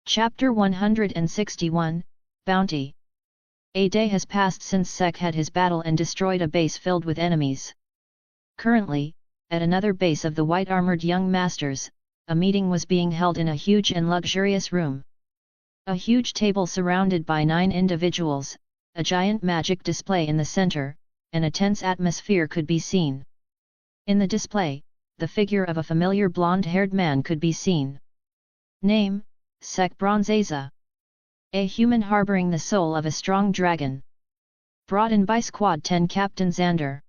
Chapter 161, Bounty. A day has passed since Sek had his battle and destroyed a base filled with enemies. Currently, at another base of the white-armored young masters, a meeting was being held in a huge and luxurious room. A huge table surrounded by 9 individuals, a giant magic display in the center, and a tense atmosphere could be seen. In the display, the figure of a familiar blonde-haired man could be seen. Name: Sek Bronzeza. A human harboring the soul of a strong dragon. Brought in by Squad 10 Captain Xander.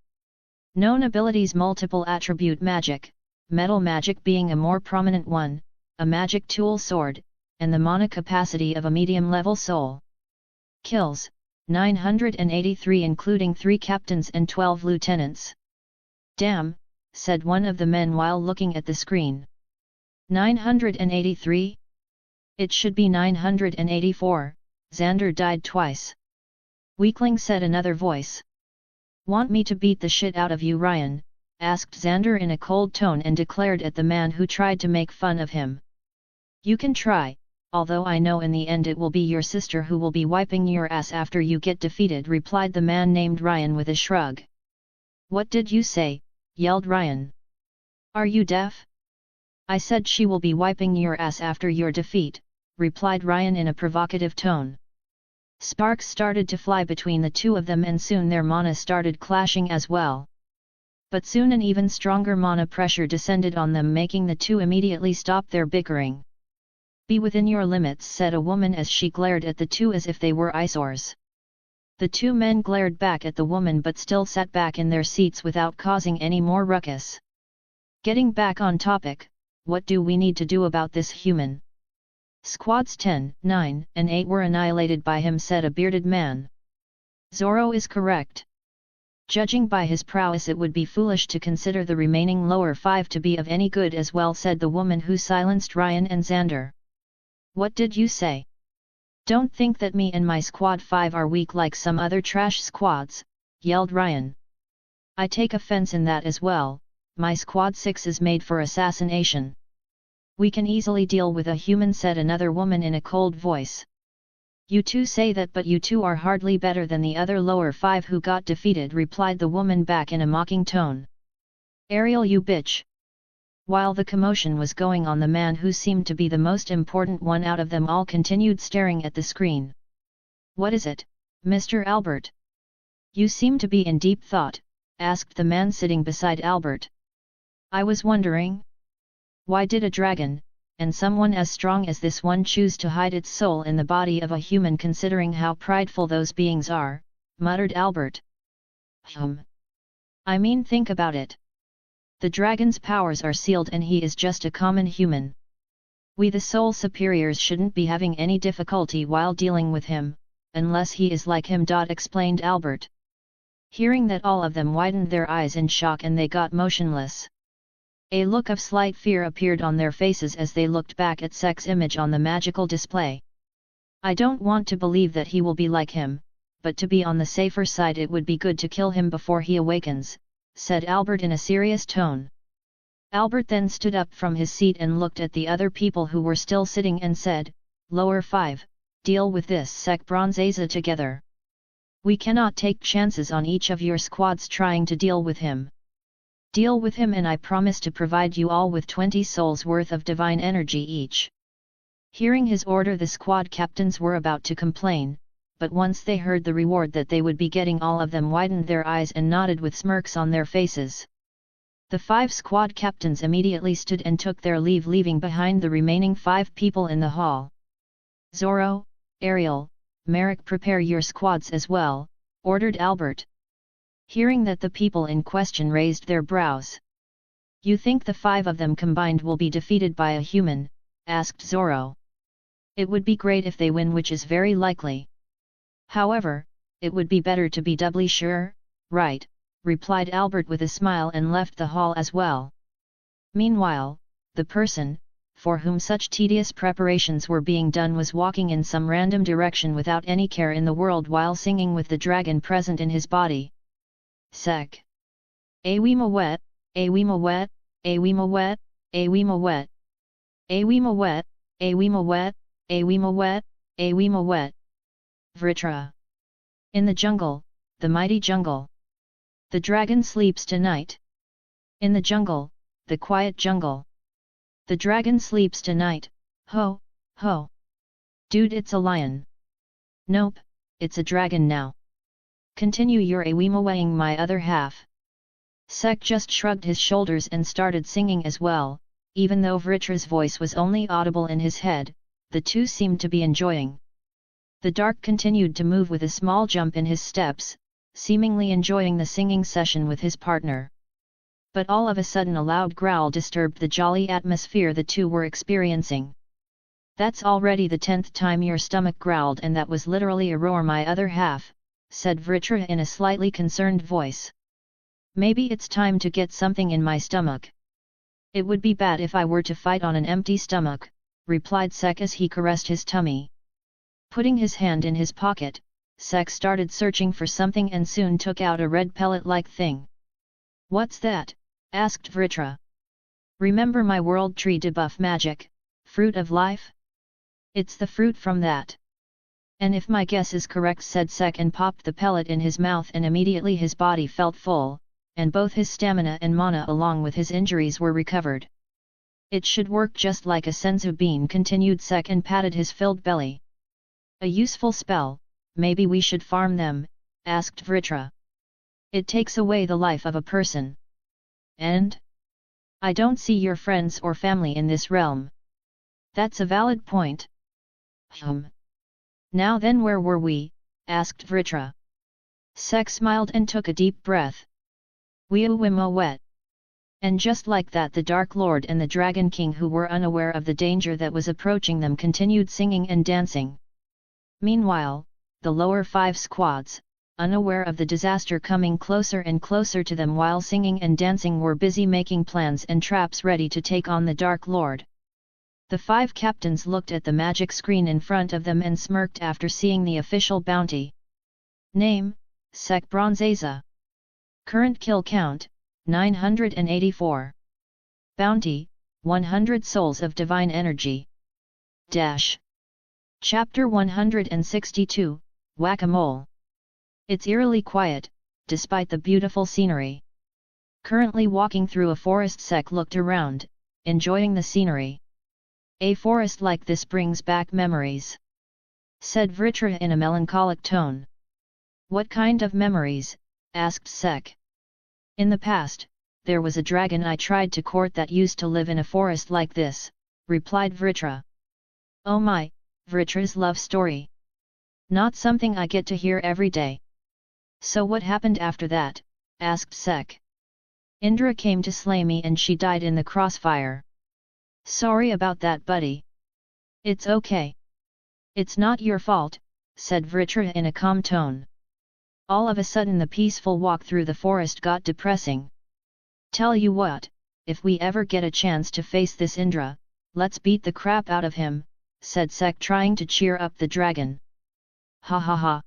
Known abilities: multiple attribute magic, metal magic being a more prominent one, a magic tool sword, and the mana capacity of a medium-level soul. Kills: 983 including 3 captains and 12 lieutenants. Damn, said one of the men while looking at the screen. 983? It should be 984, Xander died twice. Weakling, said another voice. Want me to beat the shit out of you, Ryan? Asked Xander in a cold tone and declared at the man who tried to make fun of him. You can try, although I know in the end it will be your sister who will be wiping your ass after you get defeated, replied the man named Ryan with a shrug. What did you say? Yelled Ryan. Are you deaf? I said she will be wiping your ass after your defeat, replied Ryan in a provocative tone. Sparks started to fly between the two of them and soon their mana started clashing as well. But soon an even stronger mana pressure descended on them, making the two immediately stop their bickering. Be within your limits, said a woman as she glared at the two as if they were eyesores. The two men glared back at the woman but still sat back in their seats without causing any more ruckus. Getting back on topic, what do we need to do about this human? Squads 10, 9, and 8 were annihilated by him, said a bearded man. Zoro is correct. Judging by his prowess, it would be foolish to consider the remaining lower 5 to be of any good as well, said the woman who silenced Ryan and Xander. What did you say? Don't think that me and my squad 5 are weak like some other trash squads, yelled Ryan. I take offense in that as well. My squad 6 is made for assassination. We can easily deal with a human, said another woman in a cold voice. You two say that, but you two are hardly better than the other lower 5 who got defeated, replied the woman back in a mocking tone. Ariel, you bitch. While the commotion was going on, the man who seemed to be the most important one out of them all continued staring at the screen. What is it, Mr. Albert? You seem to be in deep thought, asked the man sitting beside Albert. I was wondering, why did a dragon, and someone as strong as this one, choose to hide its soul in the body of a human, considering how prideful those beings are, muttered Albert. I mean, think about it. The dragon's powers are sealed and he is just a common human. We the soul superiors shouldn't be having any difficulty while dealing with him, unless he is like him, explained Albert. Hearing that, all of them widened their eyes in shock and they got motionless. A look of slight fear appeared on their faces as they looked back at Sek's image on the magical display. I don't want to believe that he will be like him, but to be on the safer side it would be good to kill him before he awakens, said Albert in a serious tone. Albert then stood up from his seat and looked at the other people who were still sitting and said, Lower 5, deal with this Sek Bronzeza together. We cannot take chances on each of your squads trying to deal with him. Deal with him and I promise to provide you all with 20 souls worth of divine energy each. Hearing his order, the squad captains were about to complain, but once they heard the reward that they would be getting, all of them widened their eyes and nodded with smirks on their faces. The 5 squad captains immediately stood and took their leave, leaving behind the remaining 5 people in the hall. Zoro, Ariel, Merrick, prepare your squads as well, ordered Albert. Hearing that, the people in question raised their brows. You think the 5 of them combined will be defeated by a human? Asked Zoro. It would be great if they win, which is very likely. However, it would be better to be doubly sure, right? Replied Albert with a smile and left the hall as well. Meanwhile, the person, for whom such tedious preparations were being done, was walking in some random direction without any care in the world while singing with the dragon present in his body. Sek. Awima wet, awima wet, awima wet, awima wet. Awima wet, awima wet, Awimawet, Awimawet. Vritra. In the jungle, the mighty jungle. The dragon sleeps tonight. In the jungle, the quiet jungle. The dragon sleeps tonight, ho, ho. Dude, it's a lion. Nope, it's a dragon now. Continue your awimawaying my other half. Sek just shrugged his shoulders and started singing as well. Even though Vritra's voice was only audible in his head, the two seemed to be enjoying. The dark continued to move with a small jump in his steps, seemingly enjoying the singing session with his partner. But all of a sudden a loud growl disturbed the jolly atmosphere the two were experiencing. That's already the 10th time your stomach growled, and that was literally a roar my other half, said Vritra in a slightly concerned voice. Maybe it's time to get something in my stomach. It would be bad if I were to fight on an empty stomach, replied Sek as he caressed his tummy. Putting his hand in his pocket, Sek started searching for something and soon took out a red pellet-like thing. What's that? Asked Vritra. Remember my world tree debuff magic, fruit of life? It's the fruit from that. And if my guess is correct, said Sek, and popped the pellet in his mouth, and immediately his body felt full, and both his stamina and mana along with his injuries were recovered. It should work just like a senzu bean, continued Sek, and patted his filled belly. A useful spell, maybe we should farm them, asked Vritra. It takes away the life of a person. And? I don't see your friends or family in this realm. That's a valid point. Now then, where were we? Asked Vritra. Sek smiled and took a deep breath. Wet. And just like that, the Dark Lord and the Dragon King, who were unaware of the danger that was approaching them, continued singing and dancing. Meanwhile, the lower 5 squads, unaware of the disaster coming closer and closer to them while singing and dancing, were busy making plans and traps ready to take on the Dark Lord. The 5 captains looked at the magic screen in front of them and smirked after seeing the official bounty. Name, Sek Bronzeza. Current kill count, 984. Bounty, 100 souls of divine energy. Dash. Chapter 162, Whack-a-Mole. It's eerily quiet, despite the beautiful scenery. Currently walking through a forest, Sek looked around, enjoying the scenery. A forest like this brings back memories, said Vritra in a melancholic tone. What kind of memories? Asked Sek. In the past, there was a dragon I tried to court that used to live in a forest like this, replied Vritra. Oh my, Vritra's love story. Not something I get to hear every day. So what happened after that? Asked Sek. Indra came to slay me and she died in the crossfire. Sorry about that, buddy. It's okay. It's not your fault, said Vritra in a calm tone. All of a sudden the peaceful walk through the forest got depressing. Tell you what, if we ever get a chance to face this Indra, let's beat the crap out of him, said Sek, trying to cheer up the dragon. Ha ha ha.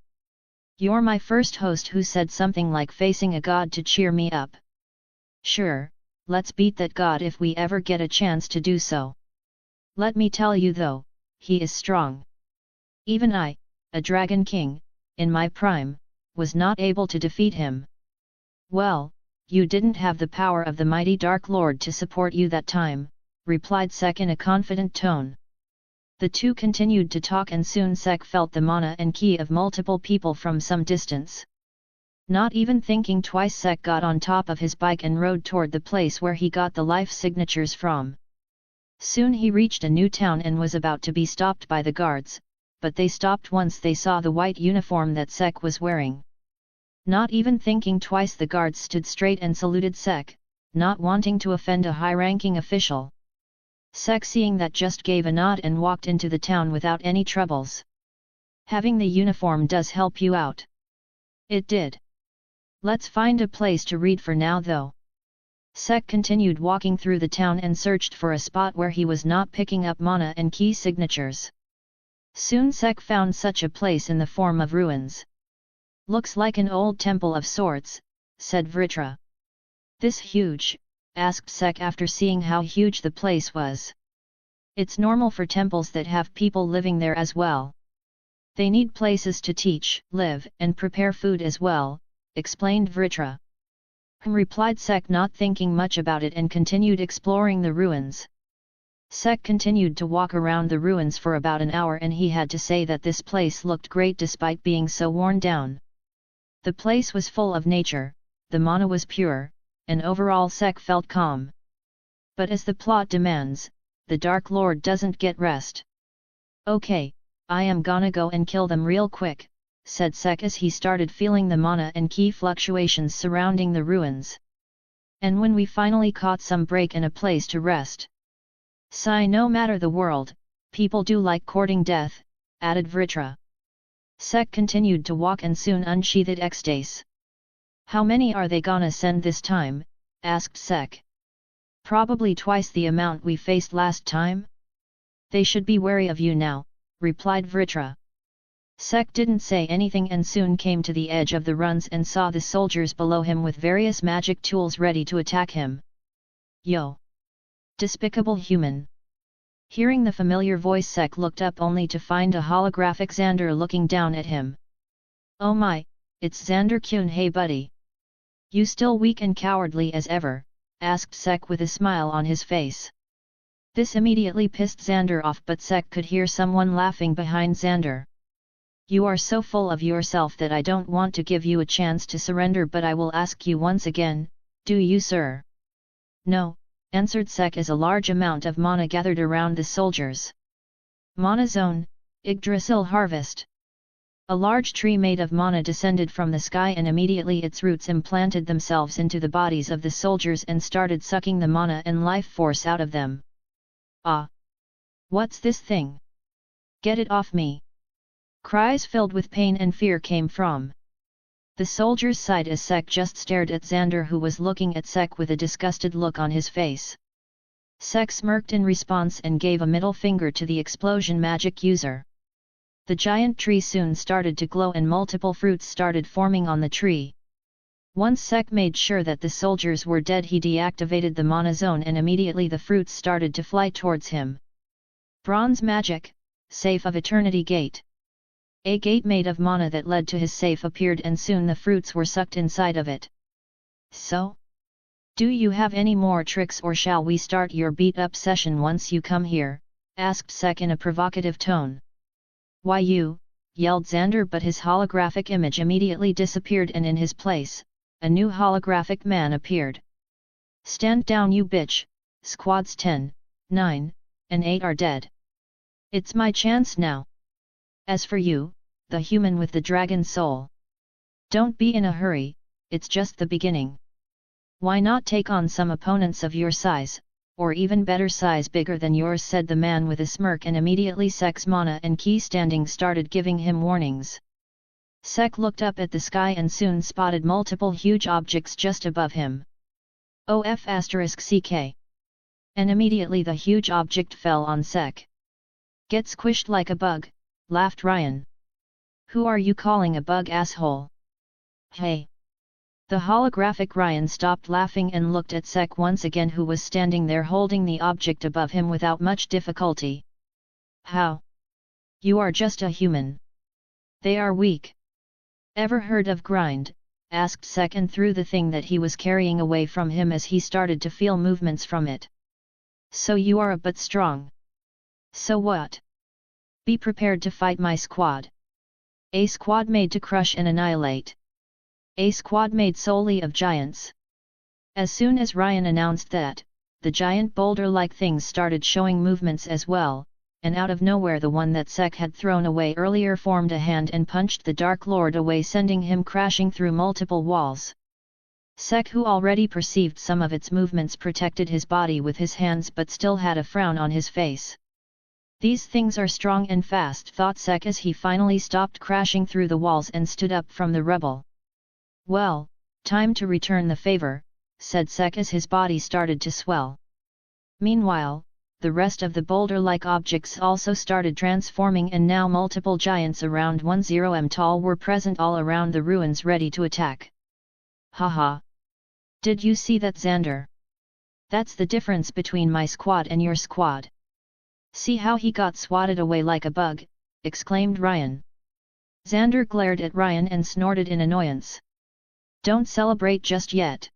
You're my first host who said something like facing a god to cheer me up. Sure, let's beat that god if we ever get a chance to do so. Let me tell you though, he is strong. Even I, a dragon king, in my prime, was not able to defeat him. Well, you didn't have the power of the mighty Dark Lord to support you that time, replied Sek in a confident tone. The two continued to talk and soon Sek felt the mana and ki of multiple people from some distance. Not even thinking twice, Sek got on top of his bike and rode toward the place where he got the life signatures from. Soon he reached a new town and was about to be stopped by the guards, but they stopped once they saw the white uniform that Sek was wearing. Not even thinking twice, the guards stood straight and saluted Sek, not wanting to offend a high-ranking official. Sek, seeing that, just gave a nod and walked into the town without any troubles. Having the uniform does help you out. It did. Let's find a place to read for now though. Sek continued walking through the town and searched for a spot where he was not picking up mana and key signatures. Soon Sek found such a place in the form of ruins. Looks like an old temple of sorts, said Vritra. This huge? Asked Sek after seeing how huge the place was. It's normal for temples that have people living there as well. They need places to teach, live, and prepare food as well, explained Vritra. Replied Sek, not thinking much about it, and continued exploring the ruins. Sek continued to walk around the ruins for about an hour, and he had to say that this place looked great despite being so worn down. The place was full of nature, the mana was pure, and overall Sek felt calm. But as the plot demands, the Dark Lord doesn't get rest. Okay, I am gonna go and kill them real quick, said Sek as he started feeling the mana and ki fluctuations surrounding the ruins. And when we finally caught some break and a place to rest. Sigh, no matter the world, people do like courting death, added Vritra. Sek continued to walk and soon unsheathed ecstasy. How many are they gonna send this time? Asked Sek. Probably twice the amount we faced last time? They should be wary of you now, replied Vritra. Sek didn't say anything and soon came to the edge of the runs and saw the soldiers below him with various magic tools ready to attack him. Yo! Despicable human! Hearing the familiar voice, Sek looked up only to find a holographic Xander looking down at him. Oh my, it's Xander Kyun, hey buddy! You still weak and cowardly as ever? Asked Sek with a smile on his face. This immediately pissed Xander off, but Sek could hear someone laughing behind Xander. You are so full of yourself that I don't want to give you a chance to surrender, but I will ask you once again, do you, sir? No, answered Sek as a large amount of mana gathered around the soldiers. Mana zone, Yggdrasil harvest. A large tree made of mana descended from the sky, and immediately its roots implanted themselves into the bodies of the soldiers and started sucking the mana and life force out of them. Ah! What's this thing? Get it off me! Cries filled with pain and fear came from the soldiers' side as Sek just stared at Xander, who was looking at Sek with a disgusted look on his face. Sek smirked in response and gave a middle finger to the explosion magic user. The giant tree soon started to glow and multiple fruits started forming on the tree. Once Sek made sure that the soldiers were dead, he deactivated the mana zone and immediately the fruits started to fly towards him. Bronze magic, safe of eternity gate. A gate made of mana that led to his safe appeared and soon the fruits were sucked inside of it. So? Do you have any more tricks, or shall we start your beat-up session once you come here? Asked Sek in a provocative tone. Why you? Yelled Xander, but his holographic image immediately disappeared and in his place, a new holographic man appeared. Stand down, you bitch, squads 10, 9, and 8 are dead. It's my chance now. As for you, the human with the dragon soul. Don't be in a hurry, it's just the beginning. Why not take on some opponents of your size, or even better size bigger than yours, said the man with a smirk, and immediately Sek's mana and ki standing started giving him warnings. Sek looked up at the sky and soon spotted multiple huge objects just above him. OF*CK. And immediately the huge object fell on Sek. Get squished like a bug, laughed Ryan. Who are you calling a bug, asshole? Hey! The holographic Ryan stopped laughing and looked at Sek once again, who was standing there holding the object above him without much difficulty. How? You are just a human. They are weak. Ever heard of grind? Asked Sek and threw the thing that he was carrying away from him as he started to feel movements from it. So you are a but strong. So what? Be prepared to fight my squad. A squad made to crush and annihilate. A squad made solely of giants. As soon as Ryan announced that, the giant boulder-like things started showing movements as well, and out of nowhere the one that Sek had thrown away earlier formed a hand and punched the Dark Lord away, sending him crashing through multiple walls. Sek, who already perceived some of its movements, protected his body with his hands but still had a frown on his face. These things are strong and fast, thought Sek as he finally stopped crashing through the walls and stood up from the rubble. Well, time to return the favor, said Sek as his body started to swell. Meanwhile, the rest of the boulder-like objects also started transforming, and now multiple giants around 10m tall were present all around the ruins ready to attack. Haha! Did you see that, Xander? That's the difference between my squad and your squad. See how he got swatted away like a bug, exclaimed Ryan. Xander glared at Ryan and snorted in annoyance. Don't celebrate just yet.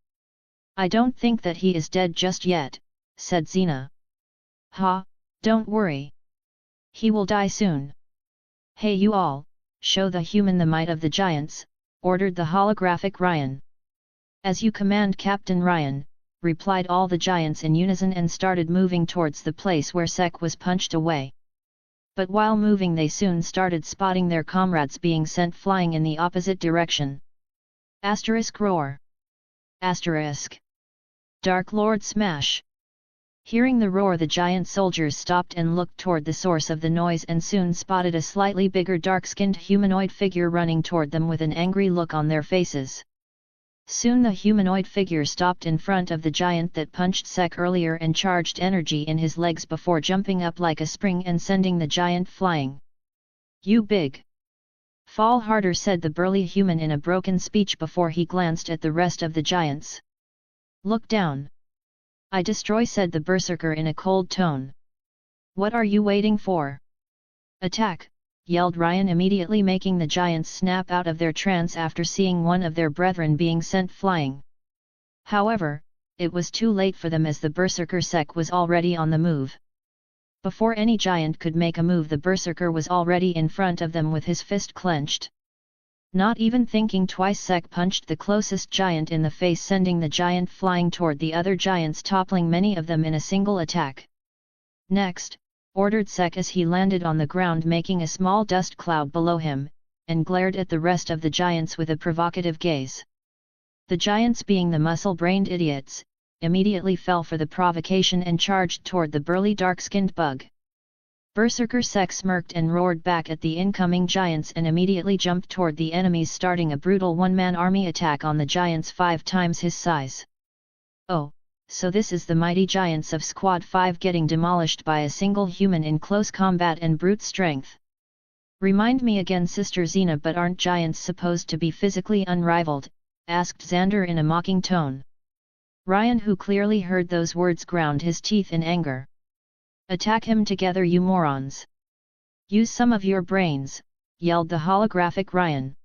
I don't think that he is dead just yet, said Xena. Ha, don't worry. He will die soon. Hey you all, show the human the might of the giants, ordered the holographic Ryan. As you command, Captain Ryan, replied all the giants in unison and started moving towards the place where Sek was punched away. But while moving they soon started spotting their comrades being sent flying in the opposite direction. Asterisk roar. Asterisk. Dark Lord smash. Hearing the roar, the giant soldiers stopped and looked toward the source of the noise and soon spotted a slightly bigger dark-skinned humanoid figure running toward them with an angry look on their faces. Soon the humanoid figure stopped in front of the giant that punched Sek earlier and charged energy in his legs before jumping up like a spring and sending the giant flying. You big! Fall harder, said the burly human in a broken speech before he glanced at the rest of the giants. Look down. I destroy, said the berserker in a cold tone. What are you waiting for? Attack! Yelled Ryan, immediately making the giants snap out of their trance after seeing one of their brethren being sent flying. However, it was too late for them as the berserker Sek was already on the move. Before any giant could make a move, the berserker was already in front of them with his fist clenched. Not even thinking twice, Sek punched the closest giant in the face, sending the giant flying toward the other giants, toppling many of them in a single attack. Next, ordered Sek as he landed on the ground, making a small dust cloud below him, and glared at the rest of the giants with a provocative gaze. The giants, being the muscle-brained idiots, immediately fell for the provocation and charged toward the burly dark-skinned bug. Berserker Sek smirked and roared back at the incoming giants and immediately jumped toward the enemies, starting a brutal one-man army attack on the giants 5 times his size. Oh, so this is the mighty giants of Squad 5 getting demolished by a single human in close combat and brute strength. Remind me again, Sister Xena, but aren't giants supposed to be physically unrivaled? Asked Xander in a mocking tone. Ryan, who clearly heard those words, ground his teeth in anger. Attack him together, you morons! Use some of your brains, yelled the holographic Ryan.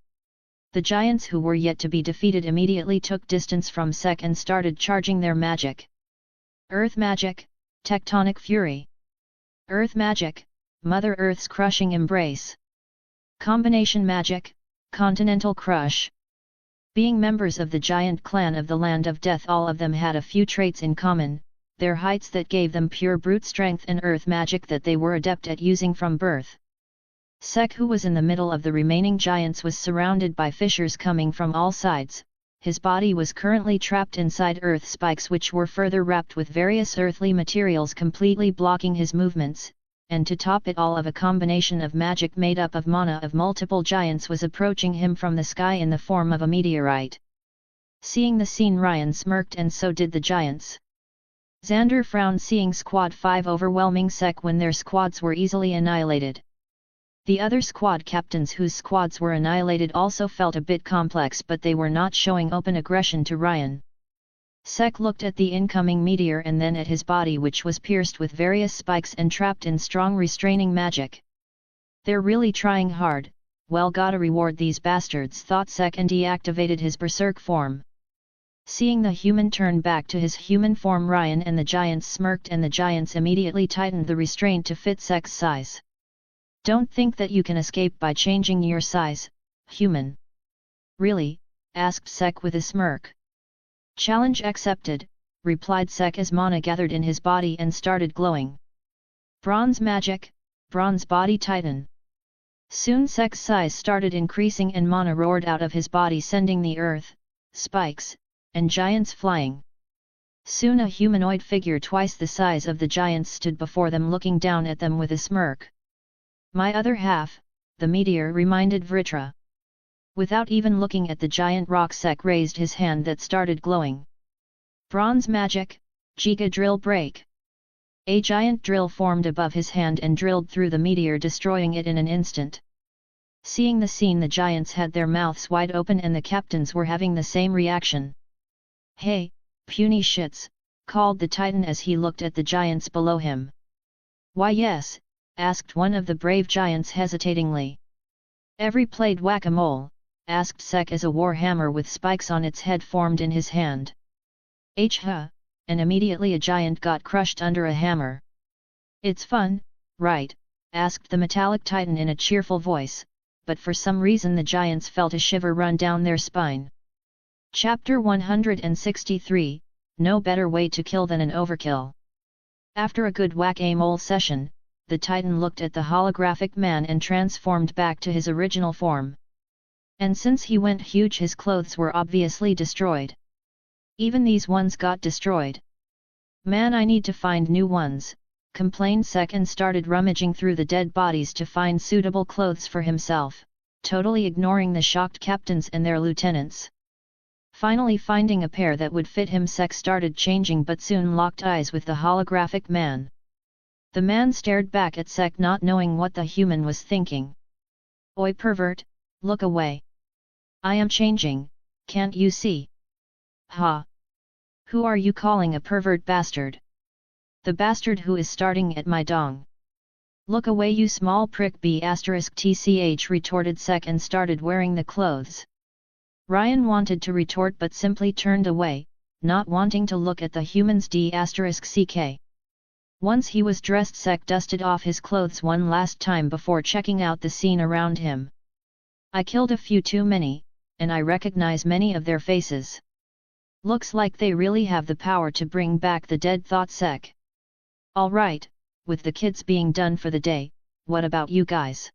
The giants who were yet to be defeated immediately took distance from Sek and started charging their magic. Earth magic, tectonic fury. Earth magic, Mother Earth's crushing embrace. Combination magic, continental crush. Being members of the giant clan of the Land of Death, all of them had a few traits in common: their heights that gave them pure brute strength and earth magic that they were adept at using from birth. Sek, who was in the middle of the remaining giants, was surrounded by fissures coming from all sides. His body was currently trapped inside earth spikes, which were further wrapped with various earthly materials, completely blocking his movements, and to top it all, a combination of magic made up of mana of multiple giants was approaching him from the sky in the form of a meteorite. Seeing the scene, Ryan smirked, and so did the giants. Xander frowned, seeing Squad 5 overwhelming Sek when their squads were easily annihilated. The other squad captains whose squads were annihilated also felt a bit complex, but they were not showing open aggression to Ryan. Sek looked at the incoming meteor and then at his body, which was pierced with various spikes and trapped in strong restraining magic. They're really trying hard. Well, gotta reward these bastards, thought Sek, and deactivated his berserk form. Seeing the human turn back to his human form, Ryan and the giants smirked, and the giants immediately tightened the restraint to fit Sek's size. Don't think that you can escape by changing your size, human. Really? Asked Sek with a smirk. Challenge accepted, replied Sek as mana gathered in his body and started glowing. Bronze magic, bronze body titan. Soon Sek's size started increasing and mana roared out of his body, sending the earth, spikes, and giants flying. Soon a humanoid figure twice the size of the giants stood before them, looking down at them with a smirk. My other half, the meteor reminded Vritra. Without even looking at the giant rock, Sek raised his hand that started glowing. Bronze magic, Giga drill break. A giant drill formed above his hand and drilled through the meteor, destroying it in an instant. Seeing the scene, the giants had their mouths wide open, and the captains were having the same reaction. Hey, puny shits, called the Titan as he looked at the giants below him. Why yes, asked one of the brave giants hesitatingly. Every played whack-a-mole, asked Sek as a war hammer with spikes on its head formed in his hand. Huh, and immediately a giant got crushed under a hammer. It's fun, right? Asked the metallic titan in a cheerful voice, but for some reason the giants felt a shiver run down their spine. Chapter 163, No Better Way to Kill Than an Overkill. After a good whack-a-mole session, the titan looked at the holographic man and transformed back to his original form. And since he went huge, his clothes were obviously destroyed. Even these ones got destroyed. Man, I need to find new ones, complained Sek and started rummaging through the dead bodies to find suitable clothes for himself, totally ignoring the shocked captains and their lieutenants. Finally finding a pair that would fit him, Sek started changing but soon locked eyes with the holographic man. The man stared back at Sek, not knowing what the human was thinking. Oi pervert, look away. I am changing, can't you see? Ha! Who are you calling a pervert bastard? The bastard who is starting at my dong. Look away, you small prick b*tch, retorted Sek and started wearing the clothes. Ryan wanted to retort but simply turned away, not wanting to look at the human's d*ck. Once he was dressed, Sek dusted off his clothes one last time before checking out the scene around him. I killed a few too many, and I recognize many of their faces. Looks like they really have the power to bring back the dead, thought Sek. Alright, with the kids being done for the day, what about you guys?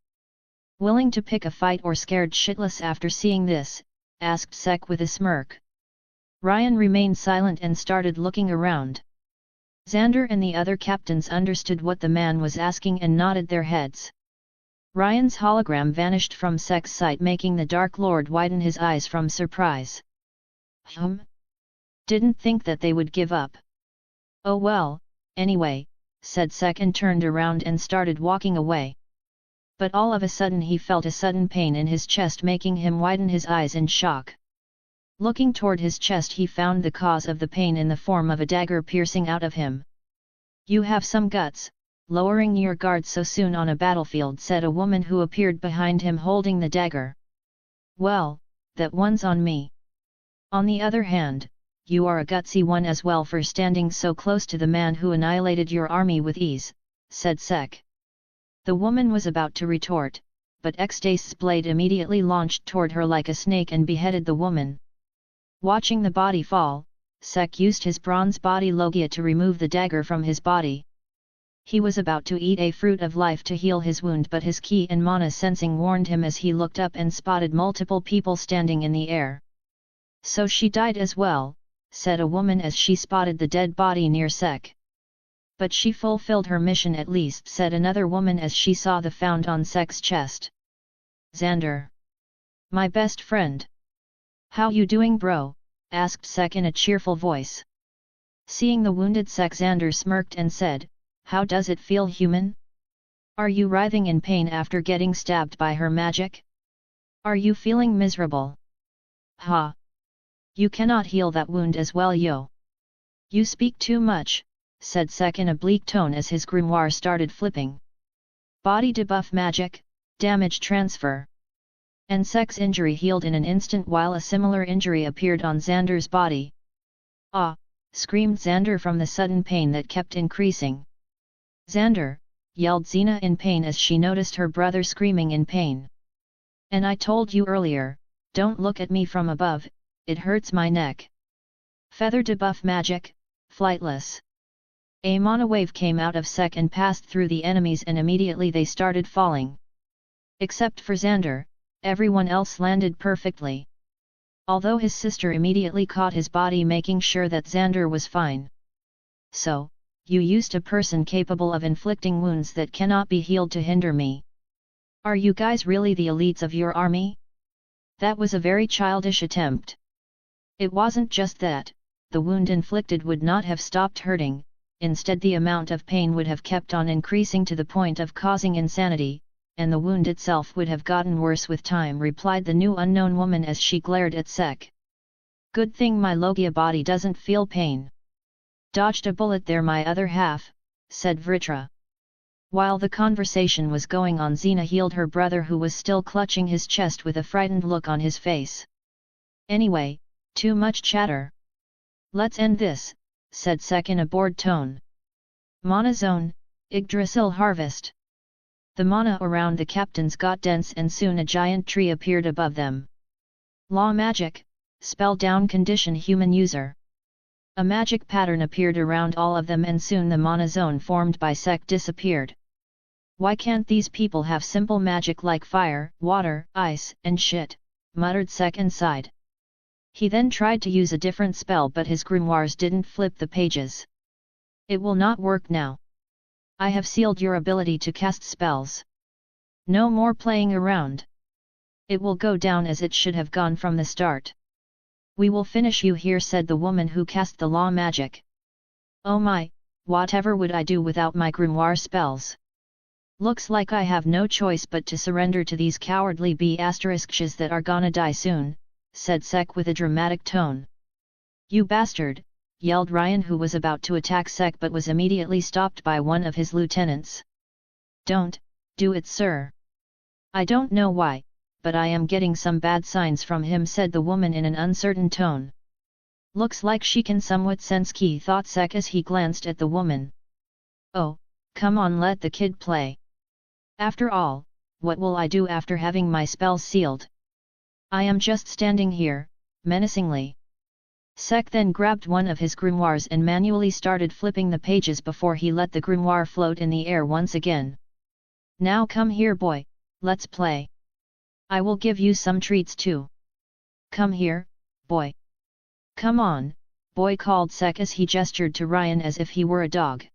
Willing to pick a fight or scared shitless after seeing this? Asked Sek with a smirk. Ryan remained silent and started looking around. Xander and the other captains understood what the man was asking and nodded their heads. Ryan's hologram vanished from Sek's sight, making the Dark Lord widen his eyes from surprise. Didn't think that they would give up. Oh well, anyway, said Sek and turned around and started walking away. But all of a sudden he felt a sudden pain in his chest, making him widen his eyes in shock. Looking toward his chest, he found the cause of the pain in the form of a dagger piercing out of him. You have some guts, lowering your guard so soon on a battlefield, said a woman who appeared behind him holding the dagger. Well, that one's on me. On the other hand, you are a gutsy one as well for standing so close to the man who annihilated your army with ease, said Sek. The woman was about to retort, but Xdace's blade immediately launched toward her like a snake and beheaded the woman. Watching the body fall, Sek used his bronze body Logia to remove the dagger from his body. He was about to eat a fruit of life to heal his wound, but his ki and mana sensing warned him as he looked up and spotted multiple people standing in the air. So she died as well, said a woman as she spotted the dead body near Sek. But she fulfilled her mission at least, said another woman as she saw the found on Sek's chest. Xander. My best friend. How you doing, bro? Asked Sek in a cheerful voice. Seeing the wounded Sek, Xander smirked and said, How does it feel, human? Are you writhing in pain after getting stabbed by her magic? Are you feeling miserable? Ha! You cannot heal that wound as well, yo. You speak too much, said Sek in a bleak tone as his grimoire started flipping. Body debuff magic, damage transfer. And Sek's injury healed in an instant while a similar injury appeared on Xander's body. Ah! Screamed Xander from the sudden pain that kept increasing. Xander! Yelled Xena in pain as she noticed her brother screaming in pain. And I told you earlier, don't look at me from above, it hurts my neck. Feather debuff magic, flightless. A mana wave came out of Sek and passed through the enemies and immediately they started falling. Except for Xander, everyone else landed perfectly. Although his sister immediately caught his body, making sure that Xander was fine. So, you used a person capable of inflicting wounds that cannot be healed to hinder me. Are you guys really the elites of your army? That was a very childish attempt. It wasn't just that, the wound inflicted would not have stopped hurting, instead the amount of pain would have kept on increasing to the point of causing insanity, and the wound itself would have gotten worse with time, replied the new unknown woman as she glared at Sek. Good thing my Logia body doesn't feel pain. Dodged a bullet there, my other half, said Vritra. While the conversation was going on, Xena healed her brother, who was still clutching his chest with a frightened look on his face. "Anyway, too much chatter. Let's end this," said Sek in a bored tone. "Mana zone, Yggdrasil harvest." The mana around the captains got dense and soon a giant tree appeared above them. "Law magic, spell down condition human user." A magic pattern appeared around all of them and soon the mana zone formed by Sek disappeared. "Why can't these people have simple magic like fire, water, ice, and shit?" muttered Sek inside. He then tried to use a different spell, but his grimoires didn't flip the pages. "It will not work now. I have sealed your ability to cast spells. No more playing around. It will go down as it should have gone from the start. We will finish you here," said the woman who cast the law magic. "Oh my, whatever would I do without my grimoire spells? Looks like I have no choice but to surrender to these cowardly b*****s that are gonna die soon," said Sek with a dramatic tone. "You bastard!" yelled Ryan, who was about to attack Sek but was immediately stopped by one of his lieutenants. "Don't do it, sir. I don't know why, but I am getting some bad signs from him," said the woman in an uncertain tone. "Looks like she can somewhat sense ki," thought Sek as he glanced at the woman. "Oh, come on, let the kid play. After all, what will I do after having my spells sealed? I am just standing here, menacingly." Sek then grabbed one of his grimoires and manually started flipping the pages before he let the grimoire float in the air once again. "Now come here, boy, let's play. I will give you some treats too. Come here, boy. Come on, boy," called Sek as he gestured to Ryan as if he were a dog.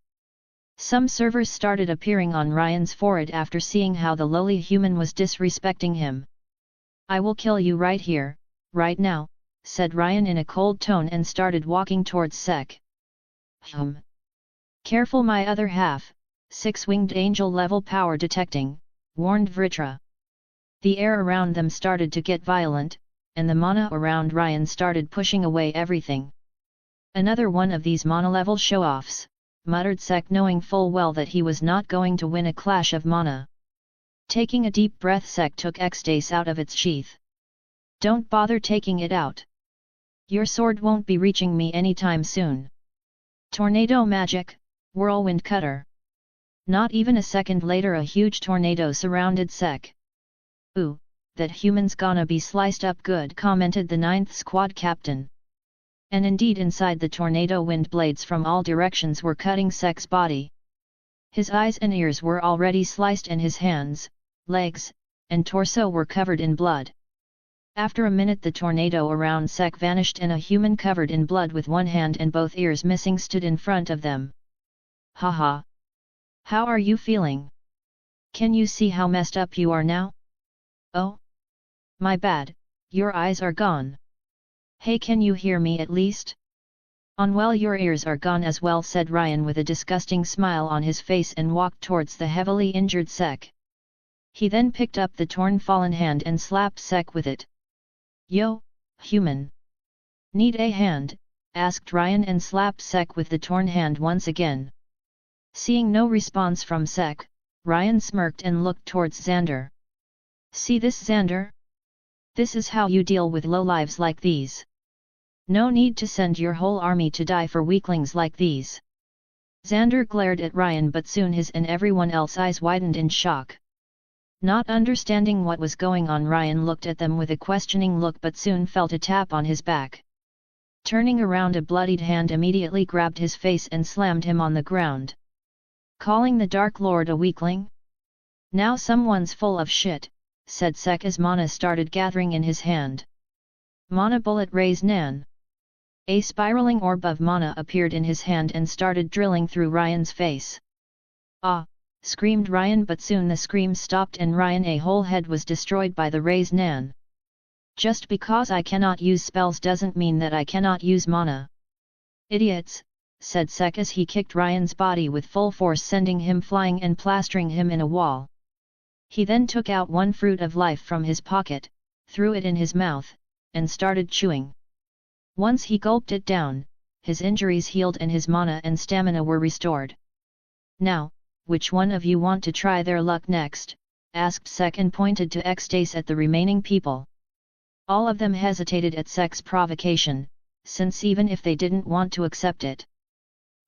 Some servers started appearing on Ryan's forehead after seeing how the lowly human was disrespecting him. "I will kill you right here, right now," said Ryan in a cold tone and started walking towards Sek. "Careful, my other half, six-winged angel level power detecting," warned Vritra. The air around them started to get violent, and the mana around Ryan started pushing away everything. "Another one of these mana-level show-offs," muttered Sek, knowing full well that he was not going to win a clash of mana. Taking a deep breath, Sek took X-Dace out of its sheath. "Don't bother taking it out. Your sword won't be reaching me anytime soon." Tornado magic, whirlwind cutter. Not even a second later a huge tornado surrounded Sek. "Ooh, that human's gonna be sliced up good," commented the 9th squad captain. And indeed, inside the tornado, wind blades from all directions were cutting Sek's body. His eyes and ears were already sliced and his hands, legs, and torso were covered in blood. After a minute the tornado around Sek vanished and a human covered in blood with one hand and both ears missing stood in front of them. "Haha! How are you feeling? Can you see how messed up you are now? Oh? My bad, your eyes are gone. Hey, can you hear me at least? Well, your ears are gone as well," said Ryan with a disgusting smile on his face and walked towards the heavily injured Sek. He then picked up the torn fallen hand and slapped Sek with it. "Yo, human! Need a hand?" asked Ryan and slapped Sek with the torn hand once again. Seeing no response from Sek, Ryan smirked and looked towards Xander. "See this, Xander? This is how you deal with lowlives like these. No need to send your whole army to die for weaklings like these." Xander glared at Ryan, but soon his and everyone else's eyes widened in shock. Not understanding what was going on, Ryan looked at them with a questioning look but soon felt a tap on his back. Turning around, a bloodied hand immediately grabbed his face and slammed him on the ground. "Calling the Dark Lord a weakling? Now someone's full of shit," said Sek as mana started gathering in his hand. "Mana bullet raise Nan." A spiraling orb of mana appeared in his hand and started drilling through Ryan's face. "Ah!" screamed Ryan, but soon the scream stopped and Ryan's whole head was destroyed by the raise Nan. "Just because I cannot use spells doesn't mean that I cannot use mana. Idiots," said Sek as he kicked Ryan's body with full force, sending him flying and plastering him in a wall. He then took out one fruit of life from his pocket, threw it in his mouth, and started chewing. Once he gulped it down, his injuries healed and his mana and stamina were restored. "Now, which one of you want to try their luck next? Asked Sek and pointed to ecstasy at the remaining people. All of them hesitated at Sek's provocation, since even if they didn't want to accept it,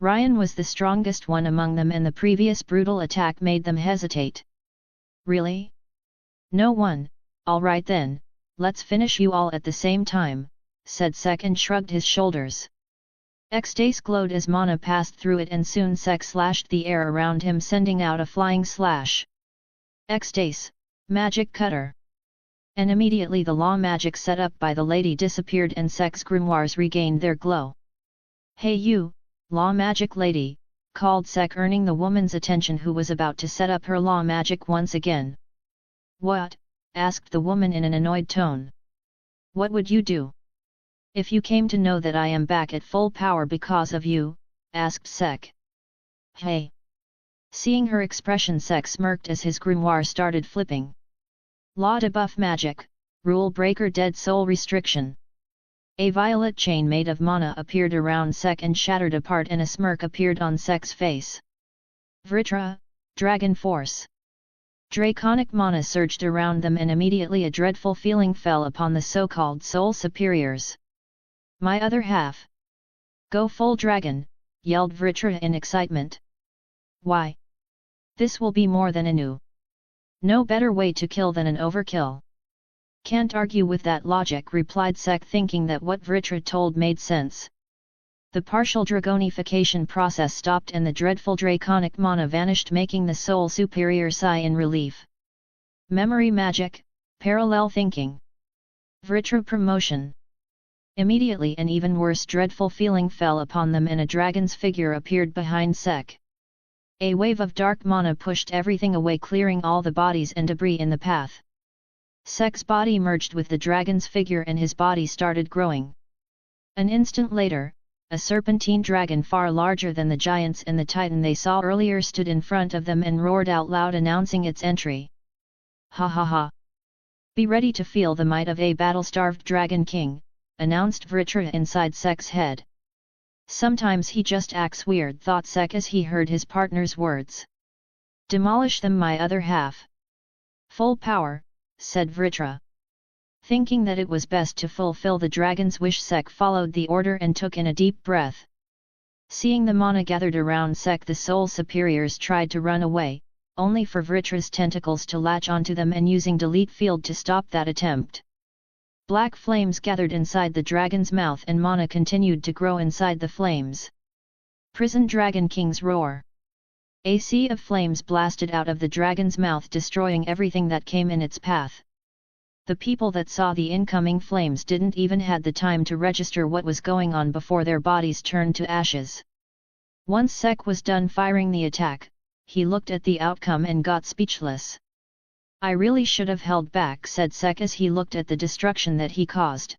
Ryan was the strongest one among them and the previous brutal attack made them hesitate. Really? No one? Alright then, let's finish you all at the same time, said Sek and shrugged his shoulders. Ecstasy glowed as mana passed through it and soon Sek slashed the air around him sending out a flying slash. Ecstasy, magic cutter. And immediately the law magic set up by the lady disappeared and Sek's grimoires regained their glow. Hey you, law magic lady, called Sek, earning the woman's attention who was about to set up her law magic once again. What? Asked the woman in an annoyed tone. What would you do? If you came to know that I am back at full power because of you? Asked Sek. Hey! Seeing her expression, Sek smirked as his grimoire started flipping. Law debuff magic, rule breaker dead soul restriction. A violet chain made of mana appeared around Sek and shattered apart and a smirk appeared on Sek's face. Vritra, Dragon Force. Draconic mana surged around them and immediately a dreadful feeling fell upon the so-called soul superiors. My other half. Go full dragon, yelled Vritra in excitement. Why? This will be more than a new. No better way to kill than an overkill. Can't argue with that logic, replied Sek, thinking that what Vritra told made sense. The partial dragonification process stopped and the dreadful draconic mana vanished, making the soul superior sigh in relief. Memory magic, parallel thinking. Vritra promotion. Immediately an even worse dreadful feeling fell upon them and a dragon's figure appeared behind Sek. A wave of dark mana pushed everything away, clearing all the bodies and debris in the path. Sek's body merged with the dragon's figure and his body started growing. An instant later, a serpentine dragon far larger than the giants and the titan they saw earlier stood in front of them and roared out loud, announcing its entry. Ha ha ha! Be ready to feel the might of a battle-starved dragon king, announced Vritra inside Sek's head. Sometimes he just acts weird, thought Sek as he heard his partner's words. Demolish them, my other half. Full power, said Vritra. Thinking that it was best to fulfill the dragon's wish, Sek followed the order and took in a deep breath. Seeing the mana gathered around Sek, the soul superiors tried to run away, only for Vritra's tentacles to latch onto them and using delete field to stop that attempt. Black flames gathered inside the dragon's mouth and mana continued to grow inside the flames. Prison Dragon King's roar. A sea of flames blasted out of the dragon's mouth, destroying everything that came in its path. The people that saw the incoming flames didn't even had the time to register what was going on before their bodies turned to ashes. Once Sek was done firing the attack, he looked at the outcome and got speechless. I really should have held back, said Sek as he looked at the destruction that he caused.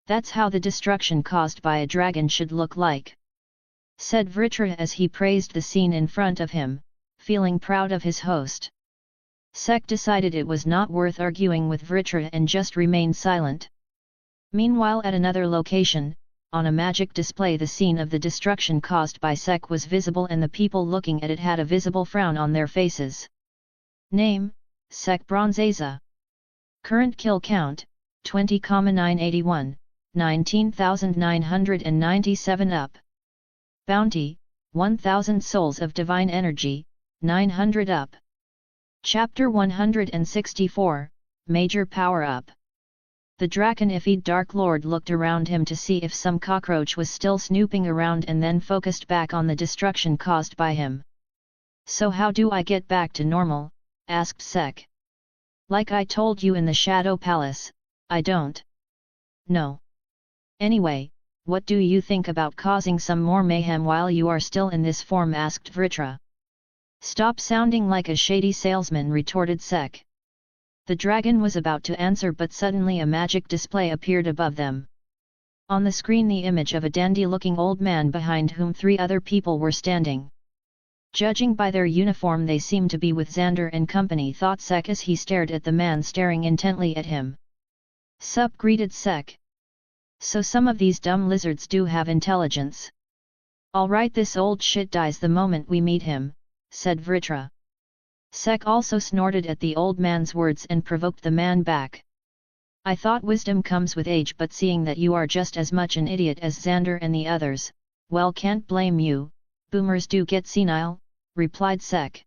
That's how the destruction caused by a dragon should look like, said Vritra as he praised the scene in front of him, feeling proud of his host. Sek decided it was not worth arguing with Vritra and just remained silent. Meanwhile, at another location, on a magic display, the scene of the destruction caused by Sek was visible and the people looking at it had a visible frown on their faces. Name, Sek Bronzeza. Current kill count, 20,981, 19,997 up. Bounty, 1,000 souls of divine energy, 900 up. Chapter 164, Major Power Up. The Draconified Dark Lord looked around him to see if some cockroach was still snooping around and then focused back on the destruction caused by him. So how do I get back to normal? Asked Sek. Like I told you in the Shadow Palace, I don't know. Anyway, what do you think about causing some more mayhem while you are still in this form? Asked Vritra. Stop sounding like a shady salesman, retorted Sek. The dragon was about to answer, but suddenly a magic display appeared above them. On the screen, the image of a dandy-looking old man behind whom 3 other people were standing. Judging by their uniform, they seemed to be with Xander and company, thought Sek as he stared at the man staring intently at him. Sup, greeted Sek. So some of these dumb lizards do have intelligence. Alright, this old shit dies the moment we meet him, said Vritra. Sek also snorted at the old man's words and provoked the man back. I thought wisdom comes with age, but seeing that you are just as much an idiot as Xander and the others, well, can't blame you. Boomers do get senile, replied Sek.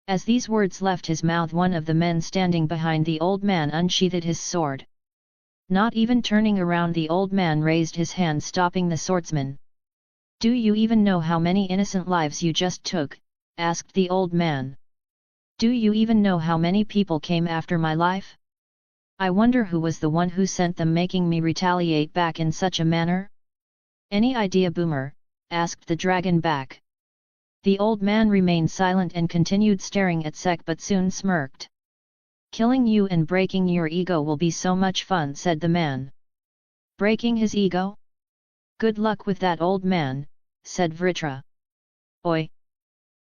As these words left his mouth, one of the men standing behind the old man unsheathed his sword. Not even turning around, the old man raised his hand, stopping the swordsman. Do you even know how many innocent lives you just took? Asked the old man. Do you even know how many people came after my life? I wonder who was the one who sent them, making me retaliate back in such a manner? Any idea, Boomer? Asked the dragon back. The old man remained silent and continued staring at Sek, but soon smirked. Killing you and breaking your ego will be so much fun, said the man. Breaking his ego? Good luck with that, old man, said Vritra. Oi!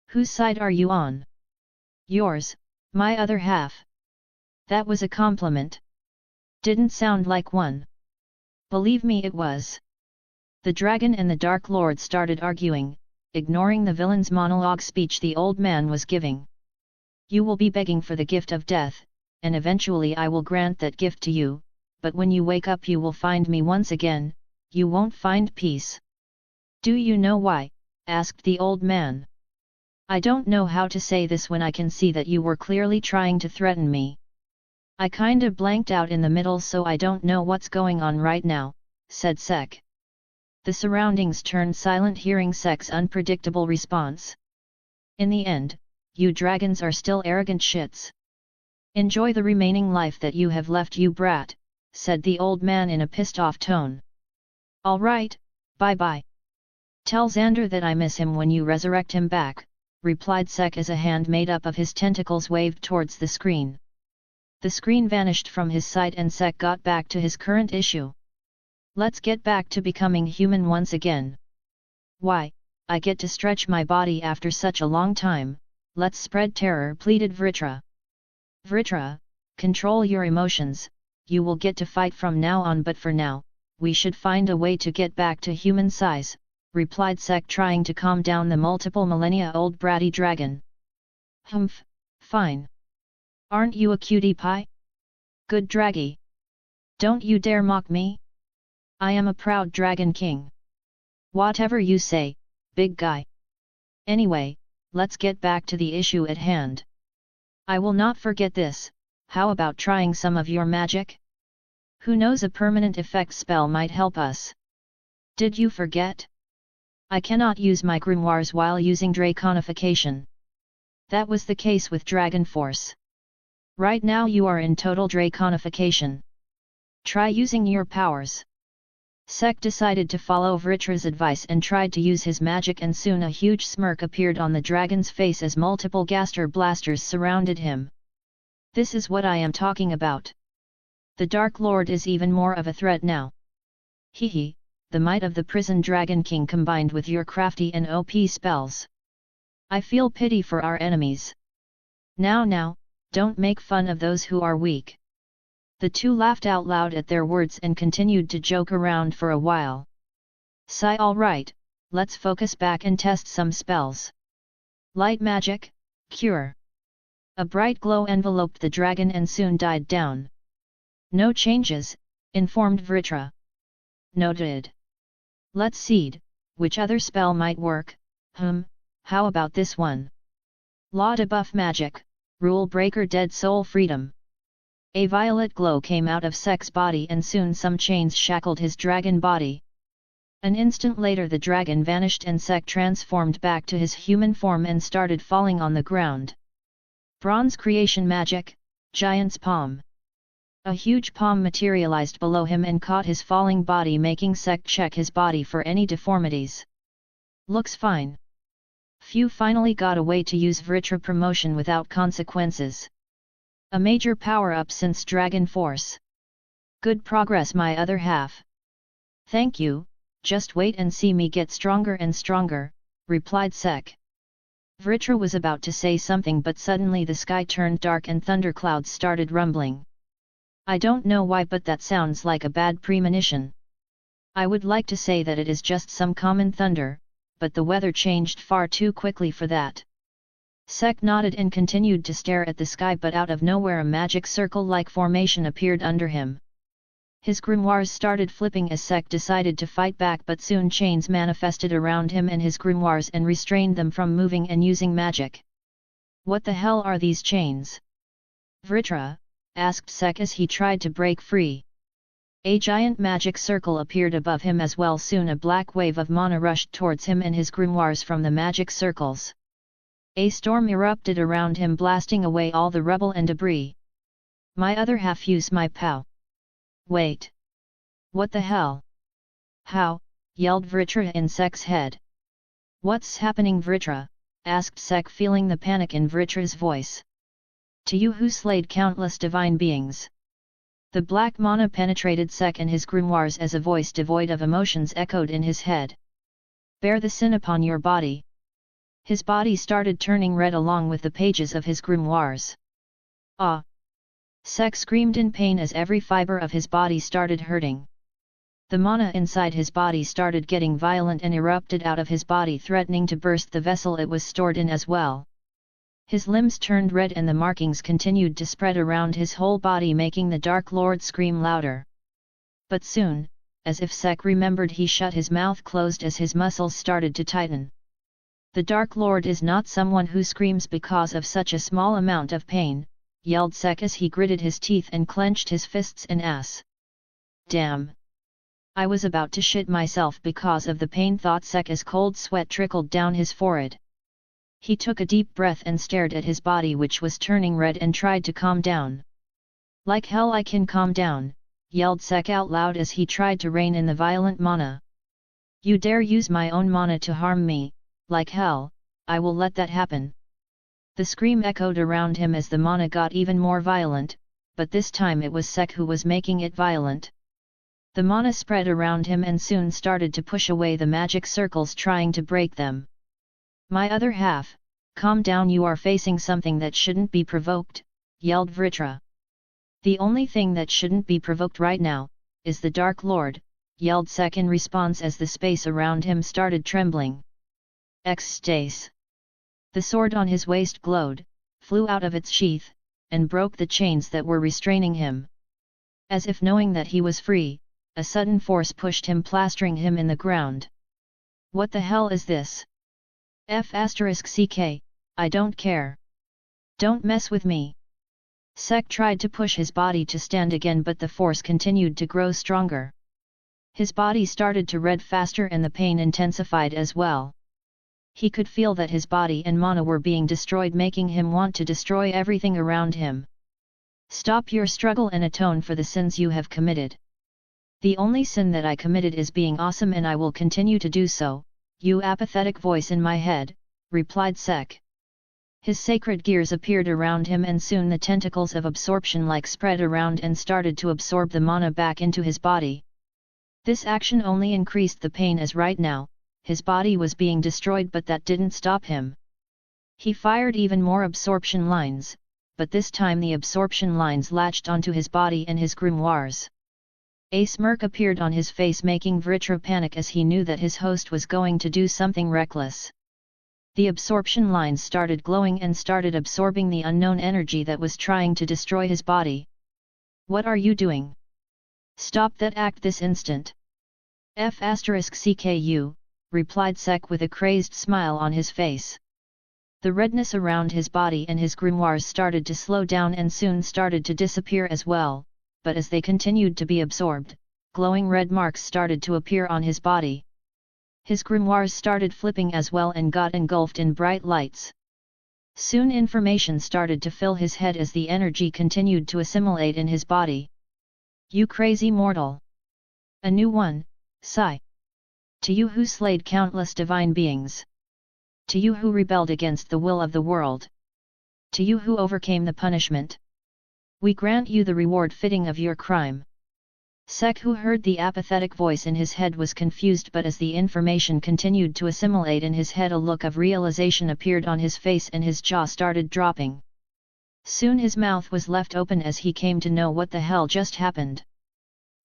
Whose side are you on? Yours, my other half. That was a compliment. Didn't sound like one. Believe me, it was. The dragon and the Dark Lord started arguing, ignoring the villain's monologue speech the old man was giving. You will be begging for the gift of death, and eventually I will grant that gift to you, but when you wake up you will find me once again, you won't find peace. Do you know why? Asked the old man. I don't know how to say this when I can see that you were clearly trying to threaten me. I kinda blanked out in the middle, so I don't know what's going on right now, said Sek. The surroundings turned silent hearing Sek's unpredictable response. In the end, you dragons are still arrogant shits. Enjoy the remaining life that you have left, you brat, said the old man in a pissed off tone. Alright, bye-bye. Tell Xander that I miss him when you resurrect him back, replied Sek as a hand made up of his tentacles waved towards the screen. The screen vanished from his sight and Sek got back to his current issue. Let's get back to becoming human once again. Why, I get to stretch my body after such a long time, let's spread terror, pleaded Vritra. Vritra, control your emotions, you will get to fight from now on, but for now, we should find a way to get back to human size, replied Sek, trying to calm down the multiple millennia old bratty dragon. Humph, fine. Aren't you a cutie pie? Good draggy. Don't you dare mock me. I am a proud dragon king. Whatever you say, big guy. Anyway, let's get back to the issue at hand. I will not forget this. How about trying some of your magic? Who knows, a permanent effect spell might help us. Did you forget? I cannot use my grimoires while using draconification. That was the case with Dragon Force. Right now you are in total draconification. Try using your powers. Sek decided to follow Vritra's advice and tried to use his magic, and soon a huge smirk appeared on the dragon's face as multiple Gaster blasters surrounded him. This is what I am talking about. The Dark Lord is even more of a threat now. Hehe, the might of the prison dragon king combined with your crafty and OP spells. I feel pity for our enemies. Now, don't make fun of those who are weak. The two laughed out loud at their words and continued to joke around for a while. Sigh, alright, let's focus back and test some spells. Light magic, cure. A bright glow enveloped the dragon and soon died down. No changes, informed Vritra. Noted. Let's see, which other spell might work. How about this one? Law debuff magic, rule breaker, dead soul freedom. A violet glow came out of Sek's body and soon some chains shackled his dragon body. An instant later the dragon vanished and Sek transformed back to his human form and started falling on the ground. Bronze creation magic, giant's palm. A huge palm materialized below him and caught his falling body, making Sek check his body for any deformities. Looks fine. Few finally got away to use Vritra promotion without consequences. A major power-up since Dragon Force. Good progress, my other half. Thank you, just wait and see me get stronger and stronger, replied Sek. Vritra was about to say something, but suddenly the sky turned dark and thunderclouds started rumbling. I don't know why, but that sounds like a bad premonition. I would like to say that it is just some common thunder, but the weather changed far too quickly for that. Sek nodded and continued to stare at the sky, but out of nowhere a magic circle-like formation appeared under him. His grimoires started flipping as Sek decided to fight back, but soon chains manifested around him and his grimoires and restrained them from moving and using magic. What the hell are these chains? Vritra asked Sek as he tried to break free. A giant magic circle appeared above him as well. Soon a black wave of mana rushed towards him and his grimoires from the magic circles. A storm erupted around him, blasting away all the rubble and debris. My other half, use my pow. Wait. What the hell? How? Yelled Vritra in Sek's head. What's happening, Vritra? Asked Sek, feeling the panic in Vritra's voice. To you who slayed countless divine beings. The black mana penetrated Sek and his grimoires as a voice devoid of emotions echoed in his head. Bear the sin upon your body. His body started turning red along with the pages of his grimoires. Ah! Sek screamed in pain as every fiber of his body started hurting. The mana inside his body started getting violent and erupted out of his body, threatening to burst the vessel it was stored in as well. His limbs turned red and the markings continued to spread around his whole body, making the Dark Lord scream louder. But soon, as if Sek remembered, he shut his mouth closed as his muscles started to tighten. The Dark Lord is not someone who screams because of such a small amount of pain, yelled Sek as he gritted his teeth and clenched his fists and ass. Damn! I was about to shit myself because of the pain, thought Sek as cold sweat trickled down his forehead. He took a deep breath and stared at his body, which was turning red, and tried to calm down. Like hell I can calm down, yelled Sek out loud as he tried to rein in the violent mana. You dare use my own mana to harm me? Like hell, I will let that happen. The scream echoed around him as the mana got even more violent, but this time it was Sek who was making it violent. The mana spread around him and soon started to push away the magic circles, trying to break them. My other half, calm down, you are facing something that shouldn't be provoked, yelled Vritra. The only thing that shouldn't be provoked right now, is the Dark Lord, yelled Sek in response as the space around him started trembling. Ecstase. The sword on his waist glowed, flew out of its sheath, and broke the chains that were restraining him. As if knowing that he was free, a sudden force pushed him, plastering him in the ground. What the hell is this? F***ck, I don't care. Don't mess with me. Sek tried to push his body to stand again, but the force continued to grow stronger. His body started to red faster and the pain intensified as well. He could feel that his body and mana were being destroyed, making him want to destroy everything around him. Stop your struggle and atone for the sins you have committed. The only sin that I committed is being awesome, and I will continue to do so, you apathetic voice in my head, replied Sek. His sacred gears appeared around him and soon the tentacles of absorption like spread around and started to absorb the mana back into his body. This action only increased the pain, as right now, his body was being destroyed, but that didn't stop him. He fired even more absorption lines, but this time the absorption lines latched onto his body and his grimoires. A smirk appeared on his face, making Vritra panic as he knew that his host was going to do something reckless. The absorption lines started glowing and started absorbing the unknown energy that was trying to destroy his body. What are you doing? Stop that act this instant. F***cku, replied Sek with a crazed smile on his face. The redness around his body and his grimoires started to slow down and soon started to disappear as well, but as they continued to be absorbed, glowing red marks started to appear on his body. His grimoires started flipping as well and got engulfed in bright lights. Soon information started to fill his head as the energy continued to assimilate in his body. You crazy mortal! A new one, sigh. To you who slayed countless divine beings. To you who rebelled against the will of the world. To you who overcame the punishment. We grant you the reward fitting of your crime. Sek, who heard the apathetic voice in his head, was confused, but as the information continued to assimilate in his head, a look of realization appeared on his face and his jaw started dropping. Soon his mouth was left open as he came to know what the hell just happened.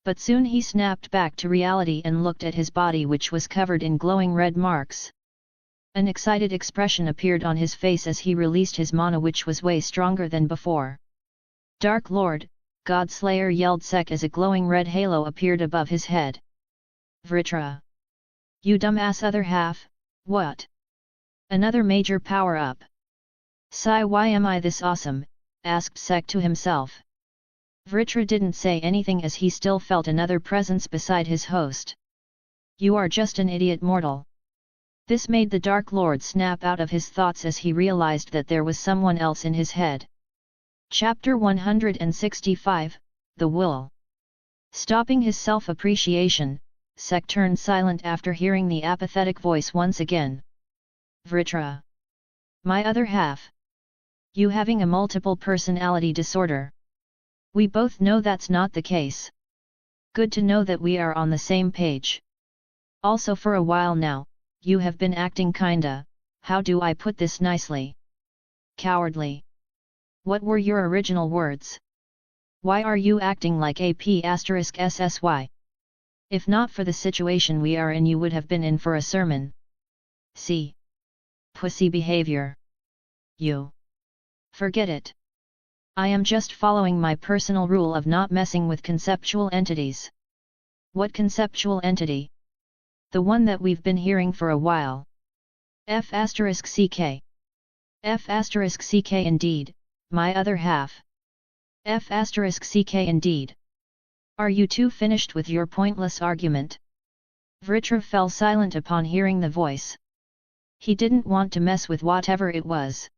But soon he snapped back to reality and looked at his body, which was covered in glowing red marks. An excited expression appeared on his face as he released his mana, which was way stronger than before. Dark Lord, God Slayer, yelled Sek as a glowing red halo appeared above his head. Vritra! You dumbass other half, what? Another major power-up. Sigh, why am I this awesome? Asked Sek to himself. Vritra didn't say anything as he still felt another presence beside his host. You are just an idiot mortal. This made the Dark Lord snap out of his thoughts as he realized that there was someone else in his head. Chapter 165, The Will. Stopping his self-appreciation, Sek turned silent after hearing the apathetic voice once again. Vritra! My other half! You having a multiple personality disorder? We both know that's not the case. Good to know that we are on the same page. Also, for a while now, you have been acting kinda, how do I put this nicely? Cowardly. What were your original words? Why are you acting like a p***ssy? If not for the situation we are in, you would have been in for a sermon. See? Pussy behavior. You. Forget it. I am just following my personal rule of not messing with conceptual entities. What conceptual entity? The one that we've been hearing for a while. F***ck. F***ck indeed, my other half. F***ck indeed. Are you two finished with your pointless argument? Vritra fell silent upon hearing the voice. He didn't want to mess with whatever it was.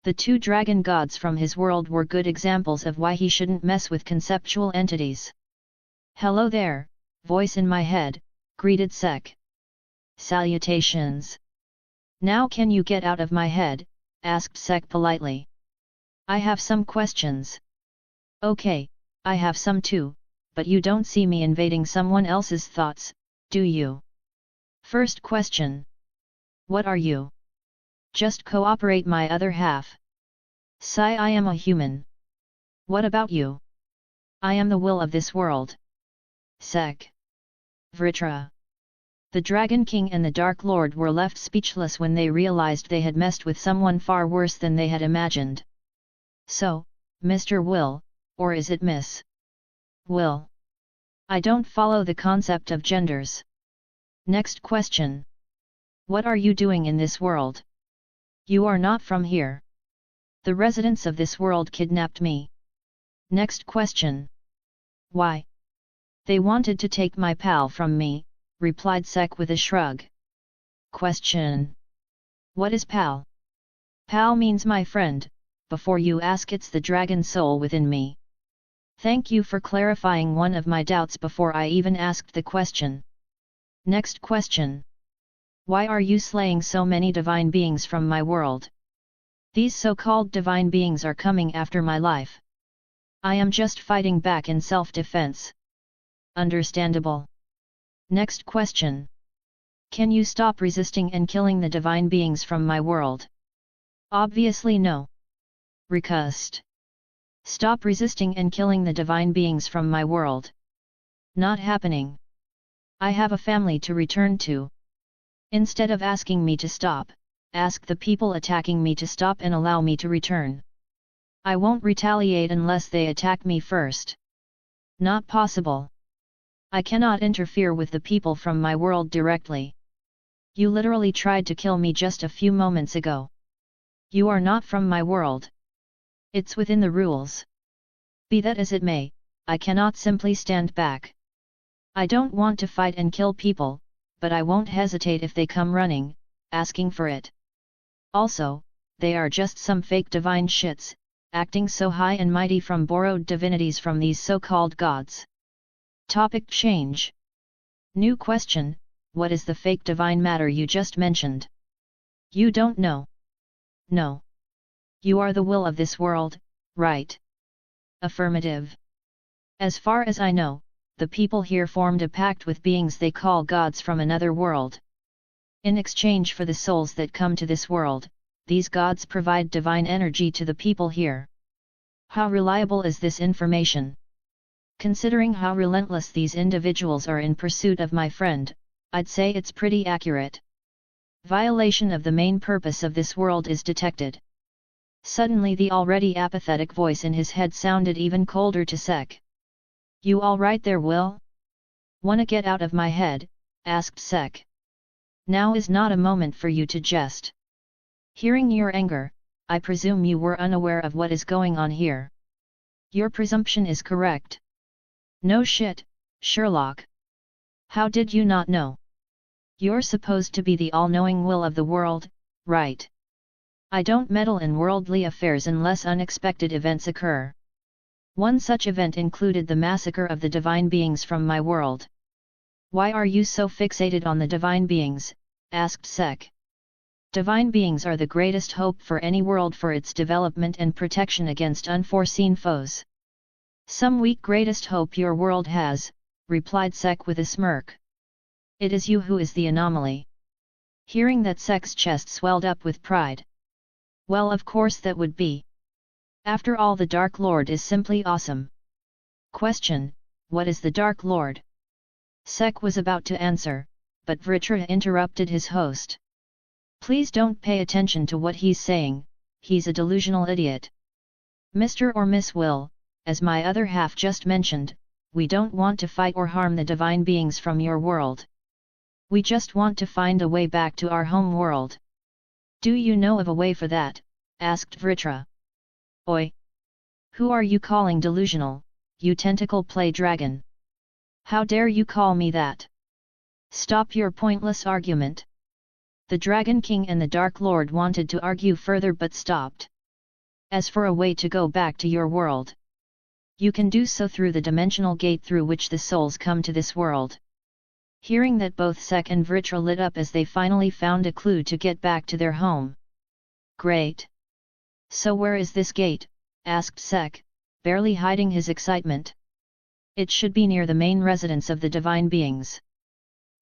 The two dragon gods from his world were good examples of why he shouldn't mess with conceptual entities. Hello there, voice in my head, greeted Sek. Salutations. Now can you get out of my head? Asked Sek politely. I have some questions. Okay, I have some too, but you don't see me invading someone else's thoughts, do you? First question. What are you? Just cooperate, my other half. Sigh, I am a human. What about you? I am the will of this world. Sek. Vritra. The Dragon King and the Dark Lord were left speechless when they realized they had messed with someone far worse than they had imagined. So, Mr. Will, or is it Miss Will? I don't follow the concept of genders. Next question. What are you doing in this world? You are not from here. The residents of this world kidnapped me. Next question. Why? They wanted to take my pal from me, replied Sek with a shrug. Question. What is pal? Pal means my friend. Before you ask, it's the dragon soul within me. Thank you for clarifying one of my doubts before I even asked the question. Next question. Why are you slaying so many divine beings from my world? These so-called divine beings are coming after my life. I am just fighting back in self-defense. Understandable. Next question. Can you stop resisting and killing the divine beings from my world? Obviously no. Request. Stop resisting and killing the divine beings from my world. Not happening. I have a family to return to. Instead of asking me to stop, ask the people attacking me to stop and allow me to return. I won't retaliate unless they attack me first. Not possible. I cannot interfere with the people from my world directly. You literally tried to kill me just a few moments ago. You are not from my world. It's within the rules. Be that as it may, I cannot simply stand back. I don't want to fight and kill people, but I won't hesitate if they come running, asking for it. Also, they are just some fake divine shits, acting so high and mighty from borrowed divinities from these so-called gods. Topic change. New question, what is the fake divine matter you just mentioned? You don't know? No. You are the will of this world, right? Affirmative. As far as I know, the people here formed a pact with beings they call gods from another world. In exchange for the souls that come to this world, these gods provide divine energy to the people here. How reliable is this information? Considering how relentless these individuals are in pursuit of my friend, I'd say it's pretty accurate. Violation of the main purpose of this world is detected. Suddenly the already apathetic voice in his head sounded even colder to Sek. You all right there, Will? Wanna get out of my head? Asked Sek. Now is not a moment for you to jest. Hearing your anger, I presume you were unaware of what is going on here. Your presumption is correct. No shit, Sherlock. How did you not know? You're supposed to be the all-knowing will of the world, right? I don't meddle in worldly affairs unless unexpected events occur. One such event included the massacre of the divine beings from my world. Why are you so fixated on the divine beings? Asked Sek. Divine beings are the greatest hope for any world for its development and protection against unforeseen foes. Some weak greatest hope your world has, replied Sek with a smirk. It is you who is the anomaly. Hearing that, Sek's chest swelled up with pride. Well, of course that would be. After all, the Dark Lord is simply awesome. Question: what is the Dark Lord? Sek was about to answer, but Vritra interrupted his host. Please don't pay attention to what he's saying, he's a delusional idiot. Mr. or Miss Will, as my other half just mentioned, we don't want to fight or harm the divine beings from your world. We just want to find a way back to our home world. Do you know of a way for that? Asked Vritra. Oi! Who are you calling delusional, you tentacle play dragon? How dare you call me that? Stop your pointless argument. The Dragon King and the Dark Lord wanted to argue further but stopped. As for a way to go back to your world, you can do so through the dimensional gate through which the souls come to this world. Hearing that, both Sek and Vritra lit up as they finally found a clue to get back to their home. Great! So where is this gate? Asked Sek, barely hiding his excitement. It should be near the main residence of the divine beings.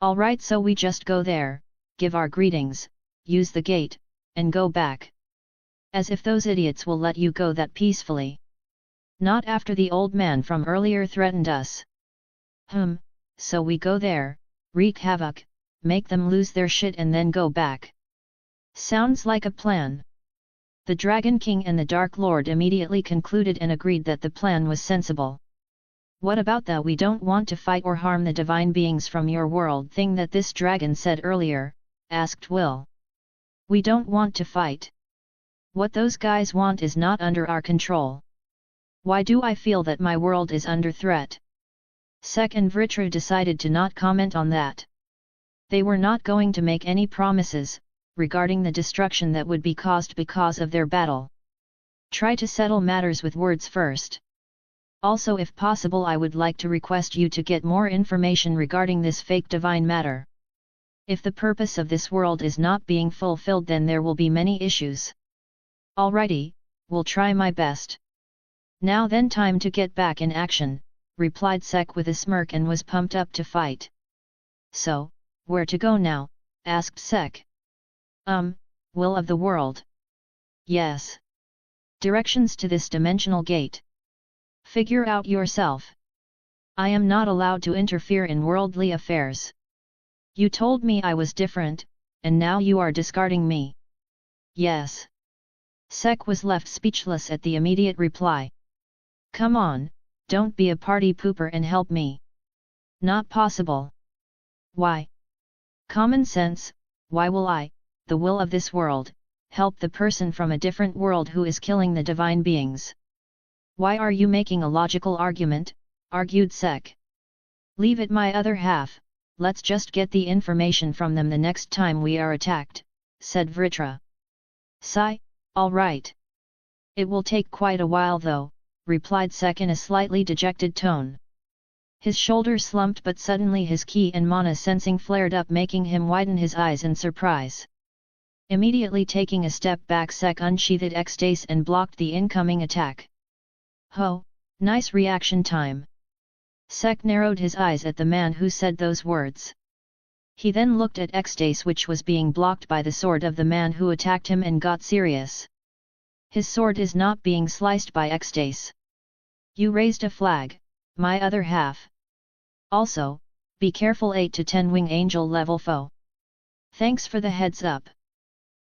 Alright, so we just go there, give our greetings, use the gate, and go back. As if those idiots will let you go that peacefully. Not after the old man from earlier threatened us. So we go there, wreak havoc, make them lose their shit and then go back. Sounds like a plan. The Dragon King and the Dark Lord immediately concluded and agreed that the plan was sensible. What about that we don't want to fight or harm the divine beings from your world thing that this dragon said earlier? Asked Will. We don't want to fight. What those guys want is not under our control. Why do I feel that my world is under threat? Sek and Vritra decided to not comment on that. They were not going to make any promises regarding the destruction that would be caused because of their battle. Try to settle matters with words first. Also, if possible, I would like to request you to get more information regarding this fake divine matter. If the purpose of this world is not being fulfilled, then there will be many issues. Alrighty, we'll try my best. Now then, time to get back in action, replied Sek with a smirk and was pumped up to fight. So, where to go now? Asked Sek. Will of the world. Yes. Directions to this dimensional gate. Figure out yourself. I am not allowed to interfere in worldly affairs. You told me I was different, and now you are discarding me. Yes. Sek was left speechless at the immediate reply. Come on, don't be a party pooper and help me. Not possible. Why? Common sense, why will I, the will of this world, help the person from a different world who is killing the divine beings? Why are you making a logical argument? Argued Sek. Leave it my other half, let's just get the information from them the next time we are attacked, said Vritra. Sigh, all right. It will take quite a while though, replied Sek in a slightly dejected tone. His shoulders slumped, but suddenly his ki and mana sensing flared up, making him widen his eyes in surprise. Immediately taking a step back, Sek unsheathed Ecstase and blocked the incoming attack. Ho, nice reaction time. Sek narrowed his eyes at the man who said those words. He then looked at Ecstase, which was being blocked by the sword of the man who attacked him, and got serious. His sword is not being sliced by Ecstase. You raised a flag, my other half. Also, be careful 8 to 10 wing angel level foe. Thanks for the heads up.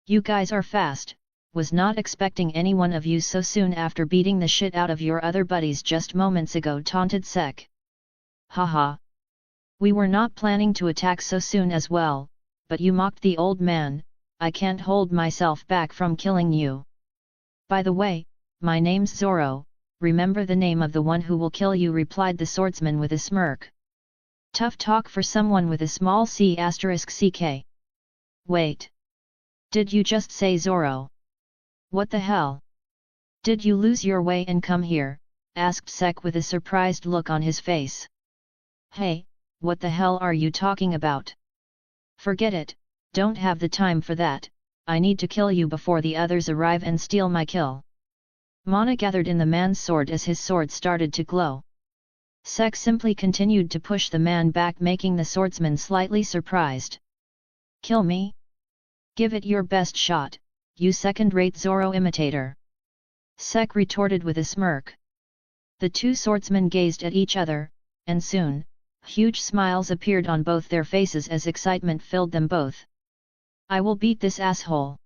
You guys are fast, was not expecting any one of you so soon after beating the shit out of your other buddies just moments ago, taunted Sek. Haha. We were not planning to attack so soon as well, but you mocked the old man, I can't hold myself back from killing you. By the way, my name's Zoro, remember the name of the one who will kill you, replied the swordsman with a smirk. Tough talk for someone with a small c*ck. Wait. Did you just say Zoro? What the hell? Did you lose your way and come here? Asked Sek with a surprised look on his face. Hey, what the hell are you talking about? Forget it, don't have the time for that, I need to kill you before the others arrive and steal my kill. Mana gathered in the man's sword as his sword started to glow. Sek simply continued to push the man back, making the swordsman slightly surprised. Kill me? Give it your best shot, you second-rate Zoro imitator. Sek retorted with a smirk. The two swordsmen gazed at each other, and soon, huge smiles appeared on both their faces as excitement filled them both. I will beat this asshole.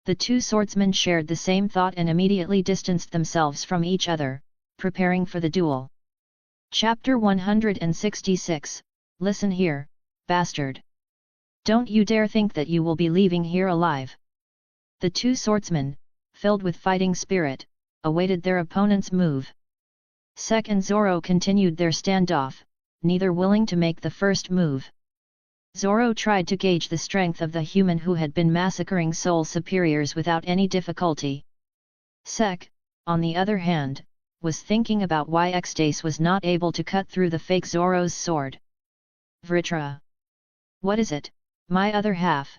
The two swordsmen shared the same thought and immediately distanced themselves from each other, preparing for the duel. Chapter 166, Listen here, bastard. Don't you dare think that you will be leaving here alive. The two swordsmen, filled with fighting spirit, awaited their opponent's move. Sek and Zoro continued their standoff, neither willing to make the first move. Zoro tried to gauge the strength of the human who had been massacring soul superiors without any difficulty. Sek, on the other hand, was thinking about why Xdace was not able to cut through the fake Zoro's sword. Vritra. What is it, my other half?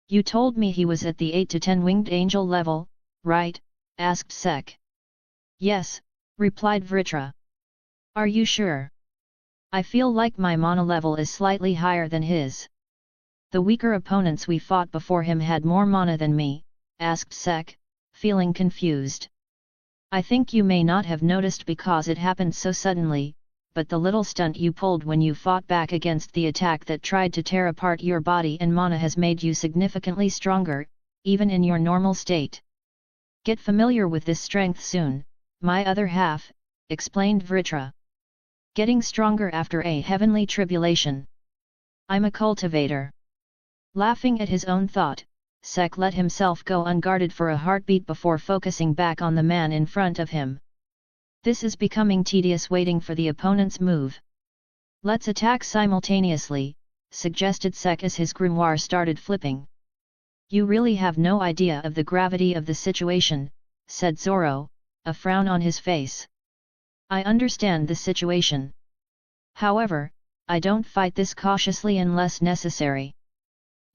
You told me he was at the 8 to 10 winged angel level, right? Asked Sek. Yes, replied Vritra. Are you sure? I feel like my mana level is slightly higher than his. The weaker opponents we fought before him had more mana than me, asked Sek, feeling confused. I think you may not have noticed because it happened so suddenly, but the little stunt you pulled when you fought back against the attack that tried to tear apart your body and mana has made you significantly stronger, even in your normal state. Get familiar with this strength soon, my other half, explained Vritra. Getting stronger after a heavenly tribulation. I'm a cultivator. Laughing at his own thought, Sek let himself go unguarded for a heartbeat before focusing back on the man in front of him. This is becoming tedious waiting for the opponent's move. Let's attack simultaneously, suggested Sek as his grimoire started flipping. You really have no idea of the gravity of the situation, said Zoro, a frown on his face. I understand the situation. However, I don't fight this cautiously unless necessary.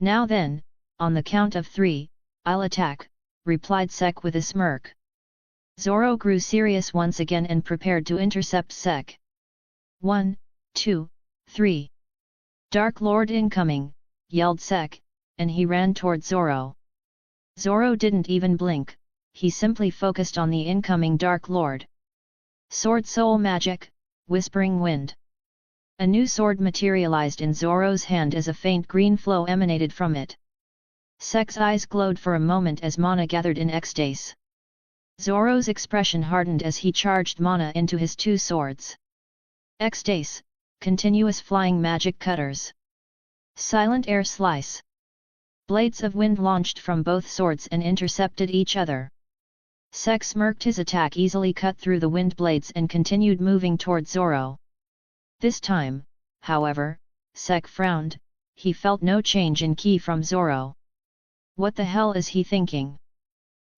Now then, on the count of 3, I'll attack, replied Sek with a smirk. Zoro grew serious once again and prepared to intercept Sek. 1, 2, 3. Dark Lord incoming, yelled Sek, and he ran toward Zoro. Zoro didn't even blink, he simply focused on the incoming Dark Lord. Sword Soul Magic, Whispering Wind. A new sword materialized in Zoro's hand as a faint green flow emanated from it. Sek's eyes glowed for a moment as mana gathered in Xdace. Zoro's expression hardened as he charged mana into his two swords. Xdace, continuous flying magic cutters. Silent air slice. Blades of wind launched from both swords and intercepted each other. Sek smirked, his attack easily cut through the wind blades and continued moving toward Zoro. This time, however, Sek frowned, he felt no change in ki from Zoro. What the hell is he thinking?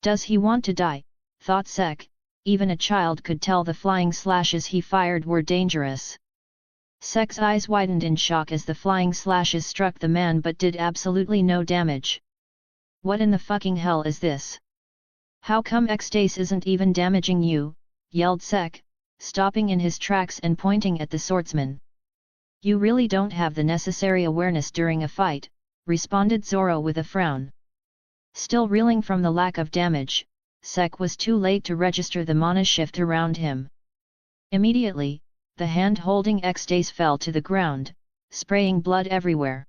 Does he want to die? Thought Sek, even a child could tell the flying slashes he fired were dangerous. Sek's eyes widened in shock as the flying slashes struck the man but did absolutely no damage. What in the fucking hell is this? How come Xdace isn't even damaging you? Yelled Sek, stopping in his tracks and pointing at the swordsman. You really don't have the necessary awareness during a fight, responded Zoro with a frown. Still reeling from the lack of damage, Sek was too late to register the mana shift around him. Immediately, the hand holding Xdace fell to the ground, spraying blood everywhere.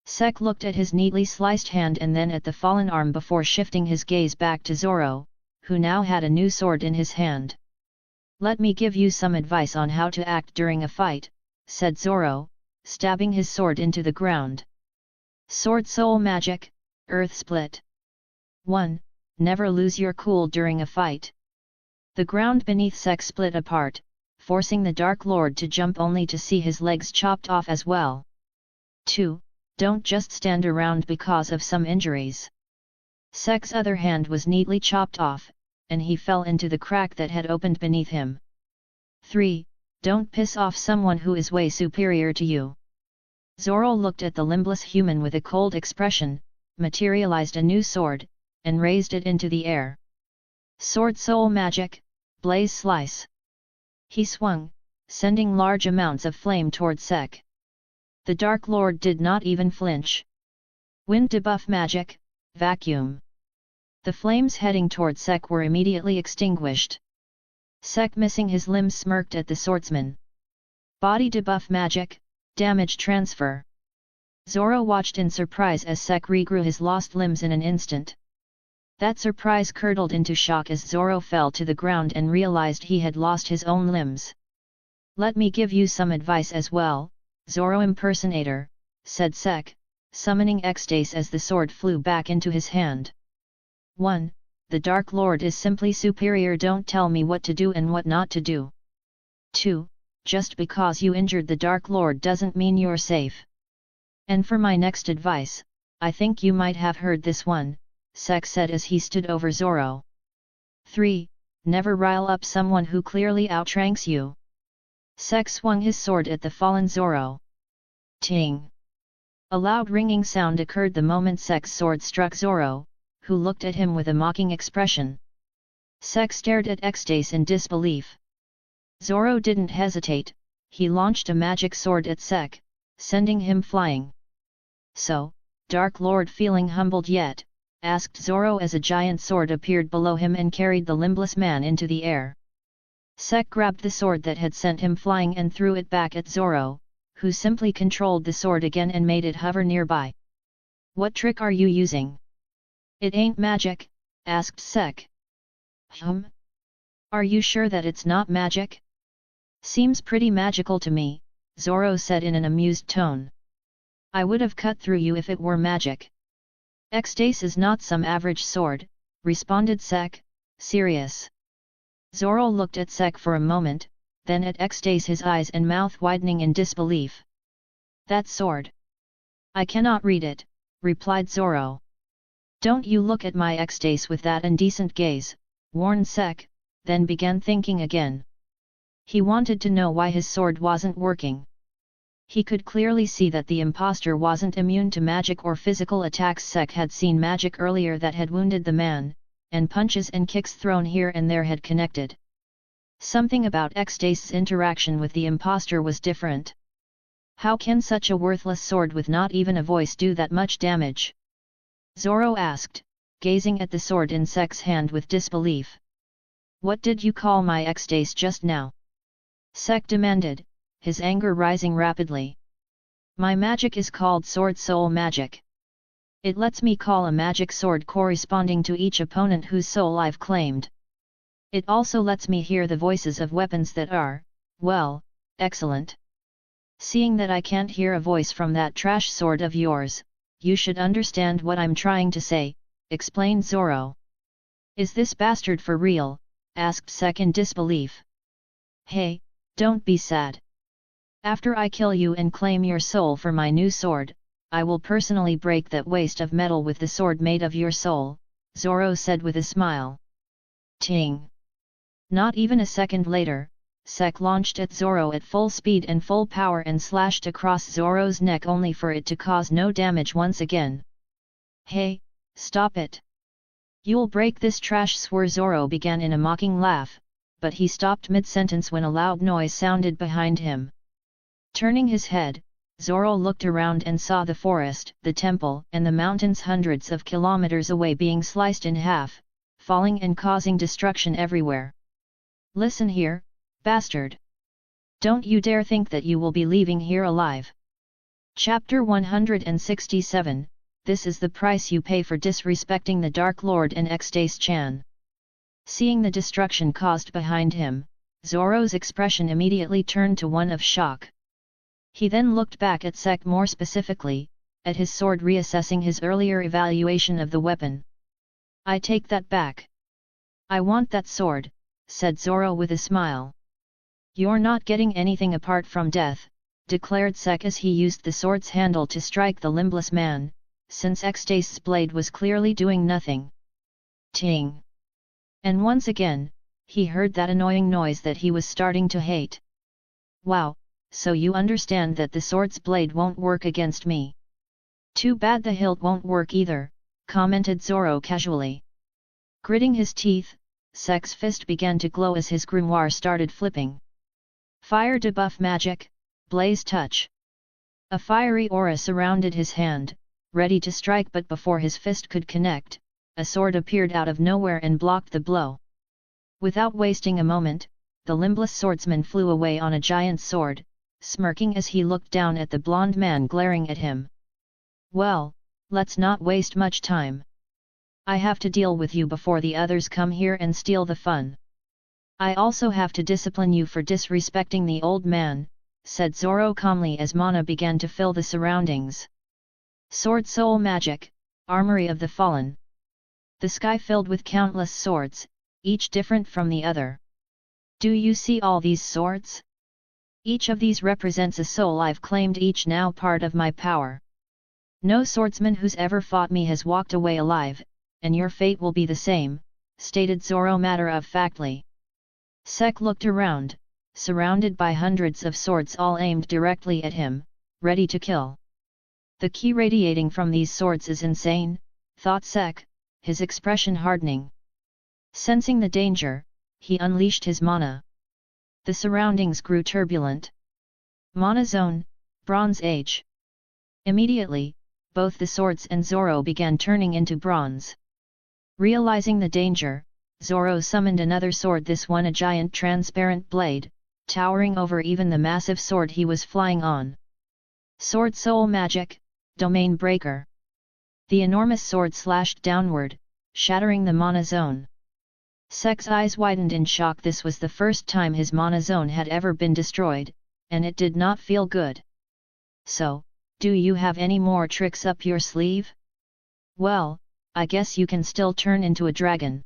Sek looked at his neatly sliced hand and then at the fallen arm before shifting his gaze back to Zoro, who now had a new sword in his hand. "Let me give you some advice on how to act during a fight," said Zoro, stabbing his sword into the ground. Sword Soul Magic, Earth Split. 1. Never lose your cool during a fight. The ground beneath Sek split apart, forcing the Dark Lord to jump only to see his legs chopped off as well. 2. Don't just stand around because of some injuries. Sek's other hand was neatly chopped off, and he fell into the crack that had opened beneath him. 3. Don't piss off someone who is way superior to you. Zoro looked at the limbless human with a cold expression, materialized a new sword, and raised it into the air. Sword Soul Magic, Blaze Slice. He swung, sending large amounts of flame toward Sek. The Dark Lord did not even flinch. Wind Debuff Magic, Vacuum. The flames heading toward Sek were immediately extinguished. Sek, missing his limbs, smirked at the swordsman. Body Debuff Magic, Damage Transfer. Zoro watched in surprise as Sek regrew his lost limbs in an instant. That surprise curdled into shock as Zoro fell to the ground and realized he had lost his own limbs. "Let me give you some advice as well, Zoro impersonator," said Sek, summoning ecstasy as the sword flew back into his hand. 1. The Dark Lord is simply superior. Don't tell me what to do and what not to do. 2. Just because you injured the Dark Lord doesn't mean you're safe. And for my next advice, I think you might have heard this one, Sek said as he stood over Zoro. 3. Never rile up someone who clearly outranks you. Sek swung his sword at the fallen Zoro. Ting! A loud ringing sound occurred the moment Sek's sword struck Zoro, who looked at him with a mocking expression. Sek stared at ecstasy in disbelief. Zoro didn't hesitate, he launched a magic sword at Sek, sending him flying. "So, Dark Lord, feeling humbled yet?" asked Zoro as a giant sword appeared below him and carried the limbless man into the air. Sek grabbed the sword that had sent him flying and threw it back at Zoro, who simply controlled the sword again and made it hover nearby. "What trick are you using?" "It ain't magic," asked Sek. Are you sure that it's not magic?" "Seems pretty magical to me," Zoro said in an amused tone. "I would have cut through you if it were magic." "Ecstasy is not some average sword," responded Sek, serious. Zoro looked at Sek for a moment, then at Ecstasy, his eyes and mouth widening in disbelief. "That sword? I cannot read it," replied Zoro. "Don't you look at my Ecstasy with that indecent gaze," warned Sek, then began thinking again. He wanted to know why his sword wasn't working. He could clearly see that the impostor wasn't immune to magic or physical attacks. Sek had seen magic earlier that had wounded the man, and punches and kicks thrown here and there had connected. Something about Ecstasy's interaction with the impostor was different. How can such a worthless sword with not even a voice do that much damage? Zoro asked, gazing at the sword in Sek's hand with disbelief. "What did you call my Ecstasy just now?" Sek demanded, his anger rising rapidly. "My magic is called Sword Soul Magic. It lets me call a magic sword corresponding to each opponent whose soul I've claimed. It also lets me hear the voices of weapons that are, well, excellent. Seeing that I can't hear a voice from that trash sword of yours, you should understand what I'm trying to say," explained Zoro. "Is this bastard for real?" asked Sek in disbelief. "Hey, don't be sad. After I kill you and claim your soul for my new sword, I will personally break that waste of metal with the sword made of your soul," Zoro said with a smile. Ting! Not even a second later, Sek launched at Zoro at full speed and full power and slashed across Zoro's neck only for it to cause no damage once again. "Hey, stop it! You'll break this trash sword!" Zoro began in a mocking laugh, but he stopped mid-sentence when a loud noise sounded behind him. Turning his head, Zoro looked around and saw the forest, the temple, and the mountains hundreds of kilometers away being sliced in half, falling and causing destruction everywhere. "Listen here, bastard! Don't you dare think that you will be leaving here alive! Chapter 167, This is the price you pay for disrespecting the Dark Lord and Ecstace-chan. Seeing the destruction caused behind him, Zoro's expression immediately turned to one of shock. He then looked back at Sek more specifically, at his sword, reassessing his earlier evaluation of the weapon. I take that back. I want that sword, said Zoro with a smile. You're not getting anything apart from death, declared Sek as he used the sword's handle to strike the limbless man, since Ecstace's blade was clearly doing nothing. Ting! And once again, he heard that annoying noise that he was starting to hate. Wow, so you understand that the sword's blade won't work against me. Too bad the hilt won't work either, commented Zoro casually. Gritting his teeth, Sek's fist began to glow as his grimoire started flipping. Fire debuff magic, blaze touch. A fiery aura surrounded his hand, ready to strike, but before his fist could connect, a sword appeared out of nowhere and blocked the blow. Without wasting a moment, the limbless swordsman flew away on a giant sword, smirking as he looked down at the blond man glaring at him. Well, let's not waste much time. I have to deal with you before the others come here and steal the fun. I also have to discipline you for disrespecting the old man, said Zoro calmly as mana began to fill the surroundings. Sword soul magic, armory of the fallen. The sky filled with countless swords, each different from the other. Do you see all these swords? Each of these represents a soul I've claimed, each now part of my power. No swordsman who's ever fought me has walked away alive, and your fate will be the same, stated Zoro matter-of-factly. Sek looked around, surrounded by hundreds of swords all aimed directly at him, ready to kill. The ki radiating from these swords is insane, thought Sek, his expression hardening. Sensing the danger, he unleashed his mana. The surroundings grew turbulent. Mana zone, Bronze Age. Immediately, both the swords and Zoro began turning into bronze. Realizing the danger, Zoro summoned another sword, this one a giant transparent blade, towering over even the massive sword he was flying on. Sword soul magic, domain breaker. The enormous sword slashed downward, shattering the mana zone. Sek's eyes widened in shock. This was the first time his mana zone had ever been destroyed, and it did not feel good. So, do you have any more tricks up your sleeve? Well, I guess you can still turn into a dragon.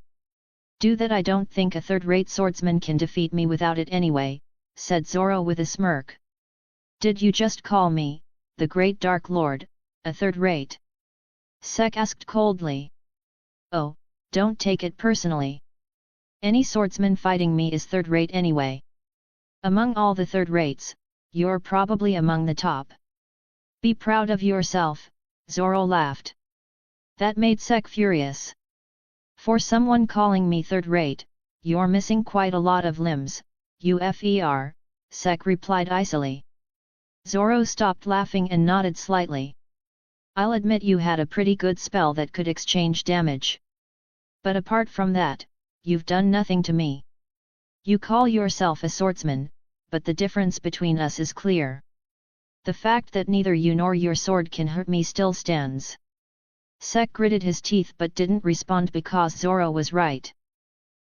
Do that. I don't think a third-rate swordsman can defeat me without it anyway, said Zoro with a smirk. Did you just call me, the Great Dark Lord, a third-rate? Sek asked coldly. Oh, don't take it personally. Any swordsman fighting me is third-rate anyway. Among all the third-rates, you're probably among the top. Be proud of yourself, Zoro laughed. That made Sek furious. For someone calling me third-rate, you're missing quite a lot of limbs, UFER, Sek replied icily. Zoro stopped laughing and nodded slightly. I'll admit you had a pretty good spell that could exchange damage. But apart from that, you've done nothing to me. You call yourself a swordsman, but the difference between us is clear. The fact that neither you nor your sword can hurt me still stands. Sek gritted his teeth but didn't respond because Zoro was right.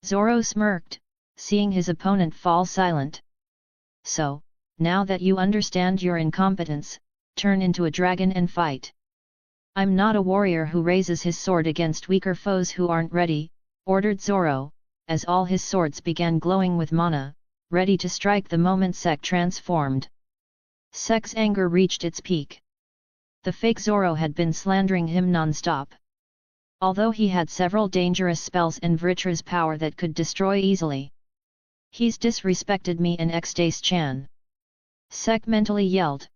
Zoro smirked, seeing his opponent fall silent. So, now that you understand your incompetence, turn into a dragon and fight. I'm not a warrior who raises his sword against weaker foes who aren't ready, ordered Zoro, as all his swords began glowing with mana, ready to strike the moment Sek transformed. Sek's anger reached its peak. The fake Zoro had been slandering him non-stop. Although he had several dangerous spells and Vritra's power that could destroy easily. He's disrespected me and Ecstace-chan. Sek mentally yelled.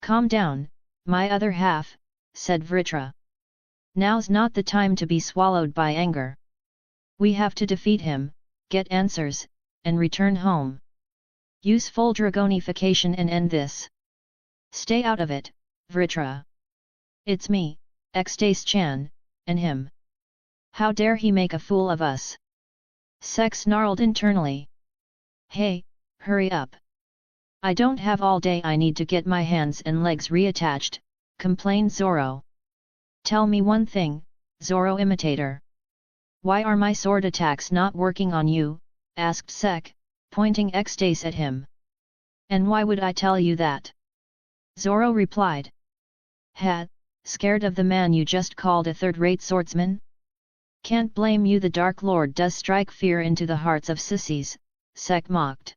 Calm down, my other half, said Vritra. Now's not the time to be swallowed by anger. We have to defeat him, get answers, and return home. Use full dragonification and end this. Stay out of it, Vritra. It's me, Ecstace-chan, and him. How dare he make a fool of us? Sek snarled internally. Hey, hurry up. I don't have all day, I need to get my hands and legs reattached, complained Zoro. Tell me one thing, Zoro imitator. Why are my sword attacks not working on you? Asked Sek, pointing X-Dace at him. And why would I tell you that? Zoro replied. Ha, scared of the man you just called a third-rate swordsman? Can't blame you, the Dark Lord does strike fear into the hearts of sissies, Sek mocked.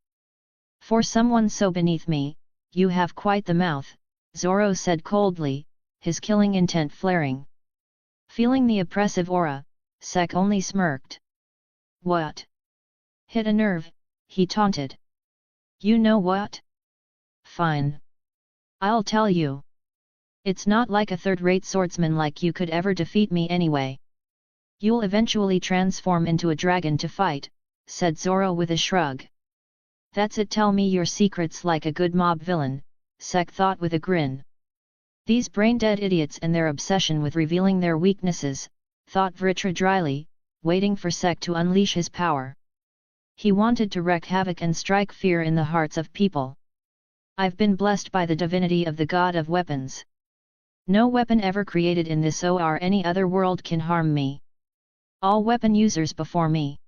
For someone so beneath me, you have quite the mouth, Zoro said coldly, his killing intent flaring. Feeling the oppressive aura, Sek only smirked. What? Hit a nerve, he taunted. You know what? Fine. I'll tell you. It's not like a third-rate swordsman like you could ever defeat me anyway. You'll eventually transform into a dragon to fight, said Zoro with a shrug. That's it, tell me your secrets like a good mob villain, Sek thought with a grin. These brain-dead idiots and their obsession with revealing their weaknesses, thought Vritra dryly, waiting for Sek to unleash his power. He wanted to wreak havoc and strike fear in the hearts of people. I've been blessed by the divinity of the god of weapons. No weapon ever created in this or any other world can harm me. All weapon users before me.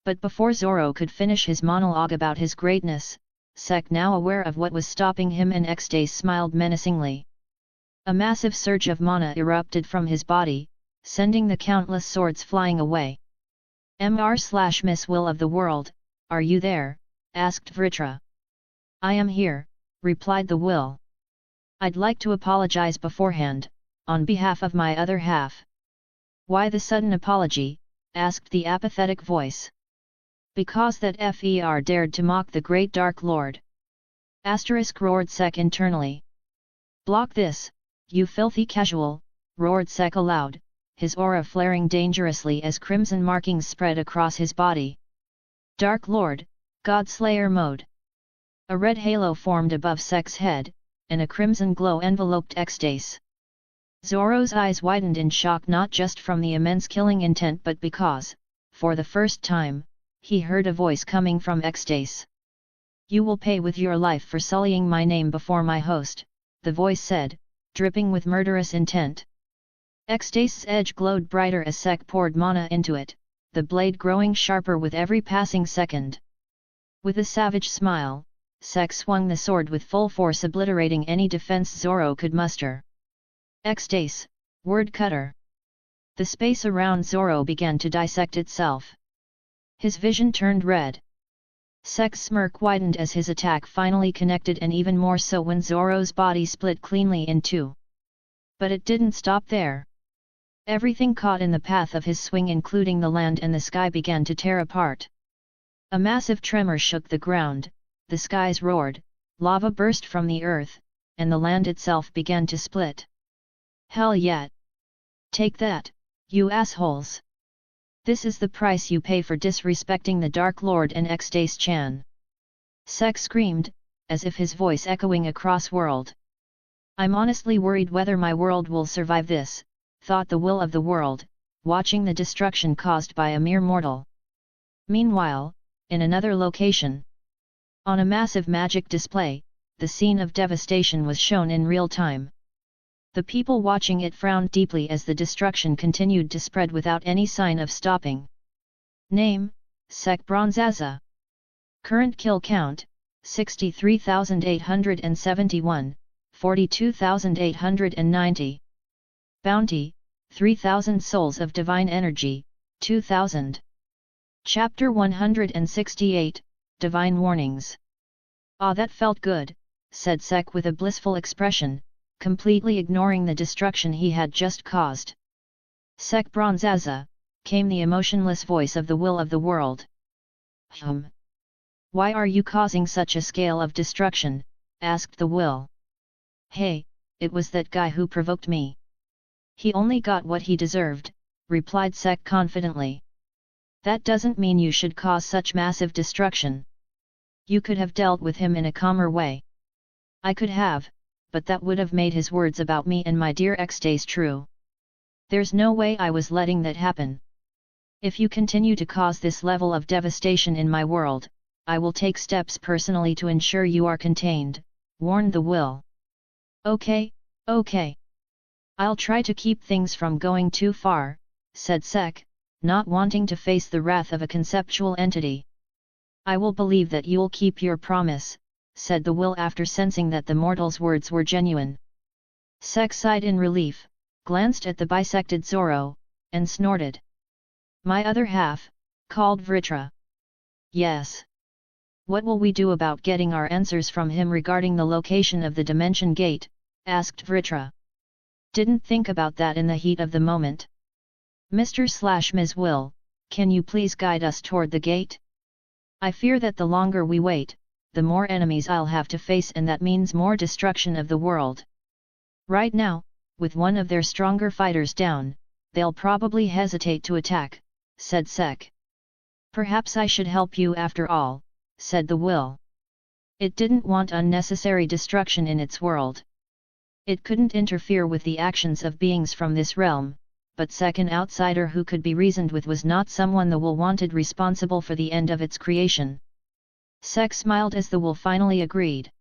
But before Zoro could finish his monologue about his greatness, Sek, now aware of what was stopping him and X-Dace, smiled menacingly. A massive surge of mana erupted from his body, sending the countless swords flying away. Mr/Miss Will of the World, are you there? Asked Vritra. I am here, replied the Will. I'd like to apologize beforehand, on behalf of my other half. Why the sudden apology? Asked the apathetic voice. Because that FER dared to mock the great Dark Lord. Asterisk, roared Sek internally. Block this, you filthy casual, roared Sek aloud, his aura flaring dangerously as crimson markings spread across his body. Dark Lord, Godslayer mode. A red halo formed above Sek's head, and a crimson glow enveloped X-Dace. Zoro's eyes widened in shock, not just from the immense killing intent but because, for the first time, he heard a voice coming from X-Dace. You will pay with your life for sullying my name before my host, the voice said, dripping with murderous intent. X-Dace's edge glowed brighter as Sek poured mana into it, the blade growing sharper with every passing second. With a savage smile, Sek swung the sword with full force, obliterating any defense Zoro could muster. X-Dace, word cutter. The space around Zoro began to dissect itself. His vision turned red. Sek's smirk widened as his attack finally connected, and even more so when Zoro's body split cleanly in two. But it didn't stop there. Everything caught in the path of his swing, including the land and the sky, began to tear apart. A massive tremor shook the ground, the skies roared, lava burst from the earth, and the land itself began to split. Hell yeah! Take that, you assholes! This is the price you pay for disrespecting the Dark Lord and X-Dace-chan! Sek screamed, as if his voice echoing across world. I'm honestly worried whether my world will survive this, thought the Will of the World, watching the destruction caused by a mere mortal. Meanwhile, in another location, on a massive magic display, the scene of devastation was shown in real time. The people watching it frowned deeply as the destruction continued to spread without any sign of stopping. Name, Sek Bronzaza. Current kill count, 63,871, 42,890. Bounty, 3,000 souls of divine energy, 2,000. Chapter 168, Divine Warnings. Ah, that felt good, said Sek with a blissful expression, completely ignoring the destruction he had just caused. Sek Bronzaza, came the emotionless voice of the Will of the World. Why are you causing such a scale of destruction? Asked the Will. Hey, it was that guy who provoked me. He only got what he deserved, replied Sek confidently. That doesn't mean you should cause such massive destruction. You could have dealt with him in a calmer way. I could have, but that would have made his words about me and my dear X-Dace true. There's no way I was letting that happen. If you continue to cause this level of devastation in my world, I will take steps personally to ensure you are contained, warned the will. Okay, okay. I'll try to keep things from going too far, said Sek, not wanting to face the wrath of a conceptual entity. I will believe that you'll keep your promise, said the will after sensing that the mortal's words were genuine. Sek sighed in relief, glanced at the bisected Zoro, and snorted. My other half, called Vritra. Yes. What will we do about getting our answers from him regarding the location of the Dimension Gate, asked Vritra. Didn't think about that in the heat of the moment. Mr./Ms. Will, can you please guide us toward the gate? I fear that the longer we wait, the more enemies I'll have to face, and that means more destruction of the world. Right now, with one of their stronger fighters down, they'll probably hesitate to attack, said Sek. Perhaps I should help you after all, said the will. It didn't want unnecessary destruction in its world. It couldn't interfere with the actions of beings from this realm, but Sek, an outsider who could be reasoned with, was not someone the will wanted responsible for the end of its creation. Sek smiled as the will finally agreed.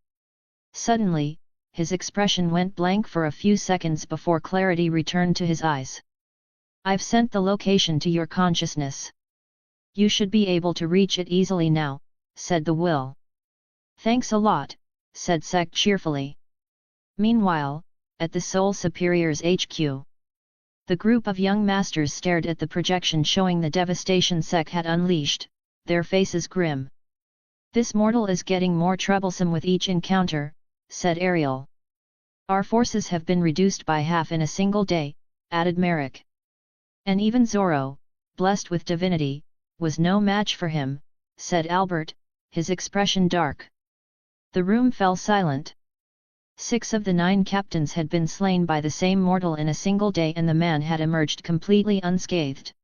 Suddenly, his expression went blank for a few seconds before clarity returned to his eyes. I've sent the location to your consciousness. You should be able to reach it easily now, said the will. Thanks a lot, said Sek cheerfully. Meanwhile, at the Soul Superior's HQ, the group of young masters stared at the projection showing the devastation Sek had unleashed, their faces grim. This mortal is getting more troublesome with each encounter, said Ariel. Our forces have been reduced by half in a single day, added Merrick. And even Zoro, blessed with divinity, was no match for him, said Albert, his expression dark. The room fell silent. 6 of the 9 captains had been slain by the same mortal in a single day, and the man had emerged completely unscathed.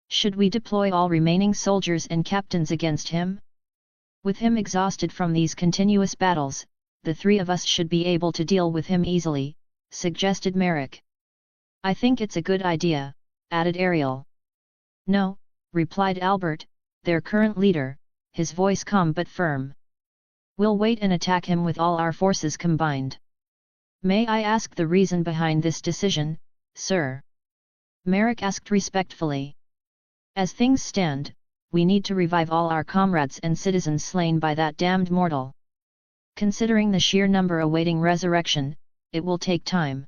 Should we deploy all remaining soldiers and captains against him? With him exhausted from these continuous battles, the 3 of us should be able to deal with him easily, suggested Merrick. I think it's a good idea, added Ariel. No, replied Albert, their current leader, his voice calm but firm. We'll wait and attack him with all our forces combined. May I ask the reason behind this decision, sir? Merrick asked respectfully. As things stand, we need to revive all our comrades and citizens slain by that damned mortal. Considering the sheer number awaiting resurrection, it will take time.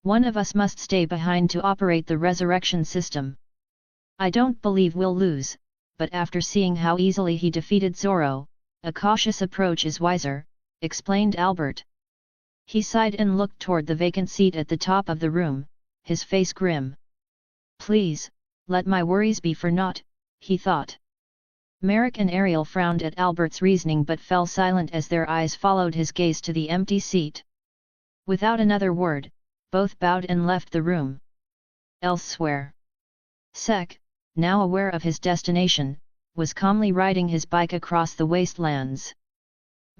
One of us must stay behind to operate the resurrection system. I don't believe we'll lose, but after seeing how easily he defeated Zoro, a cautious approach is wiser, explained Albert. He sighed and looked toward the vacant seat at the top of the room, his face grim. Please, let my worries be for naught, he thought. Merrick and Ariel frowned at Albert's reasoning but fell silent as their eyes followed his gaze to the empty seat. Without another word, both bowed and left the room. Elsewhere, Sek, now aware of his destination, was calmly riding his bike across the wastelands.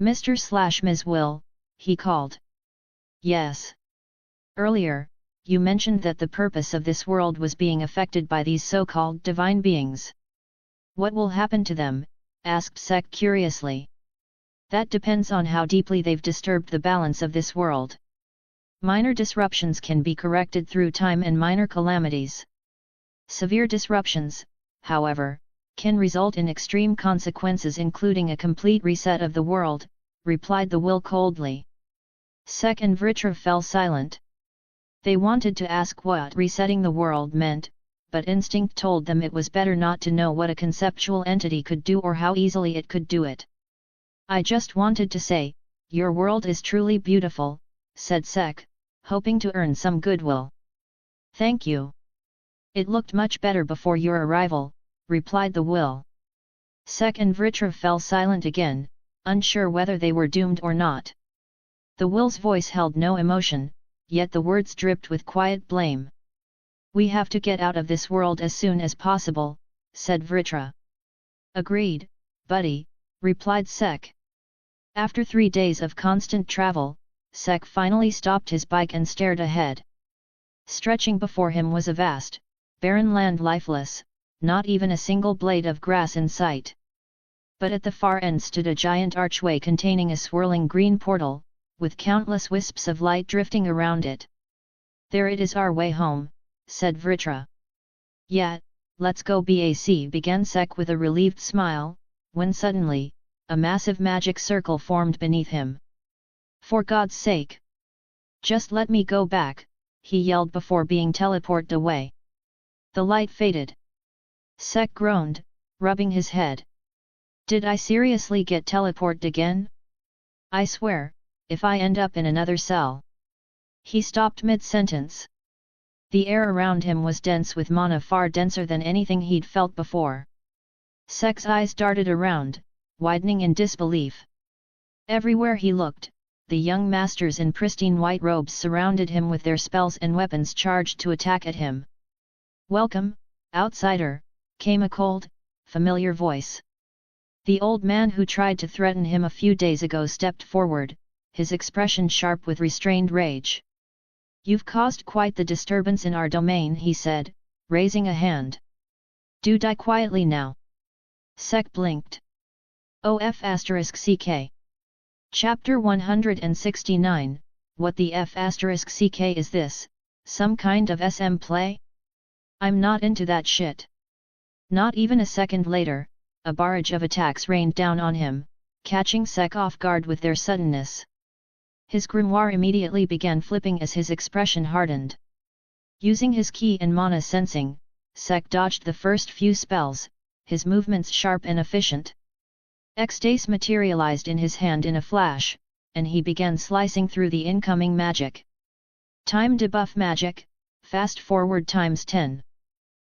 Mr./Ms. Will, he called. Yes. Earlier, you mentioned that the purpose of this world was being affected by these so-called divine beings. What will happen to them? Asked Sek curiously. That depends on how deeply they've disturbed the balance of this world. Minor disruptions can be corrected through time and minor calamities. Severe disruptions, however, can result in extreme consequences including a complete reset of the world, replied the will coldly. Sek and Vritra fell silent. They wanted to ask what resetting the world meant, but instinct told them it was better not to know what a conceptual entity could do or how easily it could do it. I just wanted to say, your world is truly beautiful, said Sek, hoping to earn some goodwill. Thank you. It looked much better before your arrival, replied the will. Sek and Vritra fell silent again, unsure whether they were doomed or not. The will's voice held no emotion, yet the words dripped with quiet blame. We have to get out of this world as soon as possible, said Vritra. Agreed, buddy, replied Sek. After 3 days of constant travel, Sek finally stopped his bike and stared ahead. Stretching before him was a vast, barren land, lifeless, not even a single blade of grass in sight. But at the far end stood a giant archway containing a swirling green portal, with countless wisps of light drifting around it. "There it is, our way home," said Vritra. "Yeah, let's go back," began Sek with a relieved smile, when suddenly, a massive magic circle formed beneath him. "For God's sake! Just let me go back," he yelled before being teleported away. The light faded. Sek groaned, rubbing his head. "Did I seriously get teleported again? I swear, if I end up in another cell..." He stopped mid-sentence. The air around him was dense with mana, far denser than anything he'd felt before. Sek's eyes darted around, widening in disbelief. Everywhere he looked, the young masters in pristine white robes surrounded him with their spells and weapons charged to attack at him. "Welcome, outsider," came a cold, familiar voice. The old man who tried to threaten him a few days ago stepped forward, his expression sharp with restrained rage. "You've caused quite the disturbance in our domain," he said, raising a hand. "Do die quietly now." Sek blinked. OF*CK. Chapter 169, What the F*CK is this, some kind of SM play? I'm not into that shit. Not even a second later, a barrage of attacks rained down on him, catching Sek off guard with their suddenness. His grimoire immediately began flipping as his expression hardened. Using his ki and mana sensing, Sek dodged the first few spells, his movements sharp and efficient. Ecstasy materialized in his hand in a flash, and he began slicing through the incoming magic. Time debuff magic, fast forward ×10.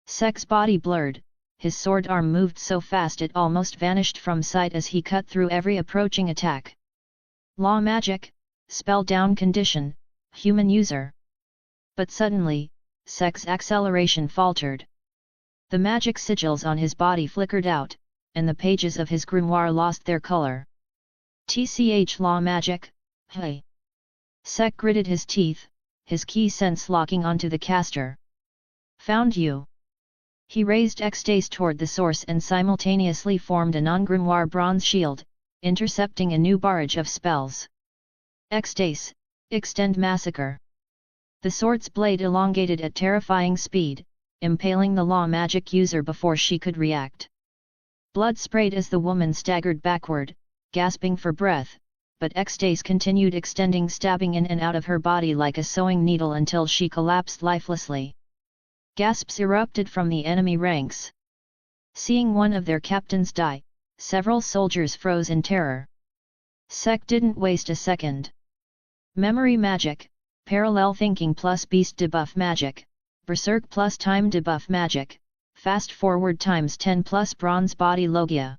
Sek's body blurred, his sword arm moved so fast it almost vanished from sight as he cut through every approaching attack. Law magic, spell down condition, human user. But suddenly, Sek's acceleration faltered. The magic sigils on his body flickered out, and the pages of his grimoire lost their color. "TCH law magic, hey!" Sek gritted his teeth, his ki sense locking onto the caster. "Found you!" He raised ecstasy toward the source and simultaneously formed a non-grimoire bronze shield, intercepting a new barrage of spells. Ecstasy, extend massacre. The sword's blade elongated at terrifying speed, impaling the law magic user before she could react. Blood sprayed as the woman staggered backward, gasping for breath, but ecstasy continued extending, stabbing in and out of her body like a sewing needle until she collapsed lifelessly. Gasps erupted from the enemy ranks. Seeing one of their captains die, several soldiers froze in terror. Sek didn't waste a second. Memory magic, parallel thinking plus beast debuff magic, berserk plus time debuff magic, fast forward ×10 plus bronze body logia.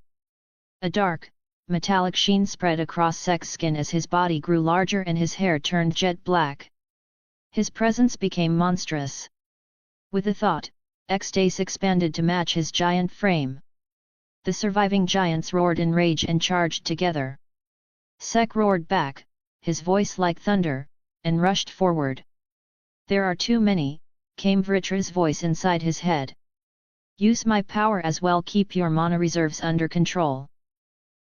A dark, metallic sheen spread across Sek's skin as his body grew larger and his hair turned jet black. His presence became monstrous. With a thought, ecstasy expanded to match his giant frame. The surviving giants roared in rage and charged together. Sek roared back, his voice like thunder, and rushed forward. "There are too many," came Vritra's voice inside his head. "Use my power as well, keep your mana reserves under control."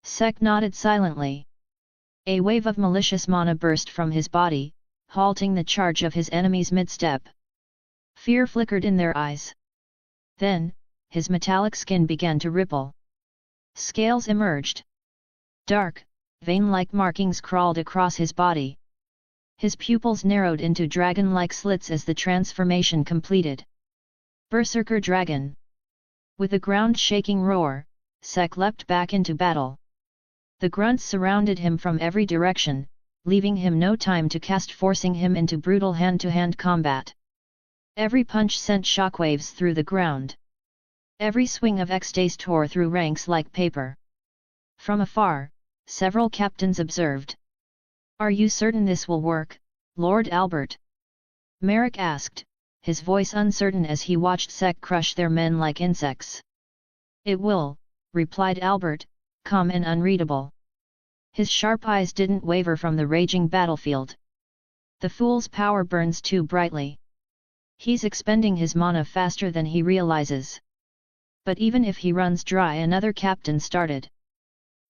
Sek nodded silently. A wave of malicious mana burst from his body, halting the charge of his enemies mid-step. Fear flickered in their eyes. Then, his metallic skin began to ripple. Scales emerged. Dark, vein-like markings crawled across his body. His pupils narrowed into dragon-like slits as the transformation completed. Berserker Dragon. With a ground-shaking roar, Sek leapt back into battle. The grunts surrounded him from every direction, leaving him no time to cast, forcing him into brutal hand-to-hand combat. Every punch sent shockwaves through the ground. Every swing of ecstasy tore through ranks like paper. From afar, several captains observed. "Are you certain this will work, Lord Albert?" Merrick asked, his voice uncertain as he watched Sek crush their men like insects. "It will," replied Albert, calm and unreadable. His sharp eyes didn't waver from the raging battlefield. "The fool's power burns too brightly. He's expending his mana faster than he realizes." But even if he runs dry, another captain started.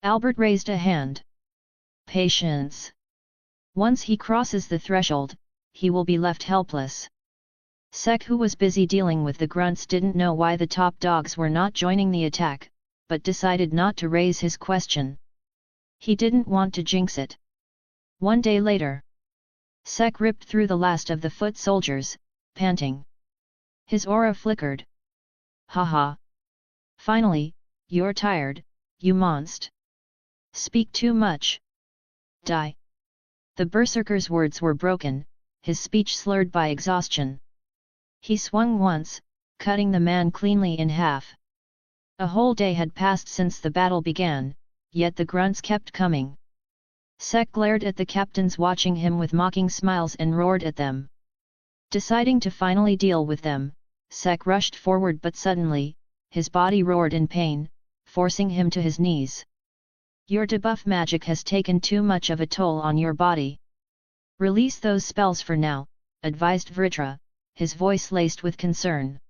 Albert raised a hand. Patience. Once he crosses the threshold, he will be left helpless. Sek, who was busy dealing with the grunts, didn't know why the top dogs were not joining the attack, but decided not to raise his question. He didn't want to jinx it. One day later, Sek ripped through the last of the foot soldiers, panting. His aura flickered. Haha. Finally, you're tired, you monst. Speak too much. Die. The berserker's words were broken, his speech slurred by exhaustion. He swung once, cutting the man cleanly in half. A whole day had passed since the battle began, yet the grunts kept coming. Sek glared at the captains watching him with mocking smiles and roared at them. Deciding to finally deal with them, Sek rushed forward, but suddenly, his body roared in pain, forcing him to his knees. Your debuff magic has taken too much of a toll on your body. Release those spells for now, advised Vritra, his voice laced with concern.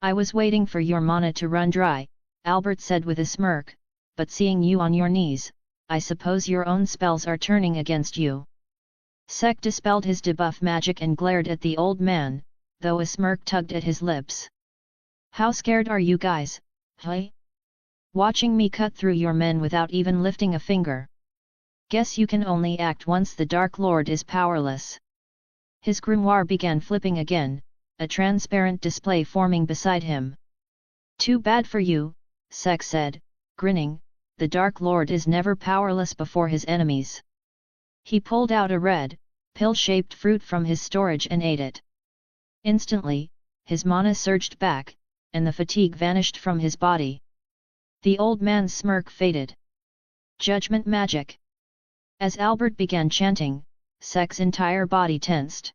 I was waiting for your mana to run dry, Albert said with a smirk, but seeing you on your knees, I suppose your own spells are turning against you. Sek dispelled his debuff magic and glared at the old man, though a smirk tugged at his lips. How scared are you guys, hey? Watching me cut through your men without even lifting a finger. Guess you can only act once the Dark Lord is powerless. His grimoire began flipping again, a transparent display forming beside him. Too bad for you, Sek said, grinning, the Dark Lord is never powerless before his enemies. He pulled out a red, pill-shaped fruit from his storage and ate it. Instantly, his mana surged back, and the fatigue vanished from his body. The old man's smirk faded. Judgment magic. As Albert began chanting, Sek's entire body tensed.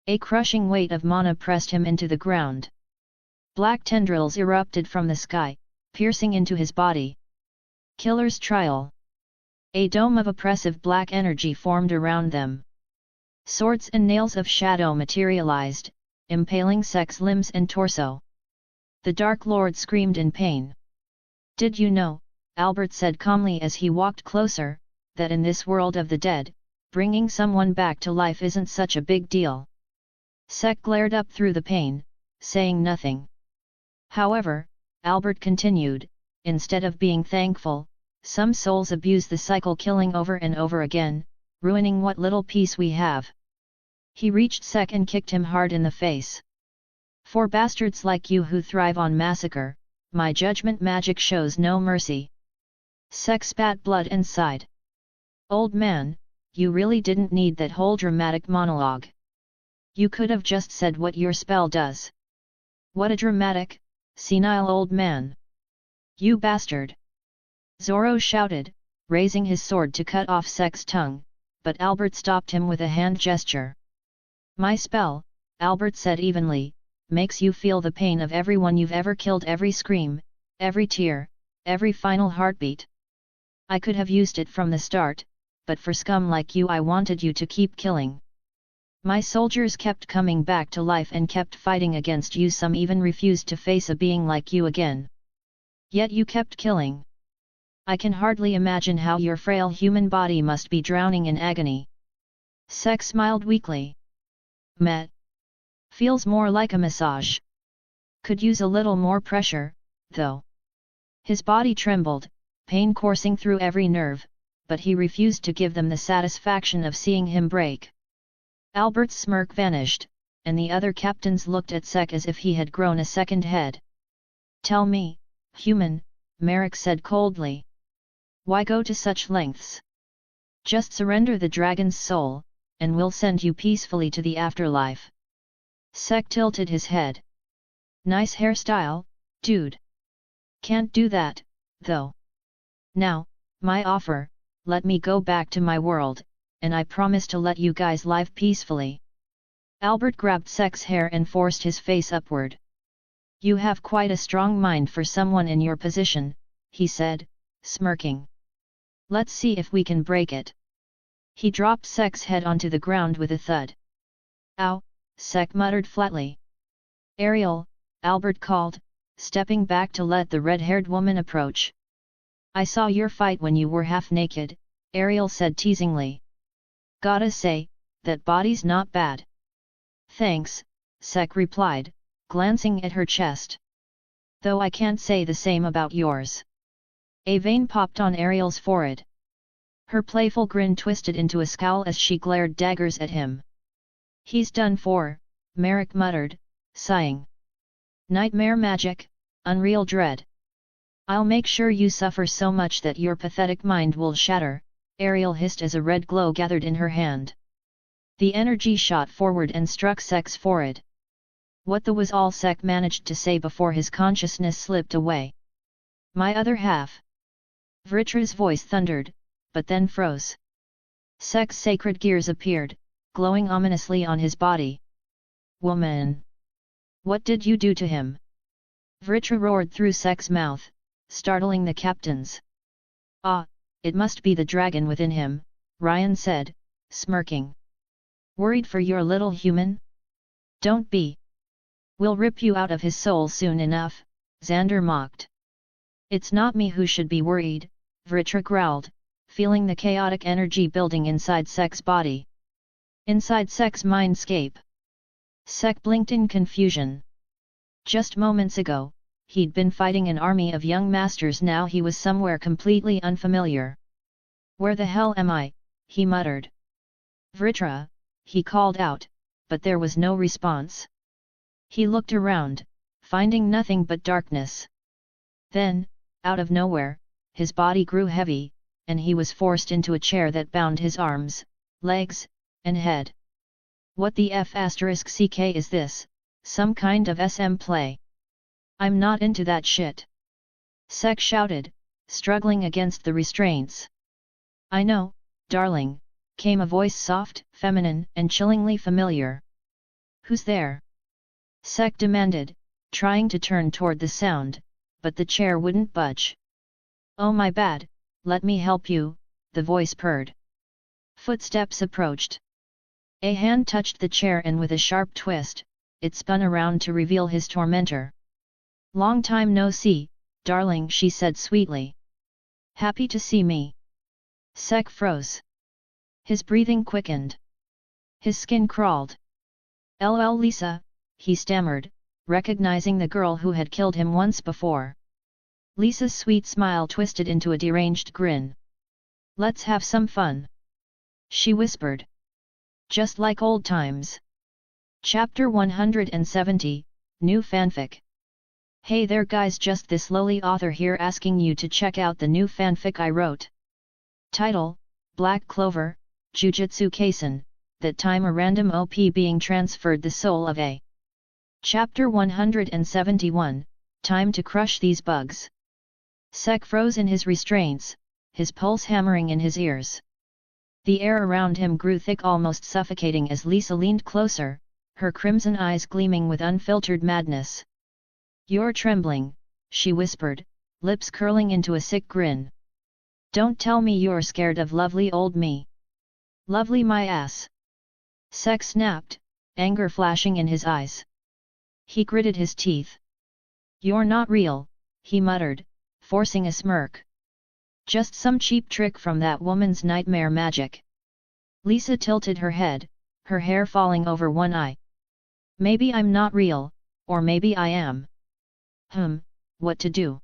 A crushing weight of mana pressed him into the ground. Black tendrils erupted from the sky, piercing into his body. Killer's trial. A dome of oppressive black energy formed around them. Swords and nails of shadow materialized, impaling Sek's limbs and torso. The Dark Lord screamed in pain. Did you know, Albert said calmly as he walked closer, that in this world of the dead, bringing someone back to life isn't such a big deal? Sek glared up through the pain, saying nothing. However, Albert continued, instead of being thankful, some souls abuse the cycle, killing over and over again, ruining what little peace we have. He reached Sek and kicked him hard in the face. For bastards like you who thrive on massacre, my judgment magic shows no mercy. Sek spat blood and sighed. Old man, you really didn't need that whole dramatic monologue. You could have just said what your spell does. What a dramatic, senile old man. You bastard! Zoro shouted, raising his sword to cut off Sek's tongue, but Albert stopped him with a hand gesture. My spell, Albert said evenly, makes you feel the pain of everyone you've ever killed, every scream, every tear, every final heartbeat. I could have used it from the start, but for scum like you I wanted you to keep killing. My soldiers kept coming back to life and kept fighting against you, some even refused to face a being like you again. Yet you kept killing. I can hardly imagine how your frail human body must be drowning in agony. Sek smiled weakly. Meh. Feels more like a massage. Could use a little more pressure, though. His body trembled, pain coursing through every nerve, but he refused to give them the satisfaction of seeing him break. Albert's smirk vanished, and the other captains looked at Sek as if he had grown a second head. Tell me, human, Merrick said coldly. Why go to such lengths? Just surrender the dragon's soul, and we'll send you peacefully to the afterlife. Sek tilted his head. Nice hairstyle, dude. Can't do that, though. Now, my offer, let me go back to my world, and I promise to let you guys live peacefully. Albert grabbed Sek's hair and forced his face upward. You have quite a strong mind for someone in your position, he said, smirking. Let's see if we can break it. He dropped Sek's head onto the ground with a thud. Ow, Sek muttered flatly. Ariel, Albert called, stepping back to let the red-haired woman approach. I saw your fight when you were half naked, Ariel said teasingly. Gotta say, that body's not bad. Thanks, Sek replied, glancing at her chest. Though I can't say the same about yours. A vein popped on Ariel's forehead. Her playful grin twisted into a scowl as she glared daggers at him. He's done for, Merrick muttered, sighing. Nightmare magic, unreal dread. I'll make sure you suffer so much that your pathetic mind will shatter, Ariel hissed as a red glow gathered in her hand. The energy shot forward and struck Sek's forehead. What the was all Sek managed to say before his consciousness slipped away. My other half. Vritra's voice thundered, but then froze. Sek's sacred gears appeared, glowing ominously on his body. Woman! What did you do to him? Vritra roared through Sek's mouth, startling the captains. Ah, it must be the dragon within him, Ryan said, smirking. Worried for your little human? Don't be. We'll rip you out of his soul soon enough, Xander mocked. It's not me who should be worried, Vritra growled, feeling the chaotic energy building inside Sek's body. Inside Sek's mindscape. Sek blinked in confusion. Just moments ago, he'd been fighting an army of young masters, now he was somewhere completely unfamiliar. Where the hell am I? He muttered. Vritra, he called out, but there was no response. He looked around, finding nothing but darkness. Then, out of nowhere, his body grew heavy, and he was forced into a chair that bound his arms, legs, and head. What the **ck is this, some kind of SM play? I'm not into that shit. Sek shouted, struggling against the restraints. I know, darling, came a voice, soft, feminine, and chillingly familiar. Who's there? Sek demanded, trying to turn toward the sound, but the chair wouldn't budge. Oh my bad, let me help you, the voice purred. Footsteps approached. A hand touched the chair and with a sharp twist, it spun around to reveal his tormentor. Long time no see, darling, she said sweetly. Happy to see me? Sek froze. His breathing quickened. His skin crawled. LOL Lisa, he stammered, recognizing the girl who had killed him once before. Lisa's sweet smile twisted into a deranged grin. Let's have some fun, she whispered. Just like old times. Chapter 170, New Fanfic. Hey there guys, just this lowly author here asking you to check out the new fanfic I wrote. Title, Black Clover, Jujutsu Kaisen, that time a random OP being transferred the soul of a. Chapter 171, Time to crush these bugs. Sek froze in his restraints, his pulse hammering in his ears. The air around him grew thick, almost suffocating as Lisa leaned closer, her crimson eyes gleaming with unfiltered madness. You're trembling, she whispered, lips curling into a sick grin. Don't tell me you're scared of lovely old me. Lovely my ass. Sek snapped, anger flashing in his eyes. He gritted his teeth. You're not real, he muttered, forcing a smirk. Just some cheap trick from that woman's nightmare magic. Lisa tilted her head, her hair falling over one eye. Maybe I'm not real, or maybe I am. What to do?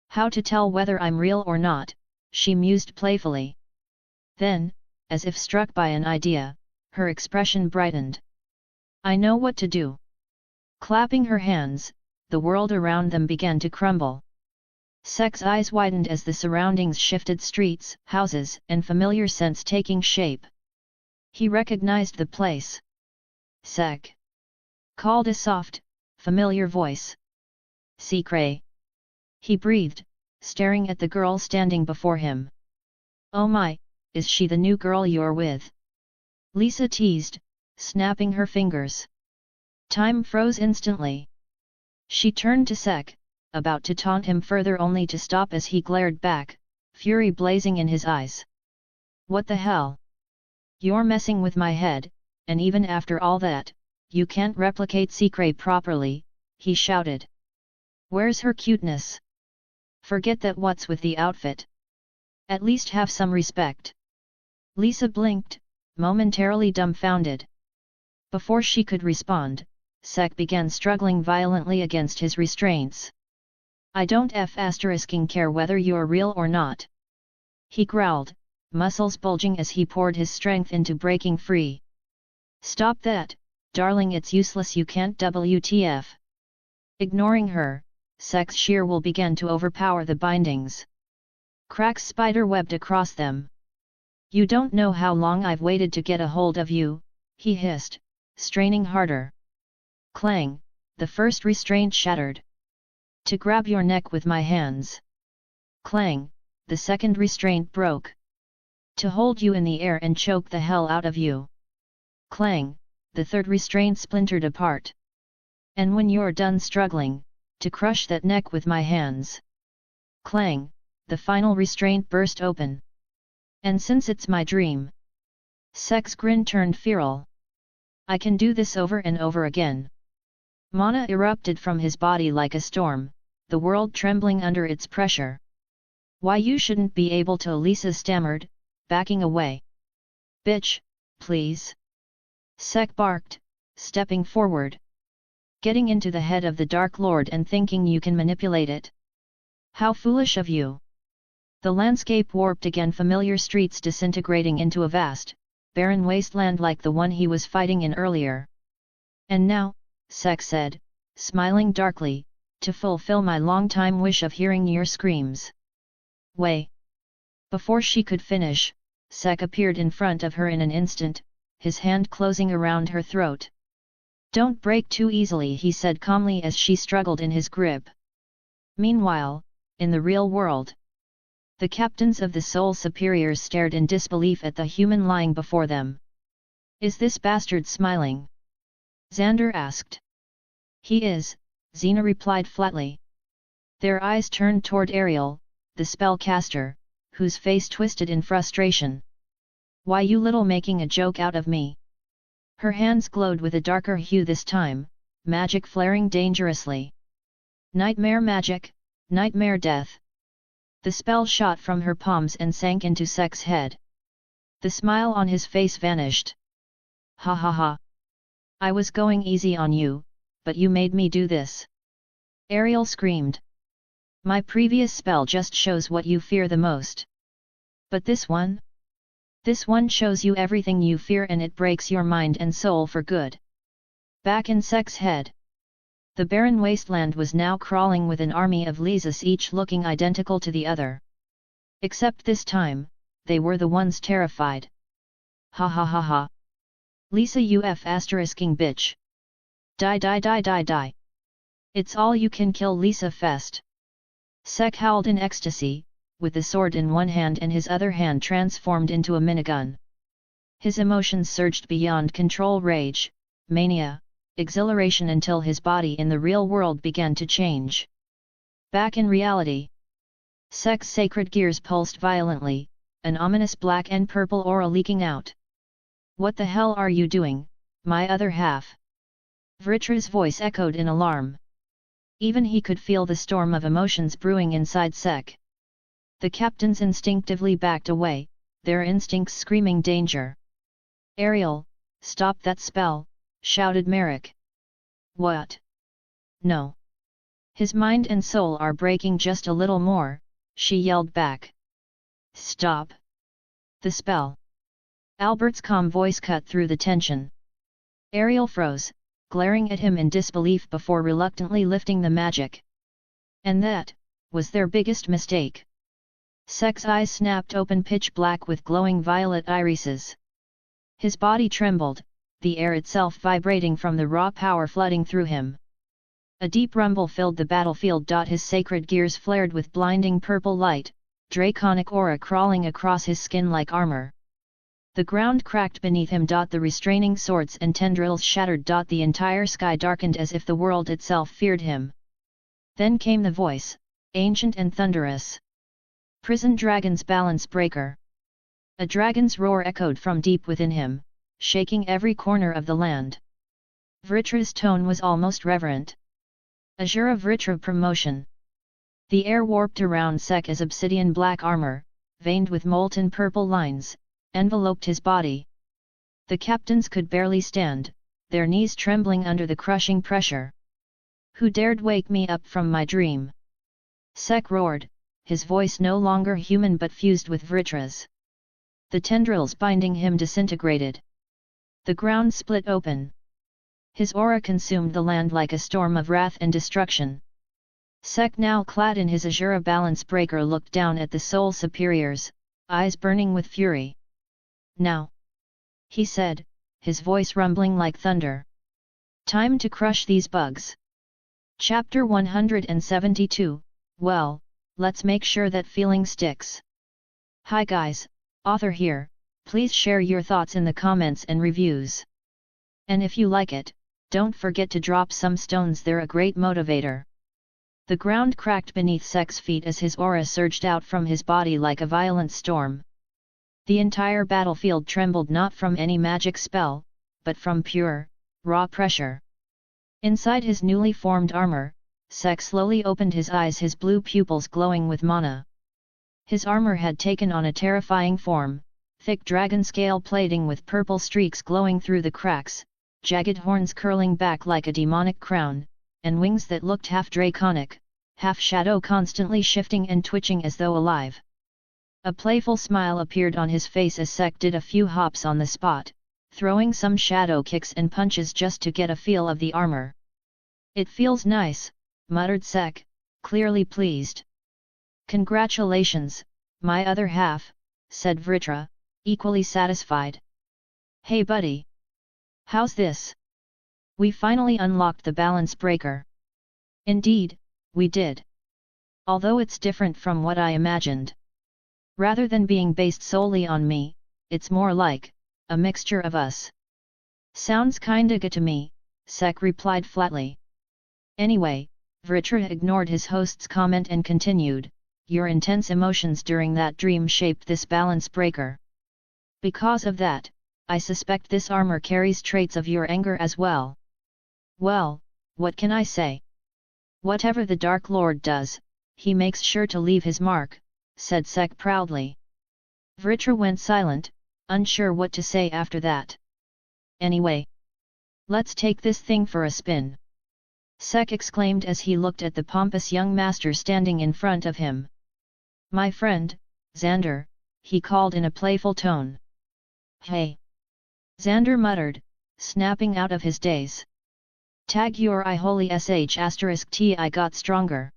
How to tell whether I'm real or not, she mused playfully. Then, as if struck by an idea, her expression brightened. I know what to do. Clapping her hands, the world around them began to crumble. Sek's eyes widened as the surroundings shifted, streets, houses, and familiar scents taking shape. He recognized the place. Sek! Called a soft, familiar voice. Secret! He breathed, staring at the girl standing before him. Oh my, is she the new girl you're with? Lisa teased, snapping her fingers. Time froze instantly. She turned to Sek, about to taunt him further, only to stop as he glared back, fury blazing in his eyes. What the hell? You're messing with my head, and even after all that, you can't replicate Secret properly, he shouted. Where's her cuteness? Forget that. What's with the outfit? At least have some respect. Lisa blinked, momentarily dumbfounded. Before she could respond, Sek began struggling violently against his restraints. I don't care whether you're real or not. He growled, muscles bulging as he poured his strength into breaking free. Stop that, darling, it's useless, you can't. WTF. Ignoring her, Sek's sheer will began to overpower the bindings. Cracks spider-webbed across them. You don't know how long I've waited to get a hold of you, he hissed, straining harder. Clang, the first restraint shattered. To grab your neck with my hands. Clang, the second restraint broke. To hold you in the air and choke the hell out of you. Clang, the third restraint splintered apart. And when you're done struggling, to crush that neck with my hands. Clang, the final restraint burst open. And since it's my dream. Sek's grin turned feral. I can do this over and over again. Mana erupted from his body like a storm, the world trembling under its pressure. Why, you shouldn't be able to, Lisa stammered, backing away. Bitch, please. Sek barked, stepping forward. Getting into the head of the Dark Lord and thinking you can manipulate it. How foolish of you. The landscape warped again, familiar streets disintegrating into a vast, barren wasteland like the one he was fighting in earlier. And now, Sek said, smiling darkly, to fulfill my long-time wish of hearing your screams. Way. Before she could finish, Sek appeared in front of her in an instant, his hand closing around her throat. Don't break too easily, he said calmly as she struggled in his grip. Meanwhile, in the real world, the captains of the Soul Superiors stared in disbelief at the human lying before them. Is this bastard smiling? Xander asked. He is, Xena replied flatly. Their eyes turned toward Ariel, the spellcaster, whose face twisted in frustration. Why, you little, making a joke out of me? Her hands glowed with a darker hue this time, magic flaring dangerously. Nightmare magic, nightmare death. The spell shot from her palms and sank into Sek's head. The smile on his face vanished. Ha ha ha. I was going easy on you, but you made me do this. Ariel screamed. My previous spell just shows what you fear the most. But this one? This one shows you everything you fear, and it breaks your mind and soul for good. Back in Sek's head. The barren wasteland was now crawling with an army of Lisus, each looking identical to the other. Except this time, they were the ones terrified. Ha ha ha ha. Lisa, asterisk bitch. Die die die die die. It's all you can kill, Lisa fest. Sek howled in ecstasy, with the sword in one hand and his other hand transformed into a minigun. His emotions surged beyond control: rage, mania, exhilaration, until his body in the real world began to change. Back in reality, Sek's sacred gears pulsed violently, an ominous black and purple aura leaking out. What the hell are you doing, my other half? Vritra's voice echoed in alarm. Even he could feel the storm of emotions brewing inside Sek. The captains instinctively backed away, their instincts screaming danger. Ariel, stop that spell, shouted Merrick. What? No. His mind and soul are breaking just a little more, she yelled back. Stop the spell. Albert's calm voice cut through the tension. Ariel froze, glaring at him in disbelief before reluctantly lifting the magic. And that was their biggest mistake. Sek's eyes snapped open, pitch black with glowing violet irises. His body trembled, the air itself vibrating from the raw power flooding through him. A deep rumble filled the battlefield. His sacred gears flared with blinding purple light, draconic aura crawling across his skin like armor. The ground cracked beneath him. The restraining swords and tendrils shattered. The entire sky darkened as if the world itself feared him. Then came the voice, ancient and thunderous. Prison Dragon's balance breaker. A dragon's roar echoed from deep within him, shaking every corner of the land. Vritra's tone was almost reverent. Azura Vritra promotion. The air warped around Sek as obsidian black armor, veined with molten purple lines, enveloped his body. The captains could barely stand, their knees trembling under the crushing pressure. "Who dared wake me up from my dream?" Sek roared, his voice no longer human but fused with Vritra's. The tendrils binding him disintegrated. The ground split open. His aura consumed the land like a storm of wrath and destruction. Sek, now clad in his Azura balance breaker, looked down at the soul superiors, eyes burning with fury. "Now," he said, his voice rumbling like thunder. "Time to crush these bugs." Chapter 172, well, let's make sure that feeling sticks. Hi guys, author here, please share your thoughts in the comments and reviews. And if you like it, don't forget to drop some stones, they're a great motivator. The ground cracked beneath Sek's feet as his aura surged out from his body like a violent storm. The entire battlefield trembled, not from any magic spell, but from pure, raw pressure. Inside his newly formed armor, Sek slowly opened his eyes, his blue pupils glowing with mana. His armor had taken on a terrifying form, thick dragon scale plating with purple streaks glowing through the cracks, jagged horns curling back like a demonic crown, and wings that looked half draconic, half shadow, constantly shifting and twitching as though alive. A playful smile appeared on his face as Sek did a few hops on the spot, throwing some shadow kicks and punches just to get a feel of the armor. "It feels nice," muttered Sek, clearly pleased. "Congratulations, my other half," said Vritra, equally satisfied. "Hey buddy! How's this? We finally unlocked the balance breaker." "Indeed, we did. Although it's different from what I imagined. Rather than being based solely on me, it's more like a mixture of us." "Sounds kinda good to me," Sek replied flatly. Anyway, Vritra ignored his host's comment and continued, "Your intense emotions during that dream shaped this balance breaker. Because of that, I suspect this armor carries traits of your anger as well." "Well, what can I say? Whatever the Dark Lord does, he makes sure to leave his mark," said Sek proudly. Vritra went silent, unsure what to say after that. "Anyway, let's take this thing for a spin," Sek exclaimed as he looked at the pompous young master standing in front of him. "My friend, Xander," he called in a playful tone. "Hey!" Xander muttered, snapping out of his daze. "Tag your eye, holy sh*t, I got stronger."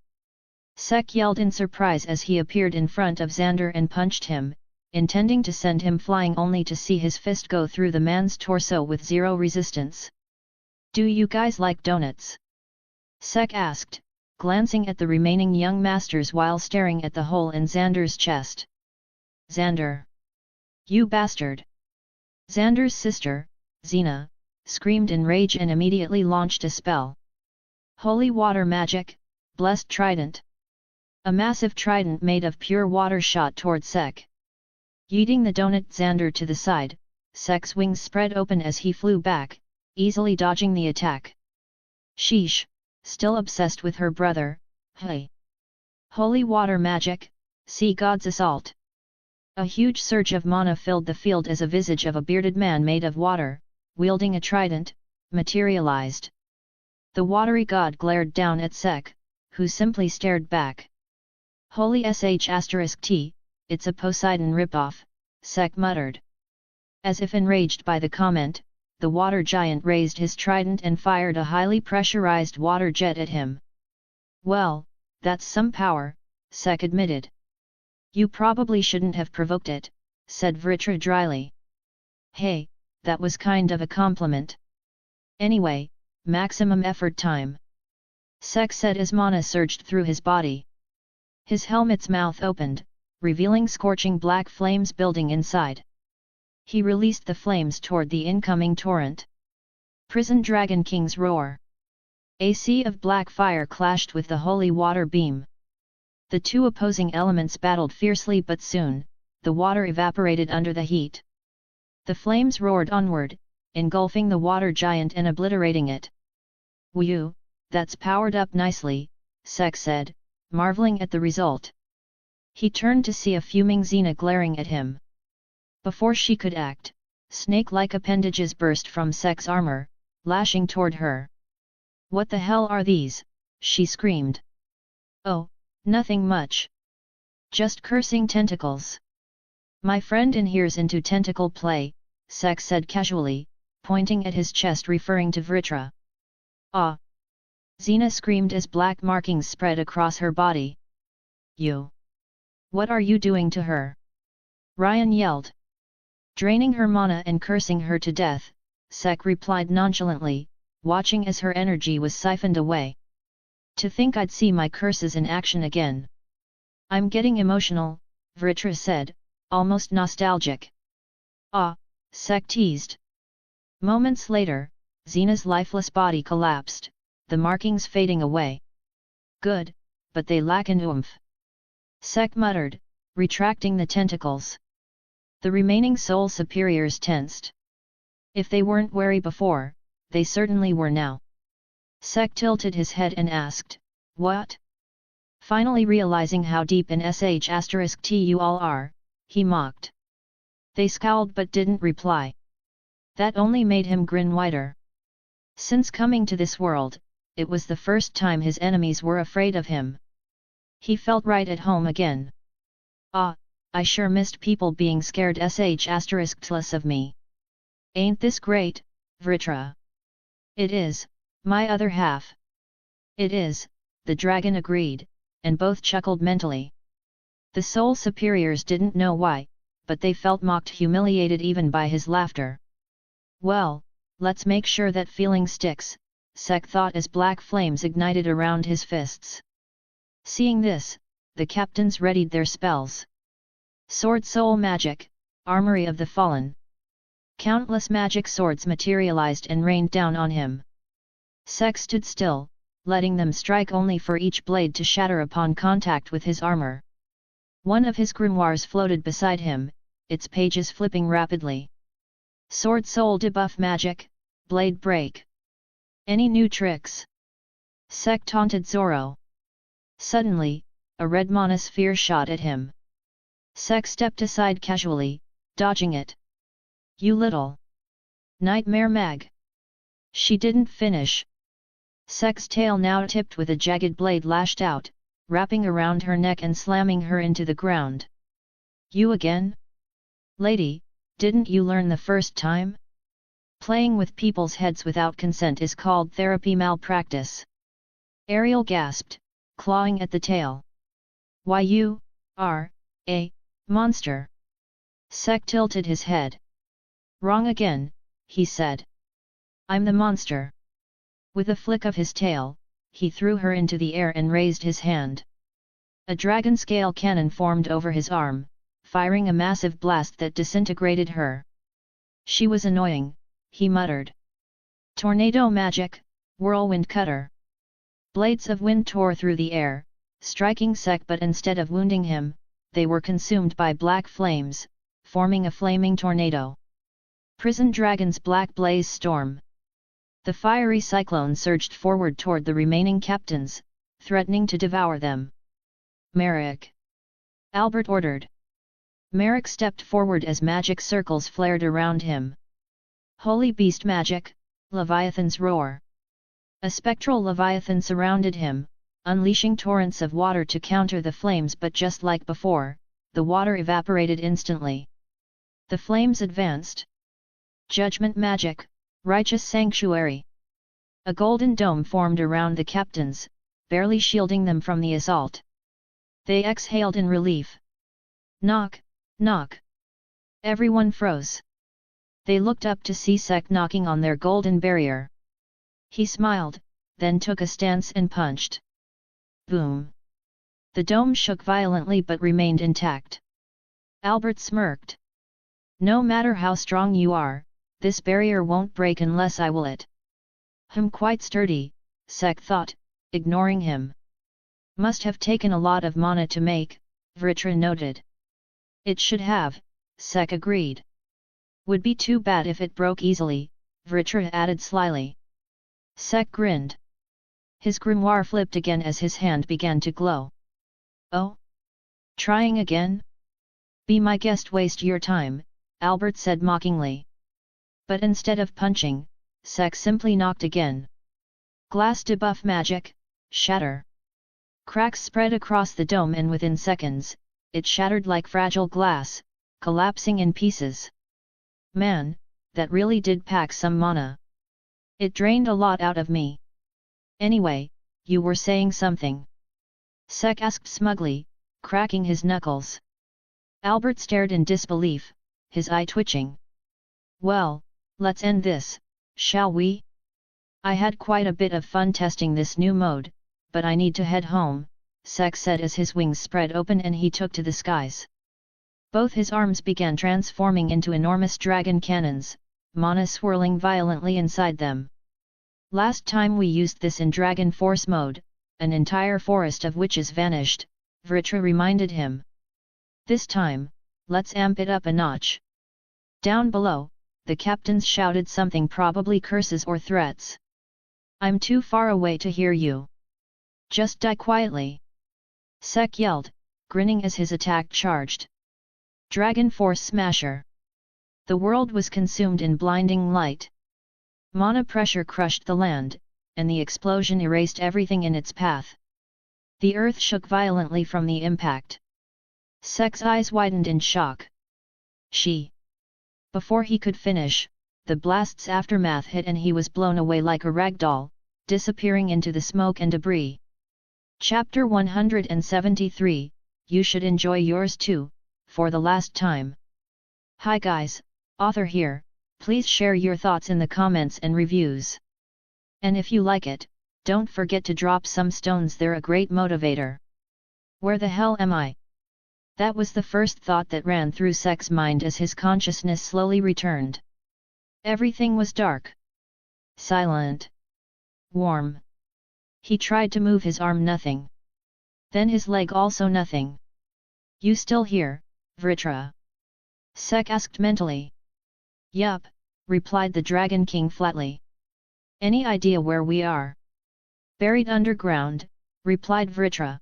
Sek yelled in surprise as he appeared in front of Xander and punched him, intending to send him flying, only to see his fist go through the man's torso with zero resistance. "Do you guys like donuts?" Sek asked, glancing at the remaining young masters while staring at the hole in Xander's chest. "Xander! You bastard!" Xander's sister, Xena, screamed in rage and immediately launched a spell. Holy water magic, blessed trident. A massive trident made of pure water shot toward Sek. Yeeting the donut Xander to the side, Sek's wings spread open as he flew back, easily dodging the attack. Sheesh, still obsessed with her brother, hey! Holy water magic, sea god's assault. A huge surge of mana filled the field as a visage of a bearded man made of water, wielding a trident, materialized. The watery god glared down at Sek, who simply stared back. "Holy sh*t, it's a Poseidon ripoff," Sek muttered. As if enraged by the comment, the water giant raised his trident and fired a highly pressurized water jet at him. "Well, that's some power," Sek admitted. "You probably shouldn't have provoked it," said Vritra dryly. "Hey, that was kind of a compliment. Anyway, maximum effort time," Sek said as mana surged through his body. His helmet's mouth opened, revealing scorching black flames building inside. He released the flames toward the incoming torrent. Prison Dragon King's roar. A sea of black fire clashed with the holy water beam. The two opposing elements battled fiercely, but soon, the water evaporated under the heat. The flames roared onward, engulfing the water giant and obliterating it. "Whew, that's powered up nicely," Sek said, marveling at the result. He turned to see a fuming Xena glaring at him. Before she could act, snake-like appendages burst from Sek's armor, lashing toward her. "What the hell are these?" she screamed. "Oh, nothing much. Just cursing tentacles. My friend inheres into tentacle play," Sek said casually, pointing at his chest referring to Vritra. "Ah!" Xena screamed as black markings spread across her body. "You! What are you doing to her?" Ryan yelled. "Draining her mana and cursing her to death," Sek replied nonchalantly, watching as her energy was siphoned away. "To think I'd see my curses in action again. I'm getting emotional," Vritra said, almost nostalgic. "Ah," Sek teased. Moments later, Xena's lifeless body collapsed, the markings fading away. "Good, but they lack an oomph," Sek muttered, retracting the tentacles. The remaining soul superiors tensed. If they weren't wary before, they certainly were now. Sek tilted his head and asked, "What?" Finally realizing how deep in sh*t you all are, he mocked. They scowled but didn't reply. That only made him grin wider. Since coming to this world, it was the first time his enemies were afraid of him. He felt right at home again. "Ah, I sure missed people being scared sh*tless of me. Ain't this great, Vritra?" "It is, my other half." "It is," the dragon agreed, and both chuckled mentally. The soul superiors didn't know why, but they felt mocked, humiliated even by his laughter. "Well, let's make sure that feeling sticks," Sek thought as black flames ignited around his fists. Seeing this, the captains readied their spells. Sword Soul Magic, Armory of the Fallen. Countless magic swords materialized and rained down on him. Sek stood still, letting them strike only for each blade to shatter upon contact with his armor. One of his grimoires floated beside him, its pages flipping rapidly. Sword Soul Debuff Magic, Blade Break. Any new tricks? Sek taunted Zoro. Suddenly, a red mana sphere shot at him. Sek stepped aside casually, dodging it. "You little nightmare mag!" She didn't finish. Sek's tail, now tipped with a jagged blade, lashed out, wrapping around her neck and slamming her into the ground. "You again? Lady, didn't you learn the first time? Playing with people's heads without consent is called therapy malpractice." Ariel gasped, clawing at the tail. "Why, you are a monster!" Sek tilted his head. "Wrong again," he said. "I'm the monster." With a flick of his tail, he threw her into the air and raised his hand. A dragon-scale cannon formed over his arm, firing a massive blast that disintegrated her. "She was annoying," he muttered. Tornado Magic, Whirlwind Cutter. Blades of wind tore through the air, striking Sek, but instead of wounding him, they were consumed by black flames, forming a flaming tornado. Prison Dragon's Black Blaze Storm. The fiery cyclone surged forward toward the remaining captains, threatening to devour them. "Merrick!" Albert ordered. Merrick stepped forward as magic circles flared around him. Holy Beast Magic, Leviathan's Roar. A spectral leviathan surrounded him, unleashing torrents of water to counter the flames, but just like before, the water evaporated instantly. The flames advanced. Judgment Magic, Righteous Sanctuary. A golden dome formed around the captains, barely shielding them from the assault. They exhaled in relief. Knock, knock. Everyone froze. They looked up to see Sek knocking on their golden barrier. He smiled, then took a stance and punched. Boom! The dome shook violently but remained intact. Albert smirked. "No matter how strong you are, this barrier won't break unless I will it." Quite sturdy," Sek thought, ignoring him. "Must have taken a lot of mana to make," Vritra noted. "It should have," Sek agreed. "Would be too bad if it broke easily," Vritra added slyly. Sek grinned. His grimoire flipped again as his hand began to glow. Oh? Trying again? Be my guest, waste your time, Albert said mockingly. But instead of punching, Sek simply knocked again. Glass debuff magic, shatter. Cracks spread across the dome and within seconds, it shattered like fragile glass, collapsing in pieces. Man, that really did pack some mana. It drained a lot out of me. Anyway, you were saying something? Sek asked smugly, cracking his knuckles. Albert stared in disbelief, his eye twitching. Well, let's end this, shall we? I had quite a bit of fun testing this new mode, but I need to head home, Sek said as his wings spread open and he took to the skies. Both his arms began transforming into enormous dragon cannons, mana swirling violently inside them. Last time we used this in Dragon Force mode, an entire forest of witches vanished, Vritra reminded him. This time, let's amp it up a notch. Down below, the captains shouted something, probably curses or threats. I'm too far away to hear you. Just die quietly. Sek yelled, grinning as his attack charged. Dragon Force Smasher. The world was consumed in blinding light. Mana pressure crushed the land, and the explosion erased everything in its path. The earth shook violently from the impact. Sek's eyes widened in shock. She. Before he could finish, the blast's aftermath hit and he was blown away like a ragdoll, disappearing into the smoke and debris. Chapter 173, You should enjoy yours too, for the last time. Hi guys, author here, please share your thoughts in the comments and reviews. And if you like it, don't forget to drop some stones, they're a great motivator. Where the hell am I? That was the first thought that ran through Sek's mind as his consciousness slowly returned. Everything was dark. Silent. Warm. He tried to move his arm, nothing. Then his leg, also nothing. You still here, Vritra? Sek asked mentally. Yup, replied the Dragon King flatly. Any idea where we are? Buried underground, replied Vritra.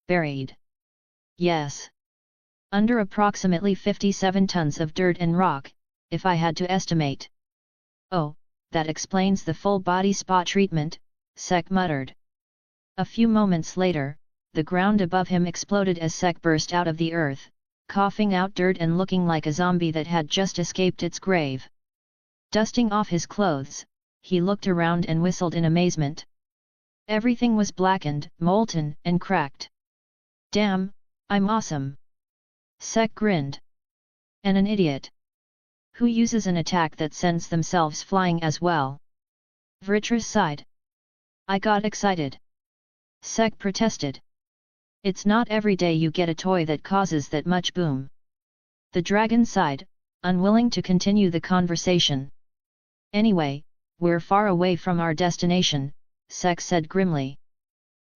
Buried? Yes. Under approximately 57 tons of dirt and rock, if I had to estimate. Oh, that explains the full body spa treatment, Sek muttered. A few moments later, the ground above him exploded as Sek burst out of the earth, coughing out dirt and looking like a zombie that had just escaped its grave. Dusting off his clothes, he looked around and whistled in amazement. Everything was blackened, molten, and cracked. Damn, I'm awesome! Sek grinned. And an idiot. Who uses an attack that sends themselves flying as well? Vritra sighed. I got excited. Sek protested. It's not every day you get a toy that causes that much boom. The dragon sighed, unwilling to continue the conversation. Anyway, we're far away from our destination, Sek said grimly.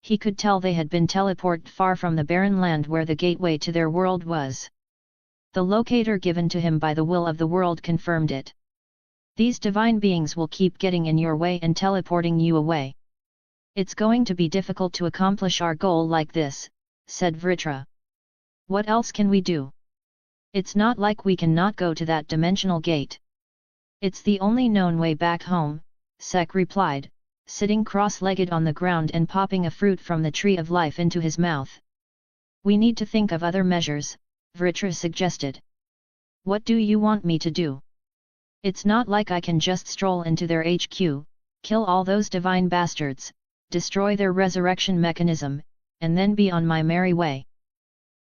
He could tell they had been teleported far from the barren land where the gateway to their world was. The locator given to him by the will of the world confirmed it. These divine beings will keep getting in your way and teleporting you away. It's going to be difficult to accomplish our goal like this, said Vritra. What else can we do? It's not like we can not go to that dimensional gate. It's the only known way back home, Sek replied, sitting cross-legged on the ground and popping a fruit from the tree of life into his mouth. We need to think of other measures, Vritra suggested. What do you want me to do? It's not like I can just stroll into their HQ, kill all those divine bastards, destroy their resurrection mechanism, and then be on my merry way.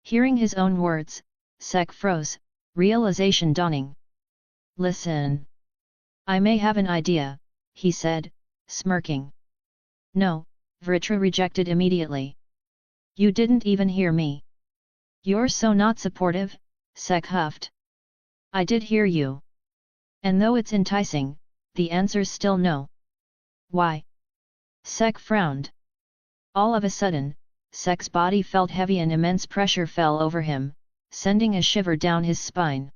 Hearing his own words, Sek froze, realization dawning. Listen. I may have an idea, he said, smirking. No, Vritra rejected immediately. You didn't even hear me. You're so not supportive, Sek huffed. I did hear you. And though it's enticing, the answer's still no. Why? Sek frowned. All of a sudden, Sek's body felt heavy and immense pressure fell over him, sending a shiver down his spine.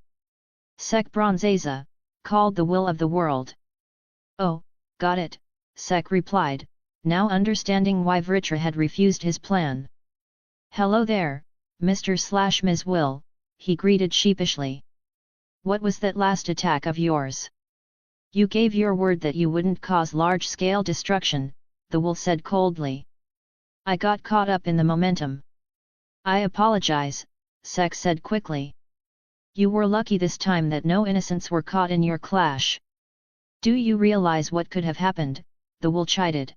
Sek Bronzeza, called the will of the world. Oh, got it, Sek replied, now understanding why Vritra had refused his plan. "Hello there, Mr./Ms. Will," he greeted sheepishly. "What was that last attack of yours? You gave your word that you wouldn't cause large-scale destruction," the Will said coldly. "I got caught up in the momentum." "I apologize," Sek said quickly. "You were lucky this time that no innocents were caught in your clash." "Do you realize what could have happened?" the Will chided.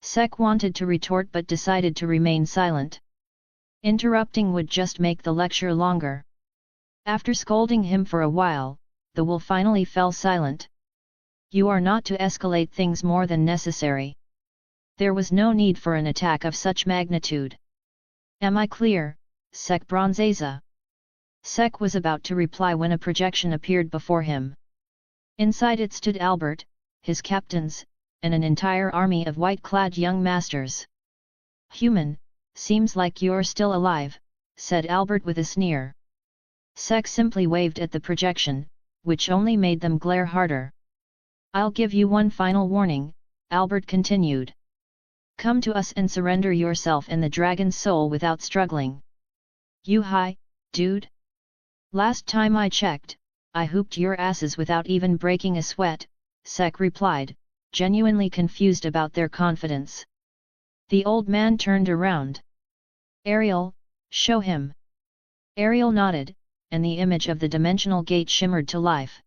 Sek wanted to retort but decided to remain silent. Interrupting would just make the lecture longer. After scolding him for a while, the Will finally fell silent. "You are not to escalate things more than necessary. There was no need for an attack of such magnitude. Am I clear, Sek Bronzeza?" Sek was about to reply when a projection appeared before him. Inside it stood Albert, his captains, and an entire army of white-clad young masters. "Human, seems like you're still alive," said Albert with a sneer. Sek simply waved at the projection, which only made them glare harder. "I'll give you one final warning," Albert continued. "Come to us and surrender yourself and the dragon's soul without struggling." "You high, dude? Last time I checked, I hooped your asses without even breaking a sweat," Sek replied, genuinely confused about their confidence. The old man turned around. "Ariel, show him." Ariel nodded, and the image of the dimensional gate shimmered to life.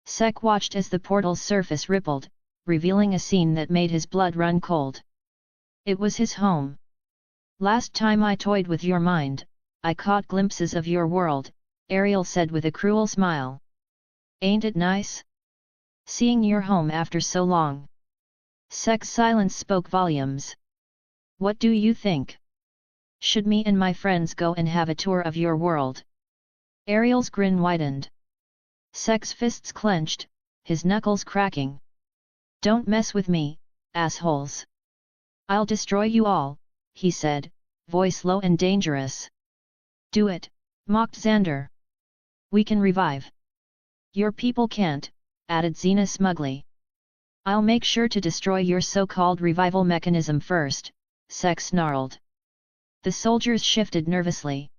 Sek watched as the portal's surface rippled, revealing a scene that made his blood run cold. It was his home. "Last time I toyed with your mind, I caught glimpses of your world," Ariel said with a cruel smile. "Ain't it nice? Seeing your home after so long." Sek's silence spoke volumes. "What do you think? Should me and my friends go and have a tour of your world?" Ariel's grin widened. Sek's fists clenched, his knuckles cracking. "Don't mess with me, assholes. I'll destroy you all," he said, voice low and dangerous. "Do it," mocked Xander. "We can revive." "Your people can't," added Xena smugly. "I'll make sure to destroy your so-called revival mechanism first," Sek snarled. The soldiers shifted nervously.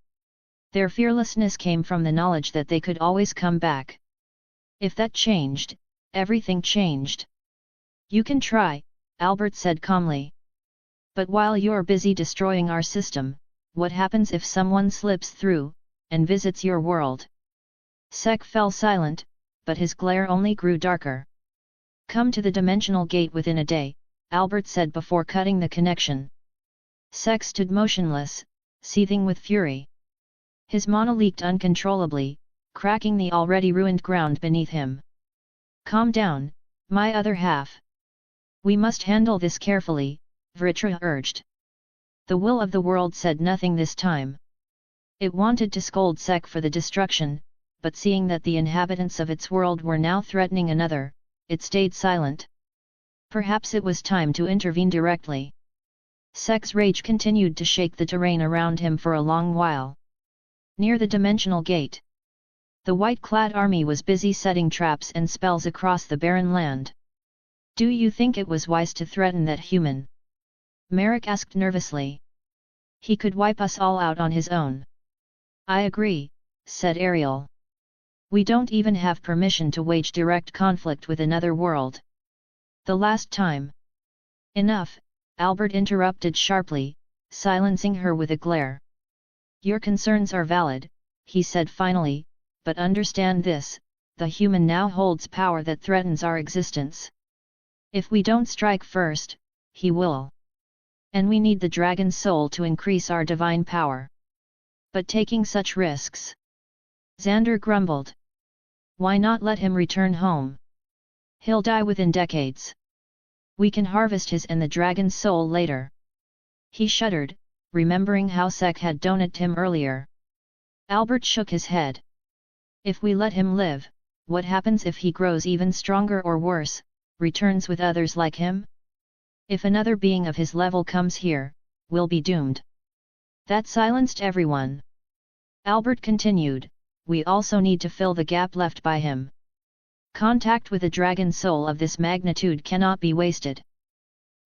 Their fearlessness came from the knowledge that they could always come back. If that changed, everything changed. "You can try," Albert said calmly. "But while you're busy destroying our system, what happens if someone slips through, and visits your world?" Sek fell silent, but his glare only grew darker. "Come to the dimensional gate within a day," Albert said before cutting the connection. Sek stood motionless, seething with fury. His mana leaked uncontrollably, cracking the already ruined ground beneath him. "Calm down, my other half. We must handle this carefully," Vritra urged. The will of the world said nothing this time. It wanted to scold Sek for the destruction, but seeing that the inhabitants of its world were now threatening another, it stayed silent. Perhaps it was time to intervene directly. Sek's rage continued to shake the terrain around him for a long while. Near the dimensional gate, the white-clad army was busy setting traps and spells across the barren land. "Do you think it was wise to threaten that human?" Merrick asked nervously. "He could wipe us all out on his own." "I agree," said Ariel. "We don't even have permission to wage direct conflict with another world. The last time—" "Enough," Albert interrupted sharply, silencing her with a glare. "Your concerns are valid," he said finally, "but understand this, the human now holds power that threatens our existence. If we don't strike first, he will. And we need the dragon's soul to increase our divine power. But taking such risks..." Xander grumbled. "Why not let him return home? He'll die within decades. We can harvest his and the dragon's soul later." He shuddered, remembering how Sek had donated him earlier. Albert shook his head. "If we let him live, what happens if he grows even stronger or worse, returns with others like him? If another being of his level comes here, we'll be doomed." That silenced everyone. Albert continued, "We also need to fill the gap left by him. Contact with a dragon soul of this magnitude cannot be wasted."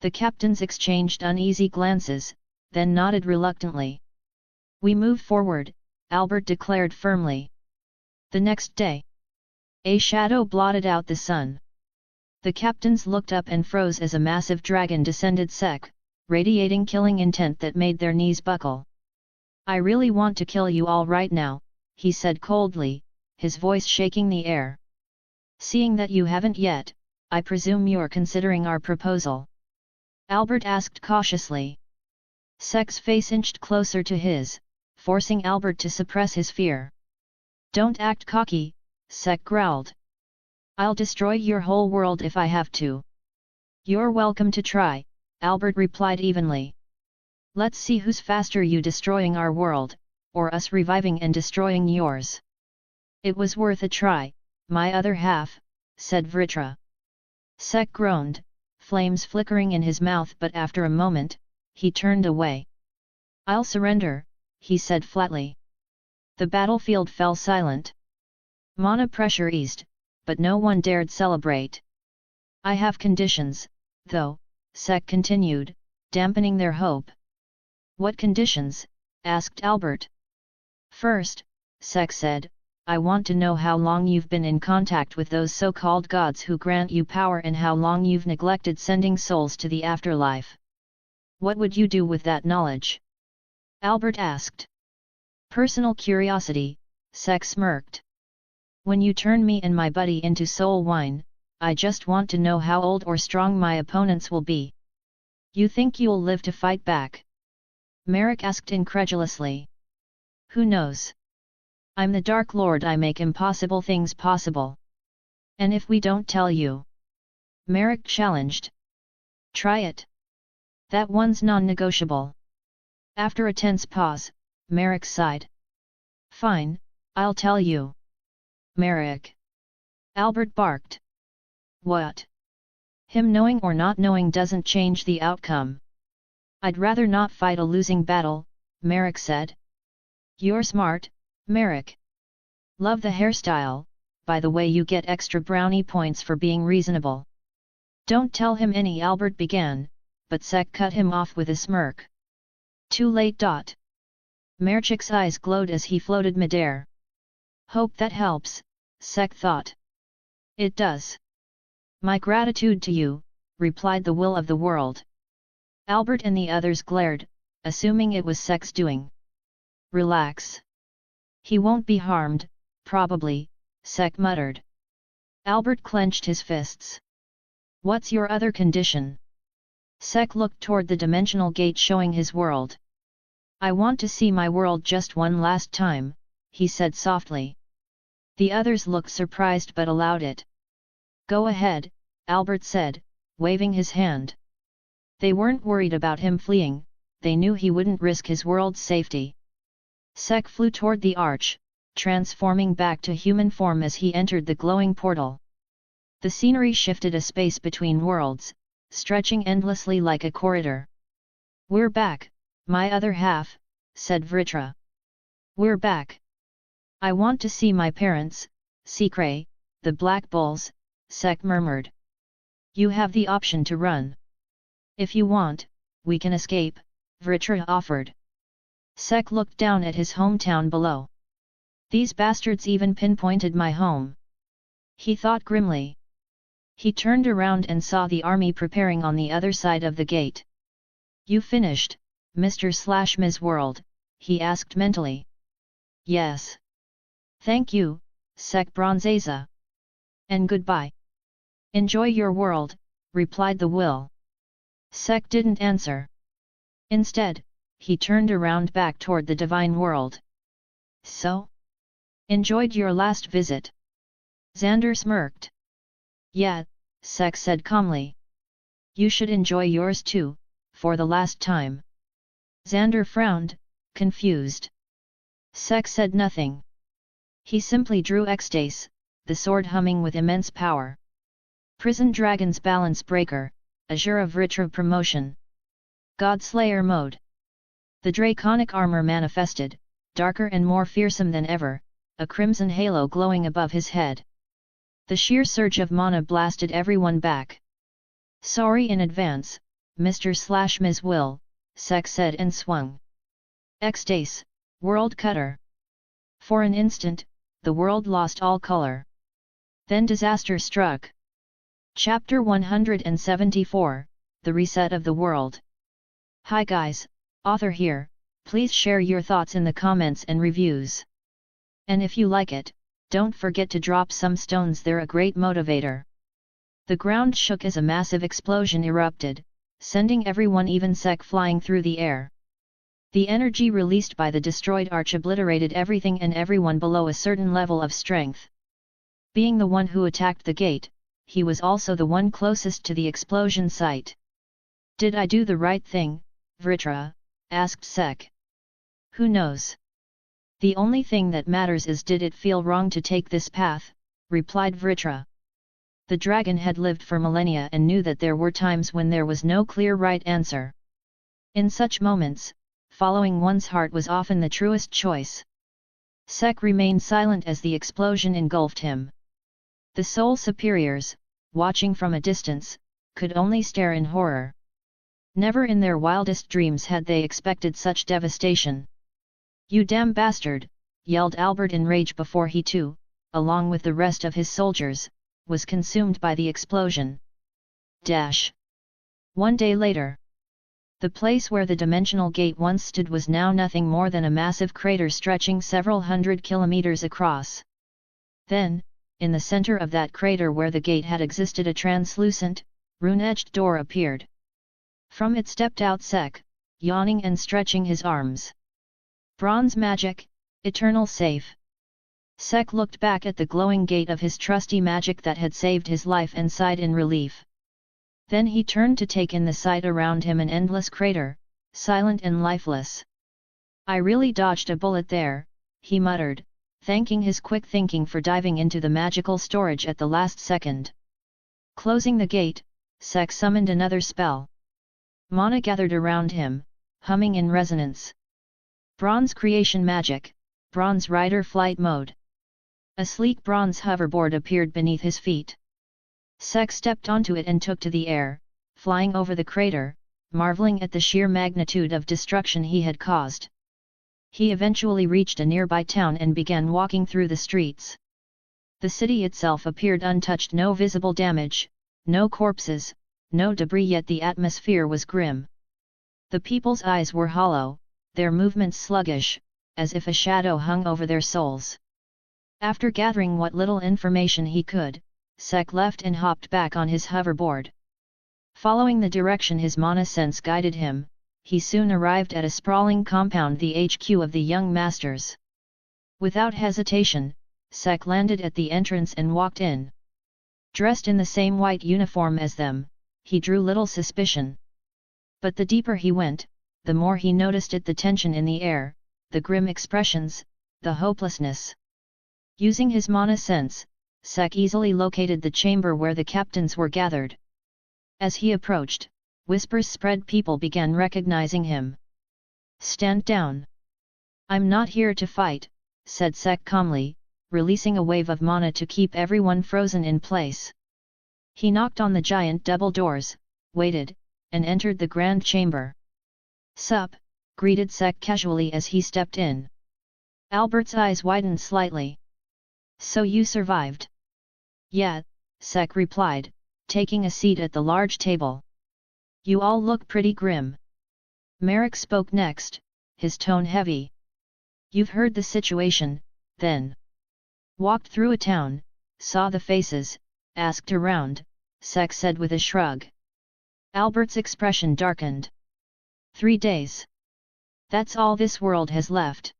The captains exchanged uneasy glances, then nodded reluctantly. We move forward, Albert declared firmly. The next day, a shadow blotted out the sun. The captains looked up and froze as a massive dragon descended sec, radiating killing intent that made their knees buckle. I really want to kill you all right now, he said coldly, his voice shaking the air. Seeing that you haven't yet, I presume you're considering our proposal? Albert asked cautiously. Sec's face inched closer to his, forcing Albert to suppress his fear. Don't act cocky, Sec growled. I'll destroy your whole world if I have to. You're welcome to try, Albert replied evenly. Let's see who's faster, you destroying our world, or us reviving and destroying yours. It was worth a try, my other half, said Vritra. Sec groaned, flames flickering in his mouth, but after a moment, he turned away. I'll surrender, he said flatly. The battlefield fell silent. Mana pressure eased, but no one dared celebrate. I have conditions, though, Sec continued, dampening their hope. What conditions? Asked Albert. First, Sec said, I want to know how long you've been in contact with those so-called gods who grant you power and how long you've neglected sending souls to the afterlife. What would you do with that knowledge? Albert asked. Personal curiosity, Sec smirked. When you turn me and my buddy into soul wine, I just want to know how old or strong my opponents will be. You think you'll live to fight back? Merrick asked incredulously. Who knows? I'm the Dark Lord, I make impossible things possible. And if we don't tell you? Merrick challenged. Try it. That one's non-negotiable. After a tense pause, Merrick sighed. Fine, I'll tell you. Merrick. Albert barked. What? Him knowing or not knowing doesn't change the outcome. I'd rather not fight a losing battle, Merrick said. You're smart, Merrick. Love the hairstyle, by the way, you get extra brownie points for being reasonable. Don't tell him any, Albert began, but Sec cut him off with a smirk. Too late. Merrick's eyes glowed as he floated midair. Hope that helps, Sec thought. It does. My gratitude to you, replied the will of the world. Albert and the others glared, assuming it was Sec's doing. Relax. He won't be harmed, probably, Sec muttered. Albert clenched his fists. What's your other condition? Sec looked toward the dimensional gate showing his world. I want to see my world just one last time, he said softly. The others looked surprised but allowed it. Go ahead, Albert said, waving his hand. They weren't worried about him fleeing, they knew he wouldn't risk his world's safety. Sec flew toward the arch, transforming back to human form as he entered the glowing portal. The scenery shifted a space between worlds, stretching endlessly like a corridor. We're back, my other half, said Vritra. We're back. I want to see my parents, Secret, the Black Bulls, Sec murmured. You have the option to run. If you want, we can escape, Vritra offered. Sec looked down at his hometown below. These bastards even pinpointed my home. He thought grimly. He turned around and saw the army preparing on the other side of the gate. You finished, Mr./Ms. World, he asked mentally. Yes. Thank you, Sec Bronzeza. And goodbye. Enjoy your world, replied the will. Sec didn't answer. Instead, he turned around back toward the divine world. So? Enjoyed your last visit? Xander smirked. Yeah, Sec said calmly. You should enjoy yours too, for the last time. Xander frowned, confused. Sec said nothing. He simply drew Extase, the sword humming with immense power. Prison Dragon's Balance Breaker, Azura Vritra Promotion. Godslayer Mode. The draconic armor manifested, darker and more fearsome than ever, a crimson halo glowing above his head. The sheer surge of mana blasted everyone back. Sorry in advance, Mr./Ms. Will, Sec said and swung. Extase, World Cutter. For an instant, the world lost all color. Then disaster struck. Chapter 174, The Reset of the World. Hi guys, author here, please share your thoughts in the comments and reviews. And if you like it, don't forget to drop some stones, they're a great motivator. The ground shook as a massive explosion erupted, sending everyone, even Sek, flying through the air. The energy released by the destroyed arch obliterated everything and everyone below a certain level of strength. Being the one who attacked the gate, he was also the one closest to the explosion site. Did I do the right thing, Vritra? Asked Sek. Who knows? The only thing that matters is, did it feel wrong to take this path, replied Vritra. The dragon had lived for millennia and knew that there were times when there was no clear right answer. In such moments, following one's heart was often the truest choice. Sek remained silent as the explosion engulfed him. The soul superiors, watching from a distance, could only stare in horror. Never in their wildest dreams had they expected such devastation. You damn bastard, yelled Albert in rage before he too, along with the rest of his soldiers, was consumed by the explosion. One day later. The place where the dimensional gate once stood was now nothing more than a massive crater stretching several hundred kilometers across. Then, in the center of that crater where the gate had existed, a translucent, rune-etched door appeared. From it stepped out Sek, yawning and stretching his arms. Bronze magic, eternal safe. Sek looked back at the glowing gate of his trusty magic that had saved his life and sighed in relief. Then he turned to take in the sight around him, an endless crater, silent and lifeless. I really dodged a bullet there, he muttered, thanking his quick thinking for diving into the magical storage at the last second. Closing the gate, Sek summoned another spell. Mana gathered around him, humming in resonance. Bronze creation magic, bronze rider flight mode. A sleek bronze hoverboard appeared beneath his feet. Sek stepped onto it and took to the air, flying over the crater, marveling at the sheer magnitude of destruction he had caused. He eventually reached a nearby town and began walking through the streets. The city itself appeared untouched, no visible damage, no corpses, no debris, yet the atmosphere was grim. The people's eyes were hollow, their movements sluggish, as if a shadow hung over their souls. After gathering what little information he could, Sek left and hopped back on his hoverboard. Following the direction his mana sense guided him, he soon arrived at a sprawling compound, the HQ of the young masters. Without hesitation, Sek landed at the entrance and walked in. Dressed in the same white uniform as them, he drew little suspicion. But the deeper he went, the more he noticed it: the tension in the air, the grim expressions, the hopelessness. Using his mana sense, Sek easily located the chamber where the captains were gathered. As he approached, whispers spread, people began recognizing him. Stand down. I'm not here to fight, said Sek calmly, releasing a wave of mana to keep everyone frozen in place. He knocked on the giant double doors, waited, and entered the grand chamber. Sup, greeted Sek casually as he stepped in. Albert's eyes widened slightly. So you survived? Yeah, Sek replied, taking a seat at the large table. You all look pretty grim. Merrick spoke next, his tone heavy. You've heard the situation, then? Walked through a town, saw the faces, asked around, Sek said with a shrug. Albert's expression darkened. 3 days. That's all this world has left.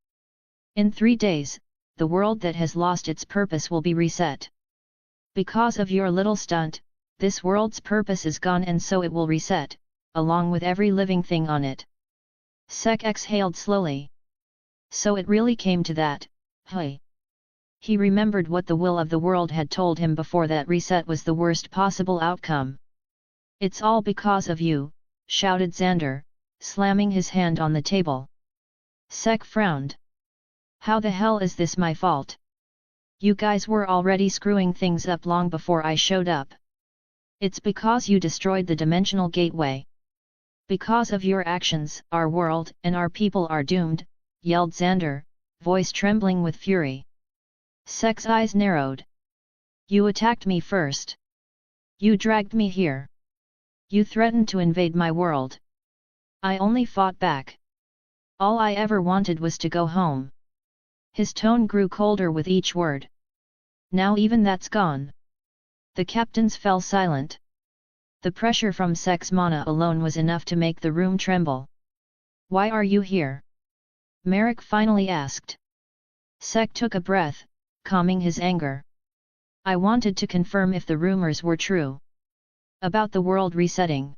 In 3 days, the world that has lost its purpose will be reset. Because of your little stunt, this world's purpose is gone, and so it will reset, along with every living thing on it. Sek exhaled slowly. So it really came to that, hey. He remembered what the will of the world had told him before, that reset was the worst possible outcome. It's all because of you, shouted Xander, slamming his hand on the table. Sek frowned. How the hell is this my fault? You guys were already screwing things up long before I showed up. It's because you destroyed the dimensional gateway. Because of your actions, our world and our people are doomed, yelled Xander, voice trembling with fury. Sek's eyes narrowed. You attacked me first. You dragged me here. You threatened to invade my world. I only fought back. All I ever wanted was to go home. His tone grew colder with each word. Now even that's gone. The captains fell silent. The pressure from Sek's mana alone was enough to make the room tremble. Why are you here? Merrick finally asked. Sek took a breath, calming his anger. I wanted to confirm if the rumors were true. About the world resetting.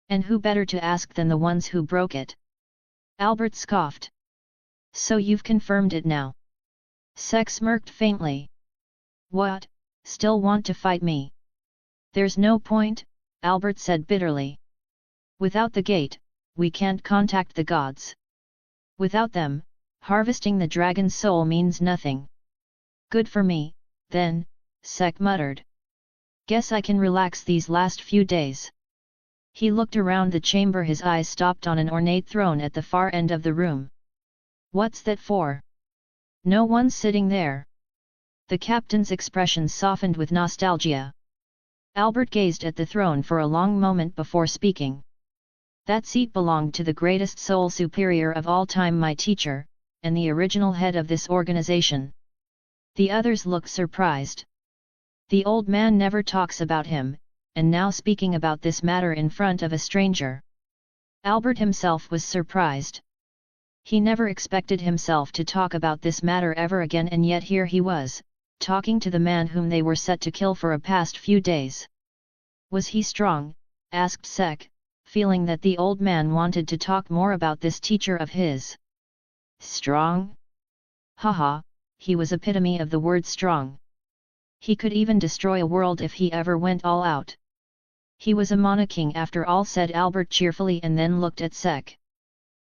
And who better to ask than the ones who broke it? Albert scoffed. So you've confirmed it now? Sek smirked faintly. What, still want to fight me? There's no point, Albert said bitterly. Without the gate, we can't contact the gods. Without them, harvesting the dragon's soul means nothing. Good for me, then, Sek muttered. Guess I can relax these last few days. He looked around the chamber, his eyes stopped on an ornate throne at the far end of the room. What's that for? No one's sitting there. The captain's expression softened with nostalgia. Albert gazed at the throne for a long moment before speaking. That seat belonged to the greatest soul superior of all time, my teacher, and the original head of this organization. The others looked surprised. The old man never talks about him, and now speaking about this matter in front of a stranger. Albert himself was surprised. He never expected himself to talk about this matter ever again, and yet here he was, talking to the man whom they were set to kill for a past few days. Was he strong? Asked Sek, feeling that the old man wanted to talk more about this teacher of his. Strong? Haha, he was epitome of the word strong. He could even destroy a world if he ever went all out. He was a Mana King after all, said Albert cheerfully, and then looked at Sek.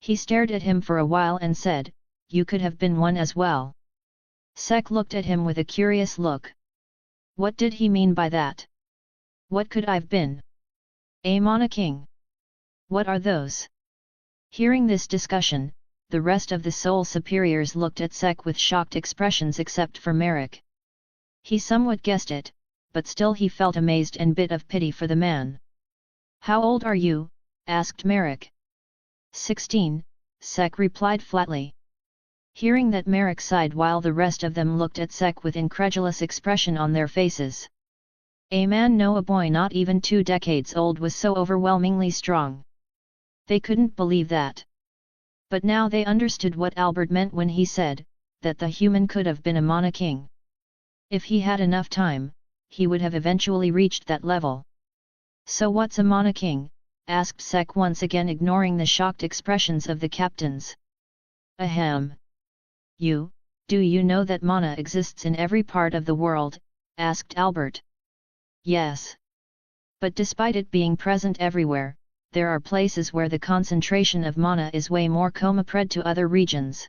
He stared at him for a while and said, you could have been one as well. Sek looked at him with a curious look. What did he mean by that? What could I've been? A Mana King? What are those? Hearing this discussion, the rest of the soul superiors looked at Sek with shocked expressions except for Merrick. He somewhat guessed it, but still he felt amazed and bit of pity for the man. How old are you? Asked Merrick. 16, Sek replied flatly. Hearing that, Merrick sighed while the rest of them looked at Sek with incredulous expression on their faces. A man, no, a boy not even 2 decades old, was so overwhelmingly strong. They couldn't believe that. But now they understood what Albert meant when he said, that the human could have been a Mana King. If he had enough time, he would have eventually reached that level. So what's a Mana King? Asked Sek, once again ignoring the shocked expressions of the captains. Ahem. Do you know that mana exists in every part of the world? Asked Albert. Yes. But despite it being present everywhere, there are places where the concentration of mana is way more compared to other regions.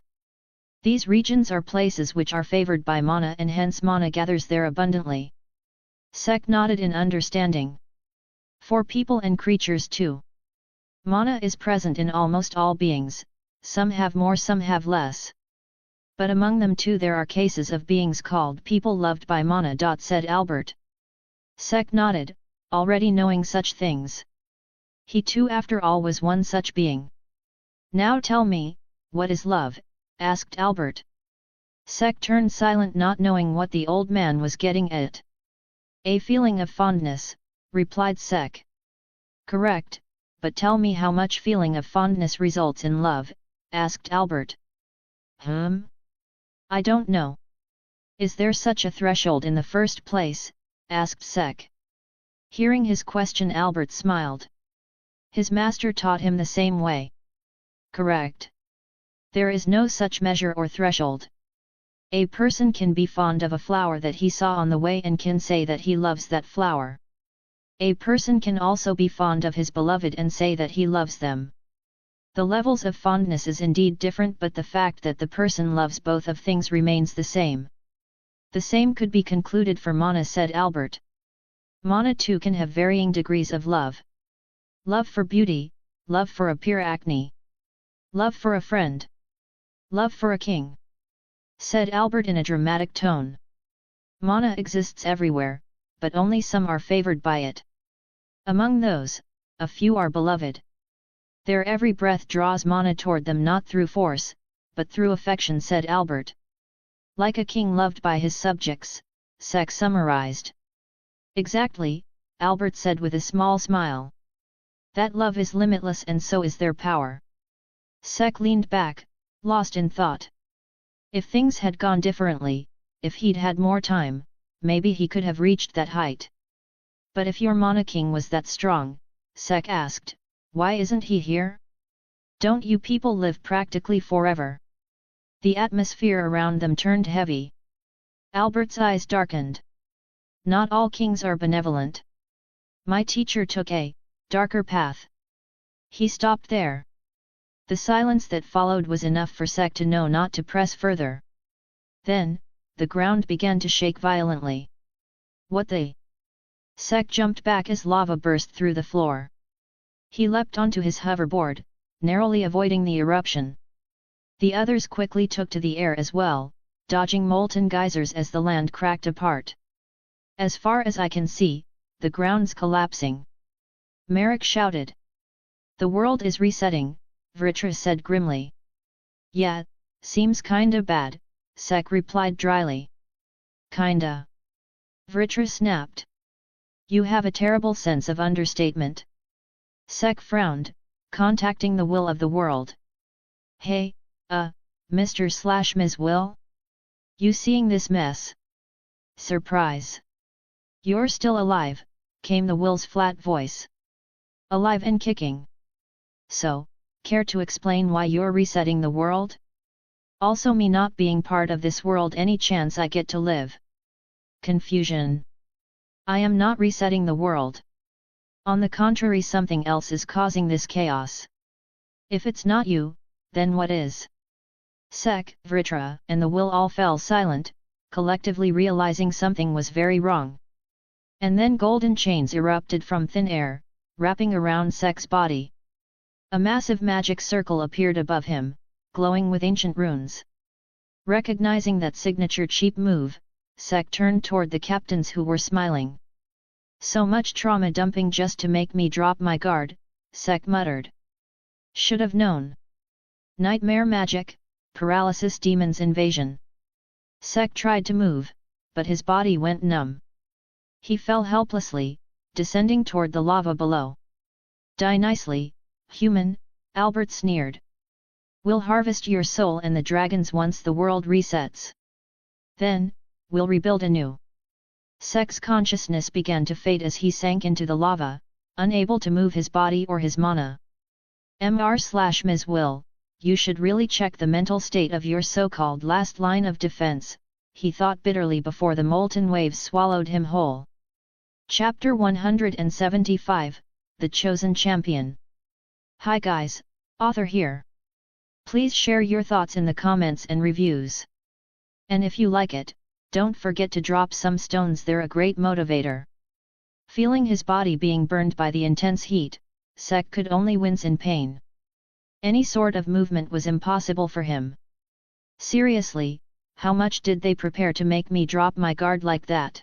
These regions are places which are favored by mana, and hence mana gathers there abundantly. Sek nodded in understanding. For people and creatures too. Mana is present in almost all beings, some have more, some have less. But among them too there are cases of beings called people loved by mana. Said Albert. Sek nodded, already knowing such things. He too after all was one such being. Now tell me, what is love? Asked Albert. Sek turned silent, not knowing what the old man was getting at. A feeling of fondness, replied Sek. Correct, but tell me how much feeling of fondness results in love? Asked Albert. I don't know. Is there such a threshold in the first place? Asked Sek. Hearing his question, Albert smiled. His master taught him the same way. Correct. There is no such measure or threshold. A person can be fond of a flower that he saw on the way and can say that he loves that flower. A person can also be fond of his beloved and say that he loves them. The levels of fondness is indeed different, but the fact that the person loves both of things remains the same. The same could be concluded for mana, said Albert. Mana too can have varying degrees of love. Love for beauty, love for a pure acne. Love for a friend. Love for a king, said Albert in a dramatic tone. Mana exists everywhere, but only some are favored by it. Among those, a few are beloved. Their every breath draws mana toward them not through force, but through affection, said Albert. Like a king loved by his subjects, Sek summarized. Exactly, Albert said with a small smile. That love is limitless and so is their power. Sek leaned back, lost in thought. If things had gone differently, if he'd had more time, maybe he could have reached that height. But if your Mana King was that strong, Sek asked, why isn't he here? Don't you people live practically forever? The atmosphere around them turned heavy. Albert's eyes darkened. Not all kings are benevolent. My teacher took a darker path. He stopped there. The silence that followed was enough for Sek to know not to press further. Then, the ground began to shake violently. What the? Sek jumped back as lava burst through the floor. He leapt onto his hoverboard, narrowly avoiding the eruption. The others quickly took to the air as well, dodging molten geysers as the land cracked apart. As far as I can see, the ground's collapsing. Merrick shouted. The world is resetting, Vritra said grimly. Yeah, seems kinda bad, Sek replied dryly. Kinda. Vritra snapped. You have a terrible sense of understatement. Sek frowned, contacting the will of the world. Hey, Mr./Ms. Will? You seeing this mess? Surprise! You're still alive, came the will's flat voice. Alive and kicking. So, care to explain why you're resetting the world? Also me not being part of this world, any chance I get to live? Confusion. I am not resetting the world. On the contrary, something else is causing this chaos. If it's not you, then what is? Sek, Vritra, and the will all fell silent, collectively realizing something was very wrong. And then golden chains erupted from thin air, wrapping around Sek's body. A massive magic circle appeared above him, glowing with ancient runes. Recognizing that signature cheap move, Sek turned toward the captains who were smiling. So much trauma dumping just to make me drop my guard, Sek muttered. Should have known. Nightmare magic, paralysis demons invasion. Sek tried to move, but his body went numb. He fell helplessly, descending toward the lava below. Die nicely, human, Albert sneered. We'll harvest your soul and the dragons once the world resets. Then, we'll rebuild anew. Sek's consciousness began to fade as he sank into the lava, unable to move his body or his mana. Mr/Ms. Will, you should really check the mental state of your so-called last line of defense, he thought bitterly before the molten waves swallowed him whole. Chapter 175, The Chosen Champion. Hi guys, author here. Please share your thoughts in the comments and reviews. And if you like it, don't forget to drop some stones, they're a great motivator. Feeling his body being burned by the intense heat, Sek could only wince in pain. Any sort of movement was impossible for him. Seriously, how much did they prepare to make me drop my guard like that?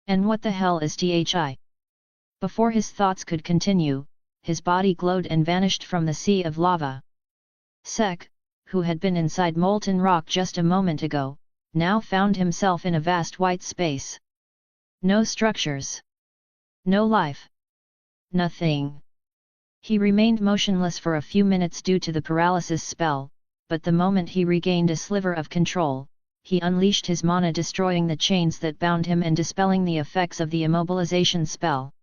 And what the hell is THI? Before his thoughts could continue, his body glowed and vanished from the sea of lava. Sek, who had been inside molten rock just a moment ago, now found himself in a vast white space. No structures. No life. Nothing. He remained motionless for a few minutes due to the paralysis spell, but the moment he regained a sliver of control, he unleashed his mana, destroying the chains that bound him and dispelling the effects of the immobilization spell.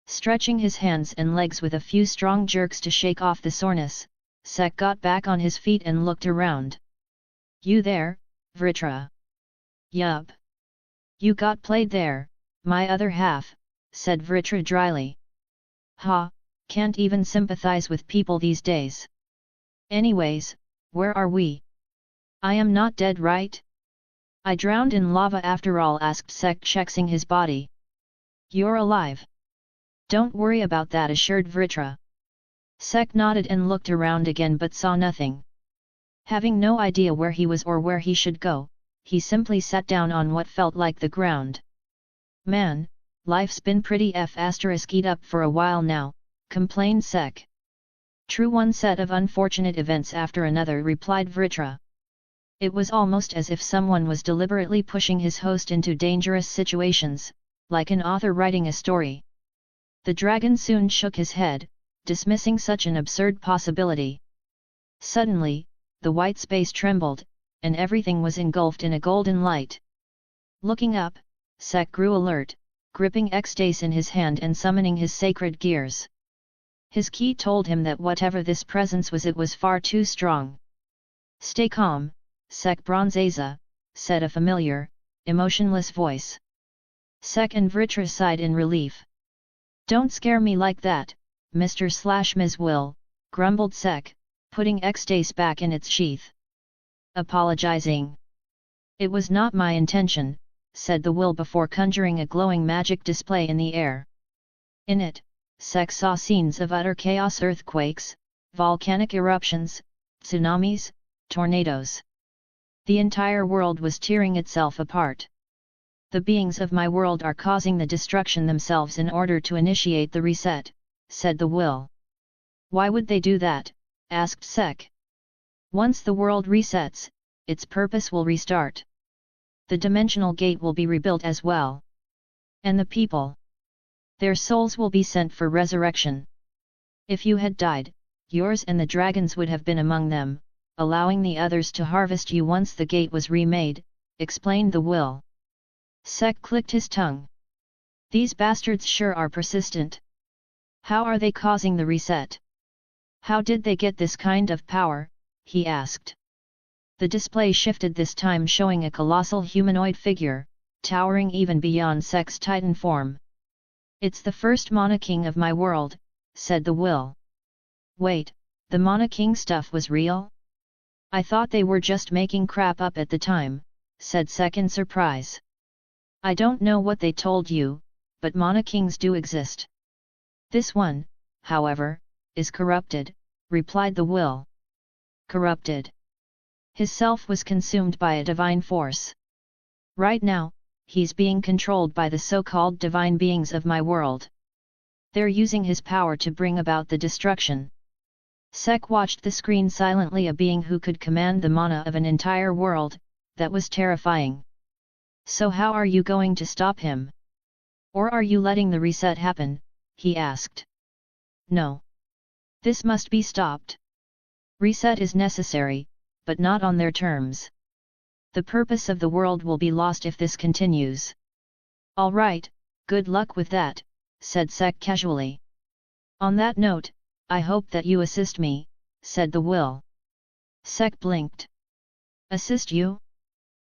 Stretching his hands and legs with a few strong jerks to shake off the soreness, Sek got back on his feet and looked around. You there, Vritra? Yup. You got played there, my other half, said Vritra dryly. Ha, can't even sympathize with people these days. Anyways, where are we? I am not dead, right? I drowned in lava after all, asked Sek, checking his body. You're alive. Don't worry about that, assured Vritra. Sek nodded and looked around again but saw nothing. Having no idea where he was or where he should go, he simply sat down on what felt like the ground. Man, life's been pretty f***ed up for a while now, complained Sek. True, one set of unfortunate events after another, replied Vritra. It was almost as if someone was deliberately pushing his host into dangerous situations, like an author writing a story. The dragon soon shook his head, dismissing such an absurd possibility. Suddenly, the white space trembled, and everything was engulfed in a golden light. Looking up, Sek grew alert, gripping Xdace in his hand and summoning his sacred gears. His ki told him that whatever this presence was, it was far too strong. Stay calm, Sek Bronzaza, said a familiar, emotionless voice. Sek and Vritra sighed in relief. Don't scare me like that, Mr./Ms. Will, grumbled Sek, putting Xdace back in its sheath. Apologizing. It was not my intention, said the Will before conjuring a glowing magic display in the air. In it, Sek saw scenes of utter chaos: earthquakes, volcanic eruptions, tsunamis, tornadoes. The entire world was tearing itself apart. The beings of my world are causing the destruction themselves in order to initiate the reset, said the Will. Why would they do that? Asked Sek. Once the world resets, its purpose will restart. The dimensional gate will be rebuilt as well. And the people? Their souls will be sent for resurrection. If you had died, yours and the dragon's would have been among them, allowing the others to harvest you once the gate was remade, explained the Will. Sek clicked his tongue. These bastards sure are persistent. How are they causing the reset? How did they get this kind of power? He asked. The display shifted, this time showing a colossal humanoid figure, towering even beyond Sek's titan form. It's the first Mana King of my world, said the Will. Wait, the Mana King stuff was real? I thought they were just making crap up at the time, said Sek in surprise. I don't know what they told you, but Mana Kings do exist. This one, however, is corrupted, replied the Will. Corrupted? His self was consumed by a divine force. Right now, he's being controlled by the so-called divine beings of my world. They're using his power to bring about the destruction. Sek watched the screen silently. A being who could command the mana of an entire world, that was terrifying. So how are you going to stop him? Or are you letting the reset happen? He asked. No. This must be stopped. Reset is necessary, but not on their terms. The purpose of the world will be lost if this continues. All right, good luck with that, said Sek casually. On that note, I hope that you assist me, said the Will. Sek blinked. Assist you?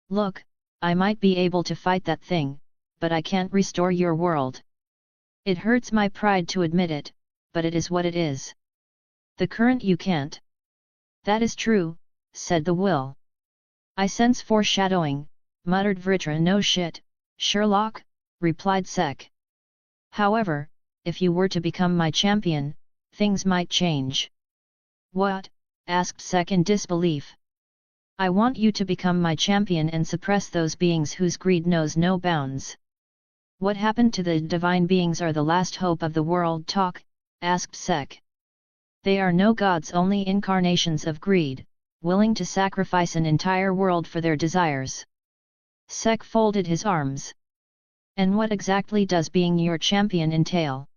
Look, I might be able to fight that thing, but I can't restore your world. It hurts my pride to admit it, but it is what it is. The current you can't. That is true, said the Will. I sense foreshadowing, muttered Vritra. No shit, Sherlock, replied Sek. However, if you were to become my champion, things might change. What? Asked Sek in disbelief. I want you to become my champion and suppress those beings whose greed knows no bounds. What happened to the divine beings? Are the last hope of the world? Talk, asked Sek. They are no gods, only incarnations of greed, willing to sacrifice an entire world for their desires. Sek folded his arms. And what exactly does being your champion entail?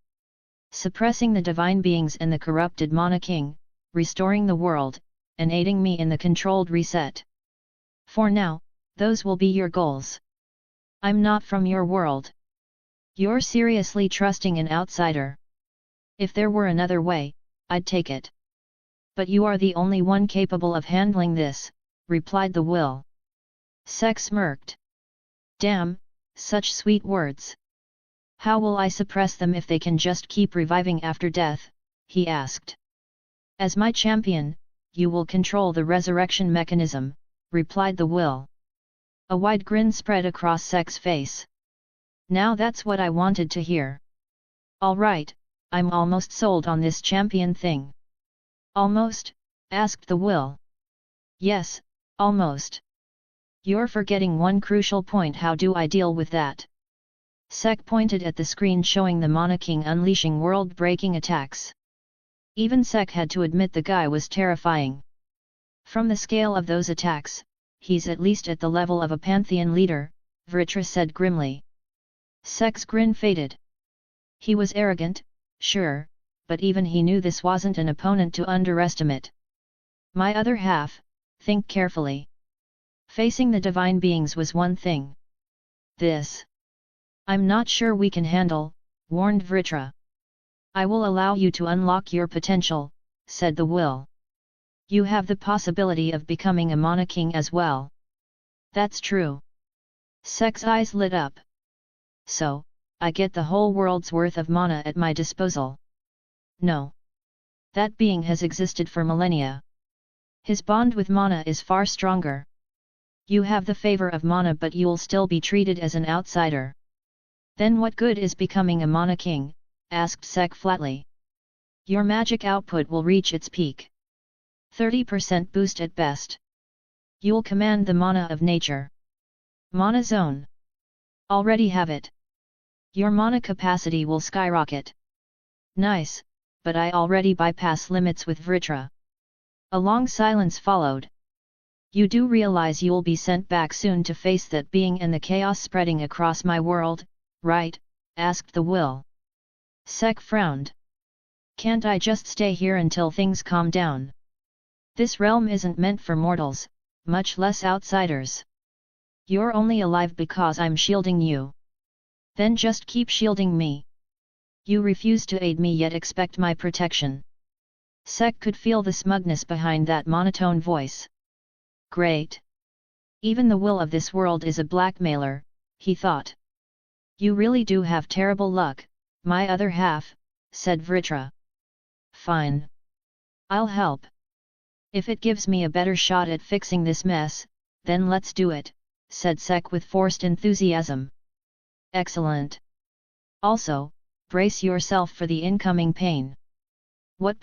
Suppressing the divine beings and the corrupted Mana King, restoring the world, and aiding me in the controlled reset. For now, those will be your goals. I'm not from your world. You're seriously trusting an outsider. If there were another way, I'd take it. But you are the only one capable of handling this, replied the Will. Sek smirked. Damn, such sweet words. How will I suppress them if they can just keep reviving after death? He asked. As my champion, you will control the resurrection mechanism, replied the Will. A wide grin spread across Sek's face. Now that's what I wanted to hear. All right, I'm almost sold on this champion thing. Almost? Asked the Will. Yes, almost. You're forgetting one crucial point. How do I deal with that? Sek pointed at the screen showing the Mana King unleashing world-breaking attacks. Even Sek had to admit the guy was terrifying. From the scale of those attacks, he's at least at the level of a Pantheon leader, Vritra said grimly. Sek's grin faded. He was arrogant, sure, but even he knew this wasn't an opponent to underestimate. My other half, think carefully. Facing the divine beings was one thing. This. I'm not sure we can handle, warned Vritra. I will allow you to unlock your potential, said the will. You have the possibility of becoming a Mana King as well. That's true. Sek's eyes lit up. So, I get the whole world's worth of mana at my disposal. No. That being has existed for millennia. His bond with mana is far stronger. You have the favor of mana, but you'll still be treated as an outsider. Then what good is becoming a Mana King? Asked Sek flatly. Your magic output will reach its peak. 30% boost at best. You'll command the mana of nature. Mana zone. Already have it. Your mana capacity will skyrocket. Nice, but I already bypass limits with Vritra. A long silence followed. You do realize you'll be sent back soon to face that being and the chaos spreading across my world, right? Asked the will. Sek frowned. Can't I just stay here until things calm down? This realm isn't meant for mortals, much less outsiders. You're only alive because I'm shielding you. Then just keep shielding me. You refuse to aid me yet expect my protection. Sek could feel the smugness behind that monotone voice. Great. Even the will of this world is a blackmailer, he thought. You really do have terrible luck, my other half, said Vritra. Fine. I'll help. If it gives me a better shot at fixing this mess, then let's do it, said Sek with forced enthusiasm. Excellent. Also, brace yourself for the incoming pain. What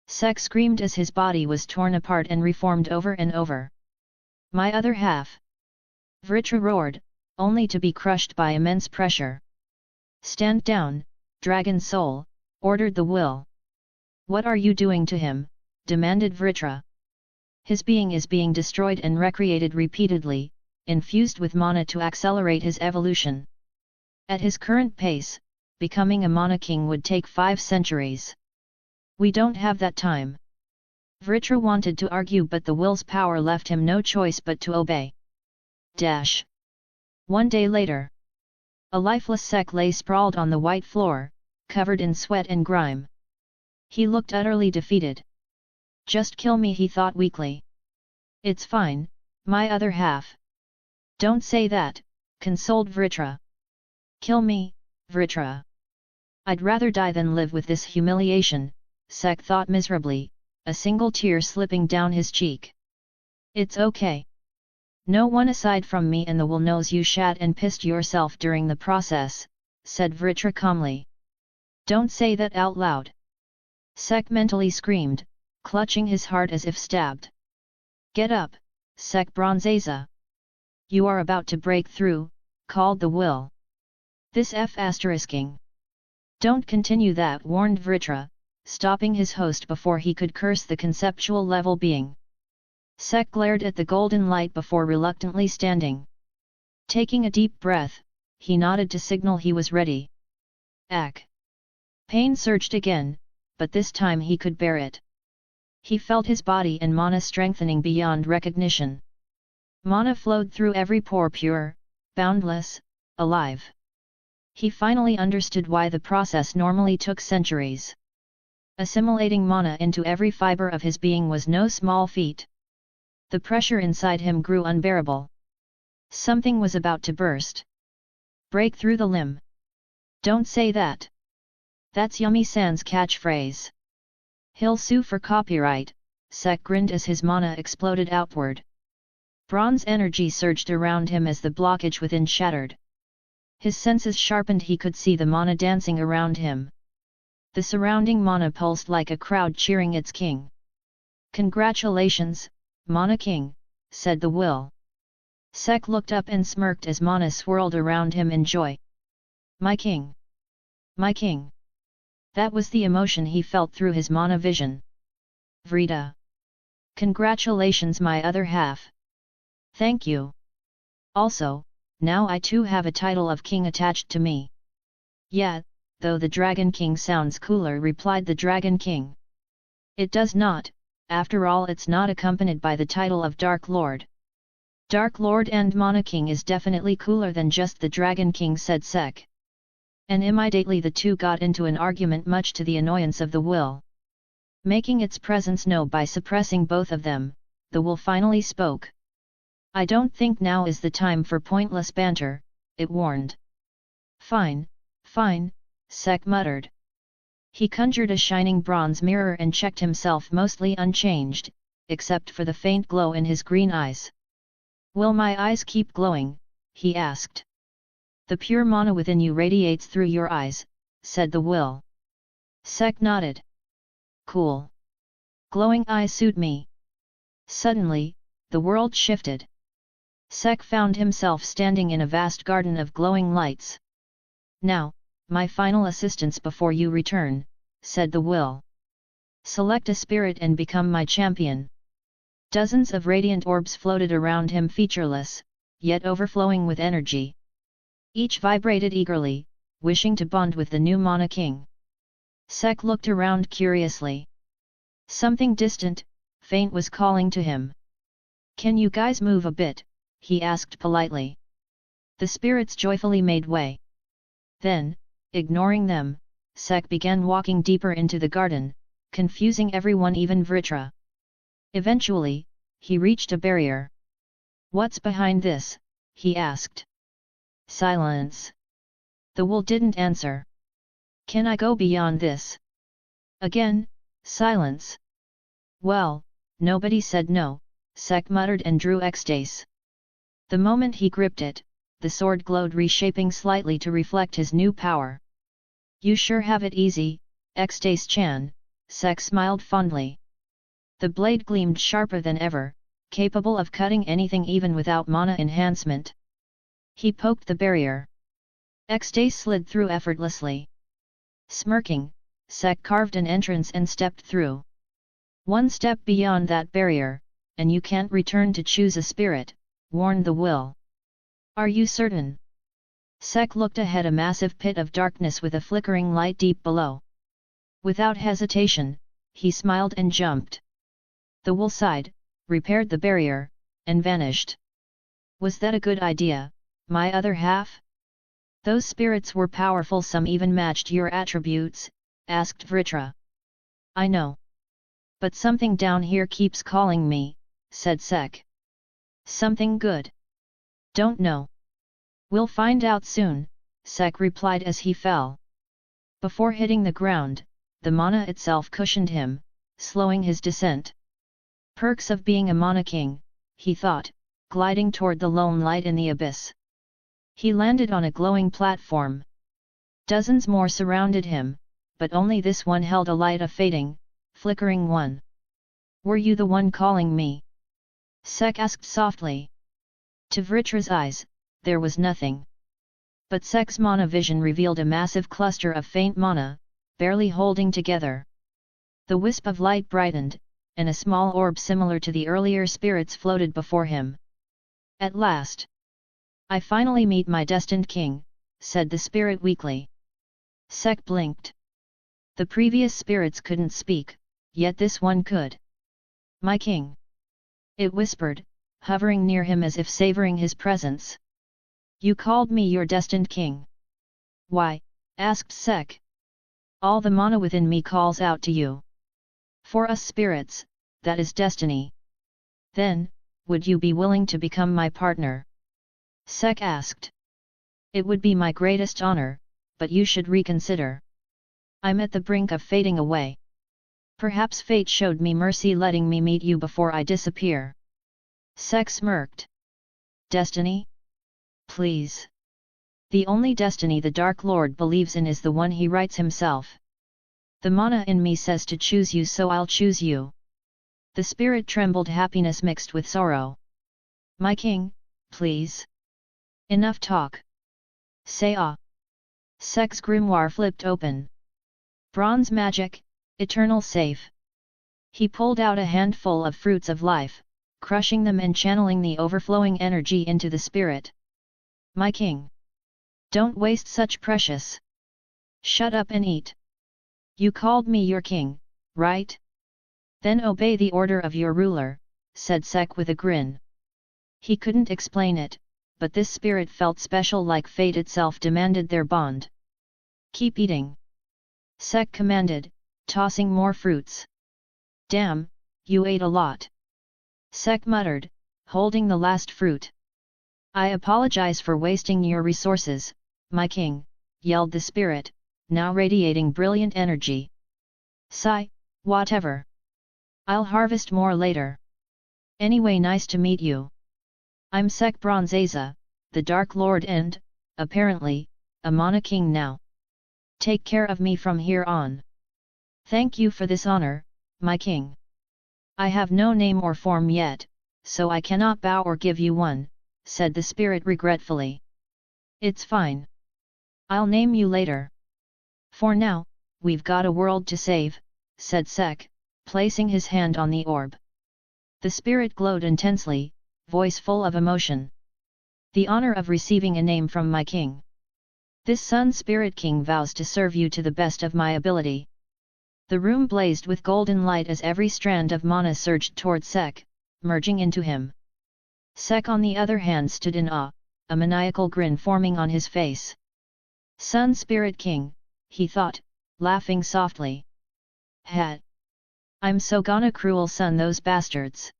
Sek screamed as his body was torn apart and reformed over and over. My other half. Vritra roared, only to be crushed by immense pressure. Stand down, dragon soul, ordered the will. What are you doing to him? Demanded Vritra. His being is being destroyed and recreated repeatedly, infused with mana to accelerate his evolution. At his current pace, becoming a Mana King would take 5 centuries. We don't have that time. Vritra wanted to argue, but the will's power left him no choice but to obey. Dash. One day later. A lifeless Sek lay sprawled on the white floor, covered in sweat and grime. He looked utterly defeated. Just kill me, he thought weakly. It's fine, my other half. Don't say that, consoled Vritra. Kill me, Vritra. I'd rather die than live with this humiliation, Sek thought miserably, a single tear slipping down his cheek. It's okay. No one aside from me and the will knows you shat and pissed yourself during the process, said Vritra calmly. Don't say that out loud. Sek mentally screamed, clutching his heart as if stabbed. Get up, Sek Bronzeza. You are about to break through, called the will. This F***ing. Don't continue that, warned Vritra, stopping his host before he could curse the conceptual level being. Sek glared at the golden light before reluctantly standing. Taking a deep breath, he nodded to signal he was ready. Ack. Pain surged again, but this time he could bear it. He felt his body and mana strengthening beyond recognition. Mana flowed through every pore, pure, boundless, alive. He finally understood why the process normally took centuries. Assimilating mana into every fiber of his being was no small feat. The pressure inside him grew unbearable. Something was about to burst. Break through the limb. Don't say that. That's Yumi-san's catchphrase. He'll sue for copyright, Sek grinned as his mana exploded outward. Bronze energy surged around him as the blockage within shattered. His senses sharpened, he could see the mana dancing around him. The surrounding mana pulsed like a crowd cheering its king. "Congratulations, Mana King," said the will. Sek looked up and smirked as mana swirled around him in joy. "My king! My king!" That was the emotion he felt through his mana vision. "Vrita! Congratulations, my other half! Thank you! Also, now I too have a title of king attached to me." "Yeah, though the Dragon King sounds cooler," replied the Dragon King. "It does not, after all it's not accompanied by the title of Dark Lord." "Dark Lord and Mana King is definitely cooler than just the Dragon King," said Sek. And immediately the two got into an argument, much to the annoyance of the will. Making its presence known by suppressing both of them, the will finally spoke. "I don't think now is the time for pointless banter," it warned. "Fine, fine," Sek muttered. He conjured a shining bronze mirror and checked himself, mostly unchanged, except for the faint glow in his green eyes. "Will my eyes keep glowing?" he asked. "The pure mana within you radiates through your eyes," said the will. Sek nodded. "Cool. Glowing eyes suit me." Suddenly, the world shifted. Sek found himself standing in a vast garden of glowing lights. "Now, my final assistance before you return," said the will. "Select a spirit and become my champion." Dozens of radiant orbs floated around him, featureless, yet overflowing with energy. Each vibrated eagerly, wishing to bond with the new Mana King. Sek looked around curiously. Something distant, faint was calling to him. "Can you guys move a bit?" he asked politely. The spirits joyfully made way. Then, ignoring them, Sek began walking deeper into the garden, confusing everyone, even Vritra. Eventually, he reached a barrier. "What's behind this?" he asked. Silence. The will didn't answer. "Can I go beyond this?" Again, silence. "Well, nobody said no," Sek muttered and drew Ekstase. The moment he gripped it, the sword glowed, reshaping slightly to reflect his new power. "You sure have it easy, Ekstase-chan," Sek smiled fondly. The blade gleamed sharper than ever, capable of cutting anything even without mana enhancement. He poked the barrier. Ekstase slid through effortlessly. Smirking, Sek carved an entrance and stepped through. "One step beyond that barrier, and you can't return to choose a spirit," warned the will. "Are you certain?" Sek looked ahead, a massive pit of darkness with a flickering light deep below. Without hesitation, he smiled and jumped. The will sighed, repaired the barrier, and vanished. "Was that a good idea, my other half?" "Those spirits were powerful, some even matched your attributes," asked Vritra. "I know. But something down here keeps calling me," said Sek. "Something good?" "Don't know. We'll find out soon," Sek replied as he fell. Before hitting the ground, the mana itself cushioned him, slowing his descent. Perks of being a Mana King, he thought, gliding toward the lone light in the abyss. He landed on a glowing platform. Dozens more surrounded him, but only this one held a light, a fading, flickering one. "Were you the one calling me?" Sek asked softly. To Vritra's eyes, there was nothing. But Sek's mana vision revealed a massive cluster of faint mana, barely holding together. The wisp of light brightened, and a small orb similar to the earlier spirits floated before him. "At last! I finally meet my destined king," said the spirit weakly. Sek blinked. The previous spirits couldn't speak, yet this one could. "My king!" it whispered, hovering near him as if savoring his presence. "You called me your destined king?" "Why?" asked Sek. "All the mana within me calls out to you. For us spirits, that is destiny. Then, would you be willing to become my partner?" Sek asked. "It would be my greatest honor, but you should reconsider. I'm at the brink of fading away. Perhaps fate showed me mercy letting me meet you before I disappear." Sek smirked. "Destiny? Please. The only destiny the Dark Lord believes in is the one he writes himself." The mana in me says to choose you, so I'll choose you. The spirit trembled, happiness mixed with sorrow. My king, please. Enough talk. Say ah. Sek's grimoire flipped open. Bronze magic, eternal safe. He pulled out a handful of fruits of life, crushing them and channeling the overflowing energy into the spirit. My king. Don't waste such precious. Shut up and eat. You called me your king, right? Then obey the order of your ruler, said Sek with a grin. He couldn't explain it, but this spirit felt special, like fate itself demanded their bond. Keep eating. Sek commanded, tossing more fruits. Damn, you ate a lot. Sek muttered, holding the last fruit. I apologize for wasting your resources, my king, yelled the spirit, now radiating brilliant energy. Sigh, whatever. I'll harvest more later. Anyway, nice to meet you. I'm Sek Bronzaza, the Dark Lord and, apparently, a Mana King now. Take care of me from here on. Thank you for this honor, my king. I have no name or form yet, so I cannot bow or give you one, said the spirit regretfully. It's fine. I'll name you later. For now, we've got a world to save, said Sek, placing his hand on the orb. The spirit glowed intensely, voice full of emotion. The honor of receiving a name from my king. This Sun Spirit King vows to serve you to the best of my ability. The room blazed with golden light as every strand of mana surged toward Sek, merging into him. Sek on the other hand stood in awe, a maniacal grin forming on his face. Sun Spirit King, he thought, laughing softly. Hat. I'm so gonna cruel son those bastards.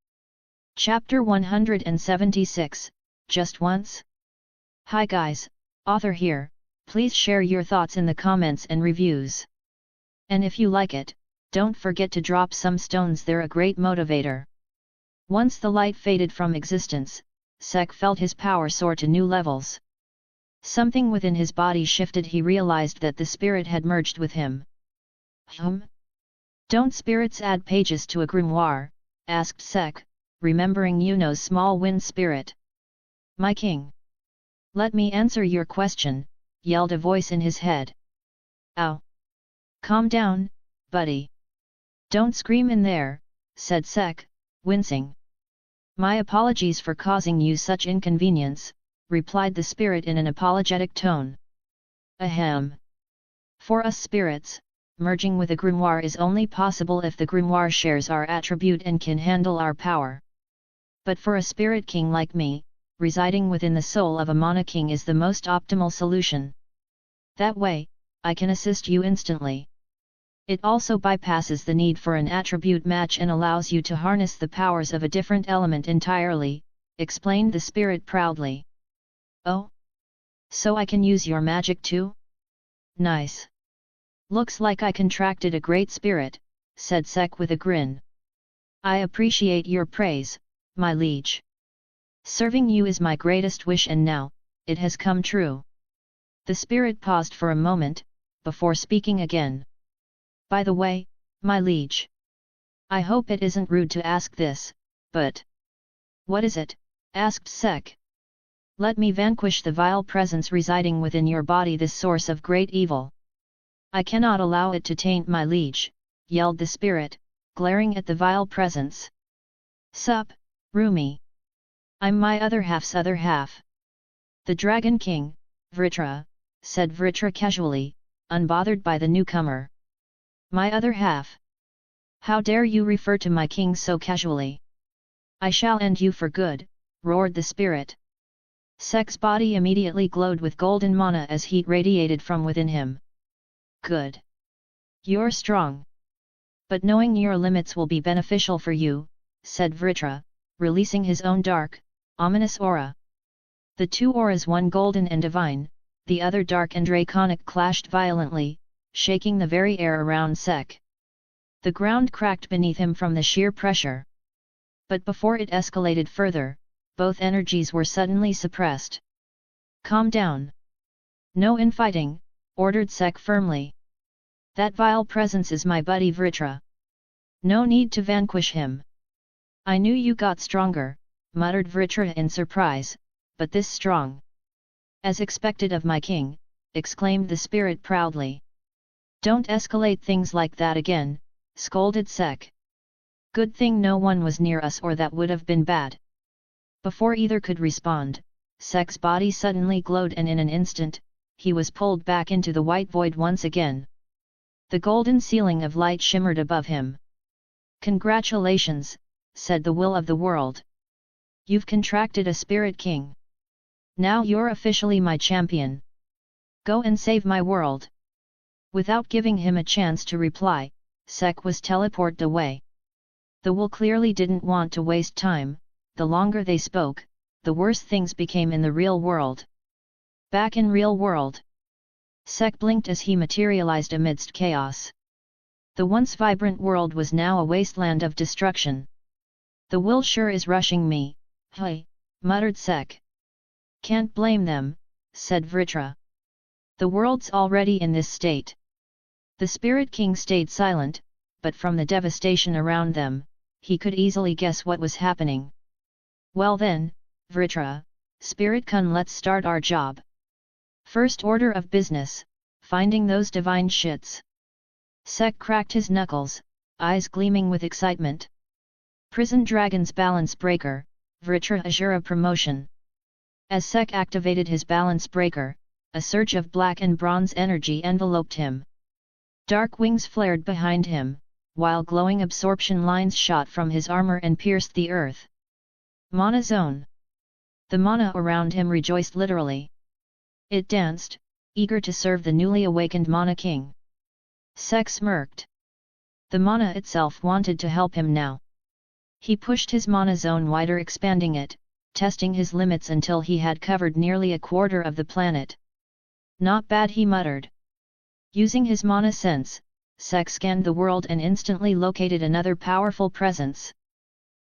Chapter 176, Just Once? Hi guys, author here, please share your thoughts in the comments and reviews. And if you like it, don't forget to drop some stones, they're a great motivator. Once the light faded from existence, Sek felt his power soar to new levels. Something within his body shifted, he realized that the spirit had merged with him. Don't spirits add pages to a grimoire? Asked Sek, remembering Yuno's small wind spirit. My king. Let me answer your question, yelled a voice in his head. Ow! Calm down, buddy. Don't scream in there, said Sek, wincing. My apologies for causing you such inconvenience, replied the spirit in an apologetic tone. Ahem. For us spirits, merging with a grimoire is only possible if the grimoire shares our attribute and can handle our power. But for a spirit king like me, residing within the soul of a Mana King is the most optimal solution. That way, I can assist you instantly. It also bypasses the need for an attribute match and allows you to harness the powers of a different element entirely, explained the spirit proudly. Oh? So I can use your magic too? Nice. Looks like I contracted a great spirit, said Sek with a grin. I appreciate your praise, my liege. Serving you is my greatest wish, and now, it has come true. The spirit paused for a moment, before speaking again. By the way, my liege. I hope it isn't rude to ask this, but... What is it? Asked Sek. Let me vanquish the vile presence residing within your body, this source of great evil. I cannot allow it to taint my liege, yelled the spirit, glaring at the vile presence. Sup, Rumi. I'm my other half's other half. The Dragon King, Vritra, said Vritra casually, unbothered by the newcomer. My other half. How dare you refer to my king so casually? I shall end you for good, roared the spirit. Sek's body immediately glowed with golden mana as heat radiated from within him. Good. You're strong. But knowing your limits will be beneficial for you, said Vritra, releasing his own dark, ominous aura. The two auras, one golden and divine, the other dark and draconic, clashed violently, shaking the very air around Sek. The ground cracked beneath him from the sheer pressure. But before it escalated further, both energies were suddenly suppressed. Calm down. No infighting, ordered Sek firmly. That vile presence is my buddy Vritra. No need to vanquish him. I knew you got stronger, muttered Vritra in surprise, but this strong. As expected of my king, exclaimed the spirit proudly. Don't escalate things like that again, scolded Sek. Good thing no one was near us or that would have been bad. Before either could respond, Sek's body suddenly glowed and in an instant, he was pulled back into the white void once again. The golden ceiling of light shimmered above him. Congratulations, said the will of the world. You've contracted a spirit king. Now you're officially my champion. Go and save my world. Without giving him a chance to reply, Sek was teleported away. The will clearly didn't want to waste time. The longer they spoke, the worse things became in the real world. Back in real world. Sek blinked as he materialized amidst chaos. The once vibrant world was now a wasteland of destruction. The will sure is rushing me, hey, muttered Sek. Can't blame them, said Vritra. The world's already in this state. The Spirit King stayed silent, but from the devastation around them, he could easily guess what was happening. Well then, Vritra, Spirit Kun, let's start our job. First order of business, finding those divine shits. Sek cracked his knuckles, eyes gleaming with excitement. Prison Dragon's balance breaker, Vritra Azura promotion. As Sek activated his balance breaker, a surge of black and bronze energy enveloped him. Dark wings flared behind him, while glowing absorption lines shot from his armor and pierced the earth. Mana Zone. The mana around him rejoiced literally. It danced, eager to serve the newly awakened Mana King. Sek smirked. The mana itself wanted to help him now. He pushed his mana zone wider, expanding it, testing his limits until he had covered nearly a quarter of the planet. Not bad, he muttered. Using his mana sense, Sek scanned the world and instantly located another powerful presence.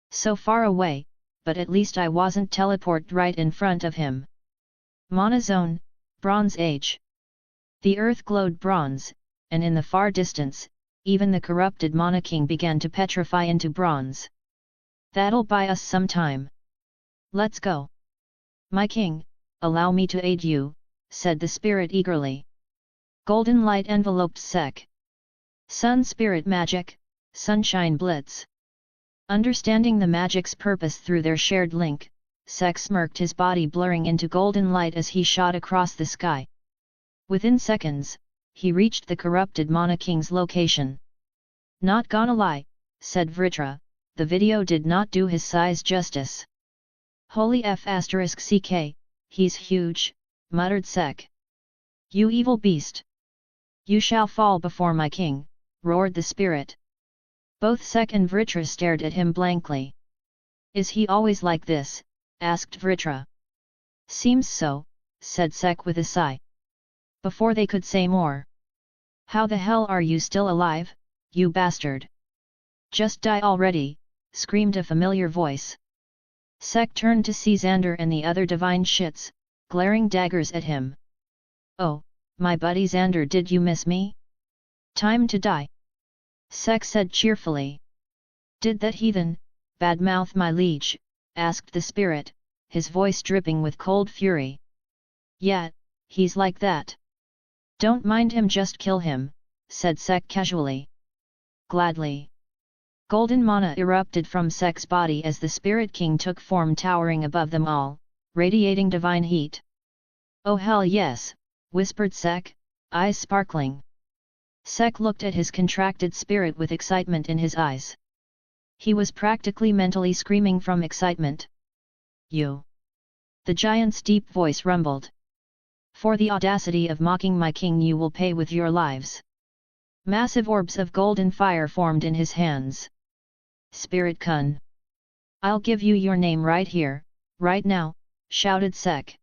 So far away, but at least I wasn't teleported right in front of him. Mana Zone, Bronze Age. The earth glowed bronze, and in the far distance, even the corrupted Mana King began to petrify into bronze. That'll buy us some time. Let's go. My king, allow me to aid you, said the spirit eagerly. Golden light enveloped Sek. Sun spirit magic, sunshine blitz. Understanding the magic's purpose through their shared link, Sek smirked, his body blurring into golden light as he shot across the sky. Within seconds, he reached the corrupted Mana King's location. Not gonna lie, said Vritra, the video did not do his size justice. Holy F***ck, he's huge, muttered Sek. You evil beast! You shall fall before my king, roared the spirit. Both Sek and Vritra stared at him blankly. Is he always like this? Asked Vritra. Seems so, said Sek with a sigh. Before they could say more. How the hell are you still alive, you bastard? Just die already, screamed a familiar voice. Sek turned to see Xander and the other divine shits, glaring daggers at him. Oh, my buddy Xander, did you miss me? Time to die. Sek said cheerfully. Did that heathen, badmouth my liege? Asked the spirit, his voice dripping with cold fury. Yeah, he's like that. Don't mind him, just kill him, said Sek casually. Gladly. Golden mana erupted from Sek's body as the Spirit King took form, towering above them all, radiating divine heat. Oh hell yes, whispered Sek, eyes sparkling. Sek looked at his contracted spirit with excitement in his eyes. He was practically mentally screaming from excitement. You! The giant's deep voice rumbled. For the audacity of mocking my king you will pay with your lives. Massive orbs of golden fire formed in his hands. Spirit Kun! I'll give you your name right here, right now, shouted Sek.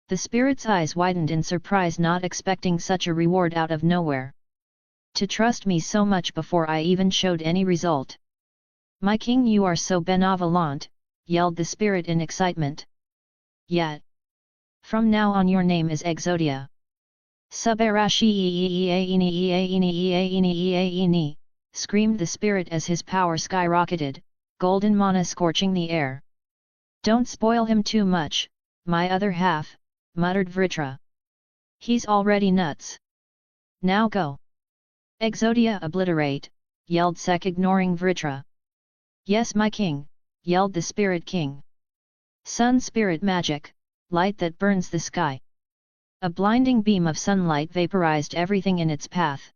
The spirit's eyes widened in surprise, not expecting such a reward out of nowhere. To trust me so much before I even showed any result. My king, you are so benevolent, yelled the spirit in excitement. Yet. From now on your name is Exodia. Subarashi screamed the spirit as his power skyrocketed, golden mana scorching the air. Don't spoil him too much, my other half, muttered Vritra. He's already nuts. Now go. Exodia obliterate, yelled Sek ignoring Vritra. Yes my king, yelled the spirit king. Sun spirit magic, light that burns the sky. A blinding beam of sunlight vaporized everything in its path.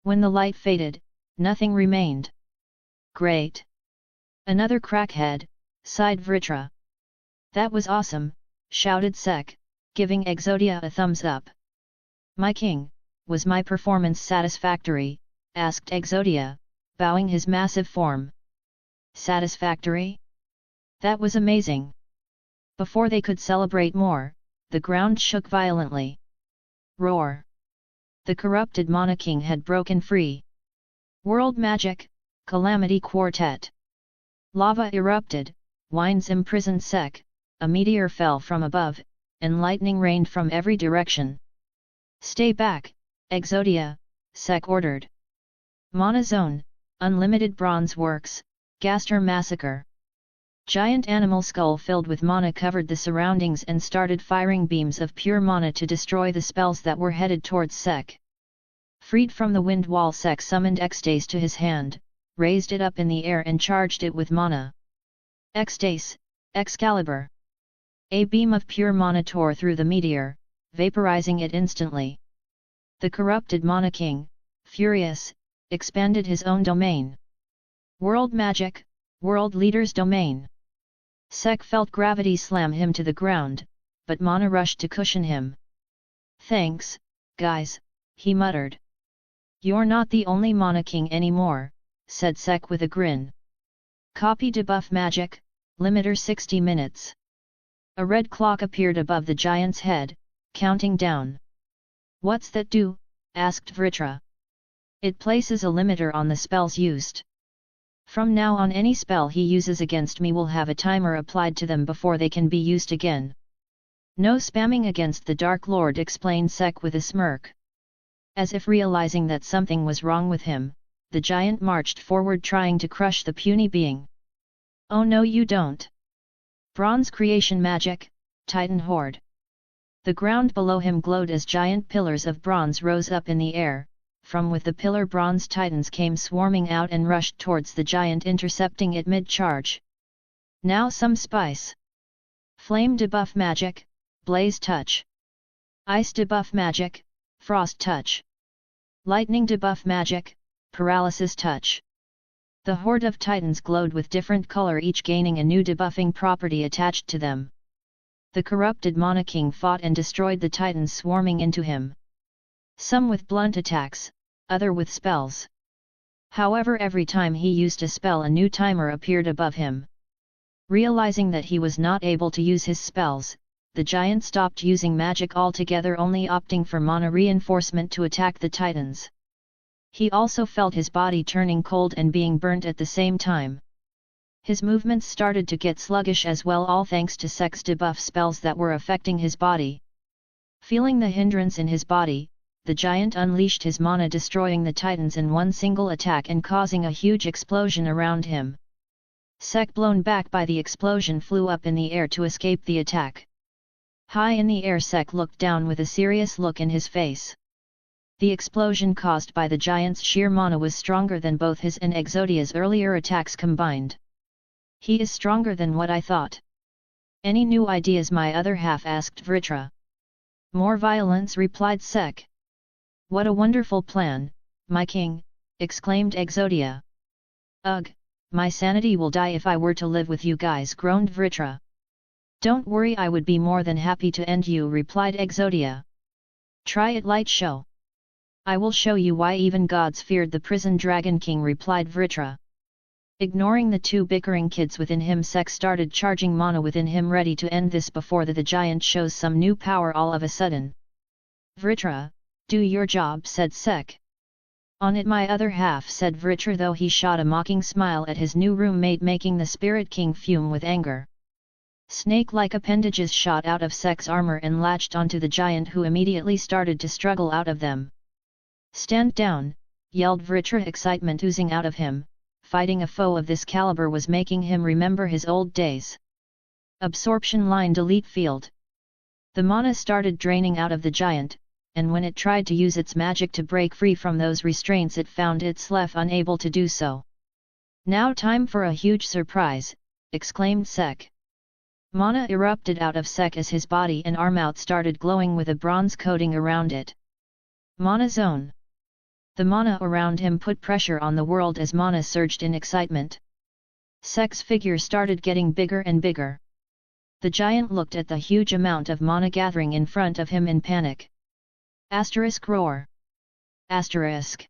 When the light faded, nothing remained. Great! Another crackhead, sighed Vritra. That was awesome, shouted Sek, giving Exodia a thumbs up. My king, was my performance satisfactory? Asked Exodia, bowing his massive form. Satisfactory? That was amazing. Before they could celebrate more, the ground shook violently. Roar! The corrupted Mana King had broken free. World Magic, Calamity Quartet. Lava erupted, winds imprisoned Sek, a meteor fell from above, and lightning rained from every direction. Stay back, Exodia, Sek ordered. Mana Zone, Unlimited Bronze Works, Gaster Massacre. Giant animal skull filled with mana covered the surroundings and started firing beams of pure mana to destroy the spells that were headed towards Sek. Freed from the wind wall, Sek summoned Extase to his hand, raised it up in the air and charged it with mana. Extase, Excalibur. A beam of pure mana tore through the meteor, vaporizing it instantly. The corrupted Mana King, furious, expanded his own domain. World Magic, World Leader's domain. Sek felt gravity slam him to the ground, but mana rushed to cushion him. Thanks, guys, he muttered. You're not the only Mana King anymore, said Sek with a grin. Copy debuff magic, limiter 60 minutes. A red clock appeared above the giant's head, counting down. What's that do? Asked Vritra. It places a limiter on the spells used. From now on any spell he uses against me will have a timer applied to them before they can be used again. No spamming against the Dark Lord, explained Sek with a smirk. As if realizing that something was wrong with him, the giant marched forward trying to crush the puny being. Oh no you don't! Bronze creation magic, Titan Horde. The ground below him glowed as giant pillars of bronze rose up in the air. From with the pillar bronze titans came swarming out and rushed towards the giant, intercepting it mid-charge. Now some spice. Flame debuff magic, Blaze Touch. Ice debuff magic, Frost Touch. Lightning debuff magic, Paralysis Touch. The horde of titans glowed with different color, each gaining a new debuffing property attached to them. The corrupted Mana King fought and destroyed the titans swarming into him. Some with blunt attacks, other with spells. However, every time he used a spell a new timer appeared above him. Realizing that he was not able to use his spells, the giant stopped using magic altogether, only opting for mana reinforcement to attack the titans. He also felt his body turning cold and being burnt at the same time. His movements started to get sluggish as well, all thanks to Sek's debuff spells that were affecting his body. Feeling the hindrance in his body, the giant unleashed his mana, destroying the titans in one single attack and causing a huge explosion around him. Sek, blown back by the explosion, flew up in the air to escape the attack. High in the air, Sek looked down with a serious look in his face. The explosion caused by the giant's sheer mana was stronger than both his and Exodia's earlier attacks combined. He is stronger than what I thought. Any new ideas, my other half asked Vritra. More violence, replied Sek. What a wonderful plan, my king, exclaimed Exodia. Ugh, my sanity will die if I were to live with you guys, groaned Vritra. Don't worry, I would be more than happy to end you, replied Exodia. Try it, light show. I will show you why even gods feared the prison dragon king, replied Vritra. Ignoring the two bickering kids within him, Sek started charging mana within him, ready to end this before the giant shows some new power all of a sudden. Vritra, do your job, said Sek. On it, my other half, said Vritra, though he shot a mocking smile at his new roommate, making the Spirit King fume with anger. Snake-like appendages shot out of Sek's armor and latched onto the giant, who immediately started to struggle out of them. "Stand down!" yelled Vritra, excitement oozing out of him. Fighting a foe of this caliber was making him remember his old days. Absorption line delete field. The mana started draining out of the giant, and when it tried to use its magic to break free from those restraints, it found itself unable to do so. "Now time for a huge surprise!" exclaimed Sek. Mana erupted out of Sek as his body and armout started glowing with a bronze coating around it. Mana zone. The mana around him put pressure on the world as mana surged in excitement. Sek's figure started getting bigger and bigger. The giant looked at the huge amount of mana gathering in front of him in panic. Asterisk roar. Asterisk.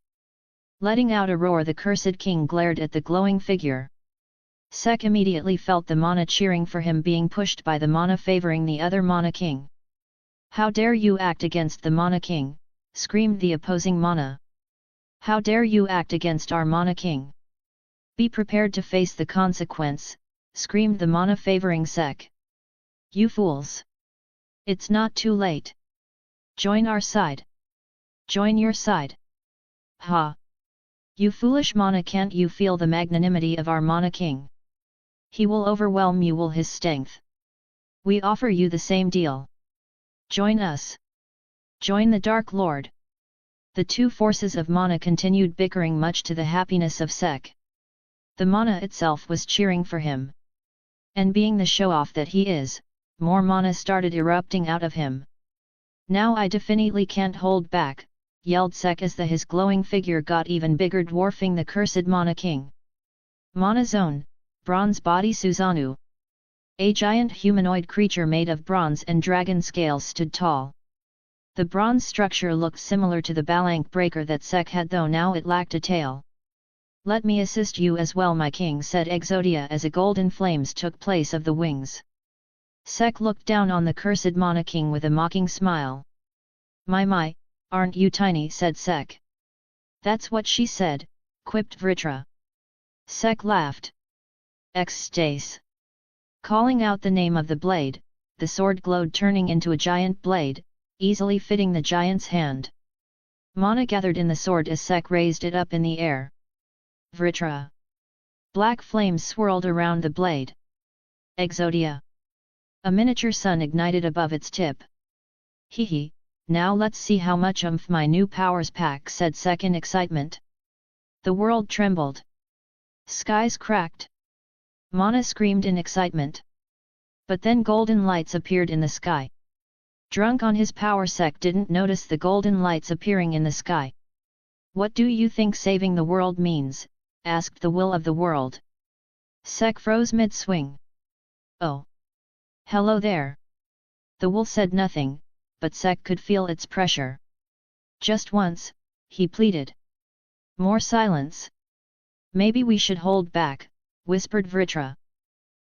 Letting out a roar, the cursed king glared at the glowing figure. Sek immediately felt the mana cheering for him being pushed by the mana favoring the other mana king. "How dare you act against the mana king?" screamed the opposing mana. "How dare you act against our mana king? Be prepared to face the consequence," screamed the mana favoring Sek. "You fools! It's not too late. Join our side. Join your side. Ha! You foolish mana, can't you feel the magnanimity of our mana king? He will overwhelm you with his strength. We offer you the same deal. Join us. Join the Dark Lord." The two forces of mana continued bickering, much to the happiness of Sek. The mana itself was cheering for him. And being the show-off that he is, more mana started erupting out of him. "Now I definitely can't hold back," yelled Sek as his glowing figure got even bigger, dwarfing the cursed mana king. Mana zone. Bronze body Susanoo. A giant humanoid creature made of bronze and dragon scales stood tall. The bronze structure looked similar to the Balank breaker that Sek had, though now it lacked a tail. "Let me assist you as well, my king," said Exodia as a golden flames took place of the wings. Sek looked down on the cursed mana king with a mocking smile. My, aren't you tiny?" said Sek. "That's what she said," quipped Vritra. Sek laughed. Stace. Calling out the name of the blade, the sword glowed, turning into a giant blade, easily fitting the giant's hand. Mana gathered in the sword as Sek raised it up in the air. Vritra. Black flames swirled around the blade. Exodia. A miniature sun ignited above its tip. "Hee, now let's see how much my new powers pack," said Sek in excitement. The world trembled. Skies cracked. Mana screamed in excitement. But then golden lights appeared in the sky. Drunk on his power, Sek didn't notice the golden lights appearing in the sky. "What do you think saving the world means?" asked the will of the world. Sek froze mid-swing. "Oh! Hello there!" The will said nothing, but Sek could feel its pressure. "Just once," he pleaded. "More silence. Maybe we should hold back," whispered Vritra.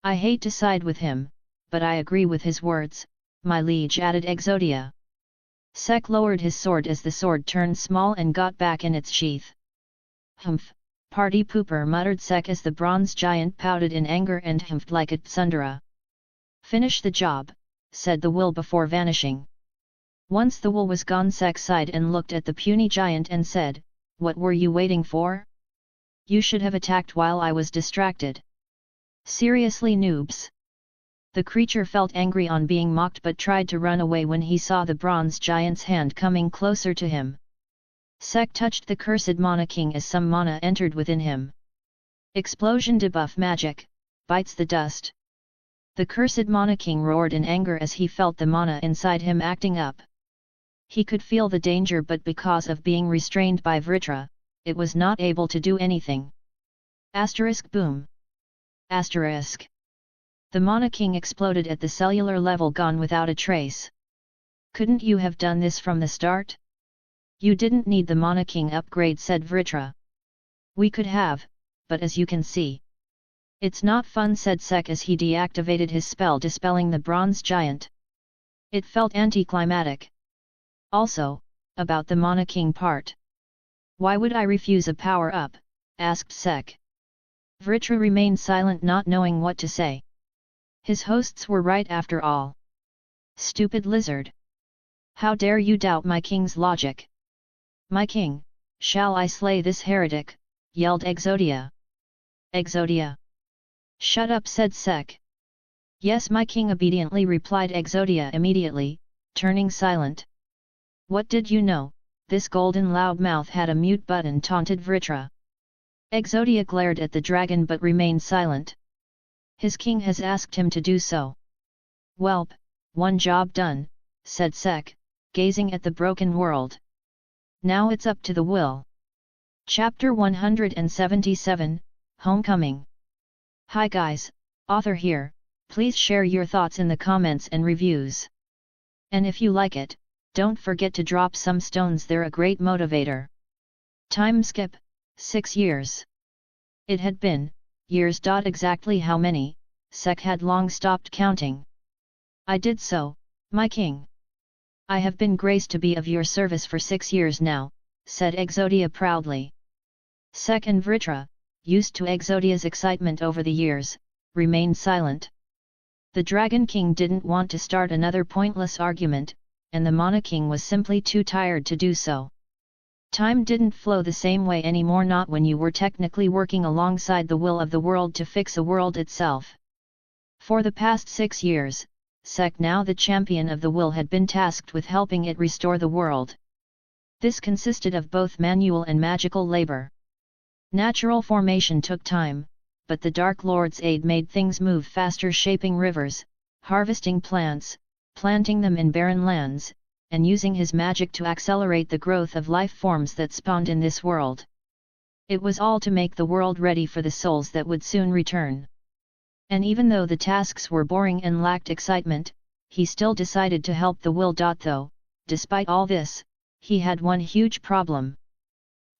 "I hate to side with him, but I agree with his words, my liege," added Exodia. Sek lowered his sword as the sword turned small and got back in its sheath. "Humph, party pooper," muttered Sek as the bronze giant pouted in anger and humphed like a tsundere. "Finish the job," said the will before vanishing. Once the will was gone, Sek sighed and looked at the puny giant and said, "What were you waiting for? You should have attacked while I was distracted. Seriously, noobs." The creature felt angry on being mocked but tried to run away when he saw the bronze giant's hand coming closer to him. Sek touched the cursed mana king as some mana entered within him. Explosion debuff magic, bites the dust. The cursed mana king roared in anger as he felt the mana inside him acting up. He could feel the danger, but because of being restrained by Vritra, it was not able to do anything. Asterisk boom. Asterisk. The mana king exploded at the cellular level, gone without a trace. "Couldn't you have done this from the start? You didn't need the mana king upgrade," said Vritra. "We could have, but as you can see, it's not fun," said Sek as he deactivated his spell dispelling the bronze giant. It felt anticlimactic. Also, about the mana king part. "Why would I refuse a power-up?" asked Sek. Vritra remained silent, not knowing what to say. His hosts were right after all. Stupid lizard! How dare you doubt my king's logic? My king, shall I slay this heretic? Yelled Exodia. Exodia! Shut up, said Sek. Yes, my king, obediently replied Exodia immediately, turning silent. What did you know? This golden loudmouth had a mute button, taunted Vritra. Exodia glared at the dragon but remained silent. His king has asked him to do so. Welp, one job done, said Sek, gazing at the broken world. Now it's up to the will. Chapter 177, Homecoming. Hi guys, author here, please share your thoughts in the comments and reviews. And if you like it, don't forget to drop some stones, they're a great motivator. Time skip, 6 years. It had been, years. Exactly how many, Sek had long stopped counting. I did so, my king. I have been graced to be of your service for 6 years now, said Exodia proudly. Sek and Vritra, used to Exodia's excitement over the years, remained silent. The Dragon King didn't want to start another pointless argument, and the Mana King was simply too tired to do so. Time didn't flow the same way anymore, not when you were technically working alongside the will of the world to fix a world itself. For the past 6 years, Sek, now the champion of the will, had been tasked with helping it restore the world. This consisted of both manual and magical labor. Natural formation took time, but the Dark Lord's aid made things move faster, shaping rivers, harvesting plants, planting them in barren lands, and using his magic to accelerate the growth of life forms that spawned in this world. It was all to make the world ready for the souls that would soon return. And even though the tasks were boring and lacked excitement, he still decided to help the will. Though, despite all this, he had one huge problem.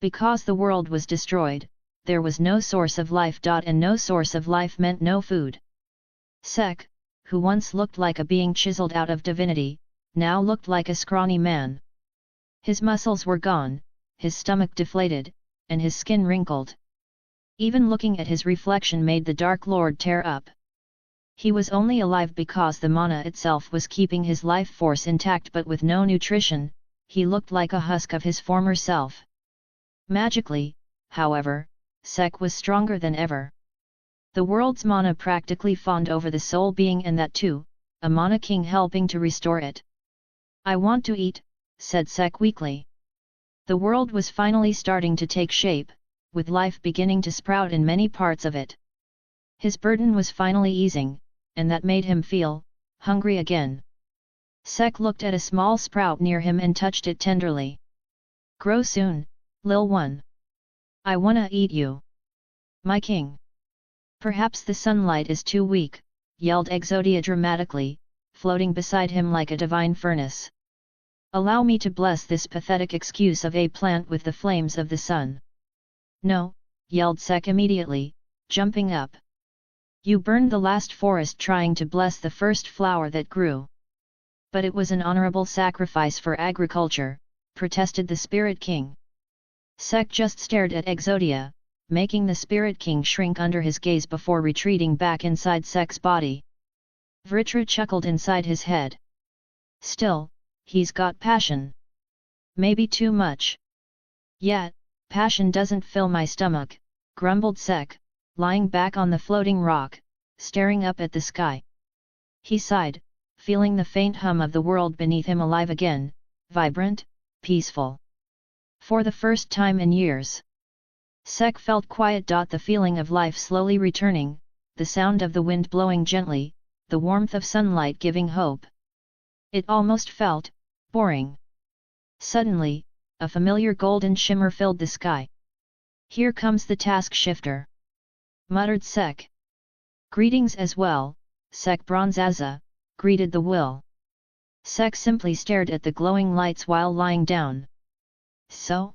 Because the world was destroyed, there was no source of life. And no source of life meant no food. Sek, who once looked like a being chiseled out of divinity, now looked like a scrawny man. His muscles were gone, his stomach deflated, and his skin wrinkled. Even looking at his reflection made the Dark Lord tear up. He was only alive because the mana itself was keeping his life force intact, but with no nutrition, he looked like a husk of his former self. Magically, however, Sek was stronger than ever. The world's mana practically fawned over the soul being, and that too, a Mana King helping to restore it. I want to eat, said Sek weakly. The world was finally starting to take shape, with life beginning to sprout in many parts of it. His burden was finally easing, and that made him feel hungry again. Sek looked at a small sprout near him and touched it tenderly. Grow soon, lil one. I wanna eat you. My king. Perhaps the sunlight is too weak, yelled Exodia dramatically, floating beside him like a divine furnace. Allow me to bless this pathetic excuse of a plant with the flames of the sun. No, yelled Sek immediately, jumping up. You burned the last forest trying to bless the first flower that grew. But it was an honorable sacrifice for agriculture, protested the Spirit King. Sek just stared at Exodia, making the Spirit King shrink under his gaze before retreating back inside Sek's body. Vritra chuckled inside his head. Still, he's got passion. Maybe too much. Yet, passion doesn't fill my stomach, grumbled Sek, lying back on the floating rock, staring up at the sky. He sighed, feeling the faint hum of the world beneath him alive again, vibrant, peaceful. For the first time in years. Sek felt quiet. The feeling of life slowly returning, the sound of the wind blowing gently, the warmth of sunlight giving hope. It almost felt boring. Suddenly, a familiar golden shimmer filled the sky. Here comes the task shifter, muttered Sek. Greetings as well, Sek Bronzaza, greeted the will. Sek simply stared at the glowing lights while lying down. So?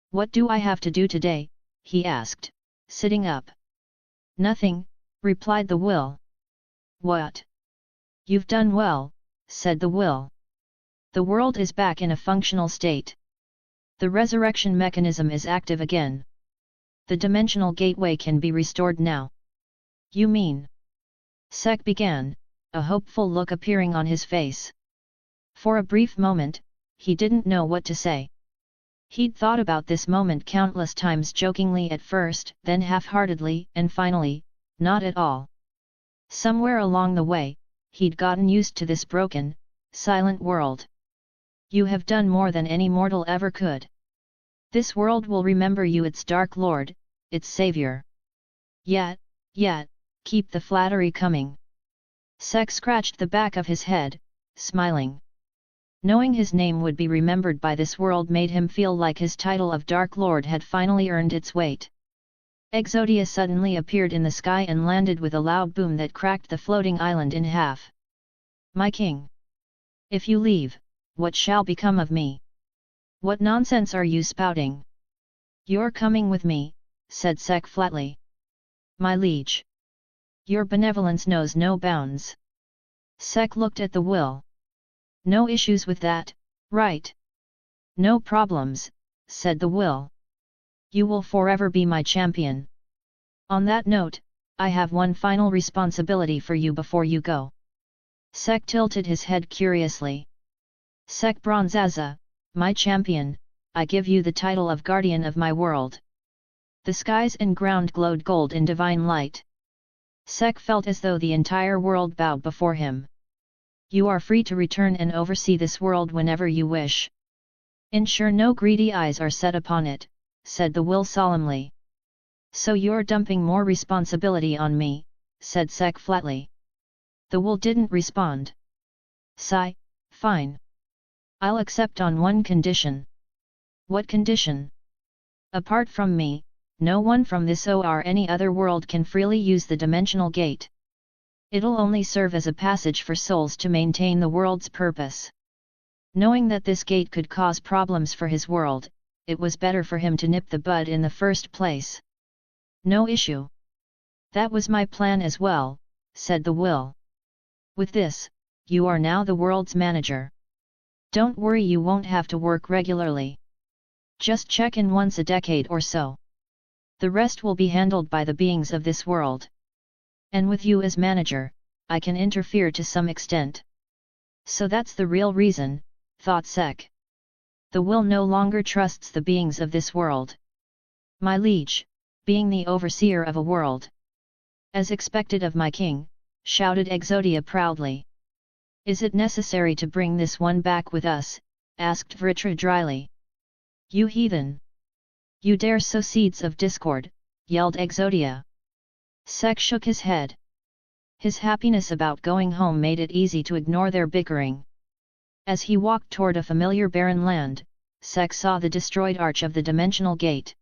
What do I have to do today? He asked, sitting up. Nothing, replied the will. What? You've done well, said the will. The world is back in a functional state. The resurrection mechanism is active again. The dimensional gateway can be restored now. You mean? Sek began, a hopeful look appearing on his face. For a brief moment, he didn't know what to say. He'd thought about this moment countless times, jokingly at first, then half-heartedly, and finally, not at all. Somewhere along the way, he'd gotten used to this broken, silent world. You have done more than any mortal ever could. This world will remember you, its Dark Lord, its savior. Yet, keep the flattery coming. Sek scratched the back of his head, smiling. Knowing his name would be remembered by this world made him feel like his title of Dark Lord had finally earned its weight. Exodia suddenly appeared in the sky and landed with a loud boom that cracked the floating island in half. My king! If you leave, what shall become of me? What nonsense are you spouting? You're coming with me, said Sek flatly. My liege! Your benevolence knows no bounds. Sek looked at the will. No issues with that, right? No problems, said the will. You will forever be my champion. On that note, I have one final responsibility for you before you go. Sek tilted his head curiously. Sek Bronzaza, my champion, I give you the title of guardian of my world. The skies and ground glowed gold in divine light. Sek felt as though the entire world bowed before him. You are free to return and oversee this world whenever you wish. Ensure no greedy eyes are set upon it, said the will solemnly. So you're dumping more responsibility on me, said Sek flatly. The will didn't respond. Sigh, fine. I'll accept on one condition. What condition? Apart from me, no one from this or any other world can freely use the dimensional gate. It'll only serve as a passage for souls to maintain the world's purpose. Knowing that this gate could cause problems for his world, it was better for him to nip the bud in the first place. No issue. That was my plan as well, said the will. With this, you are now the world's manager. Don't worry, you won't have to work regularly. Just check in once a decade or so. The rest will be handled by the beings of this world. And with you as manager, I can interfere to some extent. So that's the real reason, thought Sek. The will no longer trusts the beings of this world. My liege, being the overseer of a world. As expected of my king, shouted Exodia proudly. Is it necessary to bring this one back with us? Asked Vritra dryly. You heathen! You dare sow seeds of discord, yelled Exodia. Sek shook his head. His happiness about going home made it easy to ignore their bickering. As he walked toward a familiar barren land, Sek saw the destroyed arch of the dimensional gate.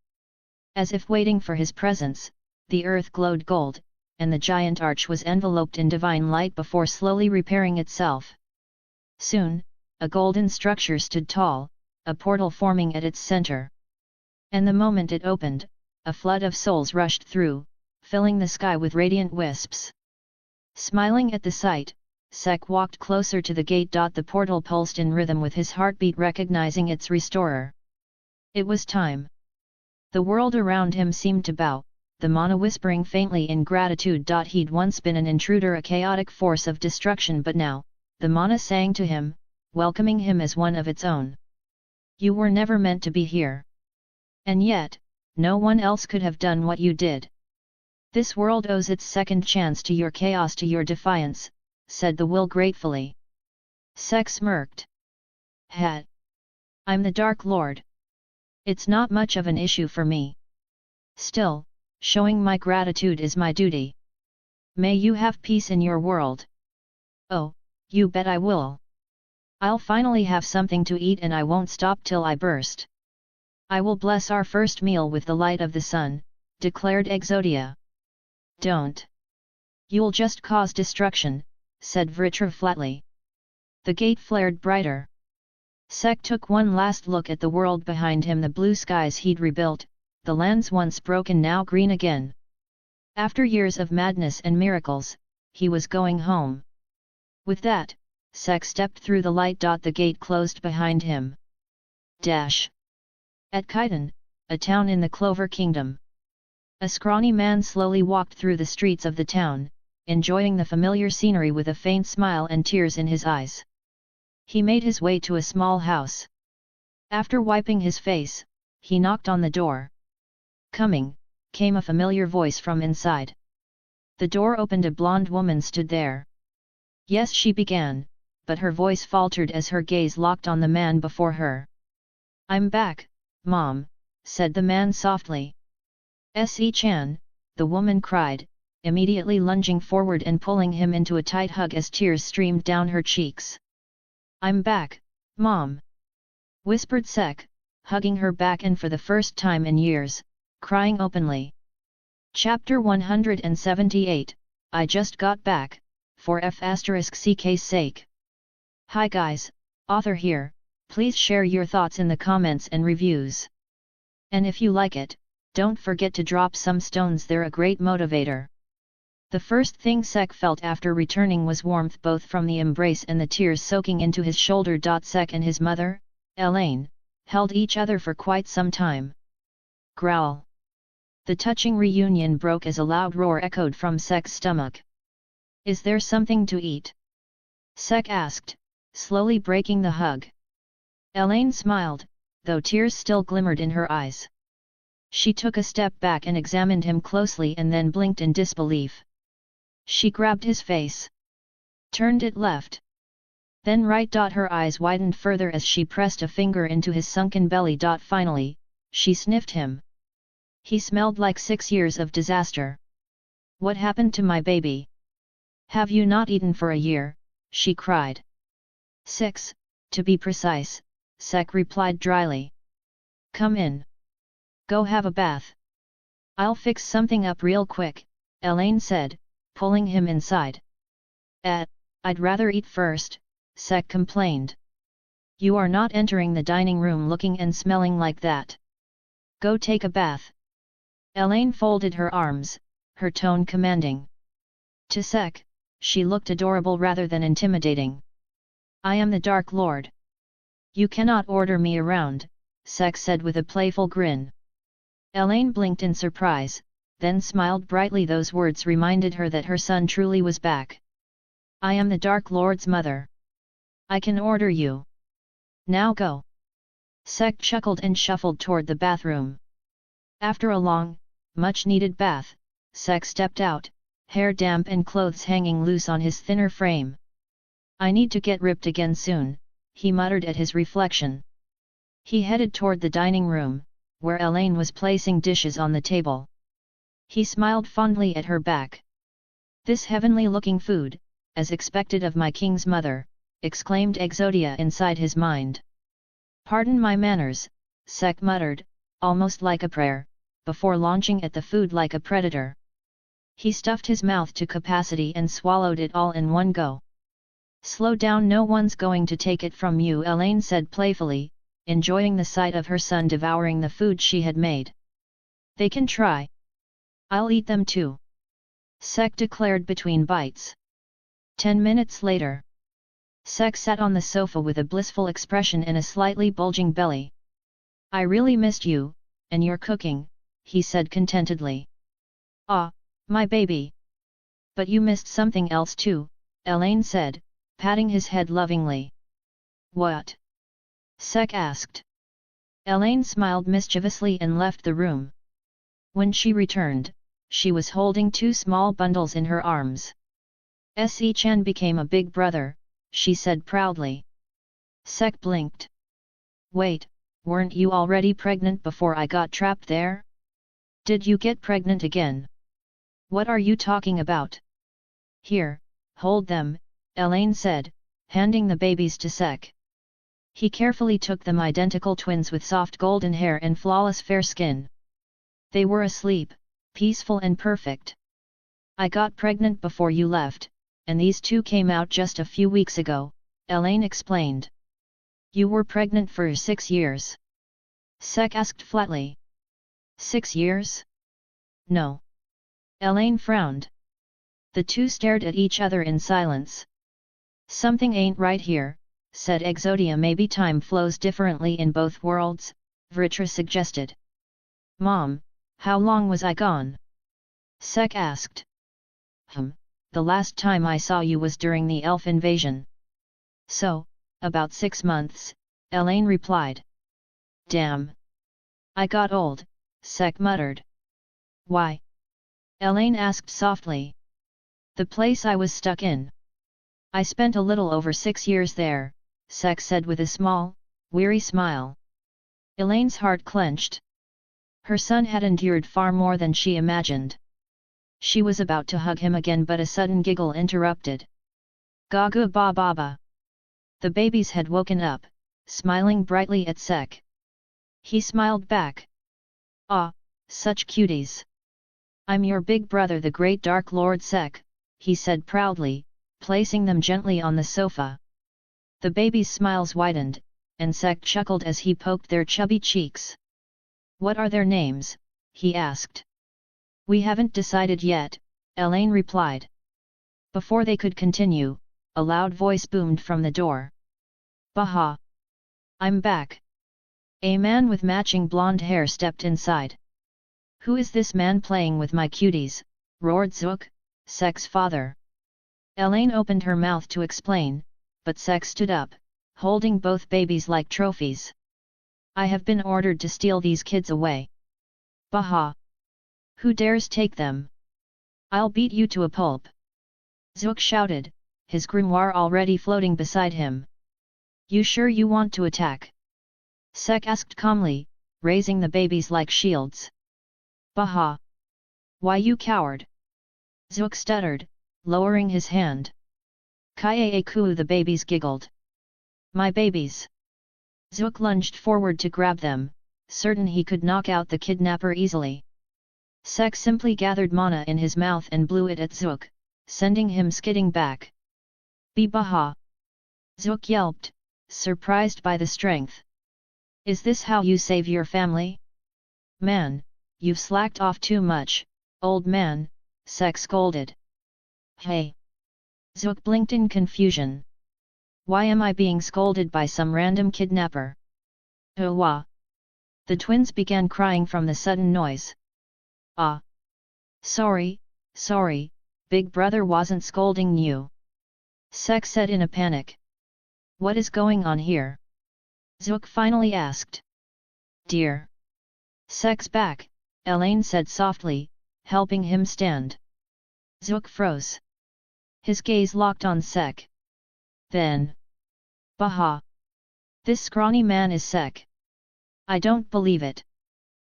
As if waiting for his presence, the earth glowed gold, and the giant arch was enveloped in divine light before slowly repairing itself. Soon, a golden structure stood tall, a portal forming at its center. And the moment it opened, a flood of souls rushed through, filling the sky with radiant wisps. Smiling at the sight, Sek walked closer to the gate. The portal pulsed in rhythm with his heartbeat, recognizing its restorer. It was time. The world around him seemed to bow, the mana whispering faintly in gratitude. He'd once been an intruder, a chaotic force of destruction, but now, the mana sang to him, welcoming him as one of its own. You were never meant to be here. And yet, no one else could have done what you did. This world owes its second chance to your chaos, to your defiance, said the will gratefully. Sek smirked. Het. I'm the Dark Lord. It's not much of an issue for me. Still, showing my gratitude is my duty. May you have peace in your world. Oh, you bet I will. I'll finally have something to eat, and I won't stop till I burst. I will bless our first meal with the light of the sun, declared Exodia. Don't. You'll just cause destruction, said Vritra flatly. The gate flared brighter. Sek took one last look at the world behind him, the blue skies he'd rebuilt, the lands once broken now green again. After years of madness and miracles, he was going home. With that, Sek stepped through the light. The gate closed behind him. At Khitan, a town in the Clover Kingdom. A scrawny man slowly walked through the streets of the town, enjoying the familiar scenery with a faint smile and tears in his eyes. He made his way to a small house. After wiping his face, he knocked on the door. "Coming," came a familiar voice from inside. The door opened. A blonde woman stood there. "Yes," she began, but her voice faltered as her gaze locked on the man before her. "I'm back, Mom," said the man softly. "Se-chan," the woman cried, immediately lunging forward and pulling him into a tight hug as tears streamed down her cheeks. "I'm back, Mom," whispered Sek, hugging her back and for the first time in years, crying openly. Chapter 178, I just got back, for f***'ck's sake. Hi guys, author here, please share your thoughts in the comments and reviews. And if you like it, don't forget to drop some stones, they're a great motivator. The first thing Sek felt after returning was warmth both from the embrace and the tears soaking into his shoulder. Sek and his mother, Elaine, held each other for quite some time. Growl. The touching reunion broke as a loud roar echoed from Sek's stomach. "Is there something to eat?" Sek asked, slowly breaking the hug. Elaine smiled, though tears still glimmered in her eyes. She took a step back and examined him closely and then blinked in disbelief. She grabbed his face, turned it left, then right. Her eyes widened further as she pressed a finger into his sunken belly. Finally, she sniffed him. He smelled like 6 years of disaster. "What happened to my baby? Have you not eaten for a year?" she cried. 6, to be precise, Sek replied dryly. "Come in. Go have a bath. I'll fix something up real quick," Elaine said, pulling him inside. I'd rather eat first," Sek complained. "You are not entering the dining room looking and smelling like that. Go take a bath." Elaine folded her arms, her tone commanding. To Sek, she looked adorable rather than intimidating. "I am the Dark Lord. You cannot order me around," Sek said with a playful grin. Elaine blinked in surprise, then smiled brightly. Those words reminded her that her son truly was back. "I am the Dark Lord's mother. I can order you. Now go." Sek chuckled and shuffled toward the bathroom. After a long, much-needed bath, Sek stepped out, hair damp and clothes hanging loose on his thinner frame. "I need to get ripped again soon," he muttered at his reflection. He headed toward the dining room, where Elaine was placing dishes on the table. He smiled fondly at her back. "This heavenly-looking food, as expected of my king's mother," exclaimed Exodia inside his mind. "Pardon my manners," Sek muttered, almost like a prayer, before launching at the food like a predator. He stuffed his mouth to capacity and swallowed it all in one go. "Slow down, no one's going to take it from you," Elaine said playfully, enjoying the sight of her son devouring the food she had made. "They can try. I'll eat them too," Sek declared between bites. 10 minutes later, Sek sat on the sofa with a blissful expression and a slightly bulging belly. "I really missed you, and your cooking," he said contentedly. "Ah, my baby. But you missed something else too," Elaine said, patting his head lovingly. "What?" Sek asked. Elaine smiled mischievously and left the room. When she returned, she was holding 2 small bundles in her arms. "Se-chan became a big brother," she said proudly. Sek blinked. "Wait, weren't you already pregnant before I got trapped there? Did you get pregnant again? What are you talking about?" "Here, hold them," Elaine said, handing the babies to Sek. He carefully took them, identical twins with soft golden hair and flawless fair skin. They were asleep, peaceful and perfect. "I got pregnant before you left, and these 2 came out just a few weeks ago," Elaine explained. "You were pregnant for 6 years?" Sek asked flatly. 6 years? No. Elaine frowned. The 2 stared at each other in silence. "Something ain't right here," said Exodia. "Maybe time flows differently in both worlds," Vritra suggested. "Mom, how long was I gone?" Sek asked. the last time I saw you was during the elf invasion. So, about 6 months, Elaine replied. Damn. I got old, Sek muttered. Why? Elaine asked softly. The place I was stuck in. I spent a little over 6 years there, Sek said with a small, weary smile. Elaine's heart clenched. Her son had endured far more than she imagined. She was about to hug him again but a sudden giggle interrupted. Gaga ba baba. The babies had woken up, smiling brightly at Sek. He smiled back. Ah, such cuties. I'm your big brother the great Dark Lord Sek, he said proudly, placing them gently on the sofa. The babies' smiles widened, and Sek chuckled as he poked their chubby cheeks. What are their names? He asked. We haven't decided yet, Elaine replied. Before they could continue, a loud voice boomed from the door. Baha! I'm back! A man with matching blonde hair stepped inside. Who is this man playing with my cuties? Roared Zook, Sek's father. Elaine opened her mouth to explain, but Sek stood up, holding both babies like trophies. I have been ordered to steal these kids away. Baha! Who dares take them? I'll beat you to a pulp! Zook shouted, his grimoire already floating beside him. You sure you want to attack? Sek asked calmly, raising the babies like shields. Baha! Why you coward? Zook stuttered, lowering his hand. Kyaku the babies giggled. My babies! Zook lunged forward to grab them, certain he could knock out the kidnapper easily. Sek simply gathered mana in his mouth and blew it at Zook, sending him skidding back. Be Baha! Zook yelped, surprised by the strength. Is this how you save your family? Man, you've slacked off too much, old man, Sek scolded. Hey! Zook blinked in confusion. Why am I being scolded by some random kidnapper? Oh wah! The twins began crying from the sudden noise. Ah! Sorry, big brother wasn't scolding you. Sek said in a panic. What is going on here? Zook finally asked. Dear! Sek's back, Elaine said softly, helping him stand. Zook froze. His gaze locked on Sek. Then. Baha! This scrawny man is Sek. I don't believe it.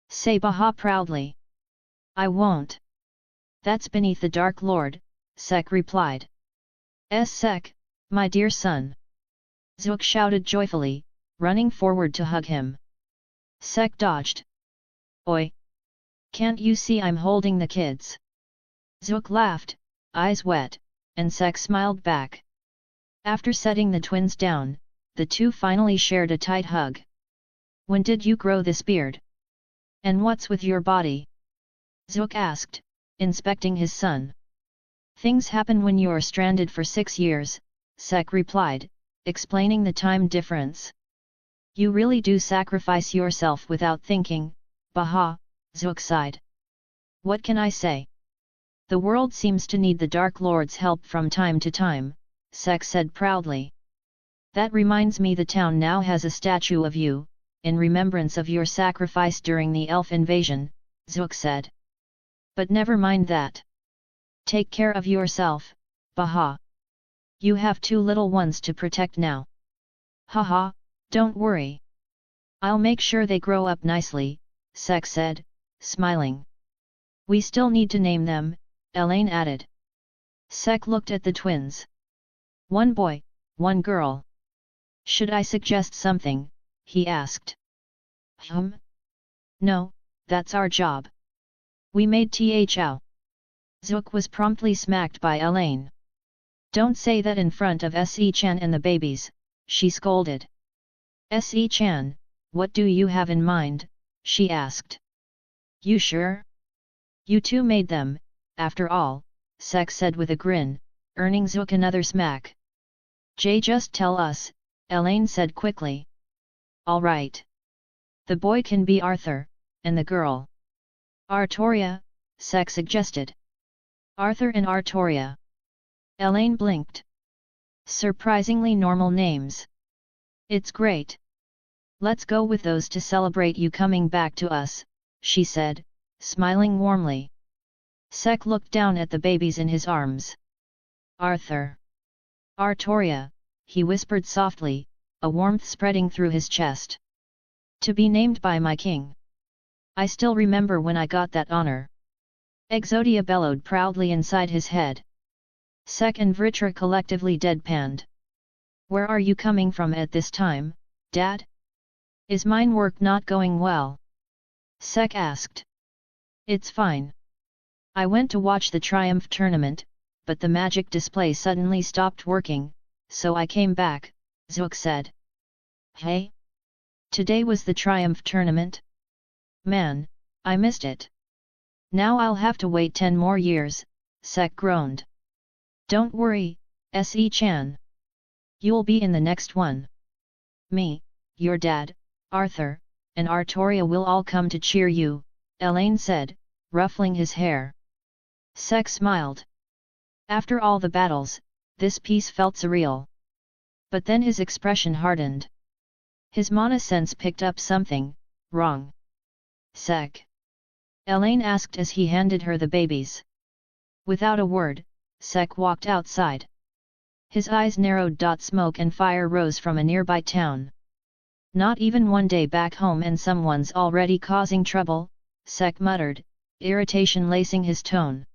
Say Baha proudly. I won't. That's beneath the Dark Lord, Sek replied. Sek, my dear son. Zook shouted joyfully, running forward to hug him. Sek dodged. Oi! Can't you see I'm holding the kids? Zook laughed, eyes wet, and Sek smiled back. After setting the twins down, the two finally shared a tight hug. When did you grow this beard? And what's with your body? Zook asked, inspecting his son. Things happen when you're stranded for 6 years, Sek replied, explaining the time difference. You really do sacrifice yourself without thinking, Baha, Zook sighed. What can I say? The world seems to need the Dark Lord's help from time to time, Sek said proudly. That reminds me the town now has a statue of you, in remembrance of your sacrifice during the elf invasion, Zook said. But never mind that. Take care of yourself, Baha. You have 2 little ones to protect now. Haha, don't worry. I'll make sure they grow up nicely, Sek said, smiling. We still need to name them, Elaine added. Sek looked at the twins. 1 boy, 1 girl. Should I suggest something? He asked. No, that's our job. We made Thao. Zook was promptly smacked by Elaine. Don't say that in front of Se-chan and the babies, she scolded. Se-chan, what do you have in mind? She asked. You sure? You two made them, after all, Sek said with a grin, earning Zook another smack. Just tell us, Elaine said quickly. All right. The boy can be Arthur, and the girl. Artoria, Sek suggested. Arthur and Artoria. Elaine blinked. Surprisingly normal names. It's great. Let's go with those to celebrate you coming back to us, she said, smiling warmly. Sek looked down at the babies in his arms. Arthur. Artoria, he whispered softly, a warmth spreading through his chest. To be named by my king. I still remember when I got that honor. Exodia bellowed proudly inside his head. Sek and Vritra collectively deadpanned. Where are you coming from at this time, Dad? Is mine work not going well? Sek asked. It's fine. I went to watch the Triumph tournament, but the magic display suddenly stopped working, so I came back, Zook said. Hey? Today was the Triumph tournament? Man, I missed it. Now I'll have to wait 10 more years, Sek groaned. Don't worry, Se-chan. You'll be in the next one. Me, your dad, Arthur, and Artoria will all come to cheer you, Elaine said, ruffling his hair. Sek smiled. After all the battles, this piece felt surreal. But then his expression hardened. His mana sense picked up something wrong. Sek? Elaine asked as he handed her the babies. Without a word, Sek walked outside. His eyes narrowed. Smoke and fire rose from a nearby town. Not even one day back home and someone's already causing trouble, Sek muttered, irritation lacing his tone.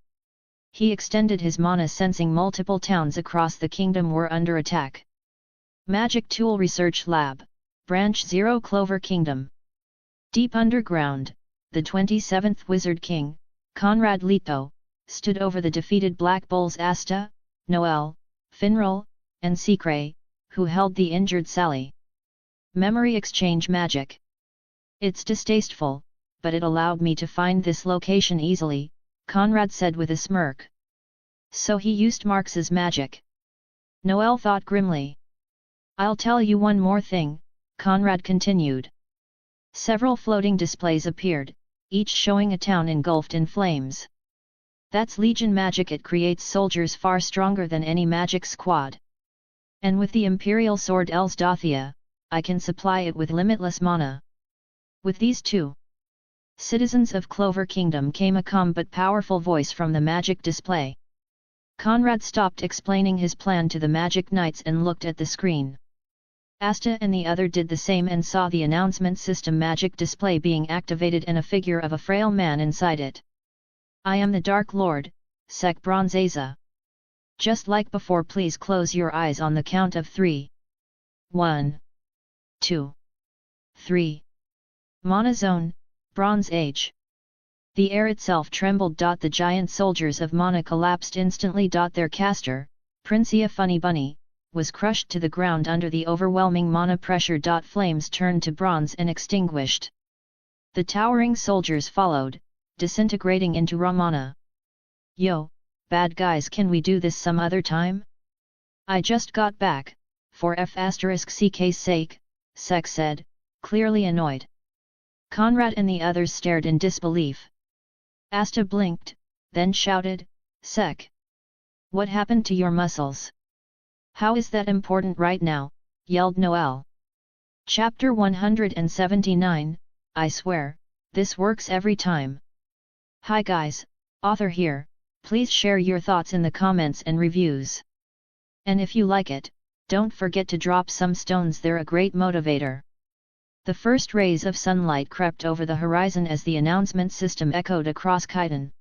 He extended his mana sensing multiple towns across the kingdom were under attack. Magic Tool Research Lab, Branch 0 Clover Kingdom. Deep underground, the 27th Wizard King, Conrad Leto, stood over the defeated Black Bulls Asta, Noel, Finral, and Secret, who held the injured Sally. Memory exchange magic. It's distasteful, but it allowed me to find this location easily, Conrad said with a smirk. So he used Marx's magic. Noel thought grimly. I'll tell you one more thing, Conrad continued. Several floating displays appeared, each showing a town engulfed in flames. That's Legion magic. It creates soldiers far stronger than any magic squad. And with the Imperial Sword Elsdothia, I can supply it with limitless mana. With these two citizens of Clover Kingdom came a calm but powerful voice from the magic display. Conrad stopped explaining his plan to the magic knights and looked at the screen. Asta and the other did the same and saw the announcement system magic display being activated and a figure of a frail man inside it. I am the Dark Lord, Sek Bronzeza. Just like before, please close your eyes on the count of 3. 1, 2, 3. Mana Zone, Bronze Age. The air itself trembled. The giant soldiers of mana collapsed instantly. Their caster, Princia Funny Bunny, was crushed to the ground under the overwhelming mana pressure. Flames turned to bronze and extinguished. The towering soldiers followed, disintegrating into raw mana. Yo, bad guys, can we do this some other time? I just got back, for f***ck's sake, Sek said, clearly annoyed. Conrad and the others stared in disbelief. Asta blinked, then shouted, Sek! What happened to your muscles? How is that important right now? Yelled Noel. Chapter 179, I swear, this works every time. Hi guys, author here, please share your thoughts in the comments and reviews. And if you like it, don't forget to drop some stones, they're a great motivator. The first rays of sunlight crept over the horizon as the announcement system echoed across Khitan.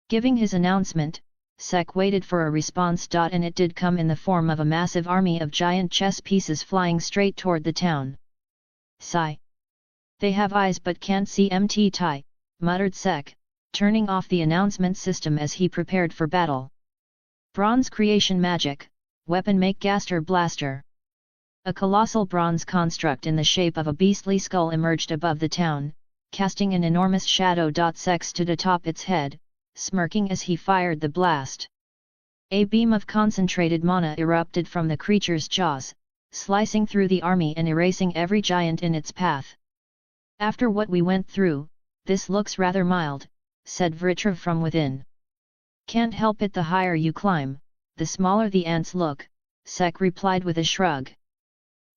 Giving his announcement, Sek waited for a response. And it did come in the form of a massive army of giant chess pieces flying straight toward the town. Sigh. They have eyes but can't see MT Tai, muttered Sek, turning off the announcement system as he prepared for battle. Bronze creation magic, weapon make Gaster Blaster. A colossal bronze construct in the shape of a beastly skull emerged above the town, casting an enormous shadow. Sek stood atop its head, smirking as he fired the blast. A beam of concentrated mana erupted from the creature's jaws, slicing through the army and erasing every giant in its path. After what we went through, this looks rather mild, said Vritra from within. Can't help it, the higher you climb, the smaller the ants look, Sek replied with a shrug.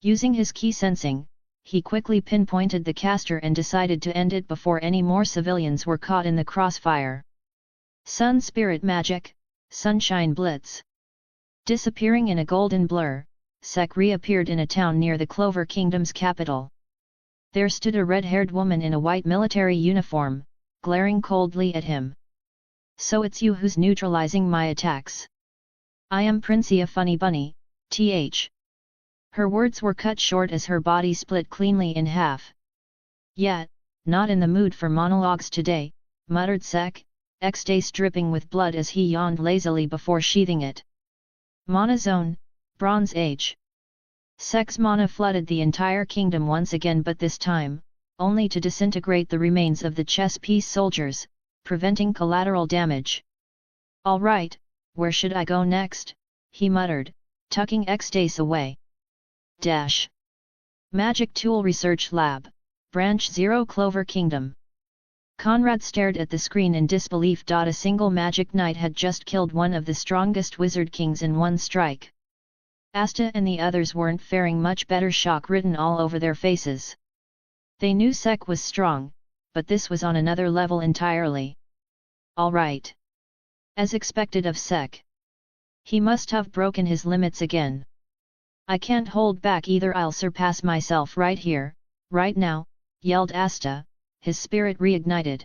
Using his key sensing, he quickly pinpointed the caster and decided to end it before any more civilians were caught in the crossfire. Sun Spirit Magic, Sunshine Blitz. Disappearing in a golden blur, Sek reappeared in a town near the Clover Kingdom's capital. There stood a red-haired woman in a white military uniform, glaring coldly at him. "So it's you who's neutralizing my attacks. I am Princea Funny Bunny, th." Her words were cut short as her body split cleanly in half. "Yet, not in the mood for monologues today," muttered Sek, X-Dace dripping with blood as he yawned lazily before sheathing it. Mana Zone, Bronze Age. Sek's mana flooded the entire kingdom once again, but this time, only to disintegrate the remains of the chess piece soldiers, preventing collateral damage. "All right, where should I go next?" he muttered, tucking X-Dace away. Dash. Magic Tool Research Lab, Branch 0 Clover Kingdom. Conrad stared at the screen in disbelief. A single magic knight had just killed one of the strongest wizard kings in one strike. Asta and the others weren't faring much better, shock written all over their faces. They knew Sek was strong, but this was on another level entirely. All right. As expected of Sek. He must have broken his limits again. "I can't hold back either, I'll surpass myself right here, right now," yelled Asta, his spirit reignited.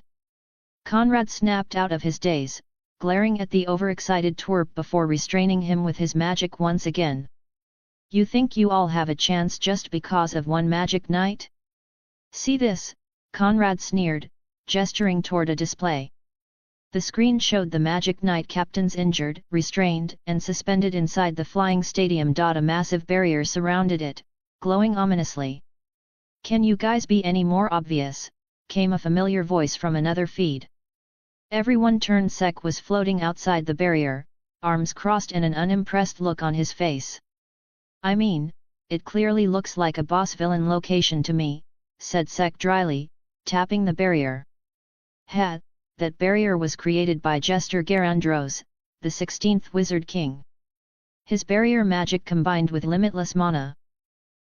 Conrad snapped out of his daze, glaring at the overexcited twerp before restraining him with his magic once again. "You think you all have a chance just because of one magic knight? See this," Conrad sneered, gesturing toward a display. The screen showed the magic knight captains injured, restrained, and suspended inside the flying stadium. A massive barrier surrounded it, glowing ominously. "Can you guys be any more obvious?" came a familiar voice from another feed. Everyone turned. Sek was floating outside the barrier, arms crossed and an unimpressed look on his face. "I mean, it clearly looks like a boss villain location to me," said Sek dryly, tapping the barrier. That barrier was created by Jester Garandros, the 16th Wizard King. His barrier magic combined with limitless mana.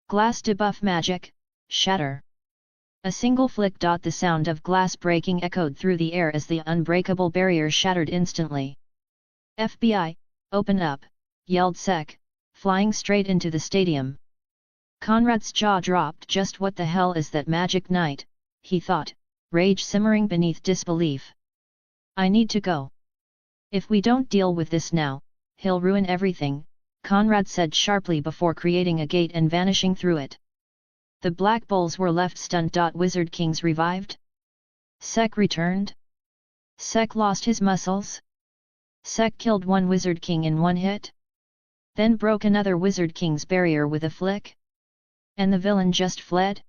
Glass debuff magic, Shatter. A single flick. The sound of glass breaking echoed through the air as the unbreakable barrier shattered instantly. "FBI, open up," yelled Sek, flying straight into the stadium. Conrad's jaw dropped. "Just what the hell is that magic knight?" he thought, rage simmering beneath disbelief. "I need to go. If we don't deal with this now, he'll ruin everything," Conrad said sharply before creating a gate and vanishing through it. The Black Bulls were left stunned. "Wizard Kings revived? Sek returned? Sek lost his muscles? Sek killed one Wizard King in one hit? Then broke another Wizard King's barrier with a flick? And the villain just fled?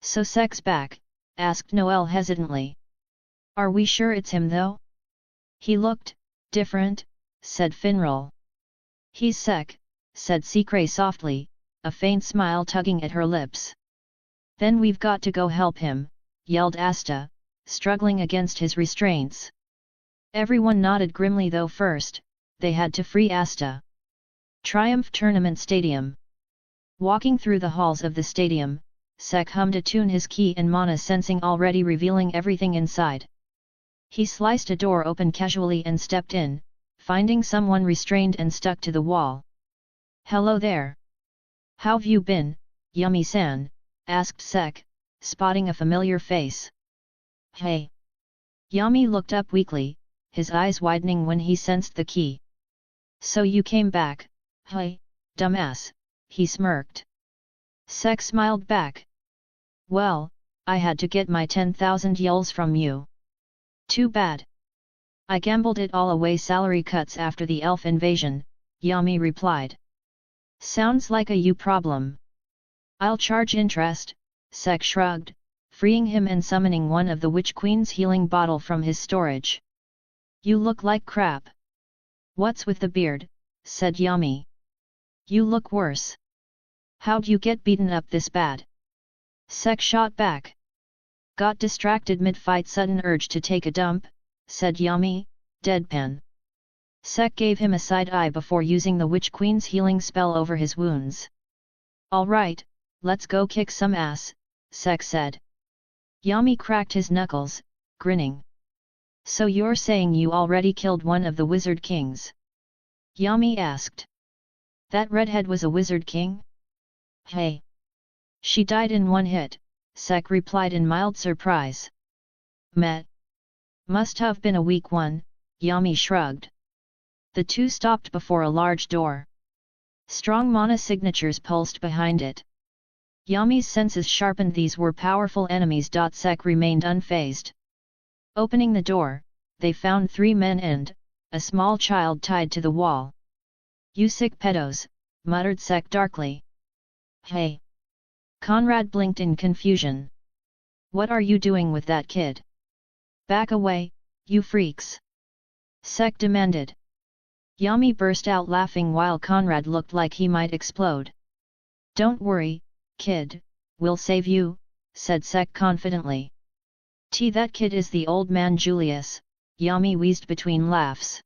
So Sek's back?" asked Noel hesitantly. "Are we sure it's him though? He looked different," said Finral. "He's Sek," said Secret softly, a faint smile tugging at her lips. "Then we've got to go help him," yelled Asta, struggling against his restraints. Everyone nodded grimly, though first, they had to free Asta. Triumph Tournament Stadium. Walking through the halls of the stadium, Sek hummed a tune, his key and mana sensing already revealing everything inside. He sliced a door open casually and stepped in, finding someone restrained and stuck to the wall. "Hello there. How've you been, Yummy-san?" asked Sek, spotting a familiar face. "Hey." Yami looked up weakly, his eyes widening when he sensed the key. "So you came back, hey, dumbass," he smirked. Sek smiled back. "Well, I had to get my 10,000 yuls from you. Too bad. I gambled it all away, salary cuts after the elf invasion," Yami replied. "Sounds like a you problem." "I'll charge interest," Sek shrugged, freeing him and summoning one of the Witch Queen's healing bottle from his storage. "You look like crap." "What's with the beard?" said Yami. "You look worse. How'd you get beaten up this bad?" Sek shot back. "Got distracted mid-fight, sudden urge to take a dump," said Yami, deadpan. Sek gave him a side eye before using the Witch Queen's healing spell over his wounds. "Alright, let's go kick some ass," Sek said. Yami cracked his knuckles, grinning. "So you're saying you already killed one of the Wizard Kings?" Yami asked. "That redhead was a Wizard King?" "Hey! She died in one hit," Sek replied in mild surprise. "Meh. Must have been a weak one," Yami shrugged. The two stopped before a large door. Strong mana signatures pulsed behind it. Yami's senses sharpened. These were powerful enemies. Sek remained unfazed. Opening the door, they found 3 men and a small child tied to the wall. "You sick pedos," muttered Sek darkly. "Hey!" Conrad blinked in confusion. "What are you doing with that kid? Back away, you freaks!" Sek demanded. Yami burst out laughing while Conrad looked like he might explode. "Don't worry, kid, we'll save you," said Sek confidently. That kid is the old man Julius," Yami wheezed between laughs.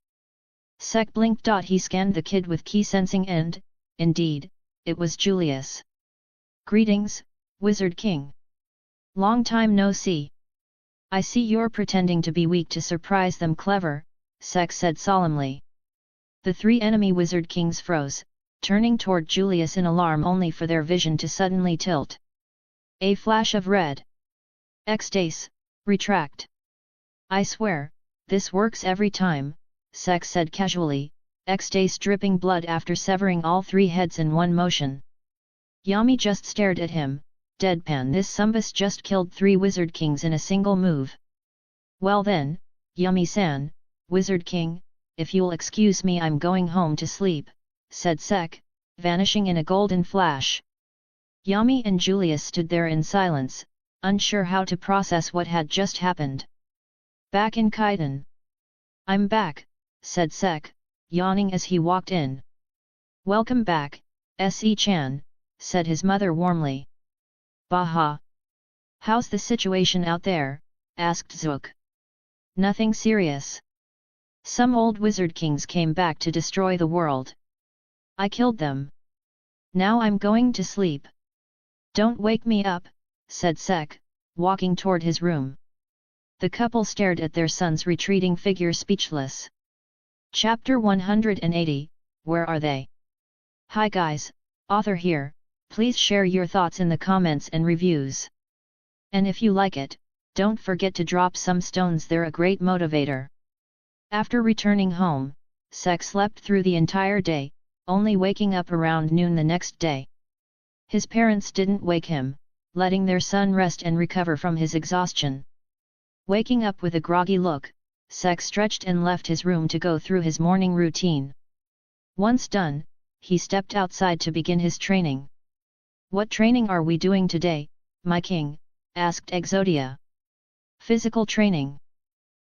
Sek blinked. He scanned the kid with key sensing and, indeed, it was Julius. "Greetings, Wizard King. Long time no see. I see you're pretending to be weak to surprise them. Clever," Sek said solemnly. The 3 enemy Wizard Kings froze, turning toward Julius in alarm only for their vision to suddenly tilt. A flash of red. "Ecstase, retract. I swear, this works every time," Sek said casually, ecstase dripping blood after severing all 3 heads in one motion. Yami just stared at him, deadpan. This Sumbus just killed 3 Wizard Kings in a single move. "Well then, Yami-san, Wizard King, if you'll excuse me, I'm going home to sleep," said Sek, vanishing in a golden flash. Yami and Julius stood there in silence, unsure how to process what had just happened. Back in Kaidan. "I'm back," said Sek, yawning as he walked in. "Welcome back, Se-chan," said his mother warmly. "Baha! How's the situation out there?" asked Zook. "Nothing serious. Some old Wizard Kings came back to destroy the world. I killed them. Now I'm going to sleep." "Don't wake me up," said Sek, walking toward his room. The couple stared at their son's retreating figure speechless. Chapter 180, Where Are They? Hi guys, author here, please share your thoughts in the comments and reviews. And if you like it, don't forget to drop some stones, they're a great motivator. After returning home, Sek slept through the entire day, only waking up around noon the next day. His parents didn't wake him, letting their son rest and recover from his exhaustion. Waking up with a groggy look, Sek stretched and left his room to go through his morning routine. Once done, he stepped outside to begin his training. "What training are we doing today, my king?" asked Exodia. "Physical training.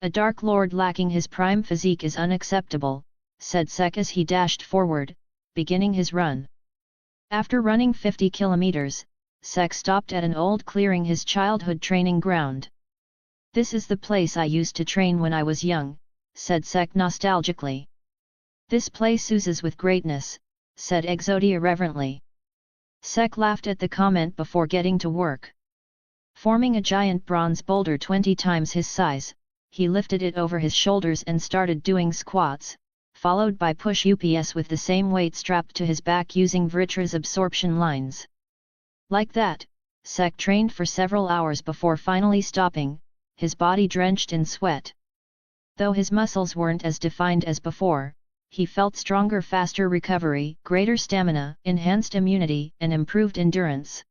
A Dark Lord lacking his prime physique is unacceptable," said Sek as he dashed forward, beginning his run. After running 50 kilometers, Sek stopped at an old clearing, his childhood training ground. "This is the place I used to train when I was young," said Sek nostalgically. "This place oozes with greatness," said Exodia reverently. Sek laughed at the comment before getting to work. Forming a giant bronze boulder 20 times his size, he lifted it over his shoulders and started doing squats, followed by push-ups with the same weight strapped to his back using Vritra's absorption lines. Like that, Sek trained for several hours before finally stopping, his body drenched in sweat. Though his muscles weren't as defined as before, he felt stronger, faster recovery, greater stamina, enhanced immunity, and improved endurance.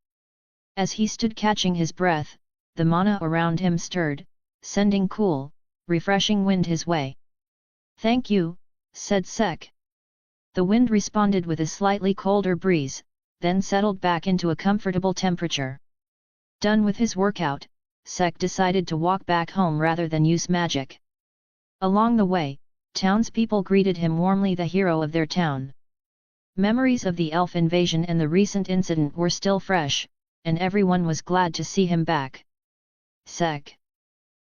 As he stood catching his breath, the mana around him stirred, sending cool, refreshing wind his way. "Thank you," said Sek. The wind responded with a slightly colder breeze, then settled back into a comfortable temperature. Done with his workout, Sek decided to walk back home rather than use magic. Along the way, townspeople greeted him warmly, the hero of their town. Memories of the elf invasion and the recent incident were still fresh, and everyone was glad to see him back. "Sek.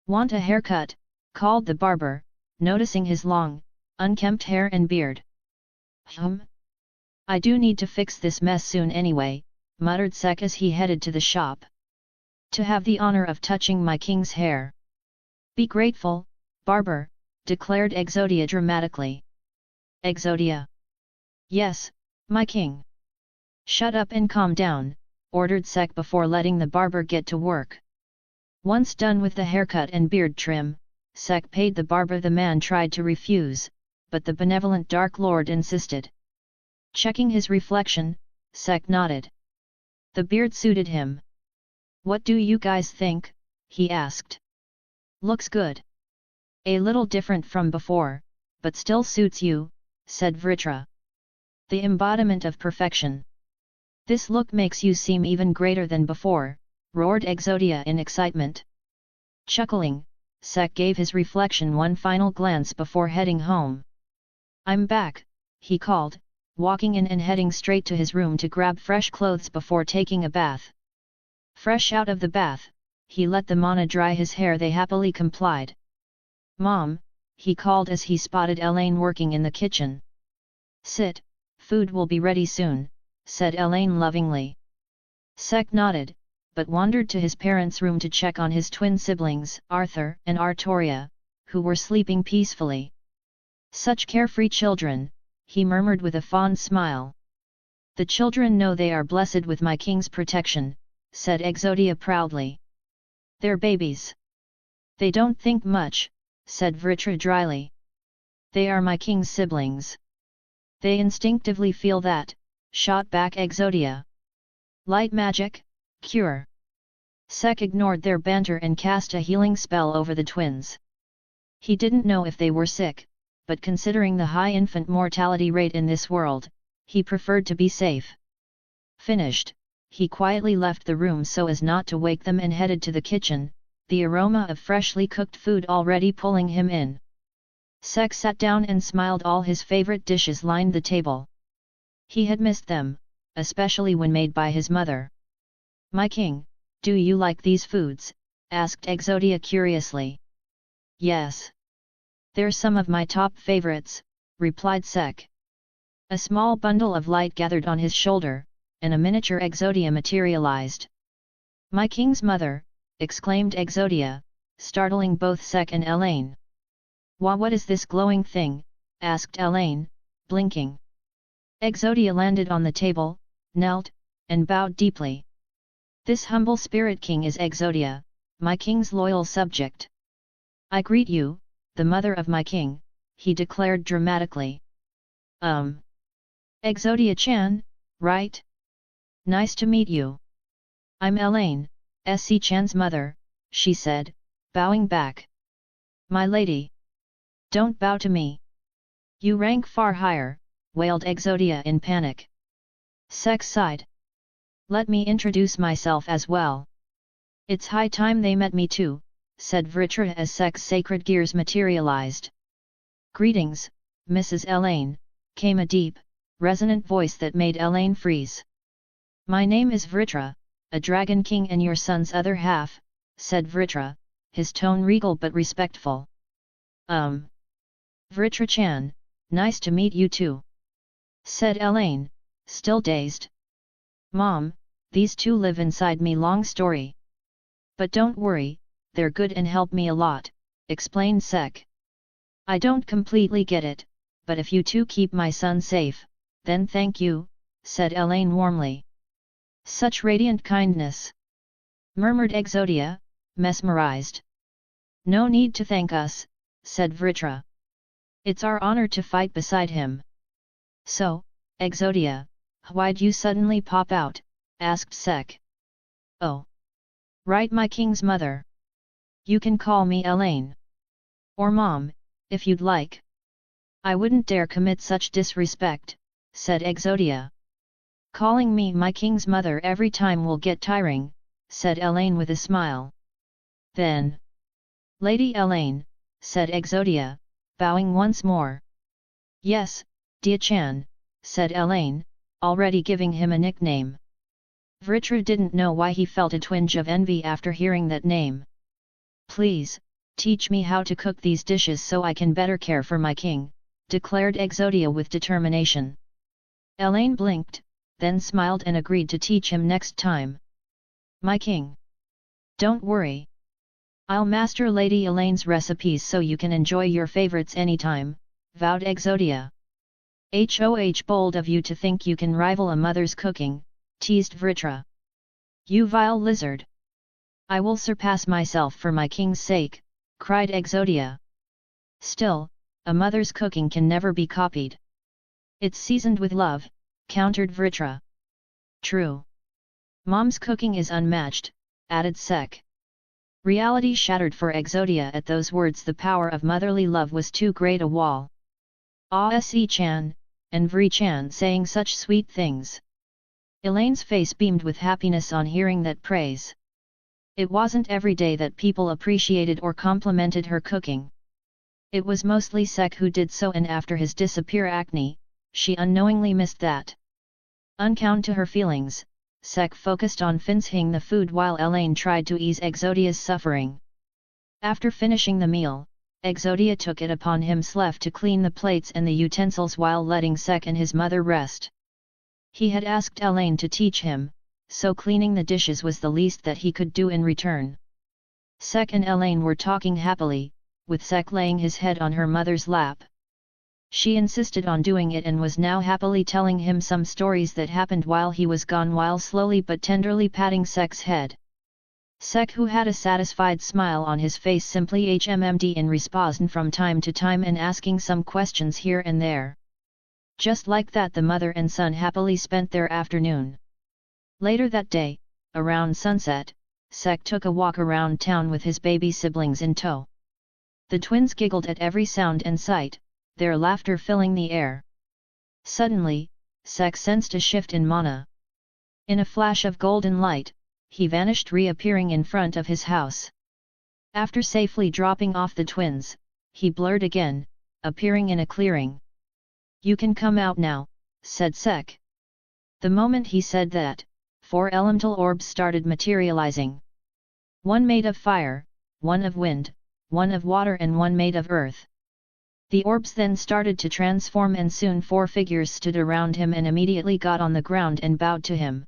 Want a haircut?" called the barber, noticing his long, unkempt hair and beard. I do need to fix this mess soon anyway, muttered Sek as he headed to the shop. To have the honor of touching my king's hair. Be grateful, barber, declared Exodia dramatically. Exodia. Yes, my king. Shut up and calm down, ordered Sek before letting the barber get to work. Once done with the haircut and beard trim, Sek paid the barber. The man tried to refuse, but the benevolent Dark Lord insisted. Checking his reflection, Sek nodded. The beard suited him. What do you guys think? He asked. Looks good. A little different from before, but still suits you, said Vritra. The embodiment of perfection. This look makes you seem even greater than before, roared Exodia in excitement. Chuckling, Sek gave his reflection one final glance before heading home. I'm back, he called, walking in and heading straight to his room to grab fresh clothes before taking a bath. Fresh out of the bath, he let the Mana dry his hair. They happily complied. Mom, he called as he spotted Elaine working in the kitchen. Sit, food will be ready soon, said Elaine lovingly. Sek nodded, but wandered to his parents' room to check on his twin siblings, Arthur and Artoria, who were sleeping peacefully. Such carefree children, he murmured with a fond smile. The children know they are blessed with my king's protection, said Exodia proudly. They're babies. They don't think much, said Vritra dryly. They are my king's siblings. They instinctively feel that, shot back Exodia. Light magic, cure. Sek ignored their banter and cast a healing spell over the twins. He didn't know if they were sick, but considering the high infant mortality rate in this world, he preferred to be safe. Finished, he quietly left the room so as not to wake them and headed to the kitchen, the aroma of freshly cooked food already pulling him in. Sek sat down and smiled. All his favorite dishes lined the table. He had missed them, especially when made by his mother. My king, do you like these foods? Asked Exodia curiously. Yes. They're some of my top favorites, replied Sek. A small bundle of light gathered on his shoulder, and a miniature Exodia materialized. My king's mother, exclaimed Exodia, startling both Sek and Elaine. What is this glowing thing? Asked Elaine, blinking. Exodia landed on the table, knelt, and bowed deeply. This humble spirit king is Exodia, my king's loyal subject. I greet you, the mother of my king, he declared dramatically. Exodia-chan, right? Nice to meet you. I'm Elaine, SC-chan's mother, she said, bowing back. My lady. Don't bow to me. You rank far higher, wailed Exodia in panic. Sek sighed. Let me introduce myself as well. It's high time they met me too, said Vritra as Sek's sacred gears materialized. Greetings, Mrs. Elaine, came a deep, resonant voice that made Elaine freeze. My name is Vritra, a dragon king and your son's other half, said Vritra, his tone regal but respectful. Vritra-chan, nice to meet you too, said Elaine, still dazed. Mom, these two live inside me. Long story. But don't worry, they're good and help me a lot, explained Sek. I don't completely get it, but if you two keep my son safe, then thank you, said Elaine warmly. Such radiant kindness, murmured Exodia, mesmerized. No need to thank us, said Vritra. It's our honor to fight beside him. So, Exodia, why'd you suddenly pop out? Asked Sek. Oh. Right, my king's mother. You can call me Elaine. Or Mom, if you'd like. I wouldn't dare commit such disrespect, said Exodia. Calling me my king's mother every time will get tiring, said Elaine with a smile. Then. Lady Elaine, said Exodia, bowing once more. Yes, Dia-chan, said Elaine, already giving him a nickname. Vritra didn't know why he felt a twinge of envy after hearing that name. Please, teach me how to cook these dishes so I can better care for my king, declared Exodia with determination. Elaine blinked, then smiled and agreed to teach him next time. My king. Don't worry. I'll master Lady Elaine's recipes so you can enjoy your favorites anytime, vowed Exodia. Hoh, bold of you to think you can rival a mother's cooking, teased Vritra. You vile lizard. I will surpass myself for my king's sake, cried Exodia. Still, a mother's cooking can never be copied. It's seasoned with love, countered Vritra. True. Mom's cooking is unmatched, added Sek. Reality shattered for Exodia at those words. The power of motherly love was too great a wall. Se-chan, and Vri-chan saying such sweet things. Elaine's face beamed with happiness on hearing that praise. It wasn't every day that people appreciated or complimented her cooking. It was mostly Sek who did so, and after his disappear acne, she unknowingly missed that. Unbound to her feelings, Sek focused on finishing the food while Elaine tried to ease Exodia's suffering. After finishing the meal, Exodia took it upon himself to clean the plates and the utensils while letting Sek and his mother rest. He had asked Elaine to teach him, so cleaning the dishes was the least that he could do in return. Sek and Elaine were talking happily, with Sek laying his head on her mother's lap. She insisted on doing it and was now happily telling him some stories that happened while he was gone, while slowly but tenderly patting Sek's head. Sek, who had a satisfied smile on his face, simply HMMD in response from time to time and asking some questions here and there. Just like that, the mother and son happily spent their afternoon. Later that day, around sunset, Sek took a walk around town with his baby siblings in tow. The twins giggled at every sound and sight, their laughter filling the air. Suddenly, Sek sensed a shift in mana. In a flash of golden light, he vanished, reappearing in front of his house. After safely dropping off the twins, he blurred again, appearing in a clearing. You can come out now, said Sek. The moment he said that, 4 elemental orbs started materializing. One made of fire, one of wind, one of water and one made of earth. The orbs then started to transform and soon 4 figures stood around him and immediately got on the ground and bowed to him.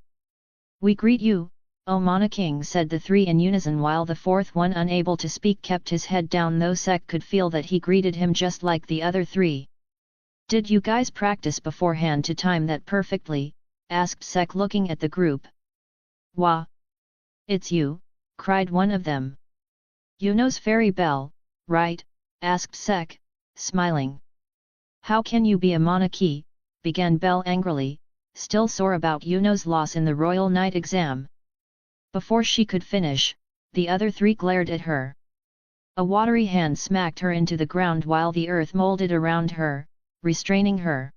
We greet you, O Mana King, said the 3 in unison, while the 4th one, unable to speak, kept his head down, though Sek could feel that he greeted him just like the other 3. Did you guys practice beforehand to time that perfectly? Asked Sek, looking at the group. Wah! It's you, cried one of them. Yuno's fairy bell, right? Asked Sek, smiling. How can you be a monarchy? Began Belle angrily, still sore about Yuno's loss in the Royal Knight exam. Before she could finish, the other 3 glared at her. A watery hand smacked her into the ground while the earth molded around her, restraining her.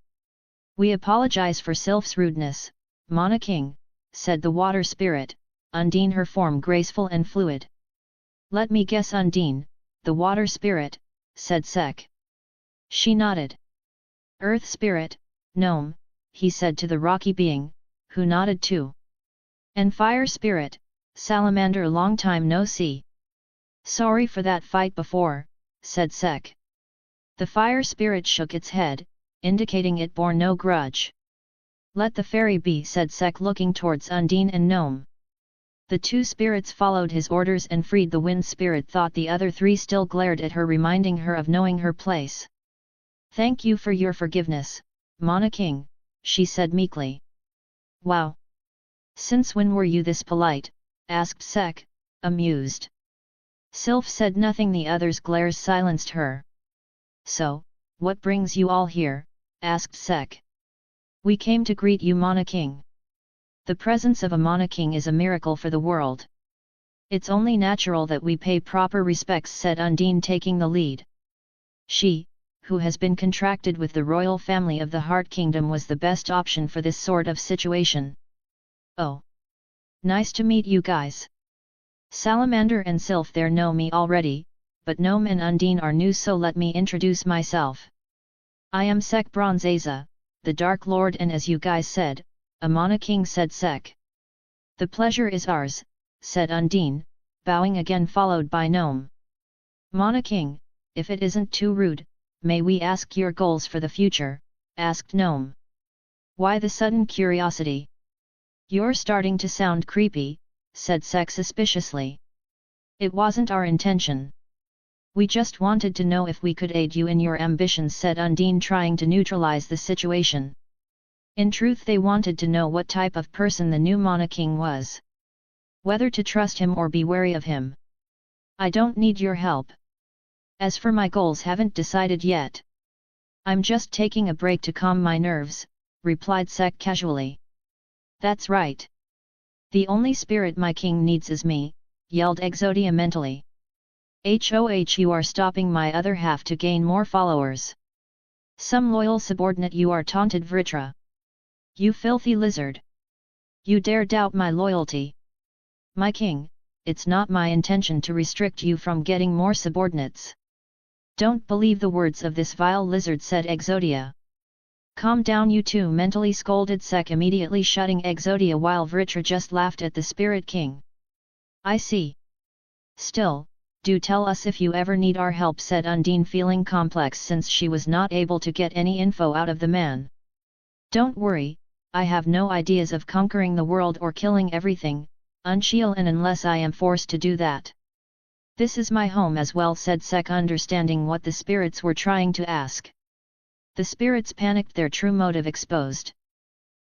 We apologize for Sylph's rudeness, Mana King, said the water spirit, Undine, her form graceful and fluid. Let me guess, Undine, the water spirit, said Sek. She nodded. Earth spirit, gnome, he said to the rocky being, who nodded too. And fire spirit, salamander, long time no see. Sorry for that fight before, said Sek. The fire spirit shook its head, indicating it bore no grudge. Let the fairy be, said Sek, looking towards Undine and Gnome. The 2 spirits followed his orders and freed the wind spirit. Thought the other 3 still glared at her, reminding her of knowing her place. Thank you for your forgiveness, Mana King, she said meekly. Wow! Since when were you this polite? Asked Sek, amused. Sylph said nothing. The others' glares silenced her. So, what brings you all here? Asked Sek. We came to greet you, Mana King. The presence of a Mana King is a miracle for the world. It's only natural that we pay proper respects, said Undine, taking the lead. She, who has been contracted with the royal family of the Heart Kingdom, was the best option for this sort of situation. Oh! Nice to meet you guys. Salamander and Sylph there know me already, but Gnome and Undine are new, so let me introduce myself. I am Sek Bronzaza, the Dark Lord, and as you guys said, a Mana King, said Sek. The pleasure is ours, said Undine, bowing again, followed by Gnome. Mana King, if it isn't too rude, may we ask your goals for the future?" asked Gnome. "Why the sudden curiosity?" "You're starting to sound creepy," said Sek suspiciously. "It wasn't our intention. We just wanted to know if we could aid you in your ambitions," said Undine, trying to neutralize the situation. In truth, they wanted to know what type of person the new Monarch was. Whether to trust him or be wary of him. "I don't need your help. As for my goals, haven't decided yet. I'm just taking a break to calm my nerves," replied Sek casually. "That's right. The only spirit my king needs is me," yelled Exodia mentally. "HOH, you are stopping my other half to gain more followers. Some loyal subordinate you are," taunted Vritra. "You filthy lizard! You dare doubt my loyalty? My king, it's not my intention to restrict you from getting more subordinates." "Don't believe the words of this vile lizard," said Exodia. "Calm down, you two," mentally scolded Sek, immediately shutting Exodia, while Vritra just laughed at the Spirit King. "I see. Still, do tell us if you ever need our help," said Undine, feeling complex since she was not able to get any info out of the man. "Don't worry, I have no ideas of conquering the world or killing everything, and unless I am forced to do that. This is my home as well," said Sek, understanding what the spirits were trying to ask. The spirits panicked, their true motive exposed.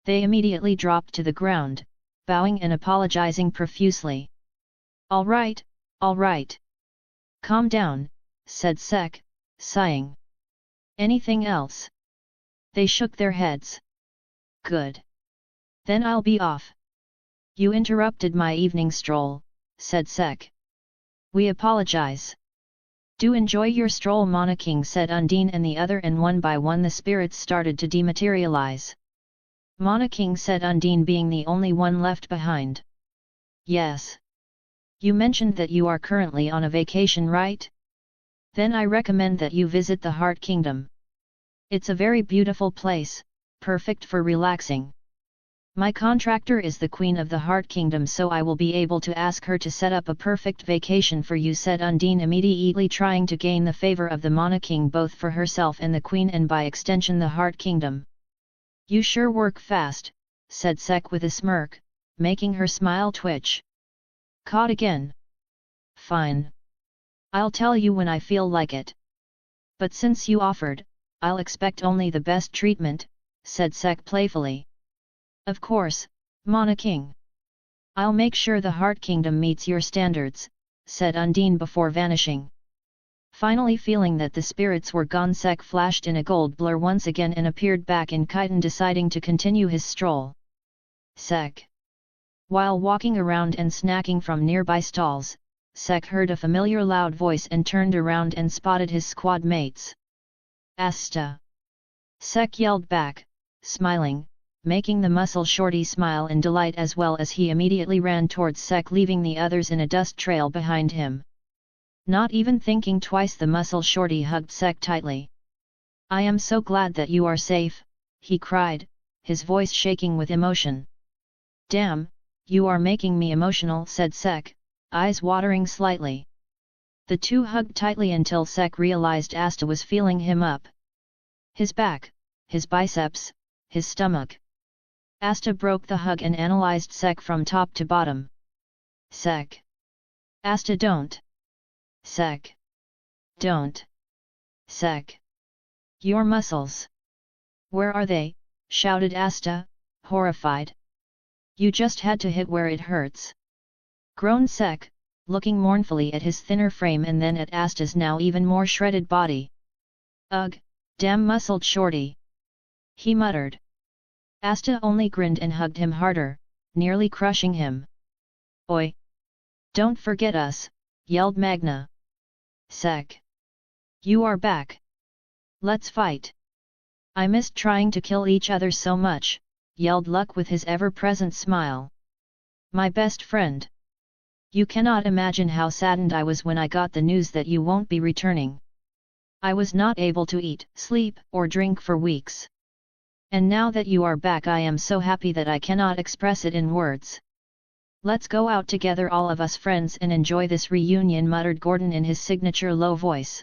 They immediately dropped to the ground, bowing and apologizing profusely. All right. Calm down," said Sek, sighing. "Anything else?" They shook their heads. "Good. Then I'll be off." "You interrupted my evening stroll," said Sek. "We apologize." "Do enjoy your stroll, Monarch," said Undine and the other, and one by one the spirits started to dematerialize. "Monarch," said Undine, being the only one left behind. "Yes. You mentioned that you are currently on a vacation, right? Then I recommend that you visit the Heart Kingdom. It's a very beautiful place, perfect for relaxing. My contractor is the Queen of the Heart Kingdom, so I will be able to ask her to set up a perfect vacation for you," said Undine, immediately trying to gain the favor of the Monarch both for herself and the Queen, and by extension the Heart Kingdom. "You sure work fast," said Sek with a smirk, making her smile twitch. "Caught again? Fine. I'll tell you when I feel like it. But since you offered, I'll expect only the best treatment," said Sek playfully. "Of course, Monarch. I'll make sure the Heart Kingdom meets your standards," said Undine before vanishing. Finally feeling that the spirits were gone, Sek flashed in a gold blur once again and appeared back in Khitan, deciding to continue his stroll. Sek. While walking around and snacking from nearby stalls, Sek heard a familiar loud voice and turned around and spotted his squad mates. "Asta!" Sek yelled back, smiling, making the muscle shorty smile in delight as well as he immediately ran towards Sek, leaving the others in a dust trail behind him. Not even thinking twice, the muscle shorty hugged Sek tightly. "I am so glad that you are safe," he cried, his voice shaking with emotion. "Damn, you are making me emotional," said Sek, eyes watering slightly. The two hugged tightly until Sek realized Asta was feeling him up. His back, his biceps, his stomach. Asta broke the hug and analyzed Sek from top to bottom. "Sek. Asta, don't. Sek. Don't. Sek. Your muscles. Where are they?" shouted Asta, horrified. "You just had to hit where it hurts," groaned Sek, looking mournfully at his thinner frame and then at Asta's now even more shredded body. "Ugh, damn muscled shorty," he muttered. Asta only grinned and hugged him harder, nearly crushing him. "Oi! Don't forget us," yelled Magna. "Sek. You are back. Let's fight." "I missed trying to kill each other so much," yelled Luck with his ever-present smile. "My best friend. You cannot imagine how saddened I was when I got the news that you won't be returning. I was not able to eat, sleep, or drink for weeks. And now that you are back, I am so happy that I cannot express it in words. Let's go out together, all of us friends, and enjoy this reunion," muttered Gordon in his signature low voice.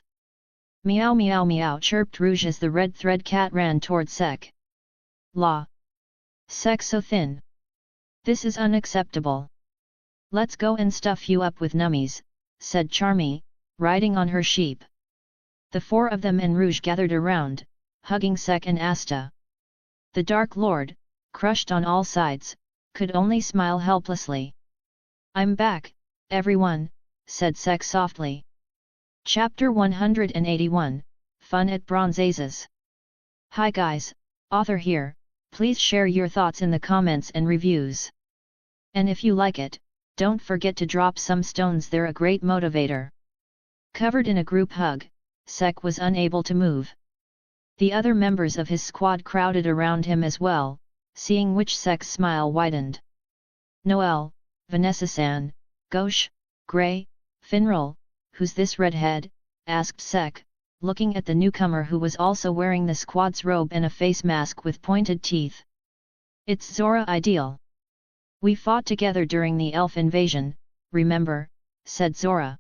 Meow meow meow, chirped Rouge as the red thread cat ran toward Sek. La! Sek so thin. This is unacceptable. Let's go and stuff you up with nummies, said Charmy, riding on her sheep. The four of them and Rouge gathered around, hugging Sek and Asta. The Dark Lord, crushed on all sides, could only smile helplessly. I'm back, everyone, said Sek softly. Chapter 181, Fun at Bronze Aces. Hi guys, author here, please share your thoughts in the comments and reviews. And if you like it, don't forget to drop some stones, they're a great motivator. Covered in a group hug, Sek was unable to move. The other members of his squad crowded around him as well, seeing which Sek's smile widened. Noelle, Vanessa-san, Gauche, Grey, Finral, who's this redhead? Asked Sek, looking at the newcomer who was also wearing the squad's robe and a face mask with pointed teeth. It's Zora Ideal. We fought together during the elf invasion, remember? Said Zora.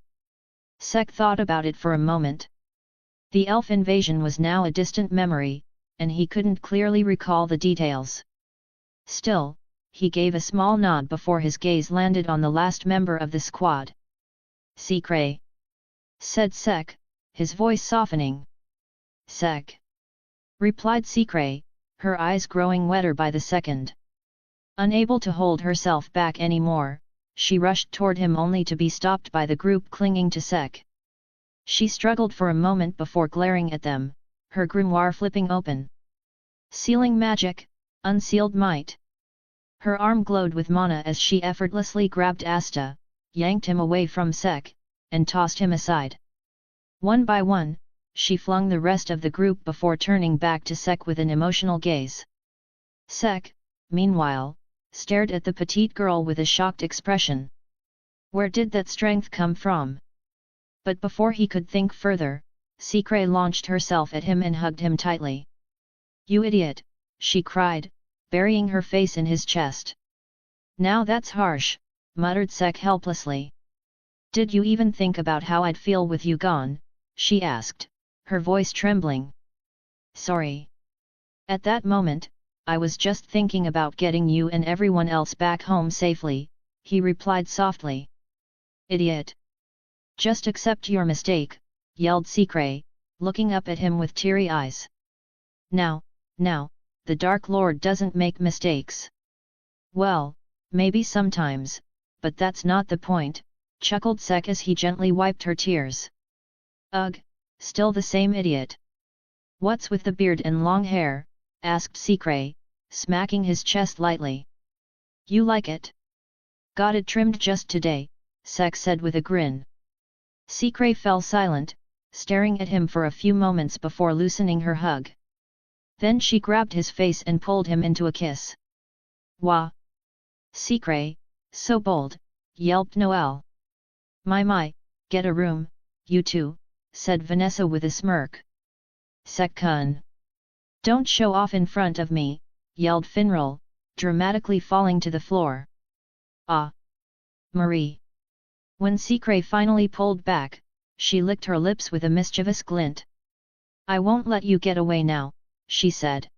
Sek thought about it for a moment. The elf invasion was now a distant memory, and he couldn't clearly recall the details. Still, he gave a small nod before his gaze landed on the last member of the squad. Secret, said Sek, his voice softening. Sek, replied Secret, her eyes growing wetter by the second. Unable to hold herself back anymore, she rushed toward him only to be stopped by the group clinging to Sek. She struggled for a moment before glaring at them, her grimoire flipping open. Sealing magic, unsealed might. Her arm glowed with mana as she effortlessly grabbed Asta, yanked him away from Sek, and tossed him aside. One by one, she flung the rest of the group before turning back to Sek with an emotional gaze. Sek, meanwhile, stared at the petite girl with a shocked expression. Where did that strength come from? But before he could think further, Secret launched herself at him and hugged him tightly. You idiot, she cried, burying her face in his chest. Now that's harsh, muttered Sek helplessly. Did you even think about how I'd feel with you gone? She asked, her voice trembling. Sorry. At that moment, I was just thinking about getting you and everyone else back home safely, he replied softly. Idiot. Just accept your mistake, yelled Secret, looking up at him with teary eyes. Now, the Dark Lord doesn't make mistakes. Well, maybe sometimes, but that's not the point, chuckled Sek as he gently wiped her tears. Ugh, still the same idiot. What's with the beard and long hair? Asked Secret, smacking his chest lightly. You like it? Got it trimmed just today, Sek said with a grin. Secret fell silent, staring at him for a few moments before loosening her hug. Then she grabbed his face and pulled him into a kiss. Wah! Secret, so bold, yelped Noelle. My, get a room, you two, said Vanessa with a smirk. Sek-kun. Don't show off in front of me, yelled Finral, dramatically falling to the floor. Ah! Marie. When Secret finally pulled back, she licked her lips with a mischievous glint. I won't let you get away now, she said.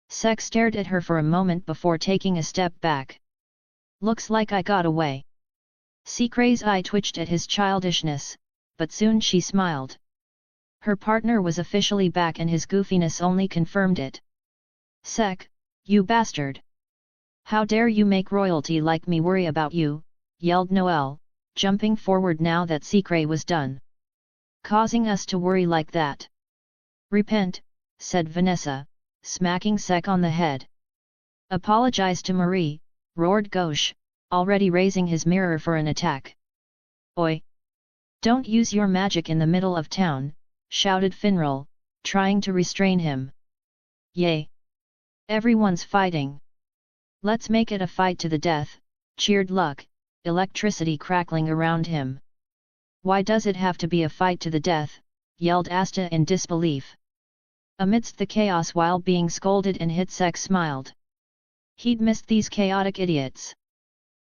Sek stared at her for a moment before taking a step back. Looks like I got away. Secret's eye twitched at his childishness, but soon she smiled. Her partner was officially back and his goofiness only confirmed it. Sek, you bastard! How dare you make royalty like me worry about you, yelled Noelle, jumping forward now that Secret was done. Causing us to worry like that. Repent, said Vanessa, smacking Sek on the head. Apologize to Marie, roared Gauche, already raising his mirror for an attack. Oi! Don't use your magic in the middle of town, shouted Finral, trying to restrain him. Yay! Everyone's fighting. Let's make it a fight to the death, cheered Luck, electricity crackling around him. Why does it have to be a fight to the death? Yelled Asta in disbelief. Amidst the chaos while being scolded and hit, Sek smiled. He'd missed these chaotic idiots.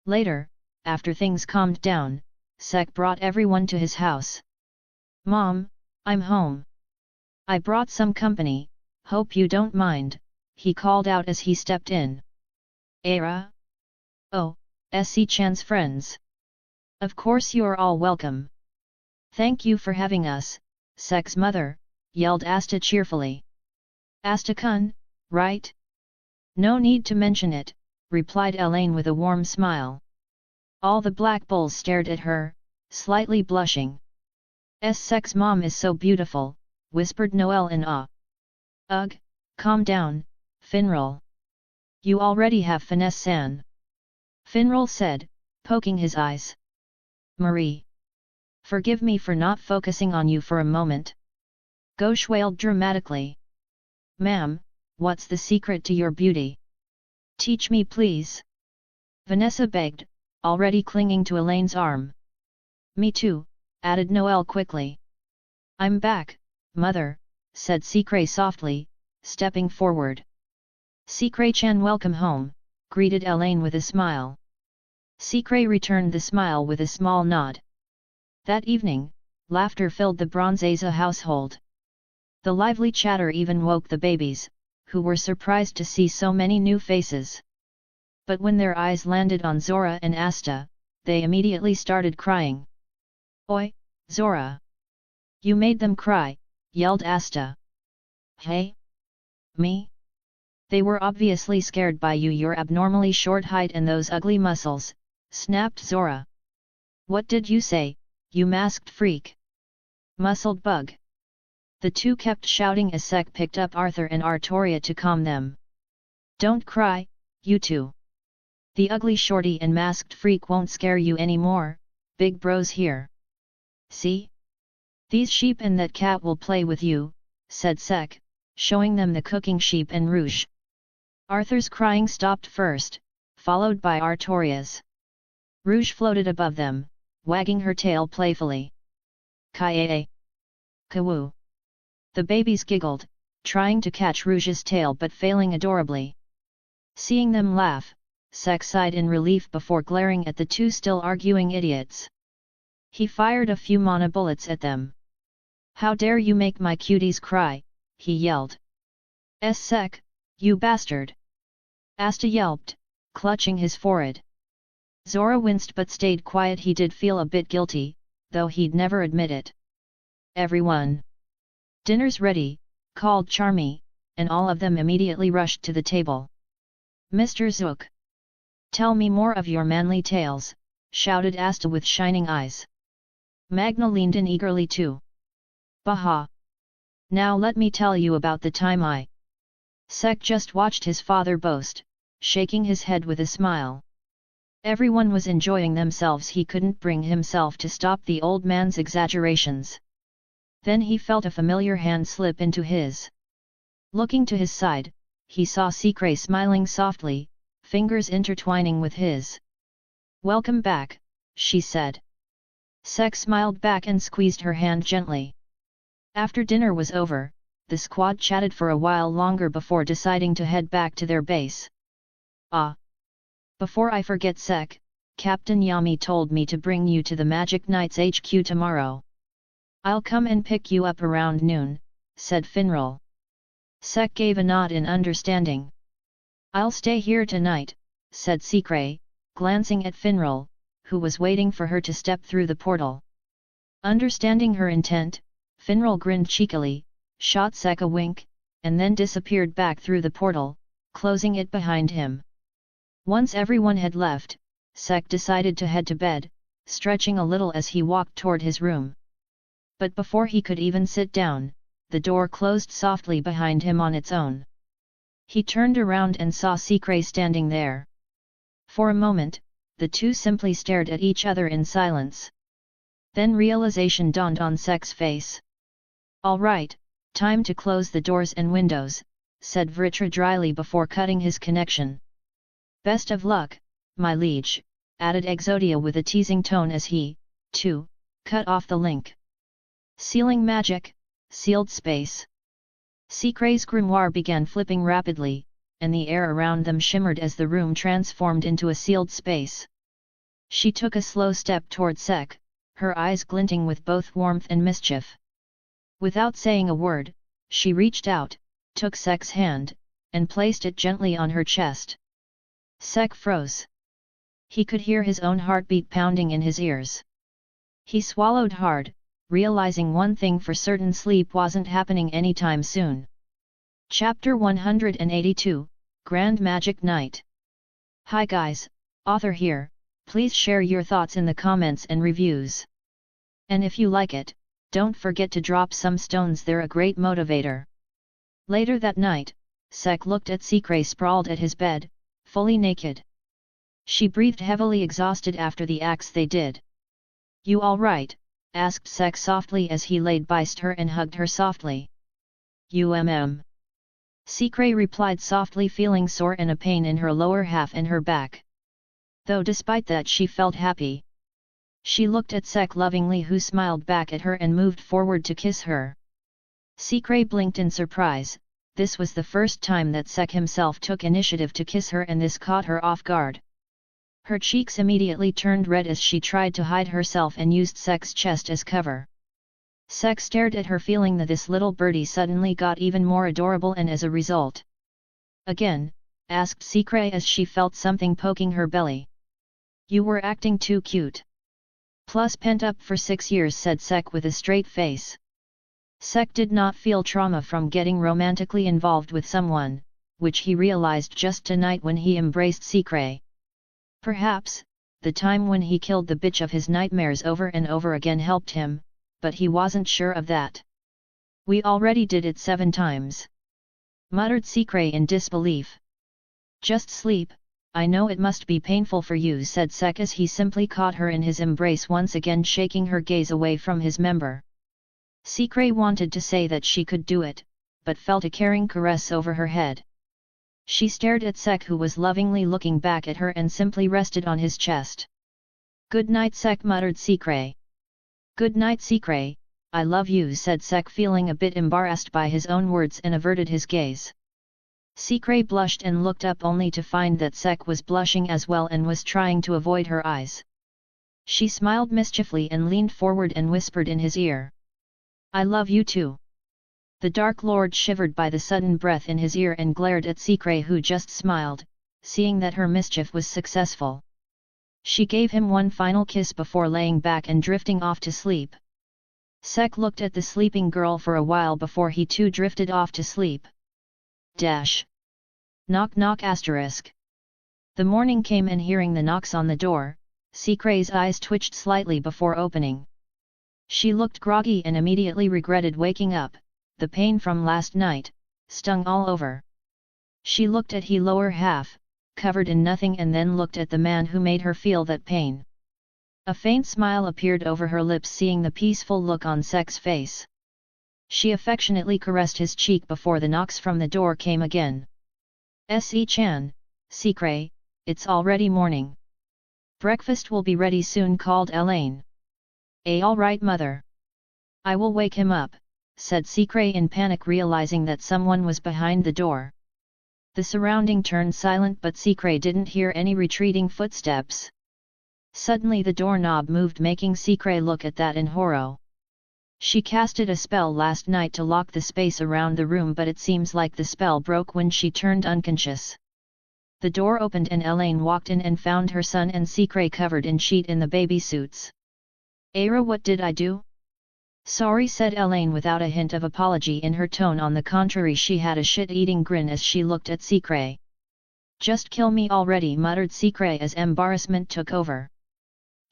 Later, after things calmed down, Sek brought everyone to his house. Mom, I'm home. I brought some company, hope you don't mind, he called out as he stepped in. Era? Oh, SC-chan's friends. Of course you're all welcome. Thank you for having us, Sek's mother, yelled Asta cheerfully. Asta-kun, right? No need to mention it, replied Elaine with a warm smile. All the black bulls stared at her, slightly blushing. Sek's mom is so beautiful, whispered Noelle in awe. Ugh, calm down, Finral. You already have finesse-san. Finral said, poking his eyes. Marie. Forgive me for not focusing on you for a moment. Gauche wailed dramatically. Ma'am, what's the secret to your beauty? Teach me please. Vanessa begged, already clinging to Elaine's arm. Me too, added Noelle quickly. I'm back, mother, said Secret softly, stepping forward. Secret-chan welcome home, greeted Elaine with a smile. Secret returned the smile with a small nod. That evening, laughter filled the Bronzeza household. The lively chatter even woke the babies, who were surprised to see so many new faces. But when their eyes landed on Zora and Asta, they immediately started crying. Oi, Zora! You made them cry, yelled Asta. Hey? Me? They were obviously scared by you, your abnormally short height and those ugly muscles, snapped Zora. What did you say, you masked freak? Muscled bug. The two kept shouting as Sek picked up Arthur and Artoria to calm them. Don't cry, you two. The ugly shorty and masked freak won't scare you anymore, big bros here. See? These sheep and that cat will play with you, said Sek, showing them the cooking sheep and Rouge. Arthur's crying stopped first, followed by Artoria's. Rouge floated above them, wagging her tail playfully. Kaye! Kawoo! The babies giggled, trying to catch Rouge's tail but failing adorably. Seeing them laugh, Sek sighed in relief before glaring at the two still arguing idiots. He fired a few mana bullets at them. How dare you make my cuties cry, he yelled. Sek, you bastard! Asta yelped, clutching his forehead. Zora winced but stayed quiet. He did feel a bit guilty, though he'd never admit it. Everyone! Dinner's ready, called Charmy, and all of them immediately rushed to the table. Mr. Zook! Tell me more of your manly tales, shouted Asta with shining eyes. Magna leaned in eagerly too. Baha! Now let me tell you about the time I... Sek just watched his father boast, shaking his head with a smile. Everyone was enjoying themselves. He couldn't bring himself to stop the old man's exaggerations. Then he felt a familiar hand slip into his. Looking to his side, he saw Secret smiling softly, fingers intertwining with his. Welcome back, she said. Sek smiled back and squeezed her hand gently. After dinner was over, the squad chatted for a while longer before deciding to head back to their base. Ah! Before I forget, Sek, Captain Yami told me to bring you to the Magic Knights HQ tomorrow. I'll come and pick you up around noon, said Finral. Sek gave a nod in understanding. I'll stay here tonight, said Secret, glancing at Finral, who was waiting for her to step through the portal. Understanding her intent, Finral grinned cheekily, shot Sek a wink, and then disappeared back through the portal, closing it behind him. Once everyone had left, Sek decided to head to bed, stretching a little as he walked toward his room. But before he could even sit down, the door closed softly behind him on its own. He turned around and saw Secret standing there. For a moment, the two simply stared at each other in silence. Then realization dawned on Sek's face. All right, time to close the doors and windows, said Vritra dryly before cutting his connection. Best of luck, my liege, added Exodia with a teasing tone as he, too, cut off the link. Sealing magic, sealed space. Secret's grimoire began flipping rapidly, and the air around them shimmered as the room transformed into a sealed space. She took a slow step toward Sek, her eyes glinting with both warmth and mischief. Without saying a word, She reached out, took Sek's hand, and placed it gently on her chest. Sek froze. He could hear his own heartbeat pounding in his ears. He swallowed hard, realizing one thing for certain: sleep wasn't happening anytime soon. Chapter 182, Grand Magic Night. Hi guys, author here, please share your thoughts in the comments and reviews. And if you like it, don't forget to drop some stones, they're a great motivator. Later that night, Sek looked at Sikray sprawled at his bed, fully naked. She breathed heavily, exhausted after the acts they did. You alright? Asked Sek softly as he laid beside her and hugged her softly. Sikray replied softly, feeling sore and a pain in her lower half and her back. Though despite that she felt happy. She looked at Sek lovingly, who smiled back at her and moved forward to kiss her. Sikray blinked in surprise. This was the first time that Sek himself took initiative to kiss her, and this caught her off guard. Her cheeks immediately turned red as she tried to hide herself and used Sek's chest as cover. Sek stared at her, feeling that this little birdie suddenly got even more adorable, and as a result. Again? Asked Sikray as she felt something poking her belly. You were acting too cute. Plus pent up for 6 years, said Sek with a straight face. Sek did not feel trauma from getting romantically involved with someone, which he realized just tonight when he embraced Sikray. Perhaps, the time when he killed the bitch of his nightmares over and over again helped him, but he wasn't sure of that. We already did it 7 times. Muttered Sikray in disbelief. Just sleep, I know it must be painful for you, said Sek as he simply caught her in his embrace, once again shaking her gaze away from his member. Sikray wanted to say that she could do it, but felt a caring caress over her head. She stared at Sek, who was lovingly looking back at her, and simply rested on his chest. Good night, Sek, muttered Sikray. Good night, Sikray, I love you, said Sek, feeling a bit embarrassed by his own words, and averted his gaze. Sikray blushed and looked up, only to find that Sek was blushing as well and was trying to avoid her eyes. She smiled mischievously and leaned forward and whispered in his ear. I love you too. The Dark Lord shivered by the sudden breath in his ear and glared at Sikray, who just smiled, seeing that her mischief was successful. She gave him one final kiss before laying back and drifting off to sleep. Sek looked at the sleeping girl for a while before he too drifted off to sleep. Knock knock asterisk. The morning came, and hearing the knocks on the door, Sikray's eyes twitched slightly before opening. She looked groggy and immediately regretted waking up. The pain from last night stung all over. She looked at his lower half, covered in nothing, and then looked at the man who made her feel that pain. A faint smile appeared over her lips, seeing the peaceful look on Sek's face. She affectionately caressed his cheek before the knocks from the door came again. Se-chan, Sikray, it's already morning. Breakfast will be ready soon, called Elaine. All right, mother. I will wake him up, said Sikray in panic, realizing that someone was behind the door. The surrounding turned silent, but Sikray didn't hear any retreating footsteps. Suddenly the doorknob moved, making Sikray look at that in horror. She casted a spell last night to lock the space around the room, but it seems like the spell broke when she turned unconscious. The door opened and Elaine walked in and found her son and Sikray covered in sheet in the baby suits. Ara, what did I do? Sorry, said Elaine without a hint of apology in her tone. On the contrary, she had a shit-eating grin as she looked at Sikray. Just kill me already, muttered Sikray as embarrassment took over.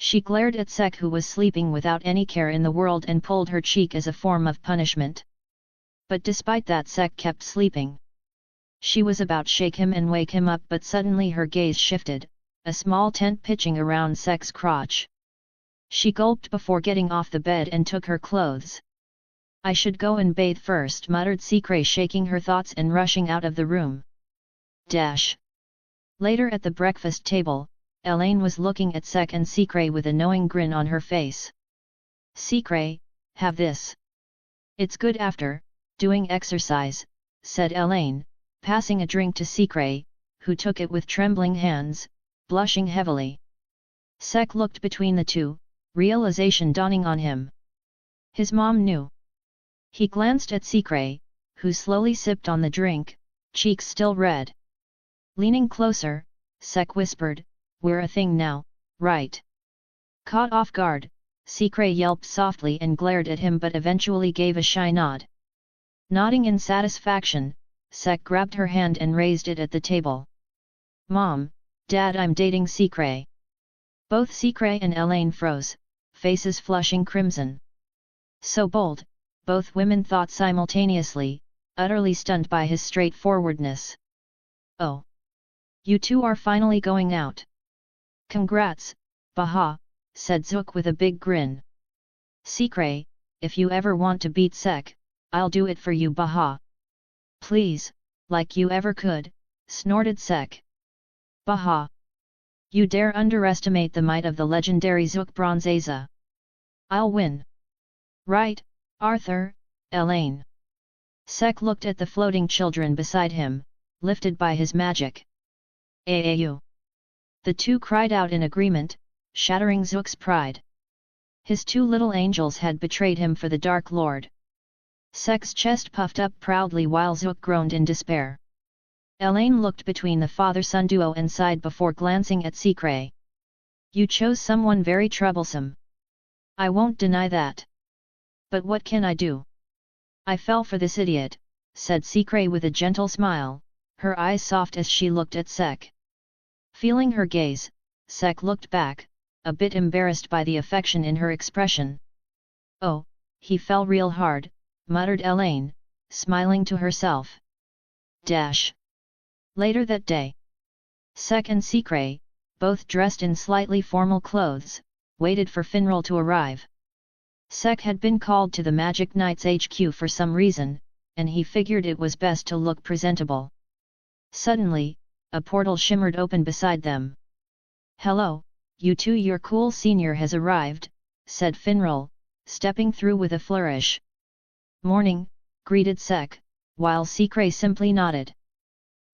She glared at Sek, who was sleeping without any care in the world, and pulled her cheek as a form of punishment. But despite that, Sek kept sleeping. She was about to shake him and wake him up, but suddenly her gaze shifted, a small tent pitching around Sek's crotch. She gulped before getting off the bed and took her clothes. I should go and bathe first, muttered Sikray, shaking her thoughts and rushing out of the room. Later at the breakfast table, Elaine was looking at Sek and Sikray with a knowing grin on her face. Sikray, have this. It's good after doing exercise, said Elaine, passing a drink to Sikray, who took it with trembling hands, blushing heavily. Sek looked between the two, realization dawning on him. His mom knew. He glanced at Sikray, who slowly sipped on the drink, cheeks still red. Leaning closer, Sek whispered, "We're a thing now, right?" Caught off guard, Secret yelped softly and glared at him but eventually gave a shy nod. Nodding in satisfaction, Sek grabbed her hand and raised it at the table. "Mom, Dad, I'm dating Secret." Both Secret and Elaine froze, faces flushing crimson. So bold, both women thought simultaneously, utterly stunned by his straightforwardness. "Oh. You two are finally going out. Congrats, Baha," said Zook with a big grin. "Secret, if you ever want to beat Sek, I'll do it for you, Baha." "Please, like you ever could," snorted Sek. "Baha. You dare underestimate the might of the legendary Zook Bronzeza. I'll win. Right, Arthur, Elaine." Sek looked at the floating children beside him, lifted by his magic. "Aau!" The two cried out in agreement, shattering Zook's pride. His two little angels had betrayed him for the Dark Lord. Sek's chest puffed up proudly while Zook groaned in despair. Elaine looked between the father-son duo and sighed before glancing at Secret. "You chose someone very troublesome. I won't deny that. But what can I do? I fell for this idiot," said Secret with a gentle smile, her eyes soft as she looked at Sek. Feeling her gaze, Sek looked back, a bit embarrassed by the affection in her expression. "Oh, he fell real hard," muttered Elaine, smiling to herself. Later that day, Sek and Secret, both dressed in slightly formal clothes, waited for Finral to arrive. Sek had been called to the Magic Knight's HQ for some reason, and he figured it was best to look presentable. Suddenly, a portal shimmered open beside them. "Hello, you two, your cool senior has arrived," said Finral, stepping through with a flourish. "Morning," greeted Sek, while Secret simply nodded.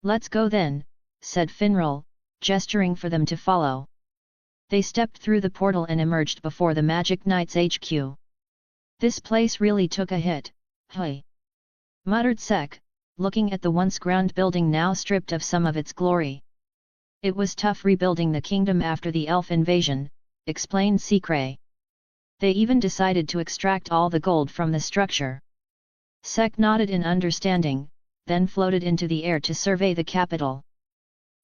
"Let's go then," said Finral, gesturing for them to follow. They stepped through the portal and emerged before the Magic Knight's HQ. "This place really took a hit, hey?" muttered Sek, looking at the once grand building now stripped of some of its glory. "It was tough rebuilding the kingdom after the elf invasion," explained Secret. "They even decided to extract all the gold from the structure." Sek nodded in understanding, then floated into the air to survey the capital.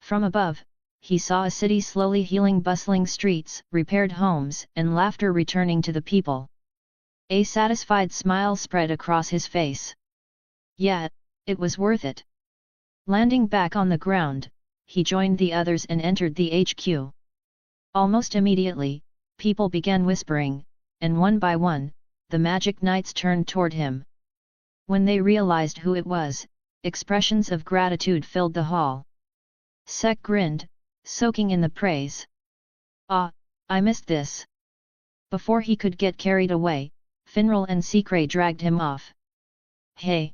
From above, he saw a city slowly healing, bustling streets, repaired homes, and laughter returning to the people. A satisfied smile spread across his face. Yeah, it was worth it. Landing back on the ground, he joined the others and entered the HQ. Almost immediately, people began whispering, and one by one, the Magic Knights turned toward him. When they realized who it was, expressions of gratitude filled the hall. Sek grinned, soaking in the praise. "Ah, I missed this." Before he could get carried away, Finral and Secret dragged him off. "Hey!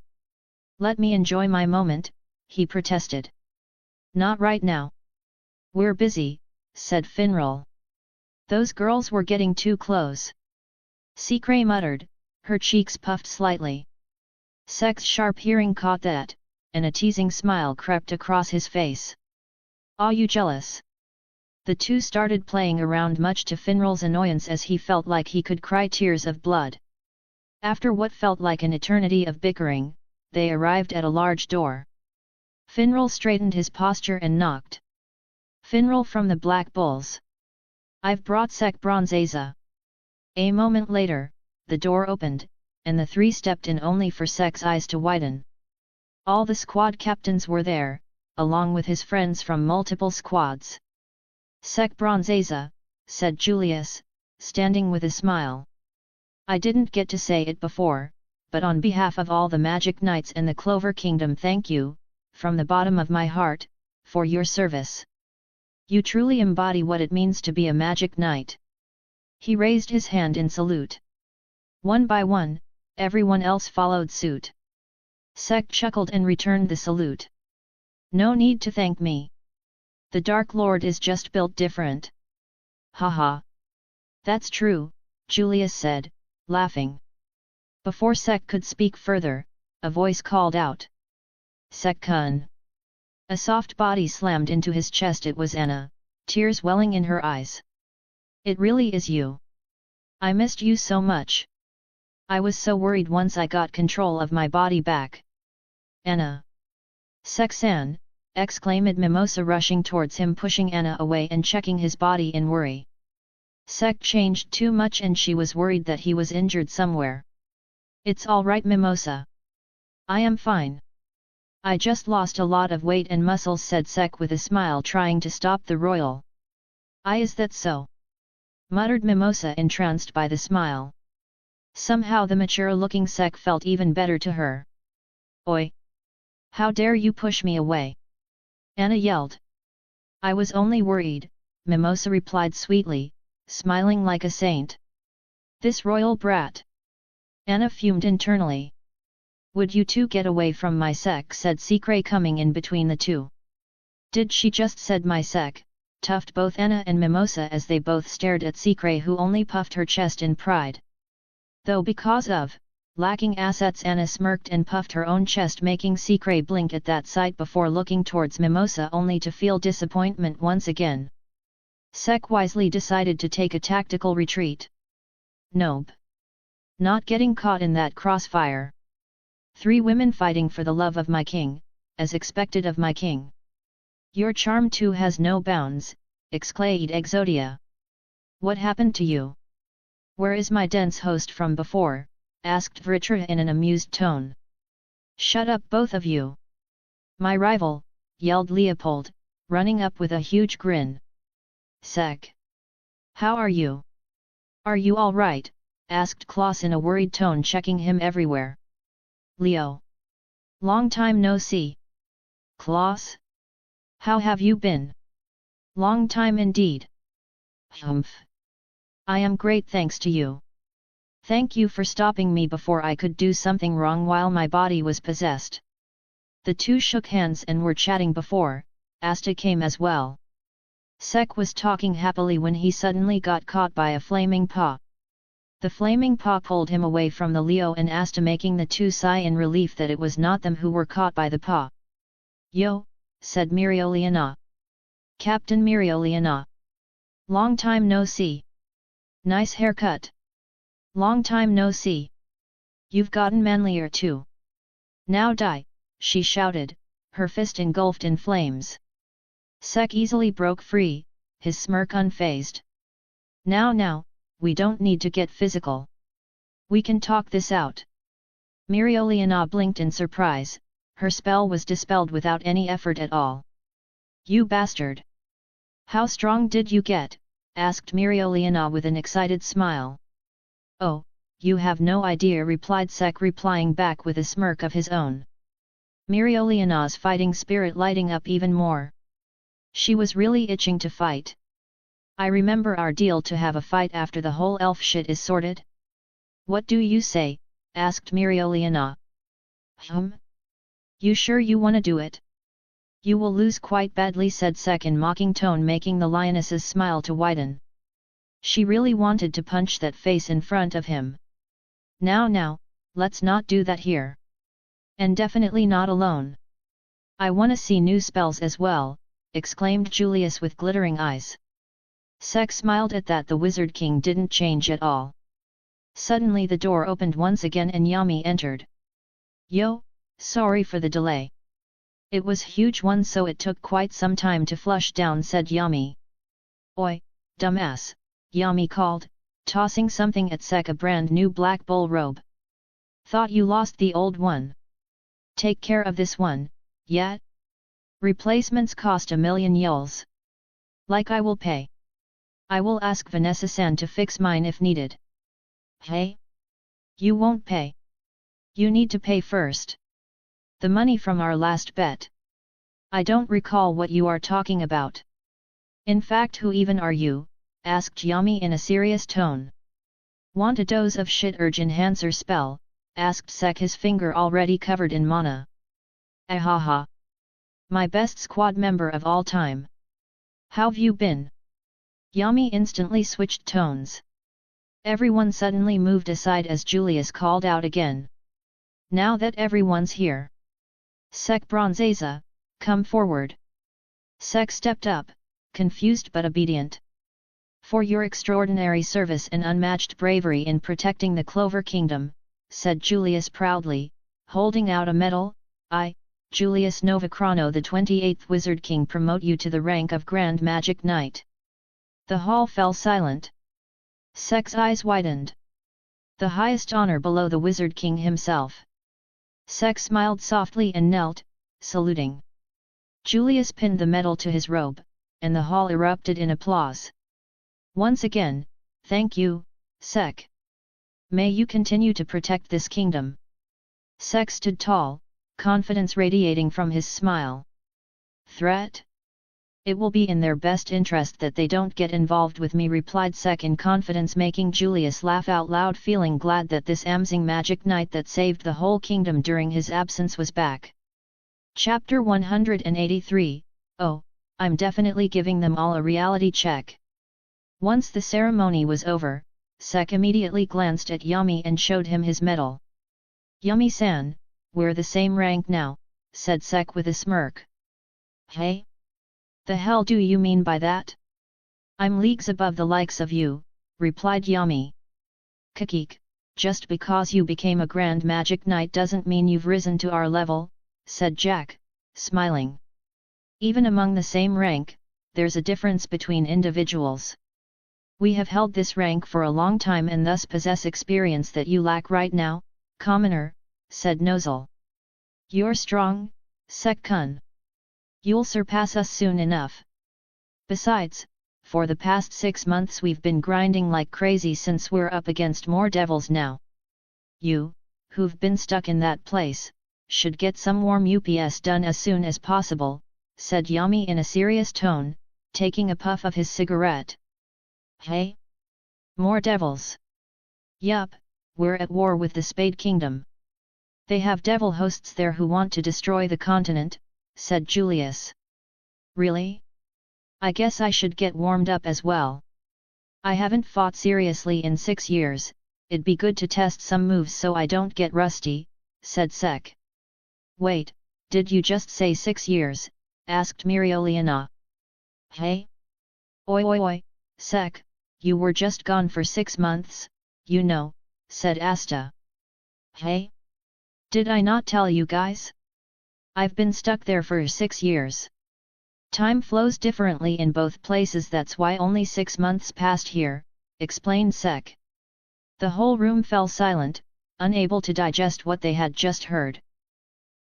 Let me enjoy my moment," he protested. "Not right now. We're busy," said Finral. "Those girls were getting too close." Secret muttered, her cheeks puffed slightly. Sek's sharp hearing caught that, and a teasing smile crept across his face. "Are you jealous?" The two started playing around, much to Finral's annoyance, as he felt like he could cry tears of blood. After what felt like an eternity of bickering, they arrived at a large door. Finral straightened his posture and knocked. "Finral from the Black Bulls. I've brought Sek Bronzeza." A moment later, the door opened, and the three stepped in, only for Sek's eyes to widen. All the squad captains were there, along with his friends from multiple squads. "Sek Bronzeza," said Julius, standing with a smile. "I didn't get to say it before, but on behalf of all the Magic Knights and the Clover Kingdom, thank you, from the bottom of my heart, for your service. You truly embody what it means to be a Magic Knight." He raised his hand in salute. One by one, everyone else followed suit. Sek chuckled and returned the salute. "No need to thank me. The Dark Lord is just built different." "Haha. That's true," Julius said, laughing. Before Sek could speak further, a voice called out. Sek-kun. A soft body slammed into his chest. It was Anna, tears welling in her eyes. It really is you. I missed you so much. I was so worried once I got control of my body back. Anna. Sek-san, exclaimed Mimosa, rushing towards him, pushing Anna away and checking his body in worry. Sek changed too much and she was worried that he was injured somewhere. It's all right, Mimosa. I am fine. I just lost a lot of weight and muscles, said Sek with a smile, trying to stop the royal. Is that so? Muttered Mimosa, entranced by the smile. Somehow the mature-looking Sek felt even better to her. Oi! How dare you push me away? Anna yelled. I was only worried, Mimosa replied sweetly, smiling like a saint. This royal brat! Anna fumed internally. Would you two get away from my Sek, said Secret, coming in between the two. Did she just said my Sek? Tuffed both Anna and Mimosa as they both stared at Secret, who only puffed her chest in pride. Though because of lacking assets, Anna smirked and puffed her own chest, making Secret blink at that sight before looking towards Mimosa, only to feel disappointment once again. Sek wisely decided to take a tactical retreat. Nope. Not getting caught in that crossfire. 3 women fighting for the love of my king, as expected of my king. Your charm too has no bounds, exclaimed Exodia. What happened to you? Where is my dense host from before? Asked Vritra in an amused tone. Shut up, both of you. My rival, yelled Leopold, running up with a huge grin. Sek. How are you? Are you all right? Asked Klaus in a worried tone, checking him everywhere. Leo. Long time no see. Klaus? How have you been? Long time indeed. Humph. I am great, thanks to you. Thank you for stopping me before I could do something wrong while my body was possessed. The two shook hands and were chatting before Asta came as well. Sek was talking happily when he suddenly got caught by a flaming paw. The flaming paw pulled him away from the Leo and Asta, making the two sigh in relief that it was not them who were caught by the paw. Yo, said Mirioliana. Captain Mirioliana. Long time no see. Nice haircut. Long time no see. You've gotten manlier too. Now die, she shouted, her fist engulfed in flames. Sek easily broke free, his smirk unfazed. Now, we don't need to get physical. We can talk this out. Mirioliana blinked in surprise, her spell was dispelled without any effort at all. You bastard! How strong did you get? Asked Mirioliana with an excited smile. Oh, you have no idea, replied Sek, replying back with a smirk of his own. Mirioliana's fighting spirit lighting up even more. She was really itching to fight. I remember our deal to have a fight after the whole elf shit is sorted. What do you say? Asked Mirioliana. You sure you wanna do it? You will lose quite badly, said Sek in mocking tone, making the lioness's smile to widen. She really wanted to punch that face in front of him. Now, let's not do that here. And definitely not alone. I wanna see new spells as well, exclaimed Julius with glittering eyes. Sek smiled at that. The Wizard King didn't change at all. Suddenly the door opened once again and Yami entered. Yo, sorry for the delay. It was a huge one, so it took quite some time to flush down, said Yami. Oi, dumbass, Yami called, tossing something at Sek, a brand new black bull robe. Thought you lost the old one. Take care of this one, yeah? Replacements cost 1,000,000 yuls. Like I will pay. I will ask Vanessa-san to fix mine if needed. Hey? You won't pay. You need to pay first. The money from our last bet. I don't recall what you are talking about. In fact, who even are you? Asked Yami in a serious tone. Want a dose of shit urge enhancer spell? Asked Sek, his finger already covered in mana. Ahaha. My best squad member of all time. How've you been? Yami instantly switched tones. Everyone suddenly moved aside as Julius called out again. Now that everyone's here. Sek Bronzeza, come forward. Sek stepped up, confused but obedient. For your extraordinary service and unmatched bravery in protecting the Clover Kingdom, said Julius proudly, holding out a medal, I, Julius Novacrano the 28th Wizard King, promote you to the rank of Grand Magic Knight. The hall fell silent. Sek's eyes widened. The highest honor below the Wizard King himself. Sek smiled softly and knelt, saluting. Julius pinned the medal to his robe, and the hall erupted in applause. Once again, thank you, Sek. May you continue to protect this kingdom. Sek stood tall, confidence radiating from his smile. Threat? It will be in their best interest that they don't get involved with me, replied Sek in confidence, making Julius laugh out loud, feeling glad that this amazing magic knight that saved the whole kingdom during his absence was back. Chapter 183, Oh, I'm definitely giving them all a reality check. Once the ceremony was over, Sek immediately glanced at Yami and showed him his medal. Yami-san, we're the same rank now, said Sek with a smirk. Hey? The hell do you mean by that? I'm leagues above the likes of you, replied Yami. Kakik, just because you became a Grand Magic Knight doesn't mean you've risen to our level, said Jack, smiling. Even among the same rank, there's a difference between individuals. We have held this rank for a long time and thus possess experience that you lack right now, commoner, said Nozel. You're strong, Sek-kun. You'll surpass us soon enough. Besides, for the past 6 months we've been grinding like crazy since we're up against more devils now. You, who've been stuck in that place, should get some warm UPS done as soon as possible, said Yami in a serious tone, taking a puff of his cigarette. Hey? More devils? Yup, we're at war with the Spade Kingdom. They have devil hosts there who want to destroy the continent, said Julius. Really? I guess I should get warmed up as well. I haven't fought seriously in 6 years, it'd be good to test some moves so I don't get rusty, said Sek. Wait, did you just say 6 years? Asked Mirioliana. Hey? Oi, Sek, you were just gone for 6 months, you know, said Asta. Hey? Did I not tell you guys? I've been stuck there for 6 years. Time flows differently in both places, that's why only 6 months passed here, explained Sek. The whole room fell silent, unable to digest what they had just heard.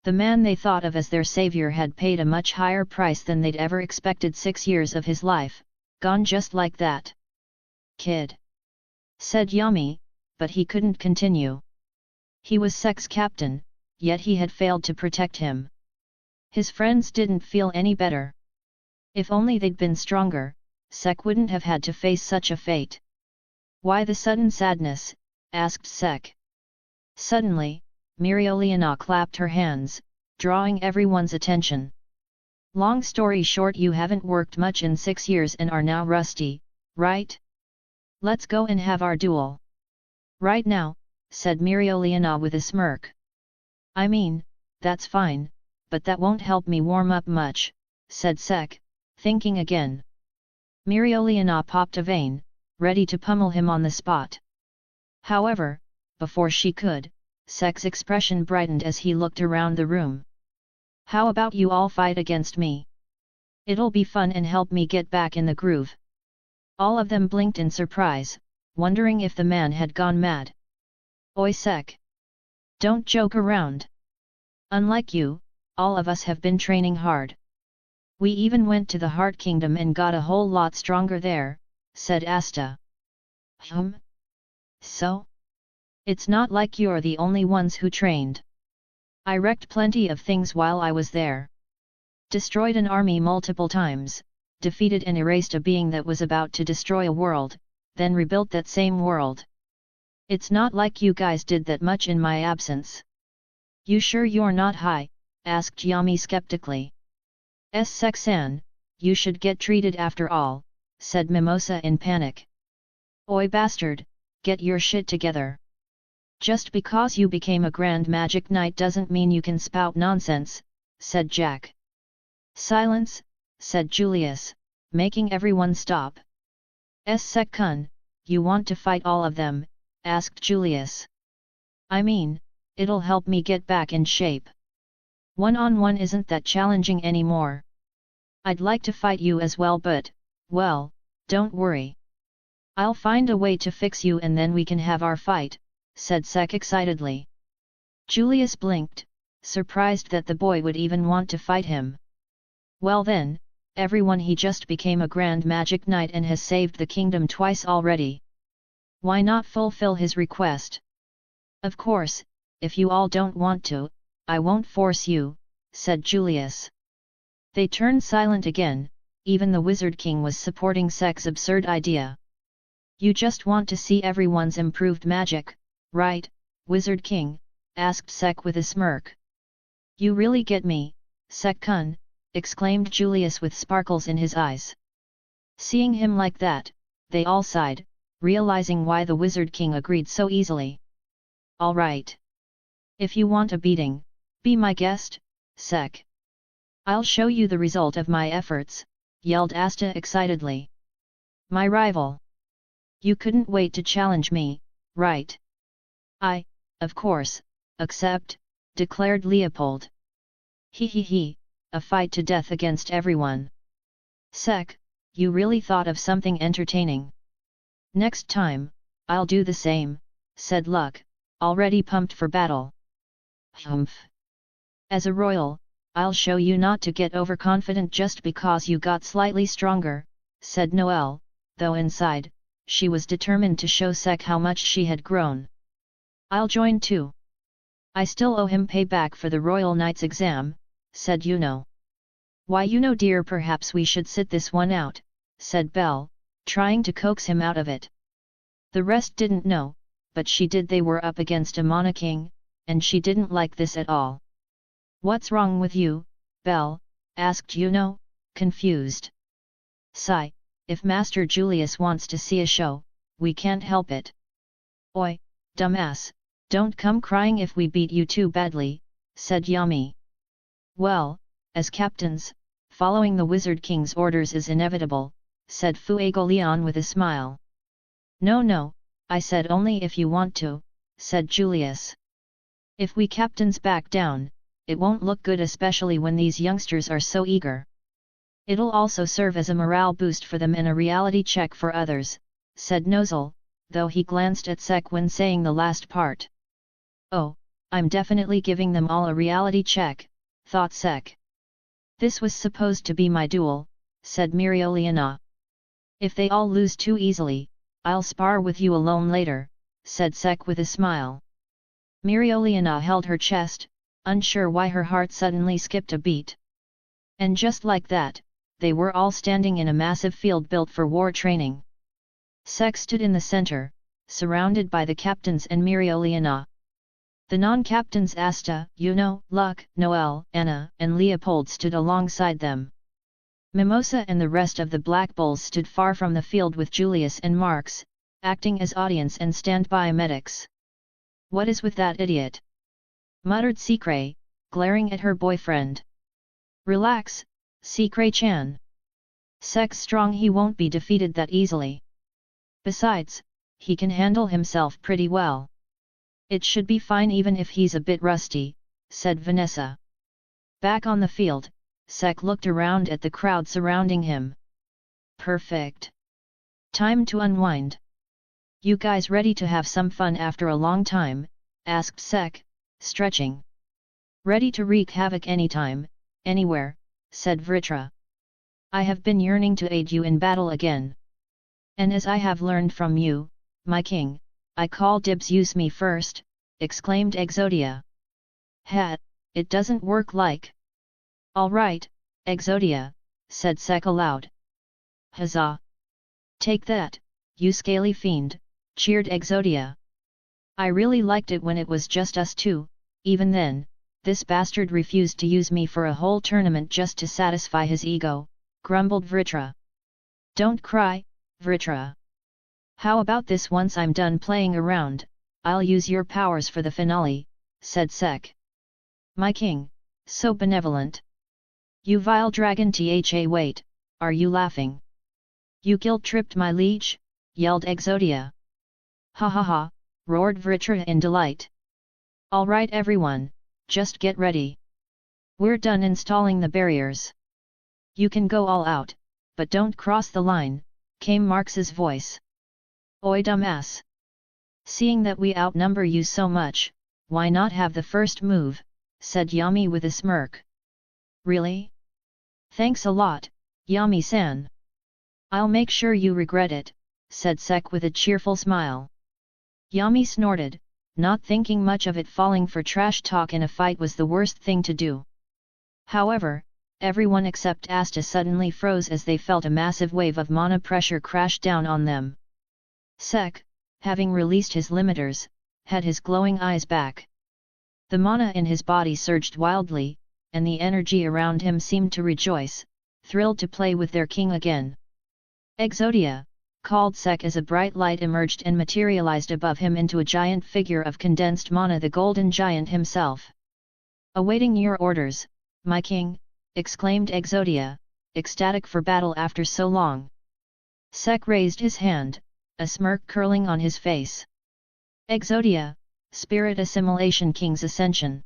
The man they thought of as their savior had paid a much higher price than they'd ever expected. 6 years of his life, gone just like that. Kid, said Yami, but he couldn't continue. He was Sek's captain, yet he had failed to protect him. His friends didn't feel any better. If only they'd been stronger, Sek wouldn't have had to face such a fate. Why the sudden sadness? Asked Sek. Suddenly, Mirioliana clapped her hands, drawing everyone's attention. Long story short, you haven't worked much in 6 years and are now rusty, right? Let's go and have our duel. Right now, said Mirioliana with a smirk. I mean, that's fine, but that won't help me warm up much, said Sek, thinking again. Mirioliana popped a vein, ready to pummel him on the spot. However, before she could, Sek's expression brightened as he looked around the room. How about you all fight against me? It'll be fun and help me get back in the groove. All of them blinked in surprise, wondering if the man had gone mad. Oi Sek! Don't joke around. Unlike you, all of us have been training hard. We even went to the Heart Kingdom and got a whole lot stronger there, said Asta. So? It's not like you're the only ones who trained. I wrecked plenty of things while I was there. Destroyed an army multiple times, defeated and erased a being that was about to destroy a world, then rebuilt that same world. It's not like you guys did that much in my absence. You sure you're not high? Asked Yami skeptically. Sek-san, you should get treated after all, said Mimosa in panic. Oi bastard, get your shit together. Just because you became a grand magic knight doesn't mean you can spout nonsense, said Jack. Silence, said Julius, making everyone stop. Sek-kun, you want to fight all of them? Asked Julius. I mean, it'll help me get back in shape. One-on-one isn't that challenging anymore. I'd like to fight you as well, but, well, don't worry. I'll find a way to fix you and then we can have our fight, said Sek excitedly. Julius blinked, surprised that the boy would even want to fight him. Well then, everyone, he just became a grand magic knight and has saved the kingdom twice already. Why not fulfill his request? Of course, if you all don't want to, I won't force you, said Julius. They turned silent again, even the Wizard King was supporting Sek's absurd idea. You just want to see everyone's improved magic, right, Wizard King? Asked Sek with a smirk. You really get me, Sek-kun, exclaimed Julius with sparkles in his eyes. Seeing him like that, they all sighed, realizing why the Wizard King agreed so easily. All right. If you want a beating, be my guest, Sek. I'll show you the result of my efforts, yelled Asta excitedly. My rival. You couldn't wait to challenge me, right? I, of course, accept, declared Leopold. He, a fight to death against everyone. Sek, you really thought of something entertaining. Next time, I'll do the same, said Luck, already pumped for battle. Humph. As a royal, I'll show you not to get overconfident just because you got slightly stronger, said Noelle, though inside, she was determined to show Sek how much she had grown. I'll join too. I still owe him payback for the Royal Knight's exam, said Yuno. Why Yuno dear, perhaps we should sit this one out, said Belle, trying to coax him out of it. The rest didn't know, but she did. They were up against a Monaking, and she didn't like this at all. What's wrong with you, Belle? Asked Yuno, confused. Sigh, if Master Julius wants to see a show, we can't help it. Oi, dumbass, don't come crying if we beat you too badly, said Yami. Well, as captains, following the Wizard King's orders is inevitable, said Fuegoleon with a smile. No, I said only if you want to, said Julius. If we captains back down, it won't look good, especially when these youngsters are so eager. It'll also serve as a morale boost for them and a reality check for others, said Nozel, though he glanced at Sek when saying the last part. Oh, I'm definitely giving them all a reality check, thought Sek. This was supposed to be my duel, said Mirioliana. If they all lose too easily, I'll spar with you alone later, said Sek with a smile. Mirioliana held her chest, unsure why her heart suddenly skipped a beat. And just like that, they were all standing in a massive field built for war training. Sek stood in the center, surrounded by the captains and Mirioliana. The non-captains Asta, Yuno, Luck, Noelle, Anna, and Leopold stood alongside them. Mimosa and the rest of the Black Bulls stood far from the field with Julius and Marx, acting as audience and standby medics. What is with that idiot? Muttered Secret, glaring at her boyfriend. Relax, Secret-chan. Sek's strong, he won't be defeated that easily. Besides, he can handle himself pretty well. It should be fine even if he's a bit rusty, said Vanessa. Back on the field, Sek looked around at the crowd surrounding him. Perfect. Time to unwind. You guys ready to have some fun after a long time? Asked Sek, stretching. Ready to wreak havoc anytime, anywhere, said Vritra. I have been yearning to aid you in battle again. And as I have learned from you, my king, I call dibs. Use me first, exclaimed Exodia. It doesn't work like. All right, Exodia, said Sek aloud. Huzzah! Take that, you scaly fiend, cheered Exodia. I really liked it when it was just us two. Even then, this bastard refused to use me for a whole tournament just to satisfy his ego, grumbled Vritra. Don't cry, Vritra. How about this? Once I'm done playing around, I'll use your powers for the finale, said Sek. My king, so benevolent. You vile dragon, wait, are you laughing? You guilt-tripped my liege, yelled Exodia. Ha ha ha, roared Vritra in delight. All right everyone, just get ready. We're done installing the barriers. You can go all out, but don't cross the line, came Marx's voice. Oi dumbass! Seeing that we outnumber you so much, why not have the first move, said Yami with a smirk. Really? Thanks a lot, Yami-san. I'll make sure you regret it, said Sek with a cheerful smile. Yami snorted, not thinking much of it. Falling for trash talk in a fight was the worst thing to do. However, everyone except Asta suddenly froze as they felt a massive wave of mana pressure crash down on them. Sek, having released his limiters, had his glowing eyes back. The mana in his body surged wildly, and the energy around him seemed to rejoice, thrilled to play with their king again. Exodia, called Sek as a bright light emerged and materialized above him into a giant figure of condensed mana, the golden giant himself. Awaiting your orders, my king, exclaimed Exodia, ecstatic for battle after so long. Sek raised his hand, a smirk curling on his face. Exodia, Spirit Assimilation King's Ascension.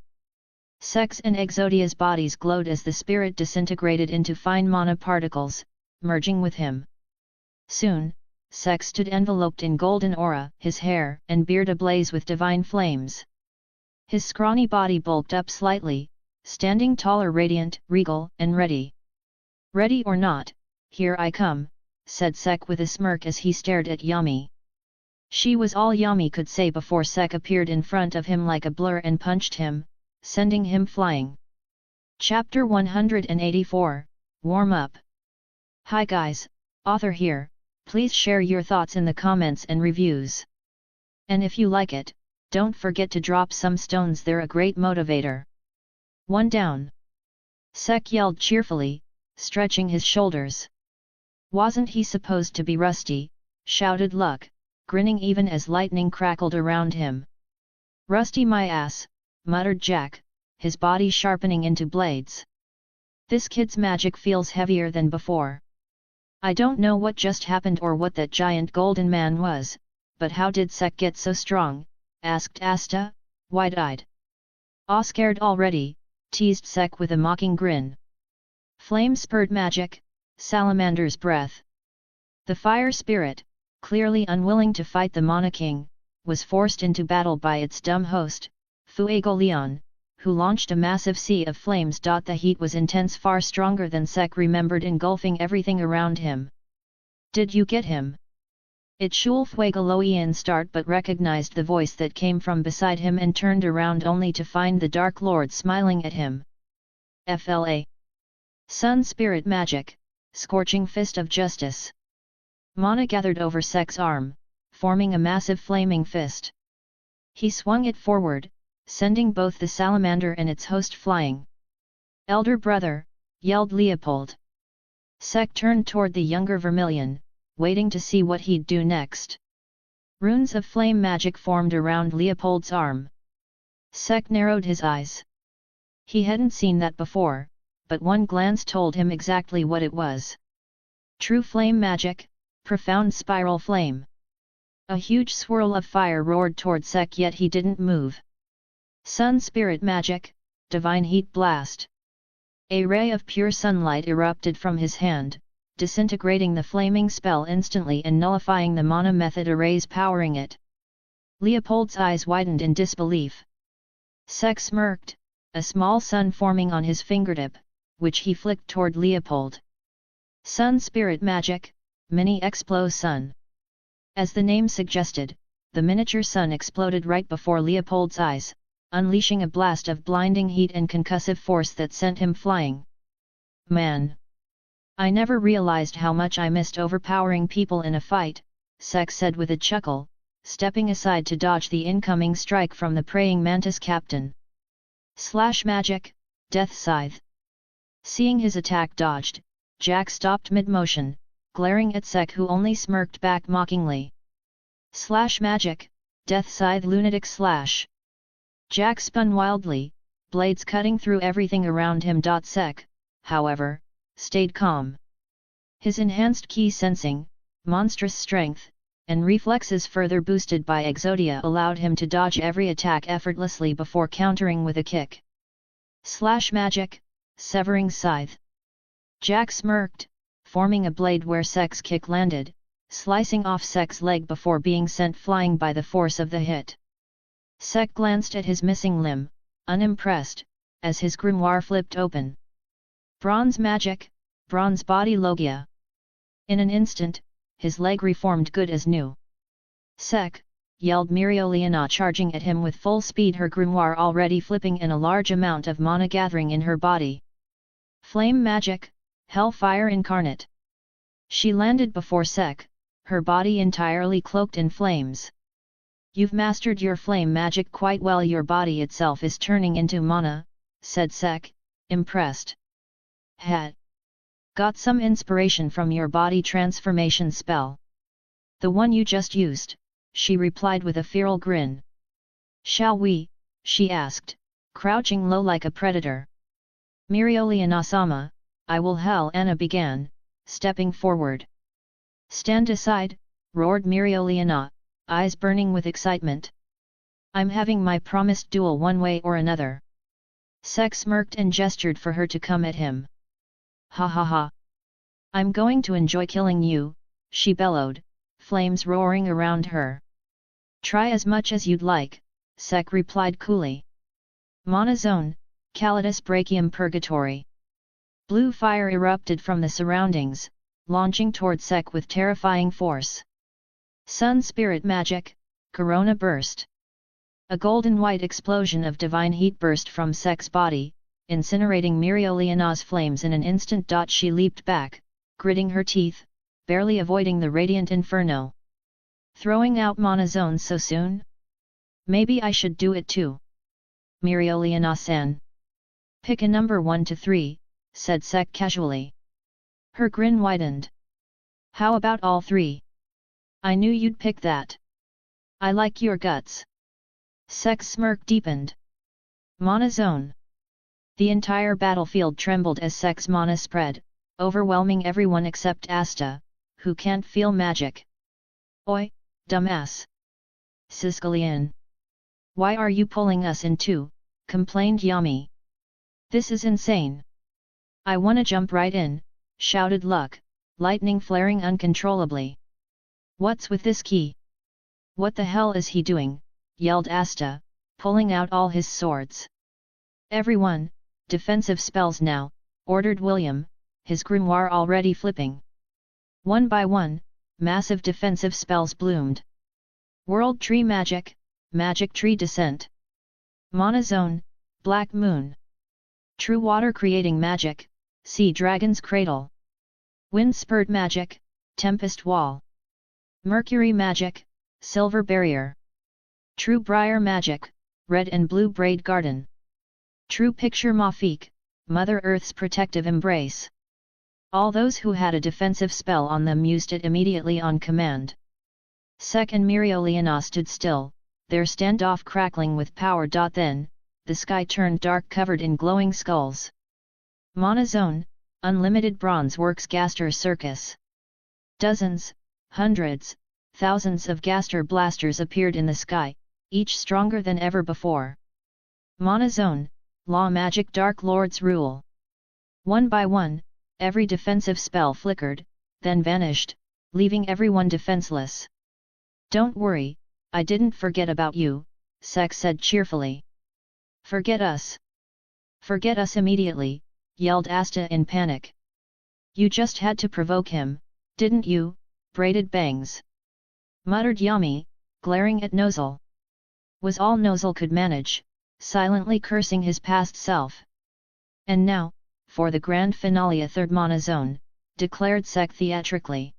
Sek's and Exodia's bodies glowed as the spirit disintegrated into fine mana particles, merging with him. Soon, Sek stood enveloped in golden aura, his hair and beard ablaze with divine flames. His scrawny body bulked up slightly, standing taller, radiant, regal, and ready. Ready or not, here I come, said Sek with a smirk as he stared at Yami. She was all Yami could say before Sek appeared in front of him like a blur and punched him, sending him flying. Chapter 184, Warm Up. Hi guys, author here, please share your thoughts in the comments and reviews. And if you like it, don't forget to drop some stones, they're a great motivator. One down. Sek yelled cheerfully, stretching his shoulders. Wasn't he supposed to be rusty, shouted Luck, grinning even as lightning crackled around him. Rusty my ass, muttered Jack, his body sharpening into blades. This kid's magic feels heavier than before. I don't know what just happened or what that giant golden man was, but how did Sek get so strong? Asked Asta, wide-eyed. Aw, scared already, teased Sek with a mocking grin. Flame spurred magic, salamander's breath. The fire spirit, clearly unwilling to fight the Mana King, was forced into battle by its dumb host, Fuego Leon, who launched a massive sea of flames. The heat was intense, far stronger than Sek remembered, engulfing everything around him. Did you get him? It Shul Fuego Leon start but recognized the voice that came from beside him and turned around only to find the Dark Lord smiling at him. FLA. Sun Spirit Magic, Scorching Fist of Justice. Mana gathered over Sek's arm, forming a massive flaming fist. He swung it forward, sending both the salamander and its host flying. Elder brother, yelled Leopold. Sek turned toward the younger Vermilion, waiting to see what he'd do next. Runes of flame magic formed around Leopold's arm. Sek narrowed his eyes. He hadn't seen that before, but one glance told him exactly what it was. True flame magic, profound spiral flame. A huge swirl of fire roared toward Sek, yet he didn't move. Sun spirit magic, divine heat blast. A ray of pure sunlight erupted from his hand, disintegrating the flaming spell instantly and nullifying the mana method arrays powering it. Leopold's eyes widened in disbelief. Sek smirked, a small sun forming on his fingertip, which he flicked toward Leopold. Sun spirit magic, mini explo sun. As the name suggested, the miniature sun exploded right before Leopold's eyes, unleashing a blast of blinding heat and concussive force that sent him flying. Man! I never realized how much I missed overpowering people in a fight, Sek said with a chuckle, stepping aside to dodge the incoming strike from the praying mantis captain. Slash magic, death scythe. Seeing his attack dodged, Jack stopped mid-motion, glaring at Sek, who only smirked back mockingly. Slash magic, Death Scythe Lunatic Slash. Jack spun wildly, blades cutting through everything around him. Sek, however, stayed calm. His enhanced key sensing, monstrous strength, and reflexes further boosted by Exodia allowed him to dodge every attack effortlessly before countering with a kick. Slash magic, severing scythe. Jack smirked, forming a blade where Sek's kick landed, slicing off Sek's leg before being sent flying by the force of the hit. Sek glanced at his missing limb, unimpressed, as his grimoire flipped open. Bronze magic, bronze body logia. In an instant, his leg reformed good as new. Sek, yelled Mirioliana, charging at him with full speed, her grimoire already flipping and a large amount of mana gathering in her body. Flame magic, Hellfire Incarnate. She landed before Sek, her body entirely cloaked in flames. You've mastered your flame magic quite well. Your body itself is turning into mana, said Sek, impressed. Had got some inspiration from your body transformation spell. The one you just used, she replied with a feral grin. Shall we? She asked, crouching low like a predator. Mirioliana-sama, I will. Anna began, stepping forward. Stand aside, roared Mirioliana, eyes burning with excitement. I'm having my promised duel one way or another. Sek smirked and gestured for her to come at him. Ha ha ha. I'm going to enjoy killing you, she bellowed, flames roaring around her. Try as much as you'd like, Sek replied coolly. Mana Zone, Calidus Brachium Purgatory. Blue fire erupted from the surroundings, launching toward Sek with terrifying force. Sun Spirit Magic, Corona Burst. A golden-white explosion of divine heat burst from Sek's body, incinerating Mirioliana's flames in an instant. She leaped back, gritting her teeth, barely avoiding the radiant inferno. Throwing out mana zones so soon? Maybe I should do it too. Mirioliana-san. Pick a number 1 to 3, said Sek casually. Her grin widened. How about all 3? I knew you'd pick that. I like your guts. Sek's smirk deepened. Mana zone. The entire battlefield trembled as Sek's mana spread, overwhelming everyone except Asta, who can't feel magic. Oi, dumbass. Siskalian. Why are you pulling us in too? Complained Yami. This is insane. I wanna jump right in, shouted Luck, lightning flaring uncontrollably. What's with this key? What the hell is he doing? Yelled Asta, pulling out all his swords. Everyone, defensive spells now, ordered William, his grimoire already flipping. One by one, massive defensive spells bloomed. World Tree Magic, Magic Tree Descent. Mana Zone, Black Moon. True Water Creating Magic, Sea Dragon's Cradle. Wind Spurt Magic, Tempest Wall. Mercury Magic, Silver Barrier. True Briar Magic, Red and Blue Braid Garden. True Picture Mafik, Mother Earth's Protective Embrace. All those who had a defensive spell on them used it immediately on command. Sek and Mirioliana stood still, their standoff crackling with power. Then, the sky turned dark, covered in glowing skulls. Mana Zone, Unlimited Bronze Works Gaster Circus. Dozens, hundreds, thousands of Gaster blasters appeared in the sky, each stronger than ever before. Mana Zone, Law Magic Dark Lord's Rule. One by one, every defensive spell flickered, then vanished, leaving everyone defenseless. Don't worry, I didn't forget about you, Sek said cheerfully. Forget us. Forget us immediately, yelled Asta in panic. You just had to provoke him, didn't you, braided bangs? Muttered Yami, glaring at Nozel. Was all Nozel could manage, silently cursing his past self. And now, for the grand finale, a third mana zone, declared Sek theatrically.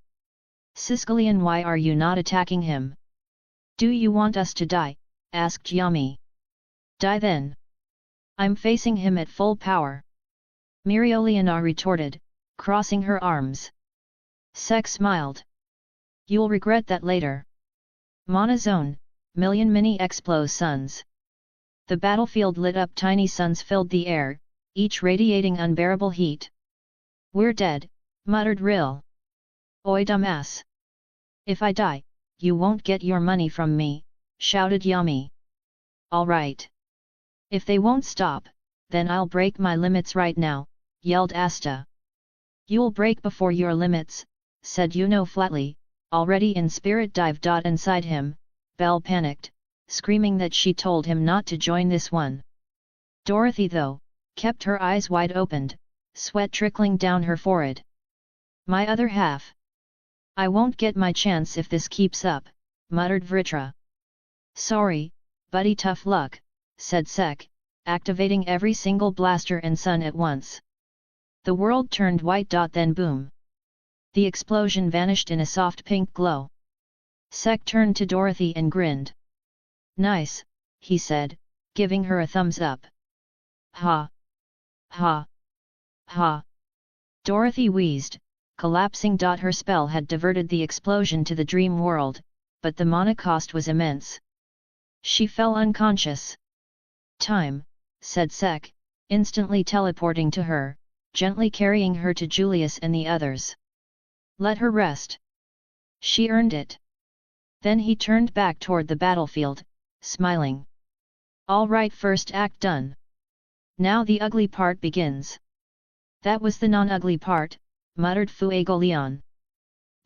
Siskalian, why are you not attacking him? Do you want us to die? Asked Yami. Die then. I'm facing him at full power. Mirioliana retorted, crossing her arms. Sek smiled. You'll regret that later. Mana Zone, million mini explosions. The battlefield lit up, tiny suns filled the air, each radiating unbearable heat. "We're dead," muttered Rill. "Oi dumbass! If I die, you won't get your money from me," shouted Yami. "All right. If they won't stop, then I'll break my limits right now," yelled Asta. "You'll break before your limits," said Yuno flatly, already in spirit dive. Inside him, Belle panicked, screaming that she told him not to join this one. Dorothy, though, kept her eyes wide opened, sweat trickling down her forehead. "My other half. I won't get my chance if this keeps up," muttered Vritra. "Sorry, buddy, tough luck," said Sek, activating every single blaster and sun at once. The world turned white. Then boom! The explosion vanished in a soft pink glow. Sek turned to Dorothy and grinned. "Nice," he said, giving her a thumbs up. "Ha! Ha! Ha!" Dorothy wheezed, collapsing. Her spell had diverted the explosion to the dream world, but the mana cost was immense. She fell unconscious. "Time," said Sek, instantly teleporting to her, gently carrying her to Julius and the others. "Let her rest. She earned it." Then he turned back toward the battlefield, smiling. "All right, first act done. Now the ugly part begins." "That was the non-ugly part," muttered Fuegoleon.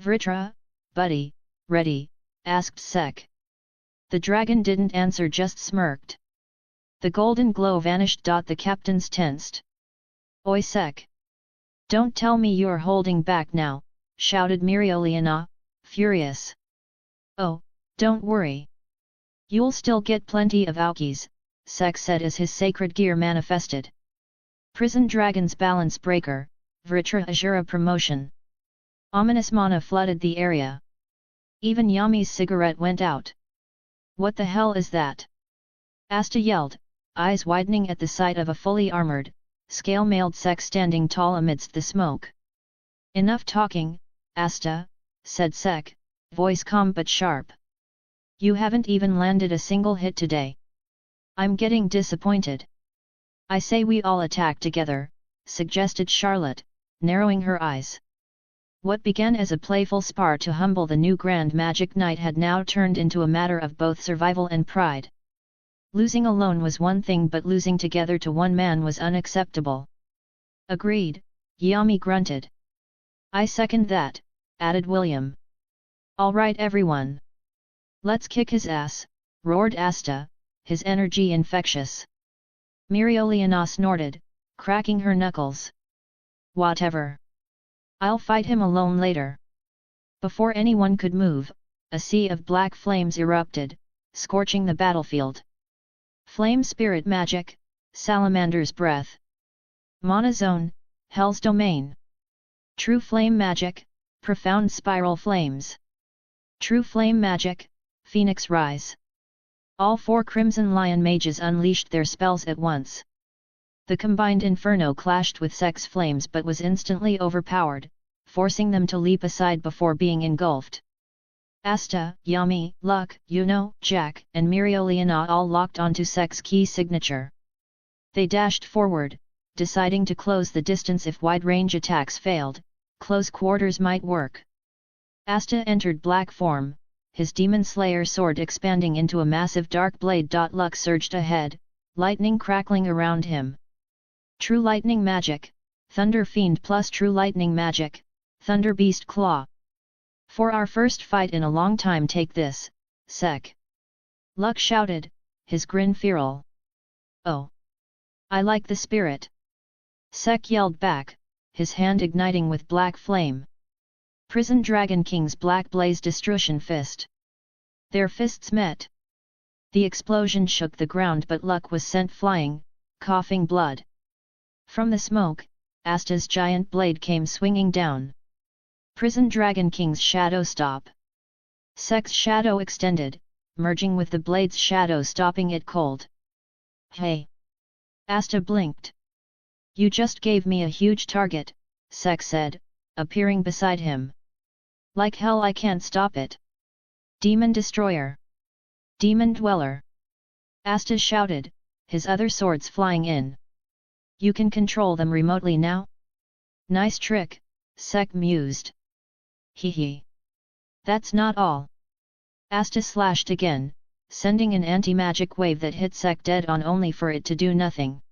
"Vritra, buddy, ready?" asked Sek. The dragon didn't answer, just smirked. The golden glow vanished. The captains tensed. "Oi Sek! Don't tell me you're holding back now," shouted Mirioliana, furious. "Oh, don't worry. You'll still get plenty of Aukis," Sek said as his sacred gear manifested. Prison Dragon's balance breaker, Vritra Azura promotion. Ominous mana flooded the area. Even Yami's cigarette went out. "What the hell is that?" Asta yelled, eyes widening at the sight of a fully armored, scale-mailed Sek standing tall amidst the smoke. "Enough talking, Asta," said Sek, voice calm but sharp. "You haven't even landed a single hit today. I'm getting disappointed." "I say we all attack together," suggested Charlotte, narrowing her eyes. What began as a playful spar to humble the new Grand Magic Knight had now turned into a matter of both survival and pride. Losing alone was one thing, but losing together to one man was unacceptable. "Agreed," Yami grunted. "I second that," added William. "All right everyone. Let's kick his ass," roared Asta, his energy infectious. Mirioliana snorted, cracking her knuckles. "Whatever. I'll fight him alone later." Before anyone could move, a sea of black flames erupted, scorching the battlefield. Flame spirit magic, Salamander's breath. Mana zone, Hell's domain. True flame magic, profound spiral flames. True flame magic, Phoenix rise. All four Crimson Lion mages unleashed their spells at once. The combined inferno clashed with Sek's flames but was instantly overpowered, forcing them to leap aside before being engulfed. Asta, Yami, Luck, Yuno, Jack, and Mirioliana all locked onto Sek's key signature. They dashed forward, deciding to close the distance if wide-range attacks failed. Close quarters might work. Asta entered black form, his Demon Slayer sword expanding into a massive dark blade. Luck surged ahead, lightning crackling around him. True lightning magic, Thunder Fiend plus True lightning magic, Thunder Beast Claw. "For our first fight in a long time, take this, Sek!" Luck shouted, his grin feral. "Oh! I like the spirit!" Sek yelled back, his hand igniting with black flame. Prison Dragon King's Black Blaze Destruction Fist. Their fists met. The explosion shook the ground, but Luck was sent flying, coughing blood. From the smoke, Asta's giant blade came swinging down. Prison Dragon King's shadow stop. Sek's shadow extended, merging with the blade's shadow, stopping it cold. "Hey!" Asta blinked. "You just gave me a huge target," Sek said, appearing beside him. "Like hell I can't stop it." Demon Destroyer. Demon Dweller! Asta shouted, his other swords flying in. You can control them remotely now? Nice trick, Sek mused. Hee hee. That's not all. Asta slashed again, sending an anti-magic wave that hit Sek dead on only for it to do nothing.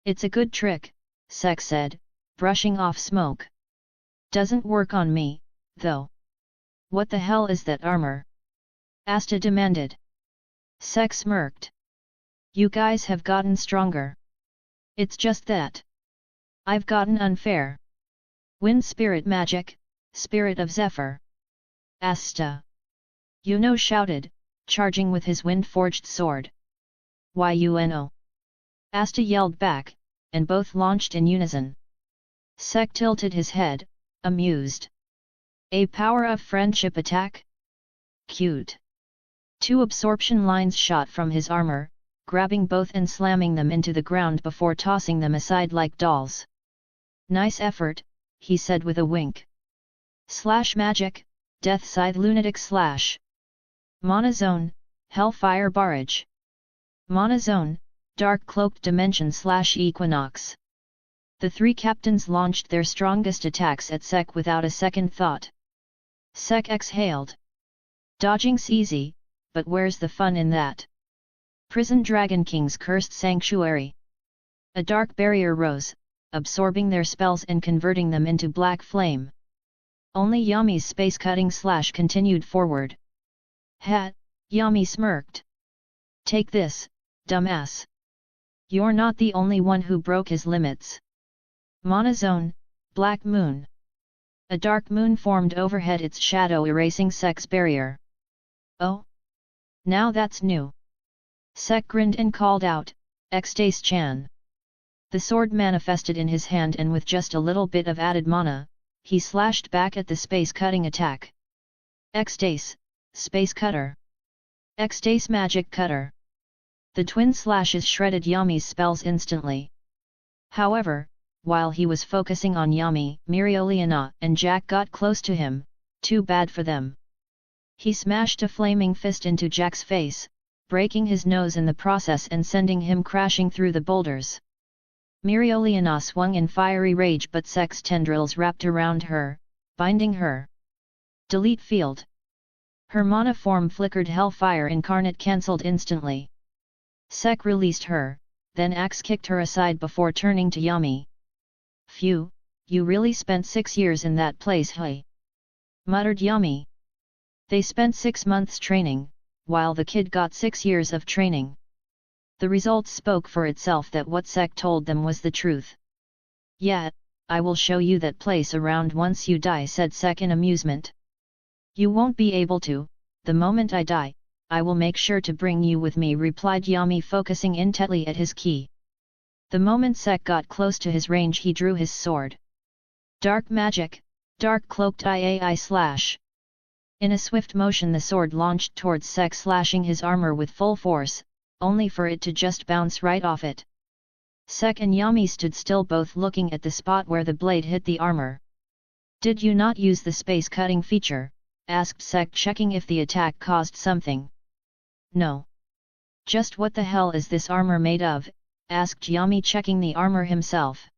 It's a good trick, Sek said, brushing off smoke. Doesn't work on me, though. What the hell is that armor? Asta demanded. Sek smirked. You guys have gotten stronger. It's just that I've gotten unfair. Wind spirit magic, spirit of Zephyr. Asta. Shouted, charging with his wind-forged sword. Yuno. Asta yelled back, and both launched in unison. Sek tilted his head, amused. A power of friendship attack? Cute. 2 absorption lines shot from his armor, grabbing both and slamming them into the ground before tossing them aside like dolls. Nice effort, he said with a wink. Slash magic, death scythe lunatic slash. Mana zone, hellfire barrage. Mana zone, dark cloaked dimension slash equinox. The 3 captains launched their strongest attacks at Sek without a second thought. Sek exhaled. Dodging's easy, but where's the fun in that? Prison Dragon King's cursed sanctuary. A dark barrier rose, absorbing their spells and converting them into black flame. Only Yami's space-cutting slash continued forward. Ha! Yami smirked. Take this, dumbass. You're not the only one who broke his limits. Mana zone, black moon. A dark moon formed overhead, its shadow erasing Sek's barrier. Oh? Now that's new. Sek grinned and called out, Extace-chan. The sword manifested in his hand, and with just a little bit of added mana, he slashed back at the space-cutting attack. Extace, space cutter. Extace magic cutter. The twin slashes shredded Yami's spells instantly. However, while he was focusing on Yami, Mirioliana and Jack got close to him, too bad for them. He smashed a flaming fist into Jack's face, breaking his nose in the process and sending him crashing through the boulders. Mirioliana swung in fiery rage, but Sek's tendrils wrapped around her, binding her. Delete field. Her mana form flickered. Hellfire Incarnate cancelled instantly. Sek released her, then axe kicked her aside before turning to Yami. Phew, you really spent 6 years in that place, hey? Muttered Yami. They spent 6 months training, while the kid got 6 years of training. The results spoke for itself that what Sek told them was the truth. Yeah, I will show you that place around once you die, said Sek in amusement. You won't be able to. The moment I die, I will make sure to bring you with me, replied Yami, focusing intently at his key. The moment Sek got close to his range, he drew his sword. Dark magic, dark cloaked IAI slash. In a swift motion the sword launched towards Sek, slashing his armor with full force, only for it to just bounce right off it. Sek and Yami stood still, both looking at the spot where the blade hit the armor. Did you not use the space-cutting feature? Asked Sek, checking if the attack caused something. No. Just what the hell is this armor made of? Asked Yami, checking the armor himself.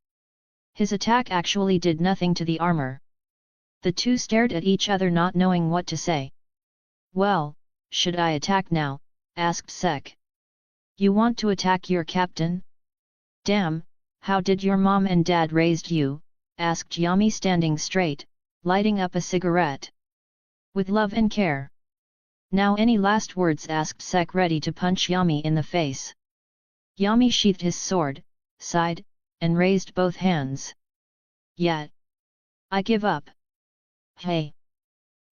His attack actually did nothing to the armor. The two stared at each other, not knowing what to say. Well, should I attack now? Asked Sek. You want to attack your captain? Damn, how did your mom and dad raised you? Asked Yami, standing straight, lighting up a cigarette. With love and care. Now any last words? Asked Sek, ready to punch Yami in the face. Yami sheathed his sword, sighed, and raised both hands. Yeah. I give up. Hey.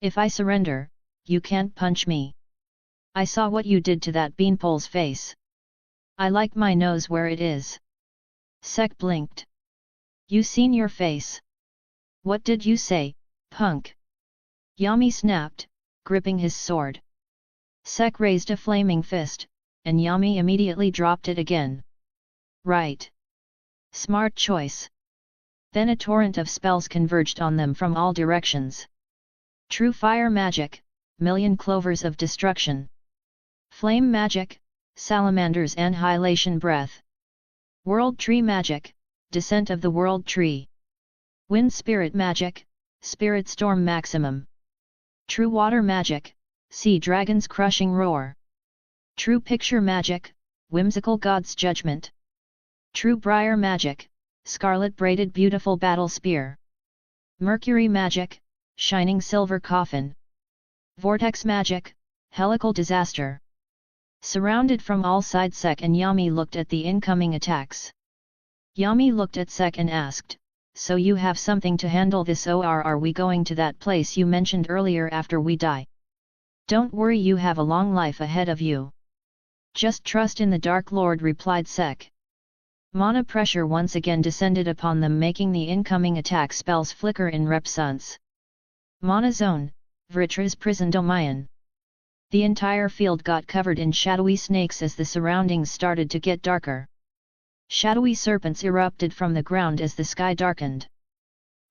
If I surrender, you can't punch me. I saw what you did to that beanpole's face. I like my nose where it is. Sek blinked. You seen your face? What did you say, punk? Yami snapped, gripping his sword. Sek raised a flaming fist, and Yami immediately dropped it again. Right. Smart choice. Then a torrent of spells converged on them from all directions. True fire magic, million clovers of destruction. Flame magic, Salamander's annihilation breath. World tree magic, descent of the world tree. Wind spirit magic, spirit storm maximum. True water magic, sea dragon's crushing roar. True picture magic, whimsical god's judgment. True briar magic, scarlet braided beautiful battle spear. Mercury magic, shining silver coffin. Vortex magic, helical disaster. Surrounded from all sides, Sek and Yami looked at the incoming attacks. Yami looked at Sek and asked, "So you have something to handle this, or are we going to that place you mentioned earlier after we die?" "Don't worry, you have a long life ahead of you. Just trust in the Dark Lord," replied Sek. Mana pressure once again descended upon them, making the incoming attack spells flicker in repsance. Mana zone, Vritra's prison domain. The entire field got covered in shadowy snakes as the surroundings started to get darker. Shadowy serpents erupted from the ground as the sky darkened.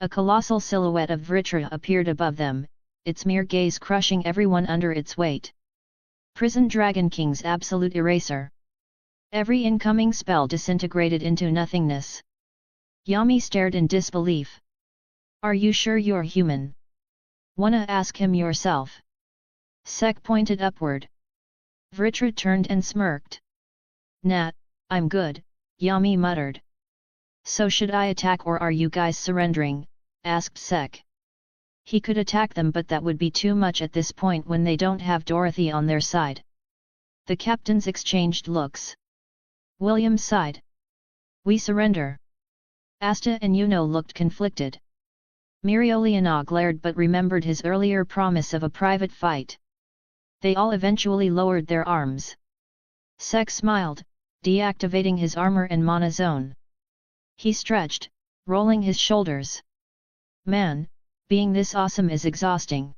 A colossal silhouette of Vritra appeared above them, its mere gaze crushing everyone under its weight. Prison Dragon King's absolute eraser. Every incoming spell disintegrated into nothingness. Yami stared in disbelief. "Are you sure you're human? Wanna ask him yourself?" Sek pointed upward. Vritra turned and smirked. "Nah, I'm good," Yami muttered. "So should I attack, or are you guys surrendering?" asked Sek. He could attack them, but that would be too much at this point when they don't have Dorothy on their side. The captains exchanged looks. William sighed. "We surrender." Asta and Yuno looked conflicted. Mirioliana glared but remembered his earlier promise of a private fight. They all eventually lowered their arms. Sek smiled, deactivating his armor and mana zone. He stretched, rolling his shoulders. "Man, being this awesome is exhausting."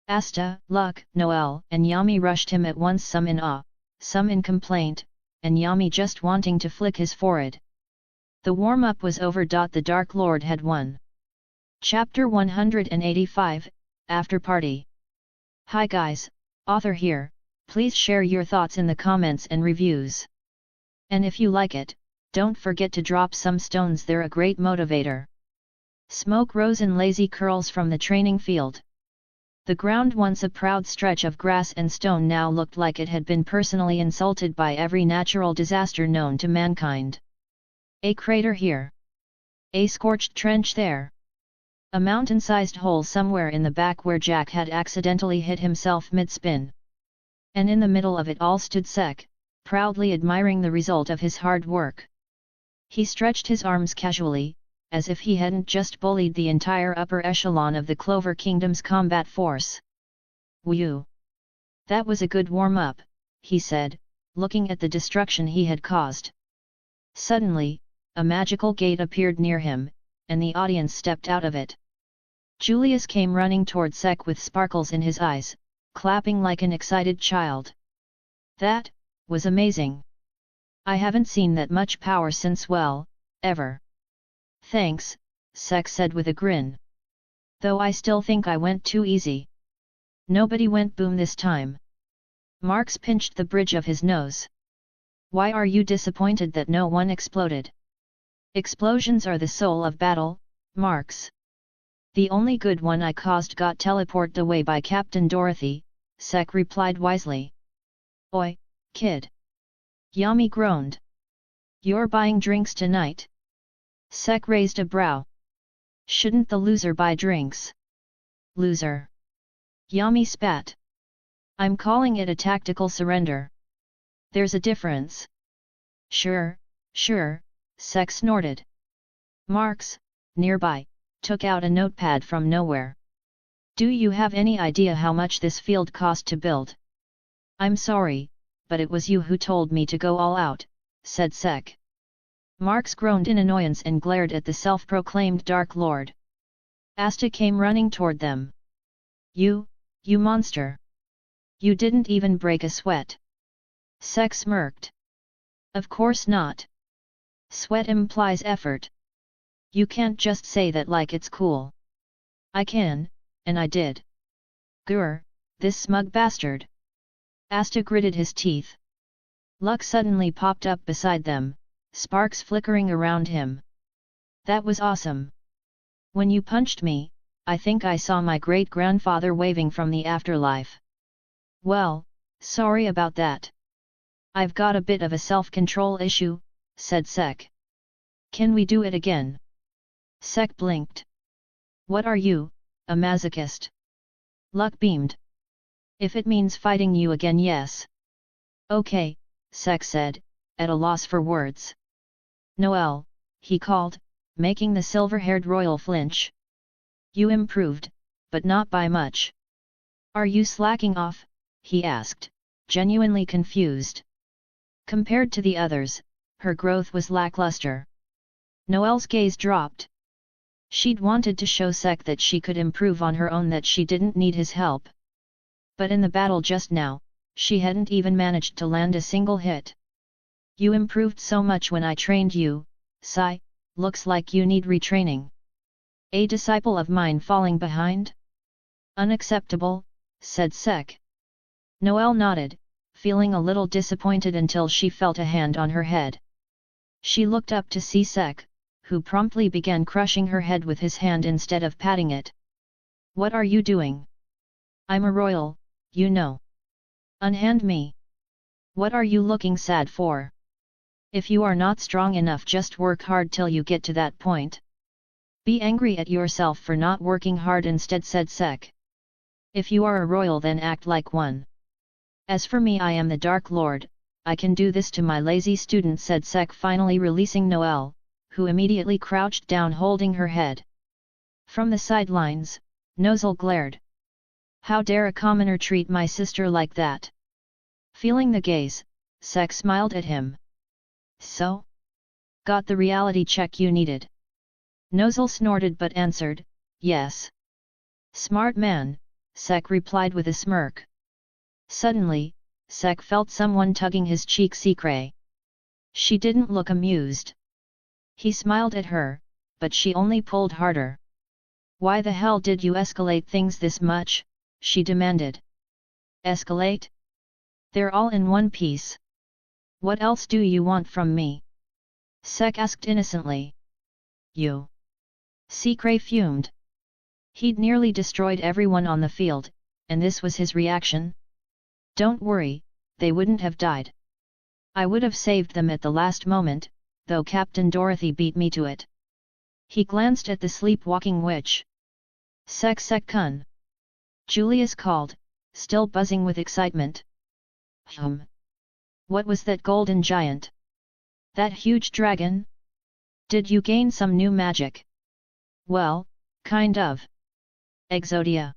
Asta, Luck, Noel, and Yami rushed him at once, some in awe, some in complaint, and Yami just wanting to flick his forehead. The warm-up was over. The Dark Lord had won. Chapter 185, After Party. Hi guys, Author here, please share your thoughts in the comments and reviews. And if you like it, don't forget to drop some stones, they're a great motivator. Smoke rose in lazy curls from the training field. The ground, once a proud stretch of grass and stone, now looked like it had been personally insulted by every natural disaster known to mankind. A crater here. A scorched trench there. A mountain-sized hole somewhere in the back where Jack had accidentally hit himself mid-spin. And in the middle of it all stood Sek, proudly admiring the result of his hard work. He stretched his arms casually, as if he hadn't just bullied the entire upper echelon of the Clover Kingdom's combat force. "Whew! That was a good warm-up," he said, looking at the destruction he had caused. Suddenly, a magical gate appeared near him, and the audience stepped out of it. Julius came running toward Sek with sparkles in his eyes, clapping like an excited child. "That was amazing! I haven't seen that much power since, well, ever." "Thanks," Sek said with a grin. "Though I still think I went too easy." Nobody went boom this time. Marx pinched the bridge of his nose. "Why are you disappointed that no one exploded?" "Explosions are the soul of battle, Marx. The only good one I caused got teleported away by Captain Dorothy," Sek replied wisely. "Oi, kid!" Yami groaned. "You're buying drinks tonight?" Sek raised a brow. "Shouldn't the loser buy drinks?" "Loser?" Yami spat. "I'm calling it a tactical surrender. There's a difference." Sure, Sek snorted. Marx, nearby, took out a notepad from nowhere. "Do you have any idea how much this field cost to build?" "I'm sorry, but it was you who told me to go all out," said Sek. Marx groaned in annoyance and glared at the self-proclaimed Dark Lord. Asta came running toward them. You monster! You didn't even break a sweat." Sek smirked. "Of course not. Sweat implies effort. You can't just say that like it's cool." "I can, and I did." "Grr, this smug bastard. Asta gritted his teeth. Luck suddenly popped up beside them, sparks flickering around him. That was awesome. When you punched me, I think I saw my great-grandfather waving from the afterlife. Well, sorry about that. I've got a bit of a self-control issue, said Sek. Can we do it again? Sek blinked. What are you, a masochist? Luck beamed. If it means fighting you again, yes. Okay, Sek said, at a loss for words. Noel, he called, making the silver-haired royal flinch. You improved, but not by much. Are you slacking off? He asked, genuinely confused. Compared to the others, her growth was lackluster. Noelle's gaze dropped. She'd wanted to show Sek that she could improve on her own, that she didn't need his help. But in the battle just now, she hadn't even managed to land a single hit. You improved so much when I trained you, Sai, looks like you need retraining. A disciple of mine falling behind? Unacceptable, said Sek. Noelle nodded, feeling a little disappointed until she felt a hand on her head. She looked up to see Sek, who promptly began crushing her head with his hand instead of patting it. What are you doing? I'm a royal, you know. Unhand me. What are you looking sad for? If you are not strong enough, just work hard till you get to that point. Be angry at yourself for not working hard instead, said Sek. If you are a royal, then act like one. As for me, I am the Dark Lord, I can do this to my lazy student, said Sek, finally releasing Noelle, who immediately crouched down holding her head. From the sidelines, Nozel glared. How dare a commoner treat my sister like that? Feeling the gaze, Sek smiled at him. So? Got the reality check you needed? Nozel snorted but answered, yes. Smart man, Sek replied with a smirk. Suddenly, Sek felt someone tugging his cheek secret. She didn't look amused. He smiled at her, but she only pulled harder. Why the hell did you escalate things this much? She demanded. Escalate? They're all in one piece. What else do you want from me? Sek asked innocently. You. Secret fumed. He'd nearly destroyed everyone on the field, and this was his reaction? Don't worry, they wouldn't have died. I would have saved them at the last moment, though Captain Dorothy beat me to it. He glanced at the sleepwalking witch. Sek-kun. Julius called, still buzzing with excitement. What was that golden giant? That huge dragon? Did you gain some new magic? Well, kind of. Exodia.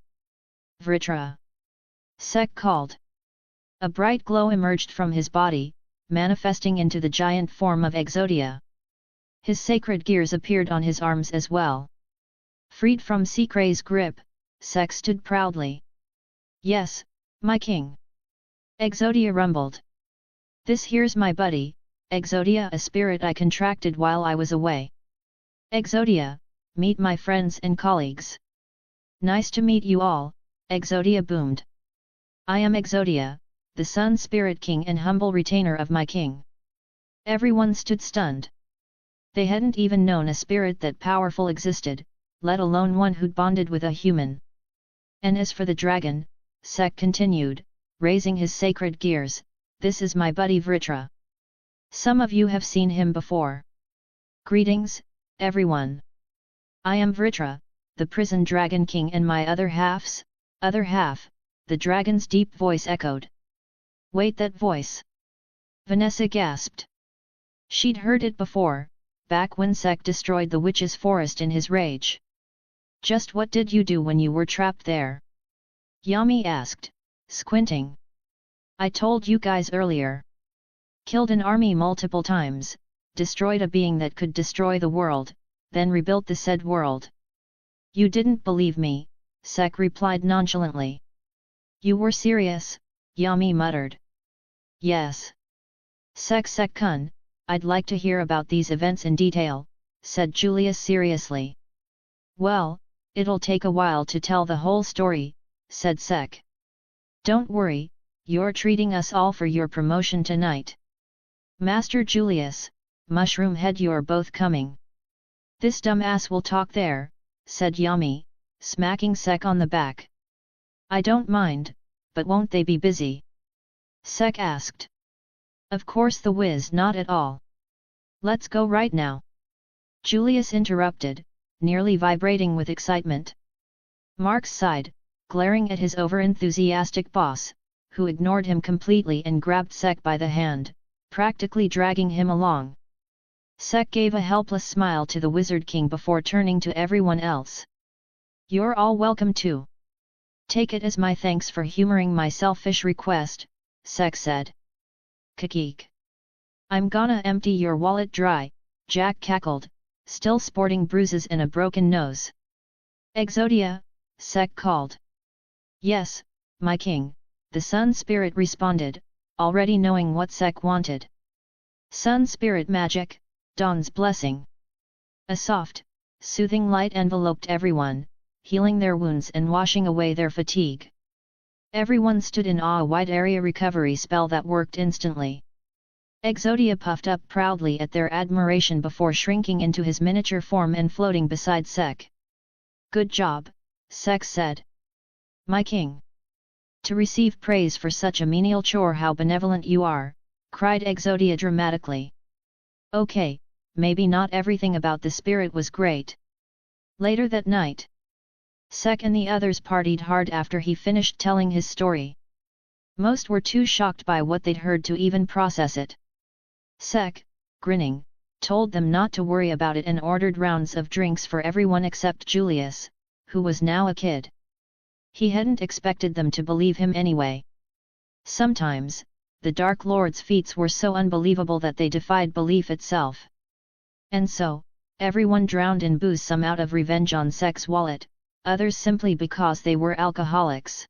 Vritra. Sek called. A bright glow emerged from his body, manifesting into the giant form of Exodia. His sacred gears appeared on his arms as well. Freed from Secret's grip, Sek stood proudly. Yes, my king. Exodia rumbled. This here's my buddy, Exodia, a spirit I contracted while I was away. Exodia, meet my friends and colleagues. Nice to meet you all, Exodia boomed. I am Exodia, the Sun Spirit King and humble retainer of my king. Everyone stood stunned. They hadn't even known a spirit that powerful existed, let alone one who'd bonded with a human. And as for the dragon, Sek continued, raising his sacred gears, this is my buddy Vritra. Some of you have seen him before. Greetings, everyone. I am Vritra, the prison dragon king, and my other half, the dragon's deep voice echoed. Wait, that voice? Vanessa gasped. She'd heard it before, back when Sek destroyed the witch's forest in his rage. Just what did you do when you were trapped there? Yami asked, squinting. I told you guys earlier. Killed an army multiple times, destroyed a being that could destroy the world, then rebuilt the said world. You didn't believe me, Sek replied nonchalantly. You were serious, Yami muttered. Yes. Sek-kun, I'd like to hear about these events in detail, said Julius seriously. Well, it'll take a while to tell the whole story, said Sek. Don't worry, you're treating us all for your promotion tonight. Master Julius, Mushroom Head, you're both coming. This dumbass will talk there, said Yami, smacking Sek on the back. I don't mind, but won't they be busy? Sek asked. Of course the whiz, not at all. Let's go right now. Julius interrupted, nearly vibrating with excitement. Marx sighed, glaring at his over-enthusiastic boss, who ignored him completely and grabbed Sek by the hand, practically dragging him along. Sek gave a helpless smile to the Wizard King before turning to everyone else. You're all welcome too. Take it as my thanks for humoring my selfish request, Sek said. Kikik. I'm gonna empty your wallet dry, Jack cackled, still sporting bruises and a broken nose. Exodia, Sek called. Yes, my king, the Sun Spirit responded, already knowing what Sek wanted. Sun Spirit magic, Dawn's blessing. A soft, soothing light enveloped everyone, healing their wounds and washing away their fatigue. Everyone stood in awe. A wide area recovery spell that worked instantly. Exodia puffed up proudly at their admiration before shrinking into his miniature form and floating beside Sek. Good job, Sek said. My king. To receive praise for such a menial chore, how benevolent you are, cried Exodia dramatically. Okay, maybe not everything about the spirit was great. Later that night, Sek and the others partied hard after he finished telling his story. Most were too shocked by what they'd heard to even process it. Sek, grinning, told them not to worry about it and ordered rounds of drinks for everyone except Julius, who was now a kid. He hadn't expected them to believe him anyway. Sometimes, the Dark Lord's feats were so unbelievable that they defied belief itself. And so, everyone drowned in booze, some out of revenge on Sek's wallet, others simply because they were alcoholics.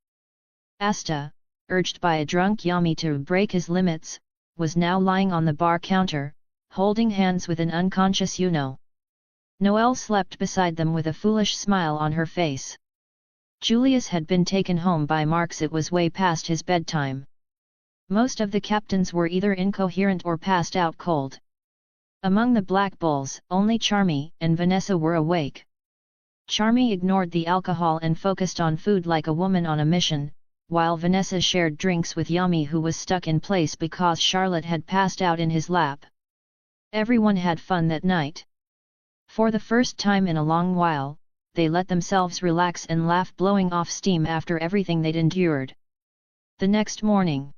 Asta, urged by a drunk Yami to break his limits, was now lying on the bar counter, holding hands with an unconscious Yuno. Noelle slept beside them with a foolish smile on her face. Julius had been taken home by Marx. It was way past his bedtime. Most of the captains were either incoherent or passed out cold. Among the Black Bulls, only Charmy and Vanessa were awake. Charmy ignored the alcohol and focused on food like a woman on a mission, while Vanessa shared drinks with Yami, who was stuck in place because Charlotte had passed out in his lap. Everyone had fun that night. For the first time in a long while, they let themselves relax and laugh, blowing off steam after everything they'd endured. The next morning,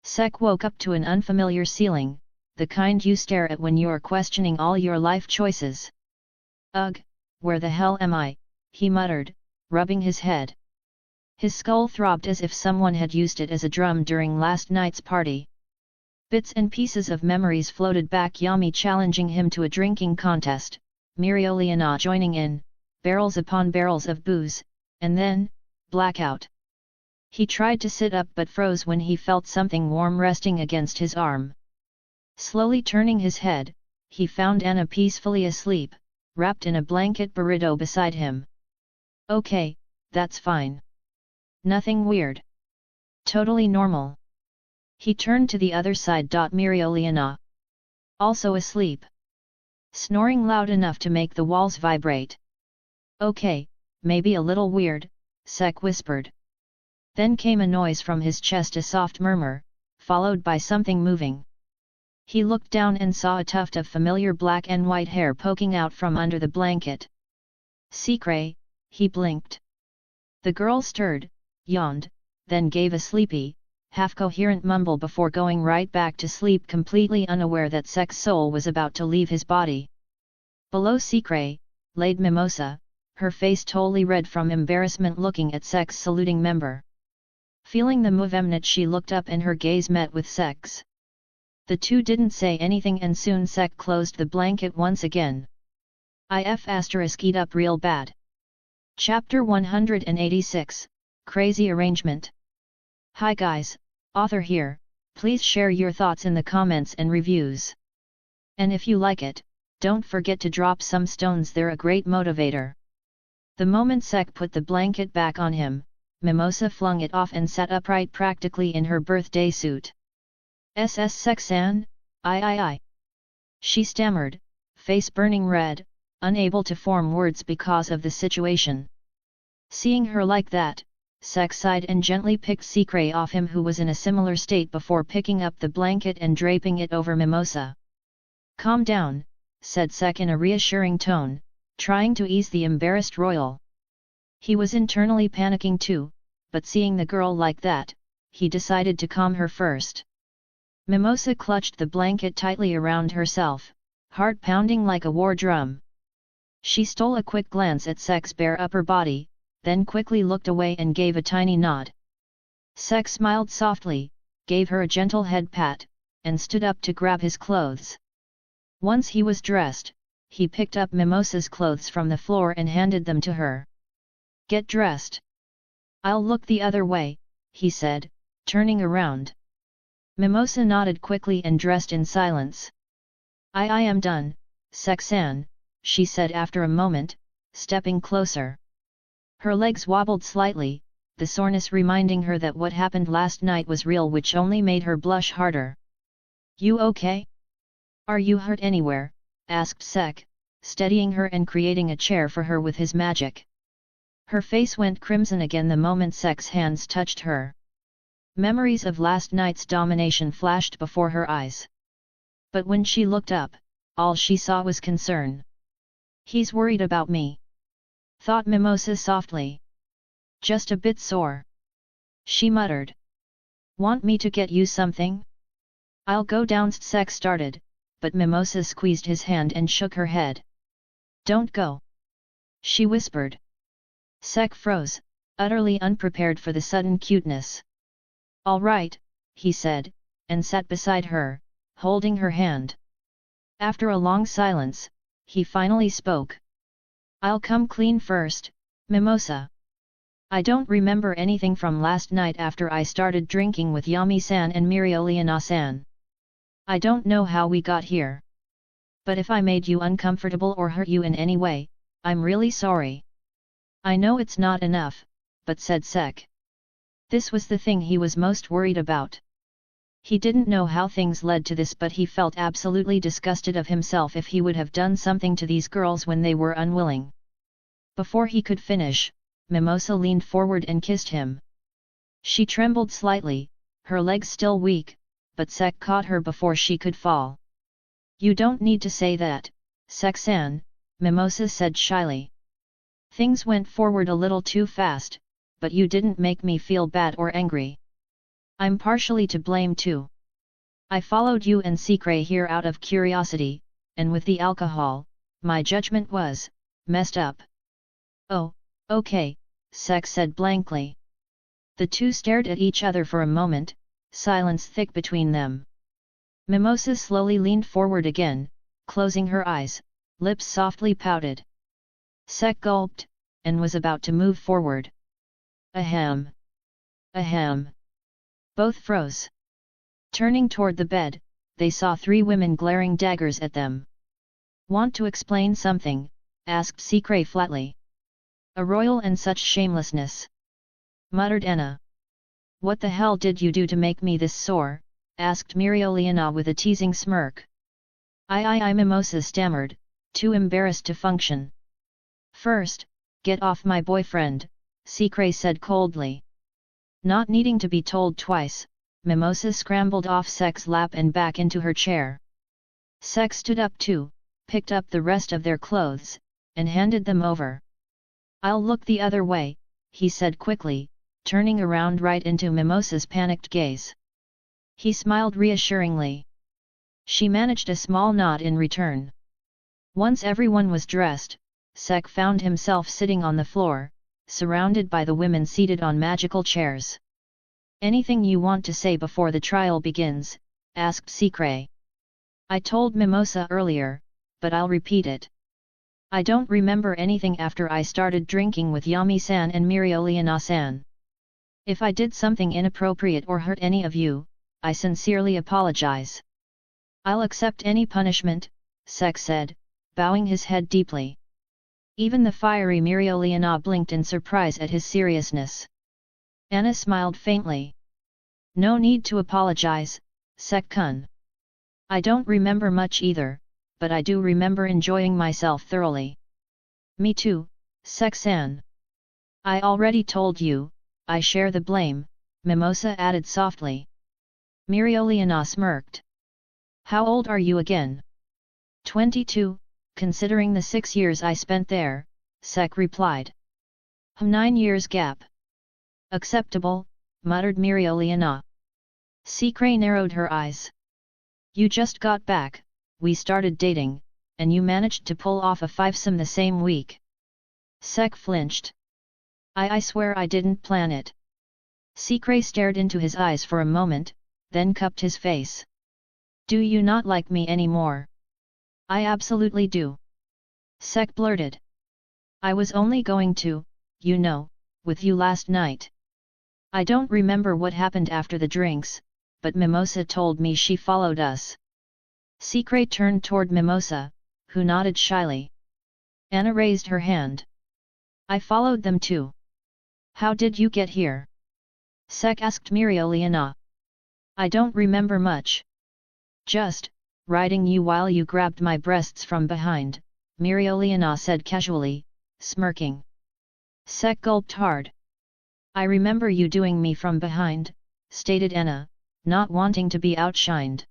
Sek woke up to an unfamiliar ceiling, the kind you stare at when you're questioning all your life choices. Ugh, where the hell am I? He muttered, rubbing his head. His skull throbbed as if someone had used it as a drum during last night's party. Bits and pieces of memories floated back, Yami challenging him to a drinking contest, Mirioliana joining in, barrels upon barrels of booze, and then, blackout. He tried to sit up but froze when he felt something warm resting against his arm. Slowly turning his head, he found Anna peacefully asleep, wrapped in a blanket burrito beside him. Okay, that's fine. Nothing weird. Totally normal. He turned to the other side. Mirioliana. Also asleep. Snoring loud enough to make the walls vibrate. Okay, maybe a little weird, Sek whispered. Then came a noise from his chest, a soft murmur, followed by something moving. He looked down and saw a tuft of familiar black and white hair poking out from under the blanket. Secret, he blinked. The girl stirred, yawned, then gave a sleepy, half-coherent mumble before going right back to sleep, completely unaware that Sek's soul was about to leave his body. Below Secret, laid Mimosa, her face totally red from embarrassment, looking at Sek's saluting member. Feeling the movement, she looked up and her gaze met with Sek's. The two didn't say anything and soon Sek closed the blanket once again. If *eat up real bad. Chapter 186, Crazy Arrangement. Hi guys, author here, please share your thoughts in the comments and reviews. And if you like it, don't forget to drop some stones, they're a great motivator. The moment Sek put the blanket back on him, Mimosa flung it off and sat upright practically in her birthday suit. "SS Sexan, I. She stammered, face burning red, unable to form words because of the situation. Seeing her like that, Sex sighed and gently picked Secret off him, who was in a similar state, before picking up the blanket and draping it over Mimosa. "Calm down," said Sek in a reassuring tone, trying to ease the embarrassed royal. He was internally panicking too, but seeing the girl like that, he decided to calm her first. Mimosa clutched the blanket tightly around herself, heart pounding like a war drum. She stole a quick glance at Sek's bare upper body, then quickly looked away and gave a tiny nod. Sek smiled softly, gave her a gentle head pat, and stood up to grab his clothes. Once he was dressed, he picked up Mimosa's clothes from the floor and handed them to her. "Get dressed." "I'll look the other way," he said, turning around. Mimosa nodded quickly and dressed in silence. I am done, Sexan," she said after a moment, stepping closer. Her legs wobbled slightly, the soreness reminding her that what happened last night was real, which only made her blush harder. "You okay? Are you hurt anywhere?" asked Sek, steadying her and creating a chair for her with his magic. Her face went crimson again the moment Sek's hands touched her. Memories of last night's domination flashed before her eyes. But when she looked up, all she saw was concern. "He's worried about me," thought Mimosa softly. "Just a bit sore," she muttered. "Want me to get you something?" "I'll go down," Sek started, but Mimosa squeezed his hand and shook her head. "Don't go," she whispered. Sek froze, utterly unprepared for the sudden cuteness. "All right," he said, and sat beside her, holding her hand. After a long silence, he finally spoke. "I'll come clean first, Mimosa. I don't remember anything from last night after I started drinking with Yami-san and Mirioliana-san. I don't know how we got here. But if I made you uncomfortable or hurt you in any way, I'm really sorry." "I know it's not enough," but said Sek. This was the thing he was most worried about. He didn't know how things led to this, but he felt absolutely disgusted of himself if he would have done something to these girls when they were unwilling. Before he could finish, Mimosa leaned forward and kissed him. She trembled slightly, her legs still weak, but Sek caught her before she could fall. "You don't need to say that, Sek-san," Mimosa said shyly. "Things went forward a little too fast, but you didn't make me feel bad or angry. I'm partially to blame too. I followed you and Secret here out of curiosity, and with the alcohol, my judgment was messed up." "Oh, okay," Sek said blankly. The two stared at each other for a moment, silence thick between them. Mimosa slowly leaned forward again, closing her eyes, lips softly pouted. Sek gulped, and was about to move forward. "Ahem. Ahem." Both froze. Turning toward the bed, they saw three women glaring daggers at them. "Want to explain something?" asked Secret flatly. "A royal and such shamelessness," muttered Anna. "What the hell did you do to make me this sore?" asked Mirioliana with a teasing smirk. I Mimosa stammered, too embarrassed to function. "First, get off my boyfriend," Secret said coldly. Not needing to be told twice, Mimosa scrambled off Sek's lap and back into her chair. Sek stood up too, picked up the rest of their clothes, and handed them over. "I'll look the other way," he said quickly, turning around right into Mimosa's panicked gaze. He smiled reassuringly. She managed a small nod in return. Once everyone was dressed, Sek found himself sitting on the floor, surrounded by the women seated on magical chairs. "Anything you want to say before the trial begins?" asked Secret. "I told Mimosa earlier, but I'll repeat it. I don't remember anything after I started drinking with Yami-san and Mirioliana-san. If I did something inappropriate or hurt any of you, I sincerely apologize. I'll accept any punishment," Sek said, bowing his head deeply. Even the fiery Mirioliana blinked in surprise at his seriousness. Anna smiled faintly. No need to apologize, Sek-kun. I don't remember much either, but I do remember enjoying myself thoroughly. Me too, Sek-san. I already told you, I share the blame, Mimosa added softly. Mirioliana smirked. How old are you again? 22, considering the 6 years I spent there, Sek replied. 9 years gap. Acceptable, muttered Mirioliana. Secret narrowed her eyes. You just got back, we started dating, and you managed to pull off a fivesome the same week. Sek flinched. I swear I didn't plan it. Secret stared into his eyes for a moment, then cupped his face. Do you not like me anymore? I absolutely do. Sek blurted. I was only going to, you know, with you last night. I don't remember what happened after the drinks, but Mimosa told me she followed us. Secret turned toward Mimosa, who nodded shyly. Anna raised her hand. I followed them too. How did you get here? Sek asked Mirioliana. I don't remember much. Just, riding you while you grabbed my breasts from behind, Mirioliana said casually, smirking. Sek gulped hard. I remember you doing me from behind, stated Anna, not wanting to be outshined.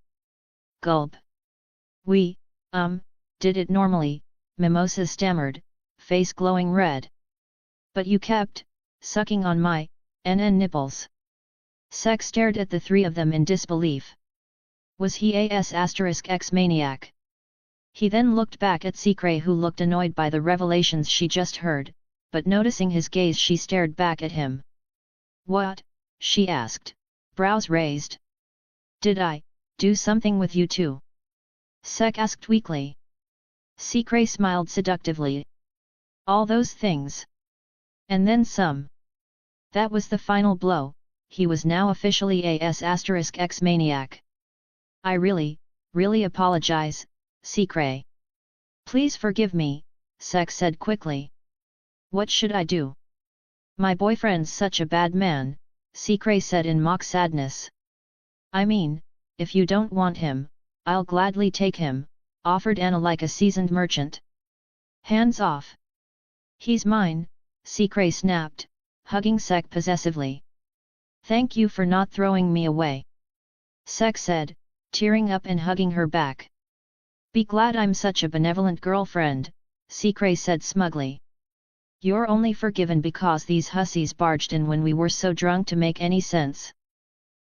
Gulp. We, did it normally, Mimosa stammered, face glowing red. But you kept, sucking on my, nipples. Sek stared at the three of them in disbelief. Was he X maniac? He then looked back at Secret, who looked annoyed by the revelations she just heard, but noticing his gaze she stared back at him. What? She asked, brows raised. Did I do something with you too? Sek asked weakly. Secret smiled seductively. All those things. And then some. That was the final blow, he was now officially X maniac. I really apologize, Secret. Please forgive me, Sek said quickly. What should I do? My boyfriend's such a bad man, Secret said in mock sadness. I mean, if you don't want him, I'll gladly take him, offered Anna like a seasoned merchant. Hands off. He's mine, Secret snapped, hugging Sek possessively. Thank you for not throwing me away. Sek said, tearing up and hugging her back. Be glad I'm such a benevolent girlfriend, Secret said smugly. You're only forgiven because these hussies barged in when we were so drunk to make any sense.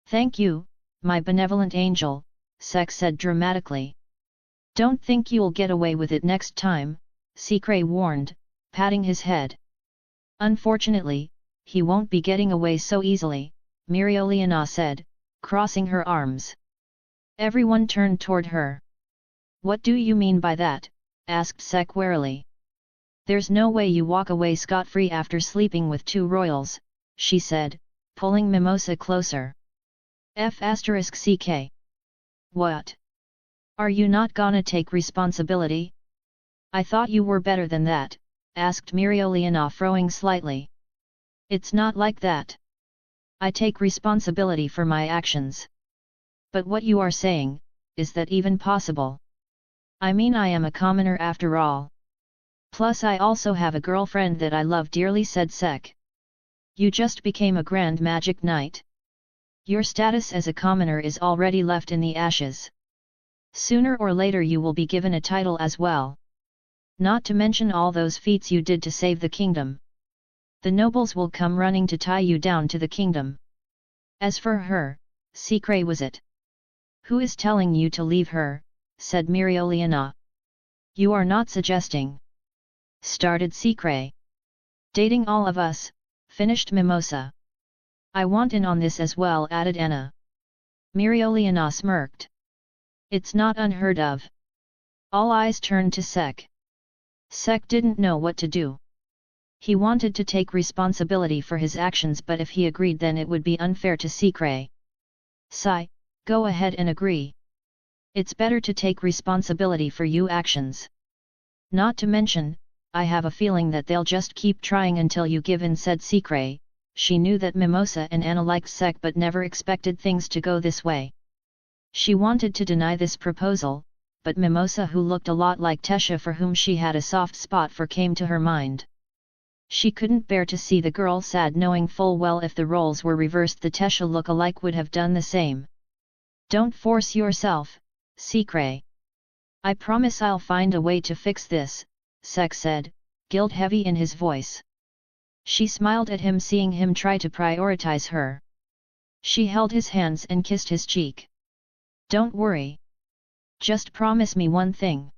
Thank you, my benevolent angel, Sek said dramatically. Don't think you'll get away with it next time, Secret warned, patting his head. Unfortunately, he won't be getting away so easily, Mirioliana said, crossing her arms. Everyone turned toward her. What do you mean by that? Asked Sek warily. There's no way you walk away scot-free after sleeping with 2 royals, she said, pulling Mimosa closer. F***ck. What? Are you not gonna take responsibility? I thought you were better than that, asked Mirioliana, frowning slightly. It's not like that. I take responsibility for my actions. But what you are saying, is that even possible? I mean, I am a commoner after all. Plus I also have a girlfriend that I love dearly, said Sek. You just became a grand magic knight. Your status as a commoner is already left in the ashes. Sooner or later you will be given a title as well. Not to mention all those feats you did to save the kingdom. The nobles will come running to tie you down to the kingdom. As for her, Secret was it? Who is telling you to leave her? Said Mirioliana. You are not suggesting. Started Secret. Dating all of us, finished Mimosa. I want in on this as well, added Anna. Mirioliana smirked. It's not unheard of. All eyes turned to Sek. Sek didn't know what to do. He wanted to take responsibility for his actions, but if he agreed then it would be unfair to Secret. Sigh, go ahead and agree. It's better to take responsibility for your actions. Not to mention, I have a feeling that they'll just keep trying until you give in, said Secret, she knew that Mimosa and Anna liked Sek but never expected things to go this way. She wanted to deny this proposal, but Mimosa, who looked a lot like Tesha, for whom she had a soft spot for, came to her mind. She couldn't bear to see the girl sad, knowing full well if the roles were reversed the Tesha look-alike would have done the same. "Don't force yourself, Secret. I promise I'll find a way to fix this," Sek said, guilt heavy in his voice. She smiled at him, seeing him try to prioritize her. She held his hands and kissed his cheek. "Don't worry. Just promise me one thing.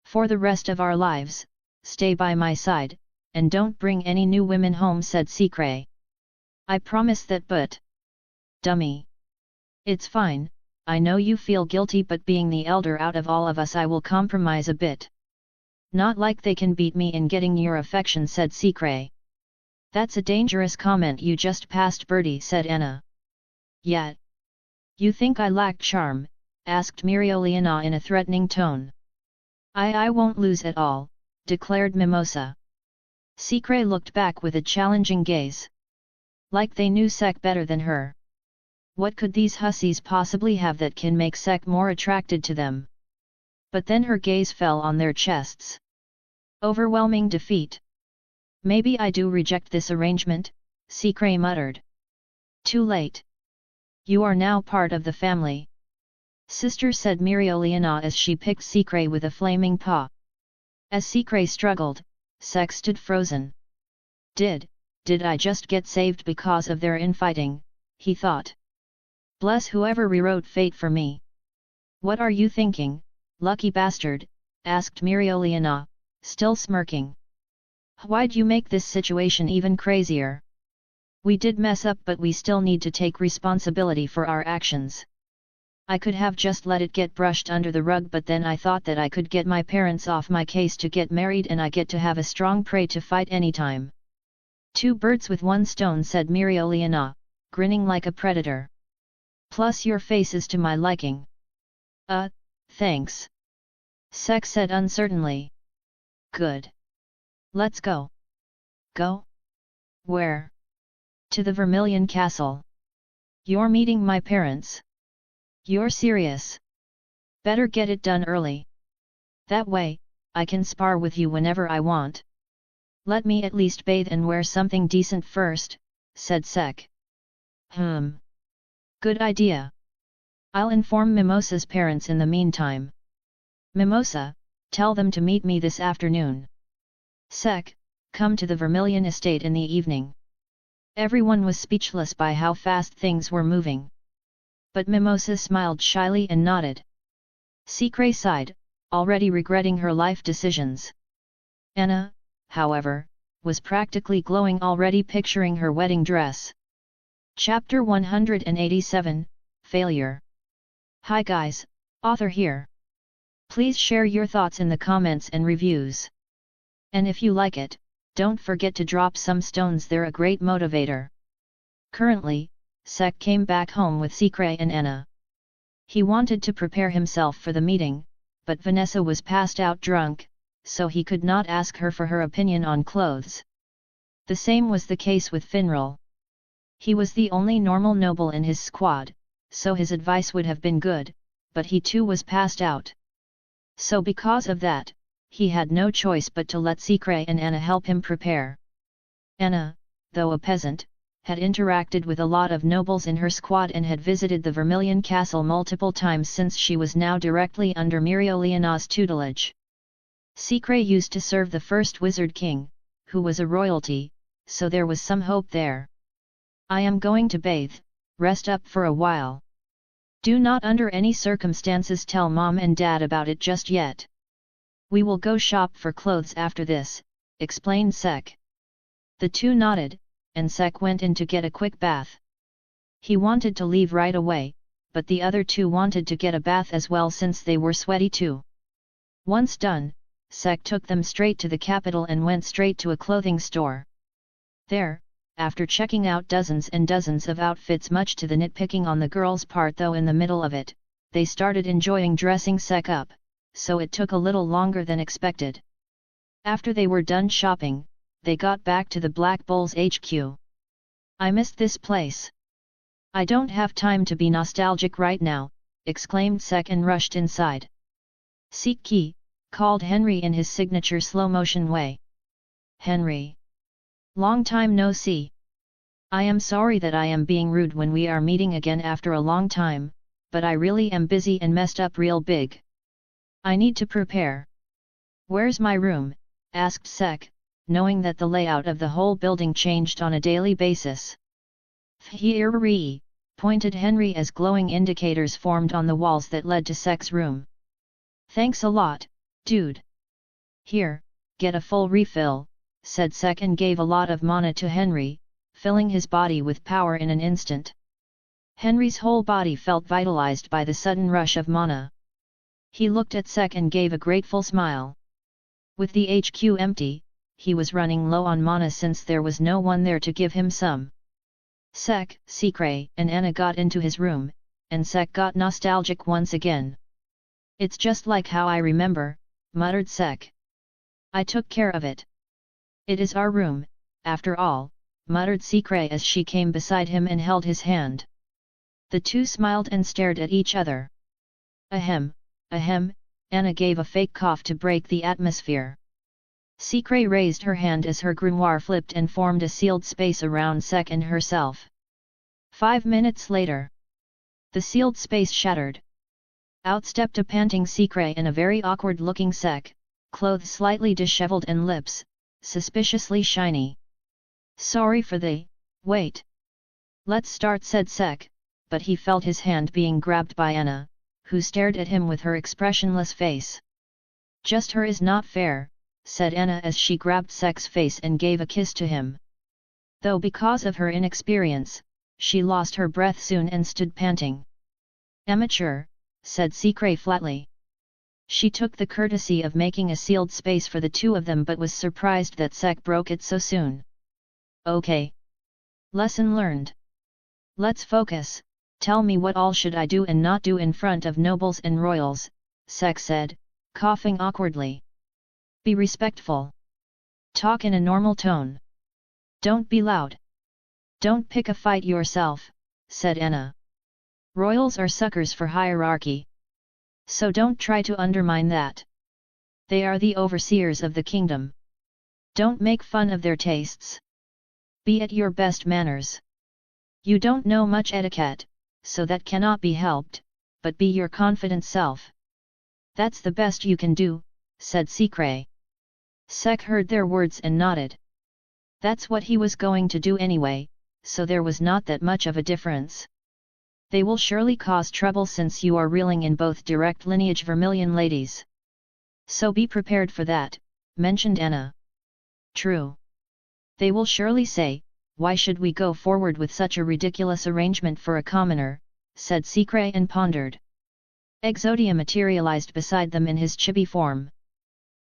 For the rest of our lives, stay by my side, and don't bring any new women home," said Secret. "I promise that, but..." "Dummy. It's fine, I know you feel guilty, but being the elder out of all of us, I will compromise a bit. Not like they can beat me in getting your affection," said Secret. "That's a dangerous comment you just passed, Birdie," said Anna. "Yeah. You think I lack charm?" asked Mirioliana in a threatening tone. I won't lose at all," declared Mimosa. Secret looked back with a challenging gaze. Like they knew Sek better than her. What could these hussies possibly have that can make Sek more attracted to them? But then her gaze fell on their chests. Overwhelming defeat. "Maybe I do reject this arrangement," Secret muttered. "Too late. You are now part of the family, sister," said Mirioliana as she picked Secret with a flaming paw. As Secret struggled, Sek stood frozen. Did I just get saved because of their infighting?" he thought. "Bless whoever rewrote fate for me." "What are you thinking, lucky bastard?" asked Mirioliana, still smirking. "Why'd you make this situation even crazier? We did mess up, but we still need to take responsibility for our actions. I could have just let it get brushed under the rug, but then I thought that I could get my parents off my case to get married, and I get to have a strong prey to fight anytime." "Two birds with one stone," said Mirioliana, grinning like a predator. "Plus your face is to my liking." Thanks," Sek said uncertainly. "Good. Let's go." "Go? Where?" "To the Vermilion Castle." "You're meeting my parents? You're serious? Better get it done early. That way, I can spar with you whenever I want." "Let me at least bathe and wear something decent first," said Sek. Good idea. I'll inform Mimosa's parents in the meantime." "Mimosa, tell them to meet me this afternoon." "Sek, come to the Vermilion Estate in the evening." Everyone was speechless by how fast things were moving. But Mimosa smiled shyly and nodded. Secret sighed, already regretting her life decisions. Anna, however, was practically glowing, already picturing her wedding dress. Chapter 187, Failure. Hi guys, author here. Please share your thoughts in the comments and reviews. And if you like it, don't forget to drop some stones, they're a great motivator. Currently, Sek came back home with Secret and Anna. He wanted to prepare himself for the meeting, but Vanessa was passed out drunk, so he could not ask her for her opinion on clothes. The same was the case with Finral. He was the only normal noble in his squad, so his advice would have been good, but he too was passed out. So because of that, he had no choice but to let Secret and Anna help him prepare. Anna, though a peasant, had interacted with a lot of nobles in her squad and had visited the Vermilion Castle multiple times since she was now directly under Mirioliana's tutelage. Secret used to serve the first Wizard King, who was a royalty, so there was some hope there. "I am going to bathe, rest up for a while. Do not under any circumstances tell Mom and Dad about it just yet. We will go shop for clothes after this," explained Sek. The two nodded, and Sek went in to get a quick bath. He wanted to leave right away, but the other two wanted to get a bath as well since they were sweaty too. Once done, Sek took them straight to the capital and went straight to a clothing store. There, after checking out dozens and dozens of outfits, much to the nitpicking on the girls' part though in the middle of it, they started enjoying dressing Sek up, so it took a little longer than expected. After they were done shopping, they got back to the Black Bull's HQ. I missed this place. I don't have time to be nostalgic right now, exclaimed Sek and rushed inside. Siki, called Henry in his signature slow-motion way. Henry. Long time no see. I am sorry that I am being rude when we are meeting again after a long time, but I really am busy and messed up real big. I need to prepare. Where's my room? Asked Sek, knowing that the layout of the whole building changed on a daily basis. Here, pointed Henry as glowing indicators formed on the walls that led to Sek's room. Thanks a lot, dude. Here, get a full refill, said Sek and gave a lot of mana to Henry, filling his body with power in an instant. Henry's whole body felt vitalized by the sudden rush of mana. He looked at Sek and gave a grateful smile. With the HQ empty, he was running low on mana since there was no one there to give him some. Sek, Secret and Anna got into his room, and Sek got nostalgic once again. It's just like how I remember, muttered Sek. I took care of it. It is our room, after all, muttered Secret as she came beside him and held his hand. The two smiled and stared at each other. Ahem, ahem, Anna gave a fake cough to break the atmosphere. Secret raised her hand as her grimoire flipped and formed a sealed space around Sek and herself. 5 minutes later, the sealed space shattered. Out stepped a panting Secret and a very awkward-looking Sek, clothes slightly disheveled and lips suspiciously shiny. Sorry for the wait. Let's start, said Sek, but he felt his hand being grabbed by Anna, who stared at him with her expressionless face. Just her is not fair, said Anna as she grabbed Sek's face and gave a kiss to him. Though because of her inexperience, she lost her breath soon and stood panting. Amateur, said Secret flatly. She took the courtesy of making a sealed space for the two of them but was surprised that Sek broke it so soon. Okay. Lesson learned. Let's focus, tell me what all should I do and not do in front of nobles and royals, Sek said, coughing awkwardly. Be respectful. Talk in a normal tone. Don't be loud. Don't pick a fight yourself, said Anna. Royals are suckers for hierarchy. So don't try to undermine that. They are the overseers of the kingdom. Don't make fun of their tastes. Be at your best manners. You don't know much etiquette, so that cannot be helped, but be your confident self. That's the best you can do, said Secret. Sek heard their words and nodded. That's what he was going to do anyway, so there was not that much of a difference. They will surely cause trouble since you are reeling in both direct lineage Vermilion ladies. So be prepared for that, mentioned Anna. True. They will surely say, why should we go forward with such a ridiculous arrangement for a commoner, said Secret and pondered. Exodia materialized beside them in his chibi form.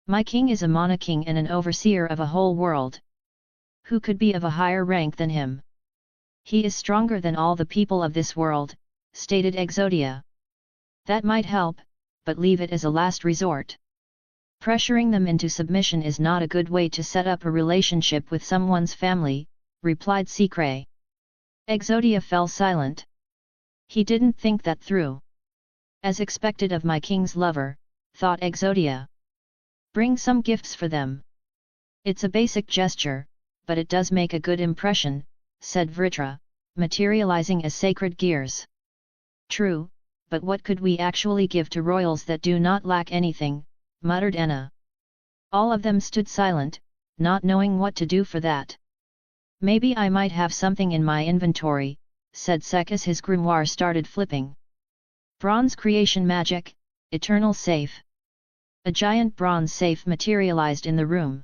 My king is a mana king and an overseer of a whole world. Who could be of a higher rank than him? He is stronger than all the people of this world, stated Exodia. That might help, but leave it as a last resort. Pressuring them into submission is not a good way to set up a relationship with someone's family, replied Secret. Exodia fell silent. He didn't think that through. As expected of my king's lover, thought Exodia. Bring some gifts for them. It's a basic gesture, but it does make a good impression, said Vritra, materializing as sacred gears. True, but what could we actually give to royals that do not lack anything, muttered Anna. All of them stood silent, not knowing what to do for that. Maybe I might have something in my inventory, said Sek as his grimoire started flipping. Bronze creation magic, eternal safe. A giant bronze safe materialized in the room.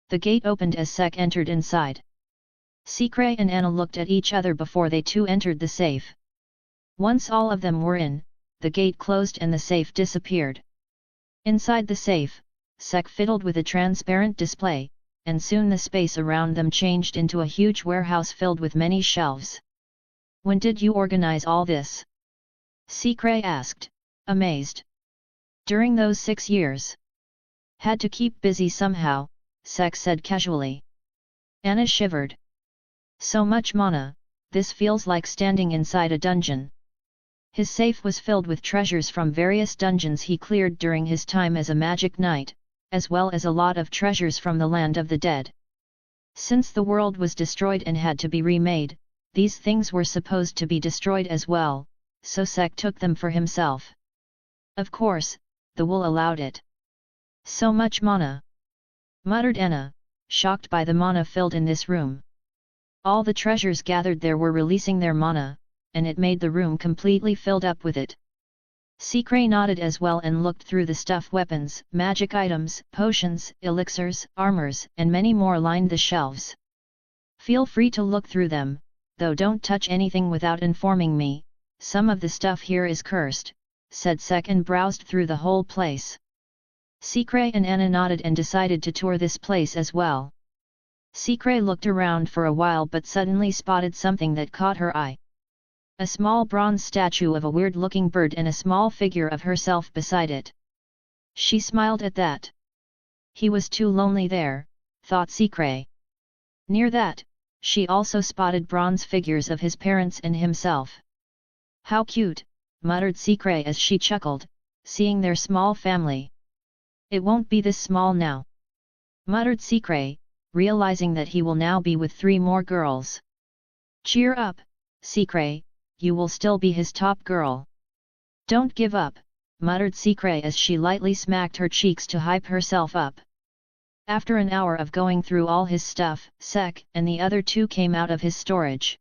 The gate opened as Sek entered inside. Secret and Anna looked at each other before they too entered the safe. Once all of them were in, the gate closed and the safe disappeared. Inside the safe, Sek fiddled with a transparent display, and soon the space around them changed into a huge warehouse filled with many shelves. When did you organize all this? Secret asked, amazed. During those 6 years. Had to keep busy somehow, Sek said casually. Anna shivered. So much mana, this feels like standing inside a dungeon. His safe was filled with treasures from various dungeons he cleared during his time as a magic knight, as well as a lot of treasures from the land of the dead. Since the world was destroyed and had to be remade, these things were supposed to be destroyed as well, so Sek took them for himself. Of course, the wool allowed it. So much mana! Muttered Enna, shocked by the mana filled in this room. All the treasures gathered there were releasing their mana, and it made the room completely filled up with it. Secret nodded as well and looked through the stuff. Weapons, magic items, potions, elixirs, armors, and many more lined the shelves. Feel free to look through them, though don't touch anything without informing me. Some of the stuff here is cursed, said Sek and browsed through the whole place. Secret and Anna nodded and decided to tour this place as well. Secret looked around for a while but suddenly spotted something that caught her eye. A small bronze statue of a weird-looking bird and a small figure of herself beside it. She smiled at that. He was too lonely there, thought Secret. Near that, she also spotted bronze figures of his parents and himself. How cute, muttered Secret as she chuckled, seeing their small family. It won't be this small now, muttered Secret, realizing that he will now be with 3 more girls. Cheer up, Secret, you will still be his top girl. Don't give up, muttered Secret as she lightly smacked her cheeks to hype herself up. After an hour of going through all his stuff, Sek and the other 2 came out of his storage.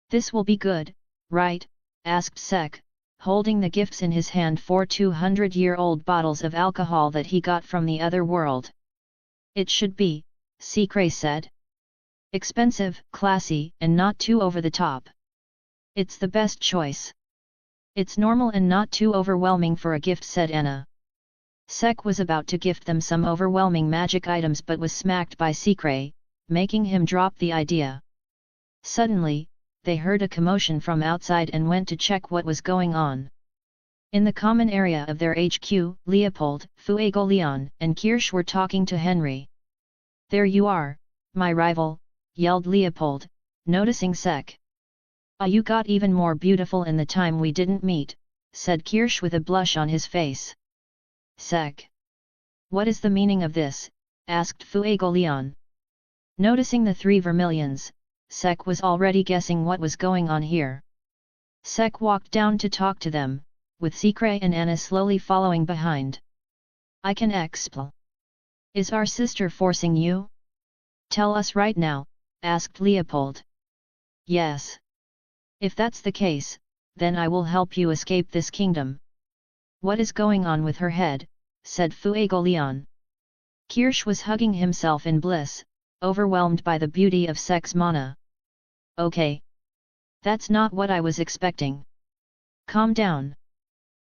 This will be good, right? Asked Sek, holding the gifts in his hand, 4 200-year-old bottles of alcohol that he got from the other world. It should be, Secret said. Expensive, classy, and not too over the top. It's the best choice. It's normal and not too overwhelming for a gift, said Anna. Sek was about to gift them some overwhelming magic items but was smacked by Secret, making him drop the idea. Suddenly, they heard a commotion from outside and went to check what was going on. In the common area of their HQ, Leopold, Fuegoleon, and Kirsch were talking to Henry. There you are, my rival, yelled Leopold, noticing Sek. Ah, you got even more beautiful in the time we didn't meet, said Kirsch with a blush on his face. Sek. What is the meaning of this? Asked Fuegoleon. Noticing the 3 vermilions, Sek was already guessing what was going on here. Sek walked down to talk to them, with Secret and Anna slowly following behind. I can explain. Is our sister forcing you? Tell us right now, asked Leopold. Yes. If that's the case, then I will help you escape this kingdom. What is going on with her head? Said Fuegoleon. Kirsch was hugging himself in bliss, overwhelmed by the beauty of Sek's mana. Okay. That's not what I was expecting. Calm down.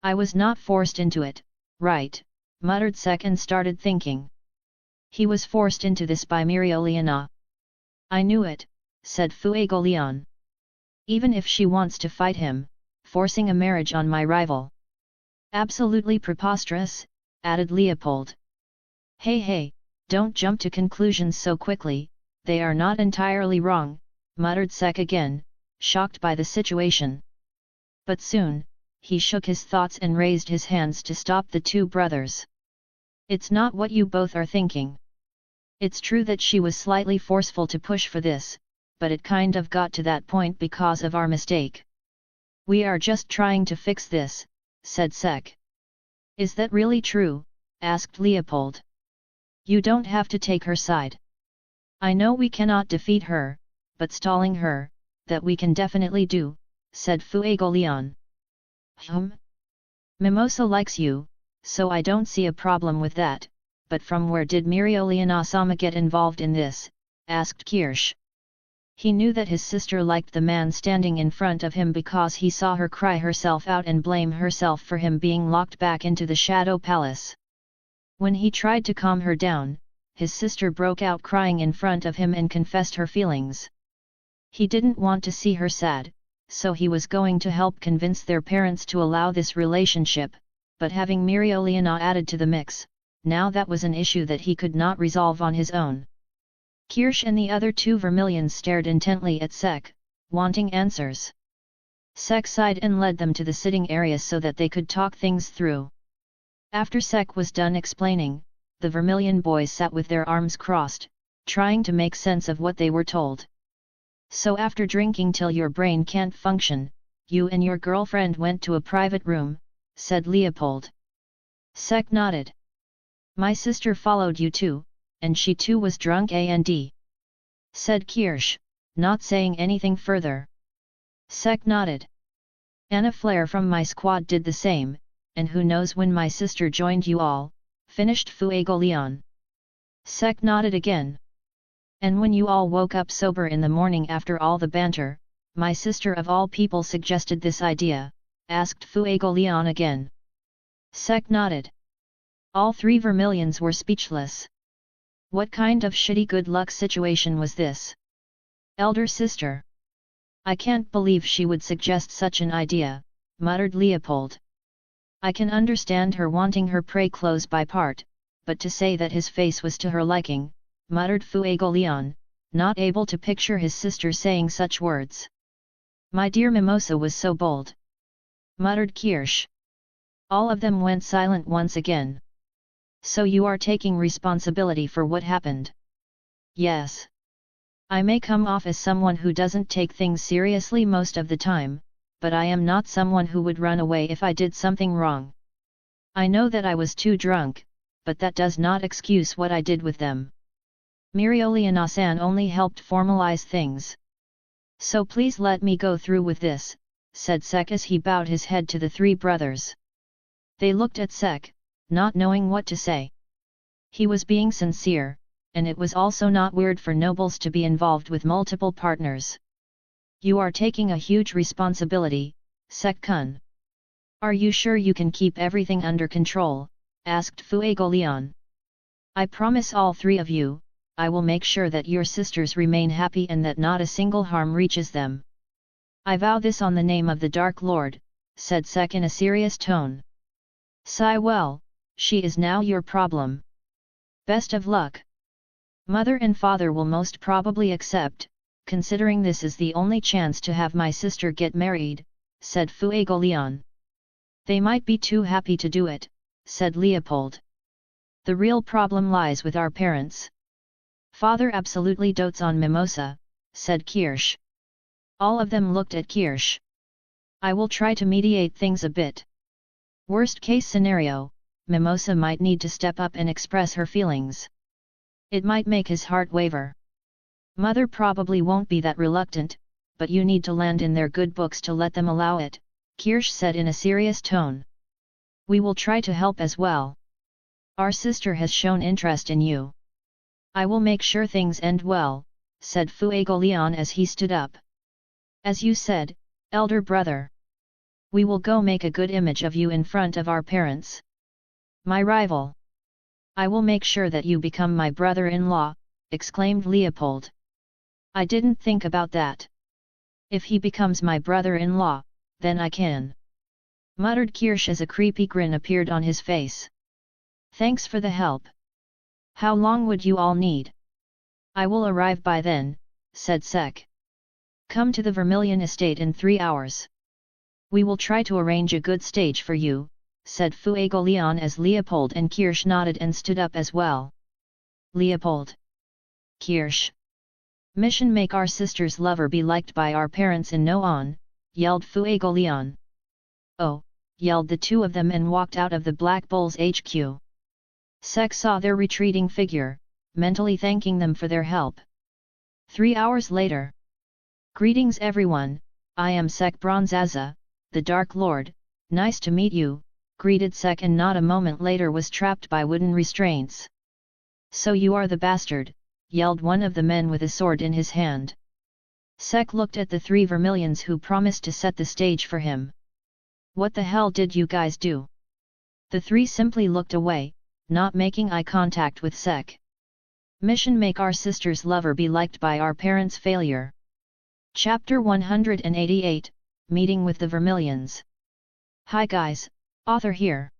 I was not forced into it, right? Muttered Sek and started thinking. He was forced into this by Mereoleona. I knew it, said Fuegoleon. Even if she wants to fight him, forcing a marriage on my rival. Absolutely preposterous, added Leopold. Hey, don't jump to conclusions so quickly, they are not entirely wrong, muttered Sek again, shocked by the situation. But soon, he shook his thoughts and raised his hands to stop the 2 brothers. It's not what you both are thinking. It's true that she was slightly forceful to push for this, but it kind of got to that point because of our mistake. We are just trying to fix this, said Sek. Is that really true? Asked Leopold. You don't have to take her side. I know we cannot defeat her, but stalling her, that we can definitely do, said Fuegoleon. Mimosa likes you, so I don't see a problem with that, but from where did Mereoleona-sama get involved in this? Asked Kirsch. He knew that his sister liked the man standing in front of him because he saw her cry herself out and blame herself for him being locked back into the Shadow Palace. When he tried to calm her down, his sister broke out crying in front of him and confessed her feelings. He didn't want to see her sad, so he was going to help convince their parents to allow this relationship, but having Mereoleona added to the mix, now that was an issue that he could not resolve on his own. Kirsch and the other two vermilions stared intently at Sek, wanting answers. Sek sighed and led them to the sitting area so that they could talk things through. After Sek was done explaining, the vermilion boys sat with their arms crossed, trying to make sense of what they were told. So after drinking till your brain can't function, you and your girlfriend went to a private room, said Leopold. Sek nodded. My sister followed you too, and she too was drunk and said Kirsch, not saying anything further. Sek nodded. Anna Flare from my squad did the same, and who knows when my sister joined you all, finished Fuegoleon. Sek nodded again. And when you all woke up sober in the morning after all the banter, my sister of all people suggested this idea, asked Fuegoleon again. Sek nodded. All three vermilions were speechless. What kind of shitty good luck situation was this? Elder sister. I can't believe she would suggest such an idea, muttered Leopold. I can understand her wanting her prey close by part, but to say that his face was to her liking, muttered Fuegoleon, not able to picture his sister saying such words. My dear Mimosa was so bold, muttered Kirsch. All of them went silent once again. So you are taking responsibility for what happened? Yes. I may come off as someone who doesn't take things seriously most of the time, but I am not someone who would run away if I did something wrong. I know that I was too drunk, but that does not excuse what I did with them. Mirioliana-san only helped formalize things. So please let me go through with this, said Sek as he bowed his head to the three brothers. They looked at Sek, not knowing what to say. He was being sincere, and it was also not weird for nobles to be involved with multiple partners. You are taking a huge responsibility, Sek-kun. Are you sure you can keep everything under control? Asked Fuegoleon. I promise all three of you, I will make sure that your sisters remain happy and that not a single harm reaches them. I vow this on the name of the Dark Lord, said Sek in a serious tone. Sigh well, she is now your problem. Best of luck. Mother and father will most probably accept, considering this is the only chance to have my sister get married, said Fuegoleon. They might be too happy to do it, said Leopold. The real problem lies with our parents. Father absolutely dotes on Mimosa, said Kirsch. All of them looked at Kirsch. I will try to mediate things a bit. Worst case scenario, Mimosa might need to step up and express her feelings. It might make his heart waver. Mother probably won't be that reluctant, but you need to land in their good books to let them allow it, Kirsch said in a serious tone. We will try to help as well. Our sister has shown interest in you. I will make sure things end well, said Fuegoleon as he stood up. As you said, elder brother. We will go make a good image of you in front of our parents. My rival. I will make sure that you become my brother-in-law, exclaimed Leopold. I didn't think about that. If he becomes my brother-in-law, then I can. Muttered Kirsch as a creepy grin appeared on his face. Thanks for the help. How long would you all need? I will arrive by then, said Sek. Come to the Vermilion Estate in 3 hours. We will try to arrange a good stage for you, said Fuegoleon as Leopold and Kirsch nodded and stood up as well. Leopold. Kirsch. Mission: make our sister's lover be liked by our parents in no on, yelled Fuegoleon. Oh, yelled the two of them and walked out of the Black Bull's HQ. Sek saw their retreating figure, mentally thanking them for their help. 3 hours later. Greetings everyone, I am Sek Bronzaza, the Dark Lord, nice to meet you, greeted Sek and not a moment later was trapped by wooden restraints. So you are the bastard, yelled one of the men with a sword in his hand. Sek looked at the 3 vermilions who promised to set the stage for him. What the hell did you guys do? The 3 simply looked away, not making eye contact with Sek. Mission: make our sister's lover be liked by our parents' failure. Chapter 188, Meeting with the Vermilions. Hi guys, author here.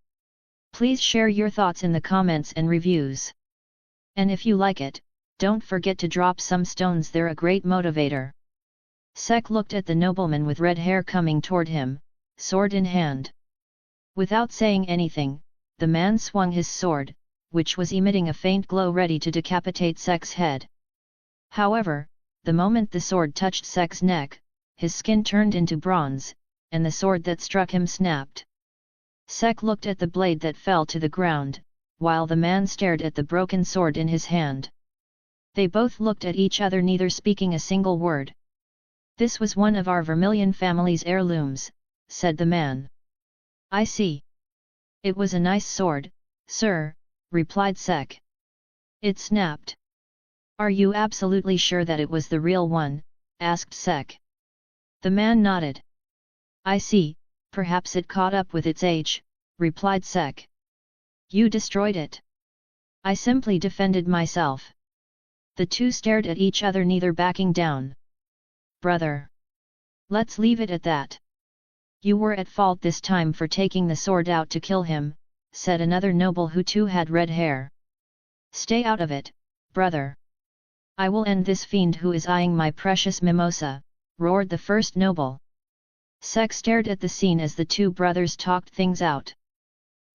Please share your thoughts in the comments and reviews. And if you like it, Don't forget to drop some stones, they're a great motivator. Sek looked at the nobleman with red hair coming toward him, sword in hand. Without saying anything, the man swung his sword, which was emitting a faint glow ready to decapitate Sek's head. However, the moment the sword touched Sek's neck, his skin turned into bronze, and the sword that struck him snapped. Sek looked at the blade that fell to the ground, while the man stared at the broken sword in his hand. They both looked at each other, neither speaking a single word. "This was one of our Vermilion family's heirlooms," said the man. "I see. It was a nice sword, sir," replied Sek. "It snapped. Are you absolutely sure that it was the real one?" asked Sek. The man nodded. "I see, perhaps it caught up with its age," replied Sek. "You destroyed it." "I simply defended myself." The two stared at each other, neither backing down. "Brother. Let's leave it at that. You were at fault this time for taking the sword out to kill him," said another noble who too had red hair. "Stay out of it, brother. I will end this fiend who is eyeing my precious mimosa," roared the first noble. Sek stared at the scene as the two brothers talked things out.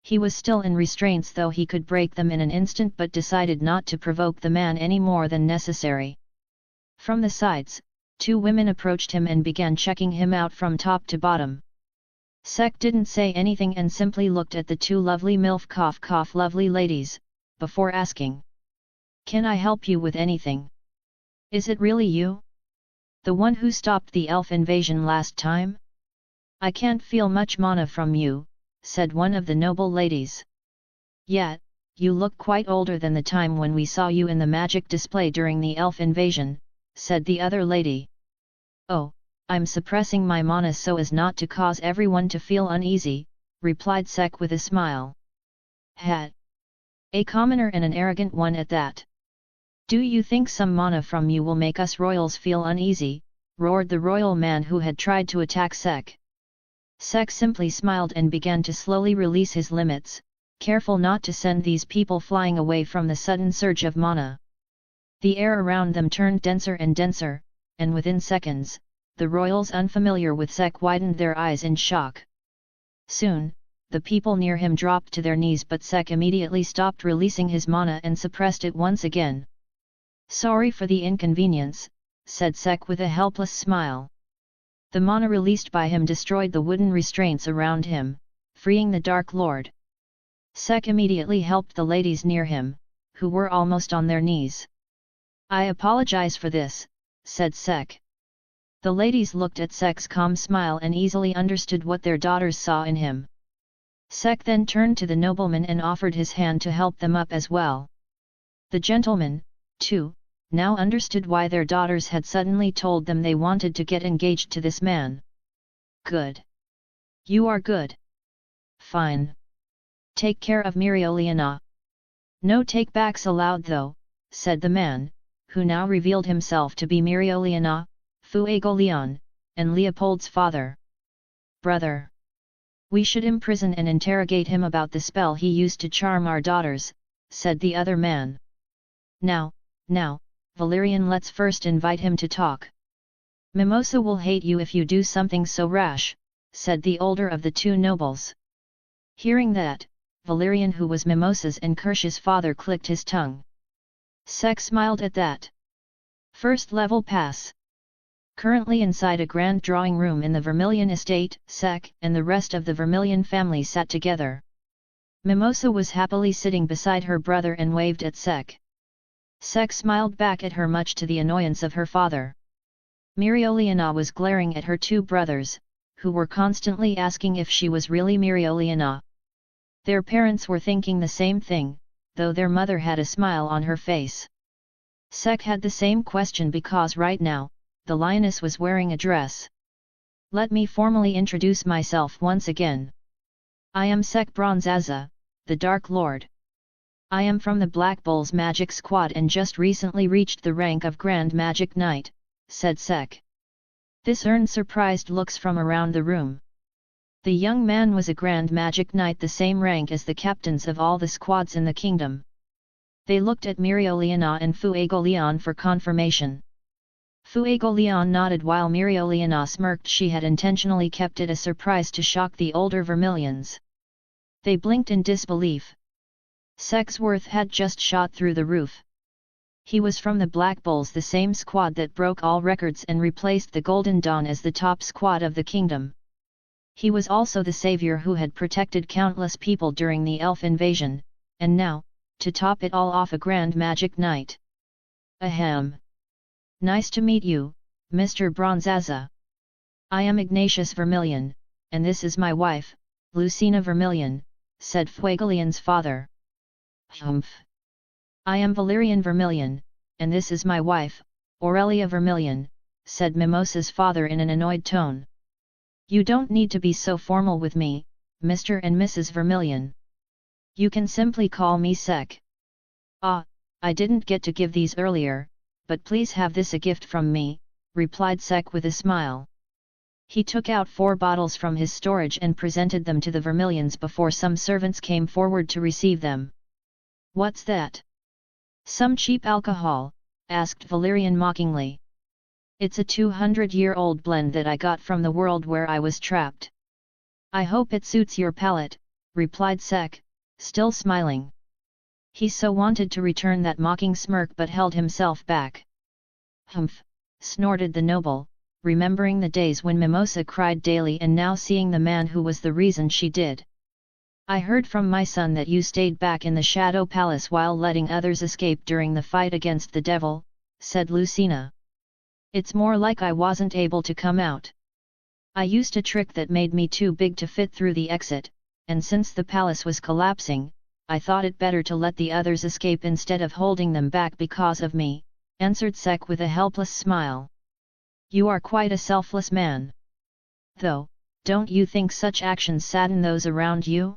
He was still in restraints, though he could break them in an instant, but decided not to provoke the man any more than necessary. From the sides, two women approached him and began checking him out from top to bottom. Sek didn't say anything and simply looked at the two lovely lovely ladies, before asking, "Can I help you with anything? Is it really you? The one who stopped the elf invasion last time? I can't feel much mana from you," said one of the noble ladies. "Yet, you look quite older than the time when we saw you in the magic display during the elf invasion," said the other lady. "Oh, I'm suppressing my mana so as not to cause everyone to feel uneasy," replied Sek with a smile. "Hat. A commoner and an arrogant one at that. Do you think some mana from you will make us royals feel uneasy?" roared the royal man who had tried to attack Sek. Sek simply smiled and began to slowly release his limits, careful not to send these people flying away from the sudden surge of mana. The air around them turned denser and denser, and within seconds, the royals unfamiliar with Sek widened their eyes in shock. Soon, the people near him dropped to their knees, but Sek immediately stopped releasing his mana and suppressed it once again. "Sorry for the inconvenience," said Sek with a helpless smile. The mana released by him destroyed the wooden restraints around him, freeing the Dark Lord. Sek immediately helped the ladies near him, who were almost on their knees. "I apologize for this," said Sek. The ladies looked at Sek's calm smile and easily understood what their daughters saw in him. Sek then turned to the nobleman and offered his hand to help them up as well. The gentlemen, too, now understood why their daughters had suddenly told them they wanted to get engaged to this man. "Good. You are good. Fine. Take care of Mirioliana. No take-backs allowed though," said the man, who now revealed himself to be Mirioliana, Fuegoleon, and Leopold's father. "Brother. We should imprison and interrogate him about the spell he used to charm our daughters," said the other man. Now, Valerian, let's first invite him to talk." "Mimosa will hate you if you do something so rash," said the older of the two nobles. Hearing that, Valerian, who was Mimosa's and Kirsch's father, clicked his tongue. Sek smiled at that. First level pass. Currently inside a grand drawing room in the Vermilion estate, Sek and the rest of the Vermilion family sat together. Mimosa was happily sitting beside her brother and waved at Sek. Sek smiled back at her, much to the annoyance of her father. Mirioliana was glaring at her two brothers, who were constantly asking if she was really Mirioliana. Their parents were thinking the same thing, though their mother had a smile on her face. Sek had the same question because right now, the lioness was wearing a dress. "Let me formally introduce myself once again. I am Sek Bronzaza, the Dark Lord. I am from the Black Bull's magic squad and just recently reached the rank of Grand Magic Knight," said Sek. This earned surprised looks from around the room. The young man was a Grand Magic Knight, the same rank as the captains of all the squads in the kingdom. They looked at Mereoleona and Fuegoleon for confirmation. Fuegoleon nodded while Mereoleona smirked. She had intentionally kept it a surprise to shock the older Vermilions. They blinked in disbelief. Sexworth had just shot through the roof. He was from the Black Bulls, the same squad that broke all records and replaced the Golden Dawn as the top squad of the kingdom. He was also the savior who had protected countless people during the elf invasion, and now, to top it all off, a grand magic knight. Ahem. Nice to meet you, Mr. Bronzaza. I am Ignatius Vermilion, and this is my wife, Lucina Vermilion, said Fuegoleon's father. Humph. I am Valerian Vermilion, and this is my wife, Aurelia Vermilion, said Mimosa's father in an annoyed tone. You don't need to be so formal with me, Mr. and Mrs. Vermilion. You can simply call me Sec. Ah, I didn't get to give these earlier, but please have this a gift from me, replied Sec with a smile. He took out 4 bottles from his storage and presented them to the Vermilions before some servants came forward to receive them. What's that? Some cheap alcohol, asked Valerian mockingly. It's a 200-year-old blend that I got from the world where I was trapped. I hope it suits your palate, replied Sec, still smiling. He so wanted to return that mocking smirk but held himself back. Humph, snorted the noble, remembering the days when Mimosa cried daily and now seeing the man who was the reason she did. I heard from my son that you stayed back in the Shadow Palace while letting others escape during the fight against the devil, said Lucina. It's more like I wasn't able to come out. I used a trick that made me too big to fit through the exit, and since the palace was collapsing, I thought it better to let the others escape instead of holding them back because of me, answered Sec with a helpless smile. You are quite a selfless man. Though, don't you think such actions sadden those around you?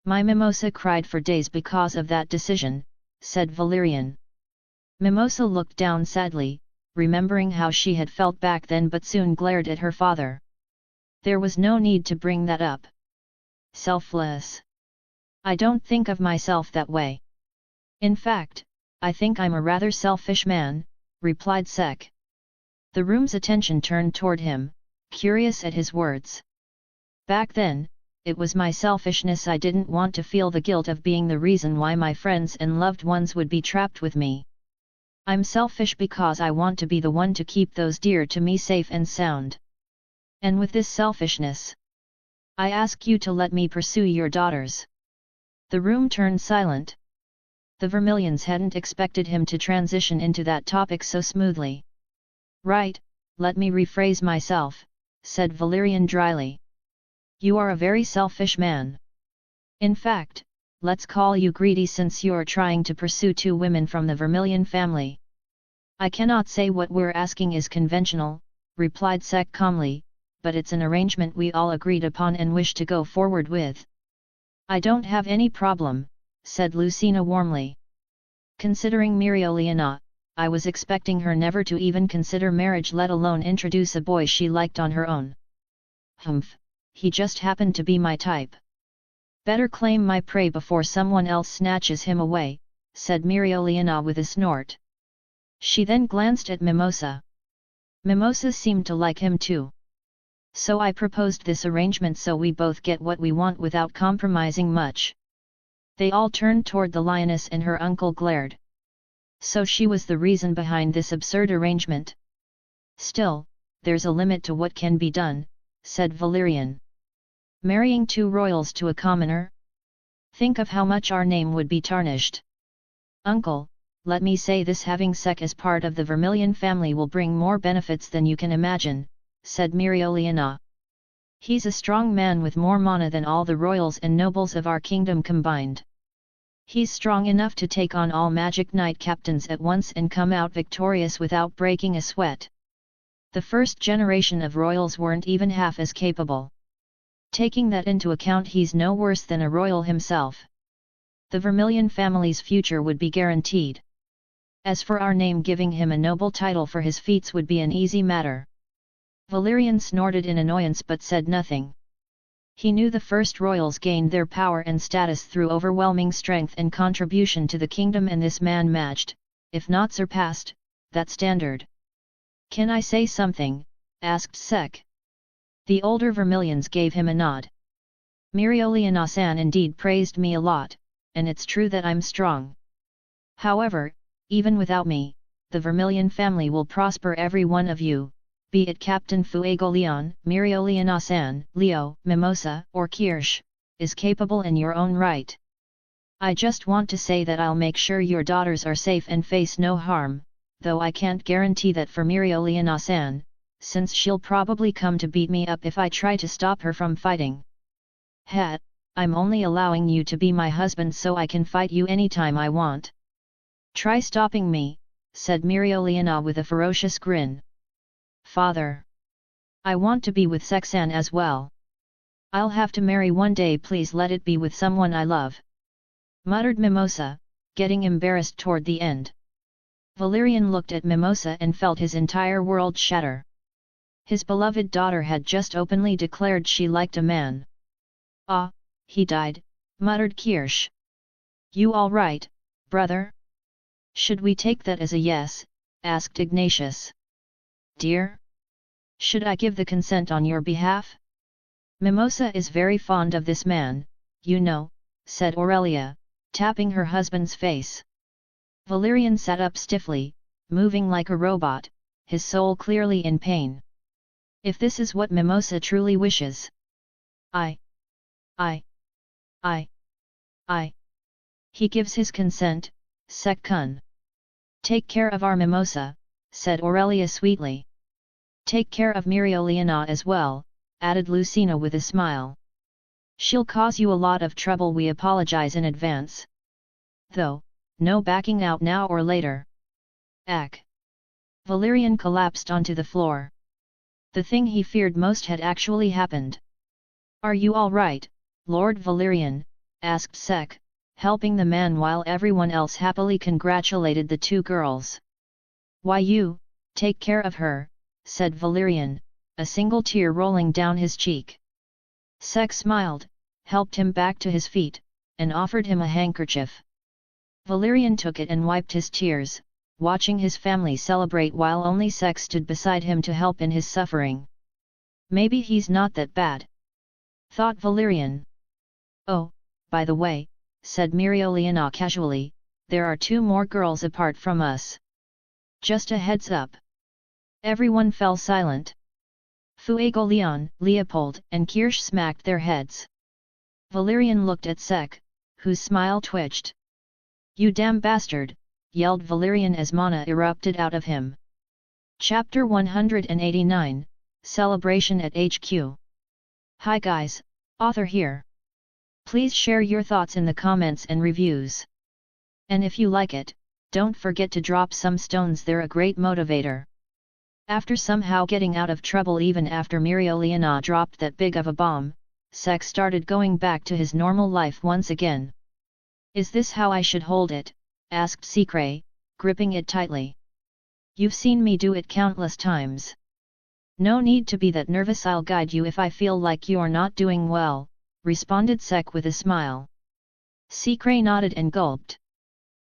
My Mimosa cried for days because of that decision, said Valerian. Mimosa looked down sadly, remembering how she had felt back then, but soon glared at her father. There was no need to bring that up. Selfless. I don't think of myself that way. In fact, I think I'm a rather selfish man, replied Sec. The room's attention turned toward him, curious at his words. Back then, it was my selfishness. I didn't want to feel the guilt of being the reason why my friends and loved ones would be trapped with me. I'm selfish because I want to be the one to keep those dear to me safe and sound. And with this selfishness, I ask you to let me pursue your daughters. The room turned silent. The Vermilions hadn't expected him to transition into that topic so smoothly. Right, let me rephrase myself, said Valerian dryly. You are a very selfish man. In fact, let's call you greedy since you're trying to pursue 2 women from the Vermilion family. I cannot say what we're asking is conventional, replied Sec calmly, but it's an arrangement we all agreed upon and wish to go forward with. I don't have any problem, said Lucina warmly. Considering Mereoleona, I was expecting her never to even consider marriage, let alone introduce a boy she liked on her own. Humph, he just happened to be my type. Better claim my prey before someone else snatches him away, said Mereoleona with a snort. She then glanced at Mimosa. Mimosa seemed to like him too. So I proposed this arrangement so we both get what we want without compromising much. They all turned toward the lioness and her uncle glared. So she was the reason behind this absurd arrangement. Still, there's a limit to what can be done, said Valerian. Marrying 2 royals to a commoner? Think of how much our name would be tarnished. Uncle, let me say this: having Sec as part of the Vermilion family will bring more benefits than you can imagine, said Mereoleona. He's a strong man with more mana than all the royals and nobles of our kingdom combined. He's strong enough to take on all magic knight captains at once and come out victorious without breaking a sweat. The first generation of royals weren't even half as capable. Taking that into account, he's no worse than a royal himself. The Vermilion family's future would be guaranteed. As for our name, giving him a noble title for his feats would be an easy matter. Valerian snorted in annoyance but said nothing. He knew the first royals gained their power and status through overwhelming strength and contribution to the kingdom, and this man matched, if not surpassed, that standard. "Can I say something?" asked Sek. The older Vermilions gave him a nod. "Mereoleana-san indeed praised me a lot, and it's true that I'm strong. However, even without me, the Vermilion family will prosper. Every one of you, be it Captain Fuegoleon, Mereoleana-san, Leo, Mimosa, or Kirsch, is capable in your own right. I just want to say that I'll make sure your daughters are safe and face no harm, though I can't guarantee that for Mereoleana-san, since she'll probably come to beat me up if I try to stop her from fighting. I'm only allowing you to be my husband so I can fight you anytime I want." "Try stopping me," said Mereoleana with a ferocious grin. "Father! I want to be with Seksan as well. I'll have to marry one day, please let it be with someone I love," muttered Mimosa, getting embarrassed toward the end. Valerian looked at Mimosa and felt his entire world shatter. His beloved daughter had just openly declared she liked a man. "Ah, he died," muttered Kirsch. "You all right, brother? Should we take that as a yes?" asked Ignatius. "Dear? Should I give the consent on your behalf? Mimosa is very fond of this man, you know," said Aurelia, tapping her husband's face. Valerian sat up stiffly, moving like a robot, his soul clearly in pain. If this is what Mimosa truly wishes. I. He gives his consent, Sek-kun. "Take care of our Mimosa," said Aurelia sweetly. "Take care of Mereoleana as well," added Lucina with a smile. "She'll cause you a lot of trouble, we apologize in advance. Though, no backing out now or later." Ack! Valerian collapsed onto the floor. The thing he feared most had actually happened. "Are you all right, Lord Valerian?" asked Sek, helping the man while everyone else happily congratulated the two girls. "Why, you, take care of her," said Valerian, a single tear rolling down his cheek. Sek smiled, helped him back to his feet, and offered him a handkerchief. Valerian took it and wiped his tears, watching his family celebrate while only Sek stood beside him to help in his suffering. "Maybe he's not that bad," thought Valerian. "Oh, by the way," said Mereoleana casually, "there are two more girls apart from us. Just a heads up." Everyone fell silent. Fuegoleon, Leopold, and Kirsch smacked their heads. Valerian looked at Sek, whose smile twitched. "You damn bastard!" yelled Valerian as mana erupted out of him. Chapter 189, Celebration at HQ. Hi guys, author here. Please share your thoughts in the comments and reviews. And if you like it, don't forget to drop some stones, they're a great motivator. After somehow getting out of trouble even after Mereoleana dropped that big of a bomb, Sek started going back to his normal life once again. "Is this how I should hold it?" asked Secret, gripping it tightly. "You've seen me do it countless times. No need to be that nervous, I'll guide you if I feel like you're not doing well," responded Sek with a smile. Secret nodded and gulped.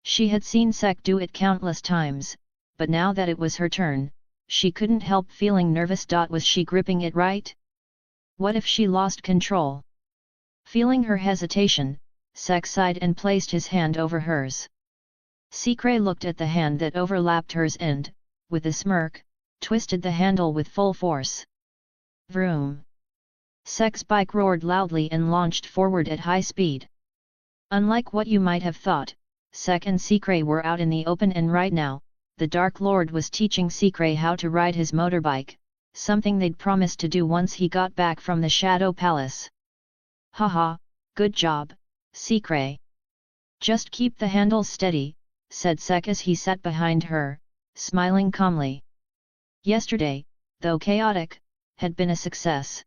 She had seen Sek do it countless times, but now that it was her turn, she couldn't help feeling nervous. Was she gripping it right? What if she lost control? Feeling her hesitation, Sek sighed and placed his hand over hers. Secret looked at the hand that overlapped hers and, with a smirk, twisted the handle with full force. Vroom! Sek's bike roared loudly and launched forward at high speed. Unlike what you might have thought, Sek and Secret were out in the open, and right now, the Dark Lord was teaching Secret how to ride his motorbike, something they'd promised to do once he got back from the Shadow Palace. "Haha, good job, Secret. Just keep the handles steady," said Sek as he sat behind her, smiling calmly. Yesterday, though chaotic, had been a success.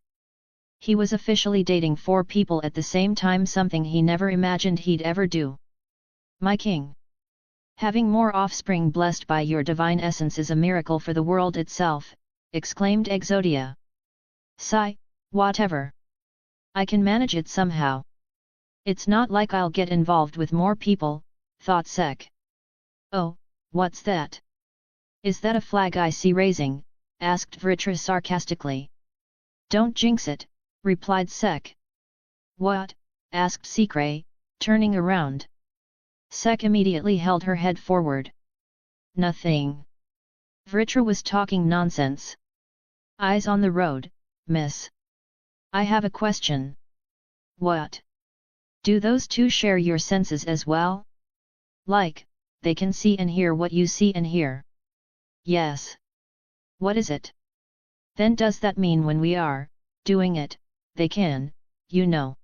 He was officially dating 4 people at the same time, something he never imagined he'd ever do. "My king! Having more offspring blessed by your divine essence is a miracle for the world itself," exclaimed Exodia. "Sigh, whatever. I can manage it somehow. It's not like I'll get involved with more people, thought Sek. Oh, what's that? Is that a flag I see raising? Asked Vritra sarcastically. Don't jinx it, replied Sek. What? Asked Sikray, turning around. Sek immediately held her head forward. Nothing. Vritra was talking nonsense. Eyes on the road, miss. I have a question. What? Do those two share your senses as well? Like, they can see and hear what you see and hear. Yes. What is it? Then does that mean when we are doing it, they can, you know?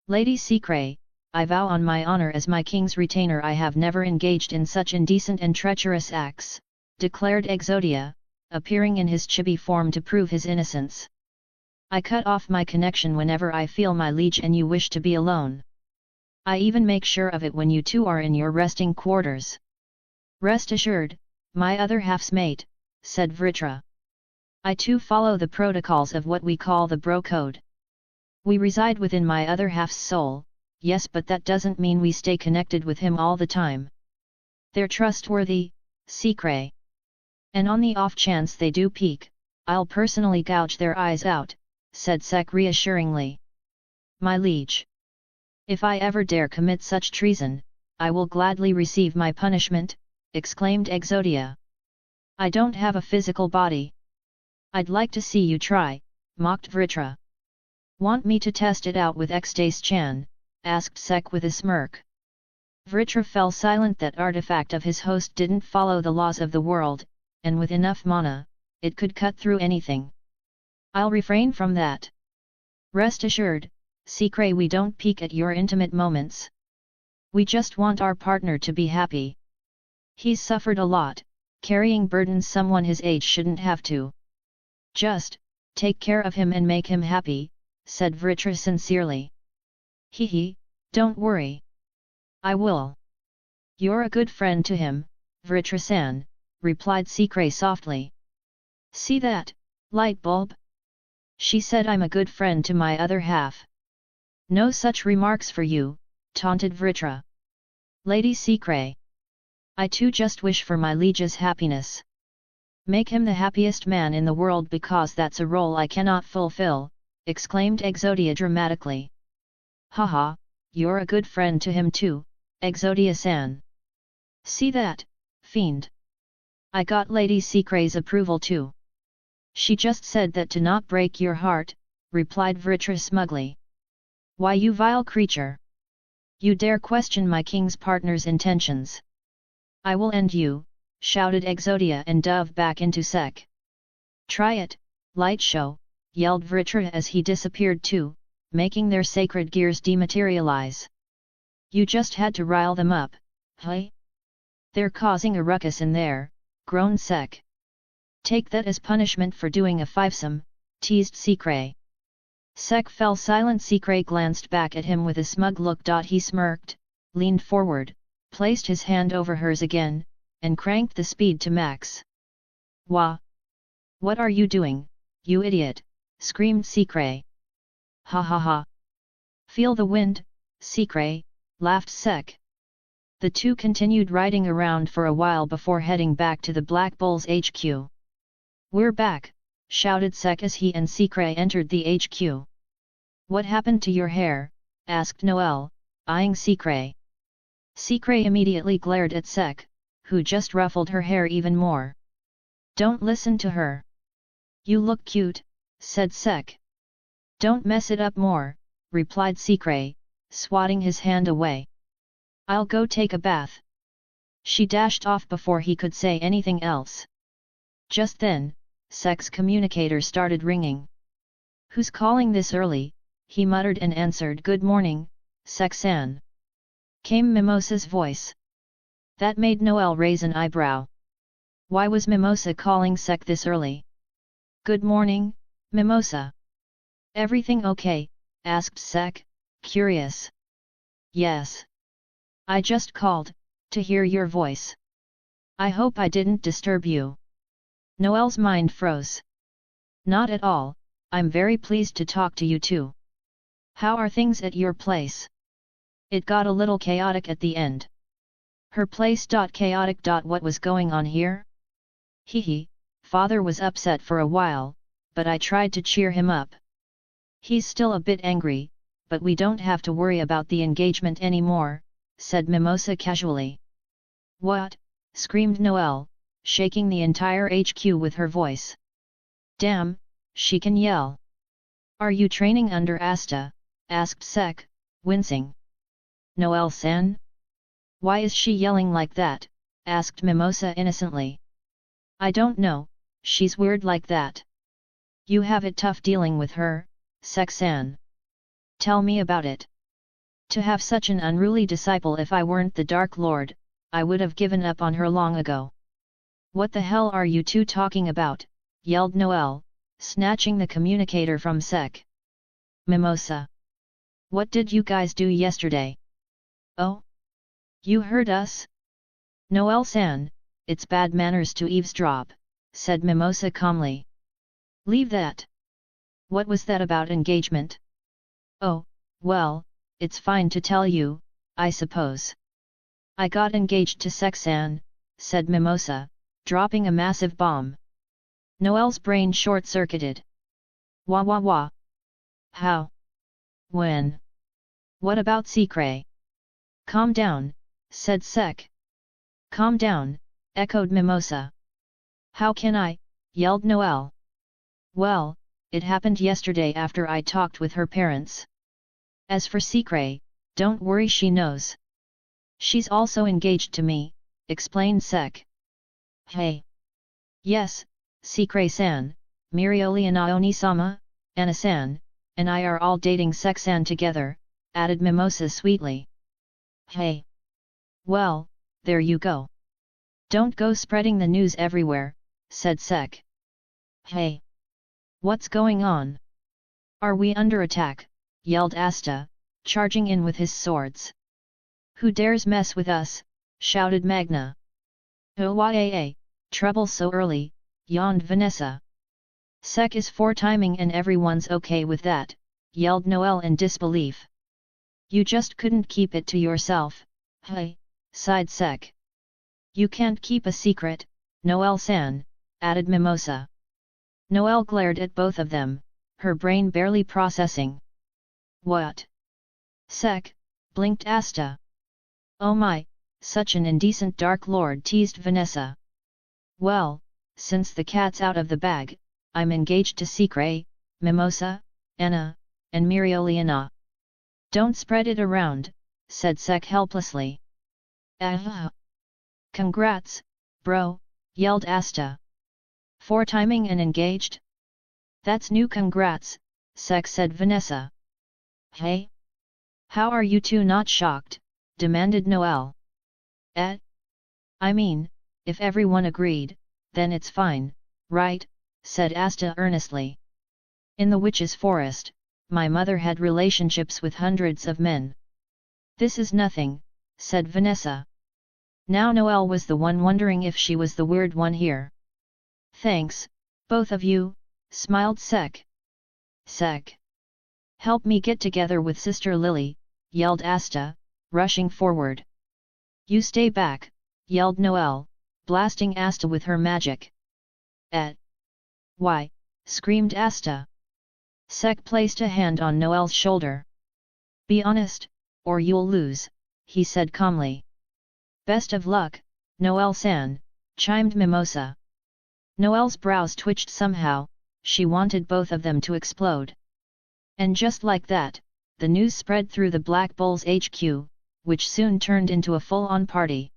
Lady Sikray, I vow on my honor as my king's retainer I have never engaged in such indecent and treacherous acts, declared Exodia, appearing in his chibi form to prove his innocence. I cut off my connection whenever I feel my liege and you wish to be alone. I even make sure of it when you two are in your resting quarters. Rest assured, my other half's mate, said Vritra. I too follow the protocols of what we call the bro code. We reside within my other half's soul, yes, but that doesn't mean we stay connected with him all the time. They're trustworthy, Sikray. And on the off chance they do peek, I'll personally gouge their eyes out, said Sek reassuringly. My liege. If I ever dare commit such treason, I will gladly receive my punishment, exclaimed Exodia. I don't have a physical body. I'd like to see you try, mocked Vritra. Want me to test it out with Extace-chan? Asked Sek with a smirk. Vritra fell silent. That artifact of his host didn't follow the laws of the world, and with enough mana, it could cut through anything. I'll refrain from that. Rest assured, Sikray, we don't peek at your intimate moments. We just want our partner to be happy. He's suffered a lot, carrying burdens someone his age shouldn't have to. Just take care of him and make him happy, said Vritra sincerely. Hee, don't worry. I will. You're a good friend to him, Vritra-san, replied Sikray softly. See that, light bulb? She said I'm a good friend to my other half. No such remarks for you, taunted Vritra. Lady Sikray. I too just wish for my liege's happiness. Make him the happiest man in the world because that's a role I cannot fulfill, exclaimed Exodia dramatically. Haha, you're a good friend to him too, Exodia-san. See that, fiend? I got Lady Sikray's approval too. She just said that to not break your heart, replied Vritra smugly. Why, you vile creature! You dare question my king's partner's intentions? I will end you, shouted Exodia and dove back into Sek. Try it, light show, yelled Vritra as he disappeared too, making their sacred gears dematerialize. You just had to rile them up, hey? They're causing a ruckus in there, groaned Sek. Take that as punishment for doing a fivesome, teased Sikray. Sek fell silent. Sikray glanced back at him with a smug look. He smirked, leaned forward, placed his hand over hers again, and cranked the speed to max. Wah! What are you doing, you idiot? Screamed Sikray. Ha ha ha! Feel the wind, Sikray, laughed Sek. The two continued riding around for a while before heading back to the Black Bull's HQ. We're back, shouted Sek as he and Sikray entered the HQ. What happened to your hair? Asked Noel, eyeing Sikray. Sikray immediately glared at Sek, who just ruffled her hair even more. Don't listen to her. You look cute, said Sek. Don't mess it up more, replied Sikray, swatting his hand away. I'll go take a bath. She dashed off before he could say anything else. Just then, Sek's communicator started ringing. Who's calling this early? He muttered and answered. Good morning, Sek-san. Came Mimosa's voice. That made Noel raise an eyebrow. Why was Mimosa calling Sek this early? Good morning, Mimosa. Everything okay? Asked Sek, curious. Yes. I just called, to hear your voice. I hope I didn't disturb you. Noel's mind froze. Not at all, I'm very pleased to talk to you too. How are things at your place? It got a little chaotic at the end. Her place. Chaotic. What was going on here? Hehe, father was upset for a while, but I tried to cheer him up. He's still a bit angry, but we don't have to worry about the engagement anymore, said Mimosa casually. What? Screamed Noelle, shaking the entire HQ with her voice. Damn, she can yell. Are you training under Asta? Asked Sek, wincing. Noelle-san? Why is she yelling like that? Asked Mimosa innocently. I don't know, she's weird like that. You have it tough dealing with her, Sek-san. Tell me about it. To have such an unruly disciple. If I weren't the Dark Lord, I would have given up on her long ago. What the hell are you two talking about? Yelled Noelle, snatching the communicator from Sek. Mimosa. What did you guys do yesterday? Oh? You heard us? Noelle-san, it's bad manners to eavesdrop, said Mimosa calmly. Leave that. What was that about engagement? Oh, well, it's fine to tell you, I suppose. I got engaged to Sek-san, said Mimosa, dropping a massive bomb. Noelle's brain short-circuited. Wah wah wah. How? When? What about Secret? Calm down, said Sek. Calm down, echoed Mimosa. How can I? Yelled Noelle. Well, it happened yesterday after I talked with her parents. As for Secret, don't worry, she knows. She's also engaged to me, explained Sek. Hey. Yes, Secret-san, Mirioliana Oni-sama, Anna-san, and I are all dating Sek-san together, added Mimosa sweetly. Hey. Well, there you go. Don't go spreading the news everywhere, said Sek. Hey. What's going on? Are we under attack? Yelled Asta, charging in with his swords. Who dares mess with us? Shouted Magna. Oh, trouble so early, yawned Vanessa. Sek is four-timing and everyone's okay with that, yelled Noelle in disbelief. You just couldn't keep it to yourself, hey, sighed Sek. You can't keep a secret, Noelle-san, added Mimosa. Noelle glared at both of them, her brain barely processing. What? Sek, blinked Asta. Oh my, such an indecent Dark Lord, teased Vanessa. Well, since the cat's out of the bag, I'm engaged to Secret, Mimosa, Anna, and Mirioliana. Don't spread it around, said Sek helplessly. Ah! Congrats, bro, yelled Asta. Four-timing and engaged? That's new. Congrats, Sek, said Vanessa. Hey? How are you two not shocked? Demanded Noelle. I mean, if everyone agreed, then it's fine, right? Said Asta earnestly. In the witch's forest, my mother had relationships with hundreds of men. This is nothing, said Vanessa. Now Noelle was the one wondering if she was the weird one here. Thanks, both of you, smiled Sek. Sek. Help me get together with Sister Lily, yelled Asta, rushing forward. You stay back, yelled Noelle, blasting Asta with her magic. Why? Screamed Asta. Sek placed a hand on Noelle's shoulder. Be honest, or you'll lose, he said calmly. Best of luck, Noelle-san, chimed Mimosa. Noelle's brows twitched somehow, she wanted both of them to explode. And just like that, the news spread through the Black Bulls HQ, which soon turned into a full-on party.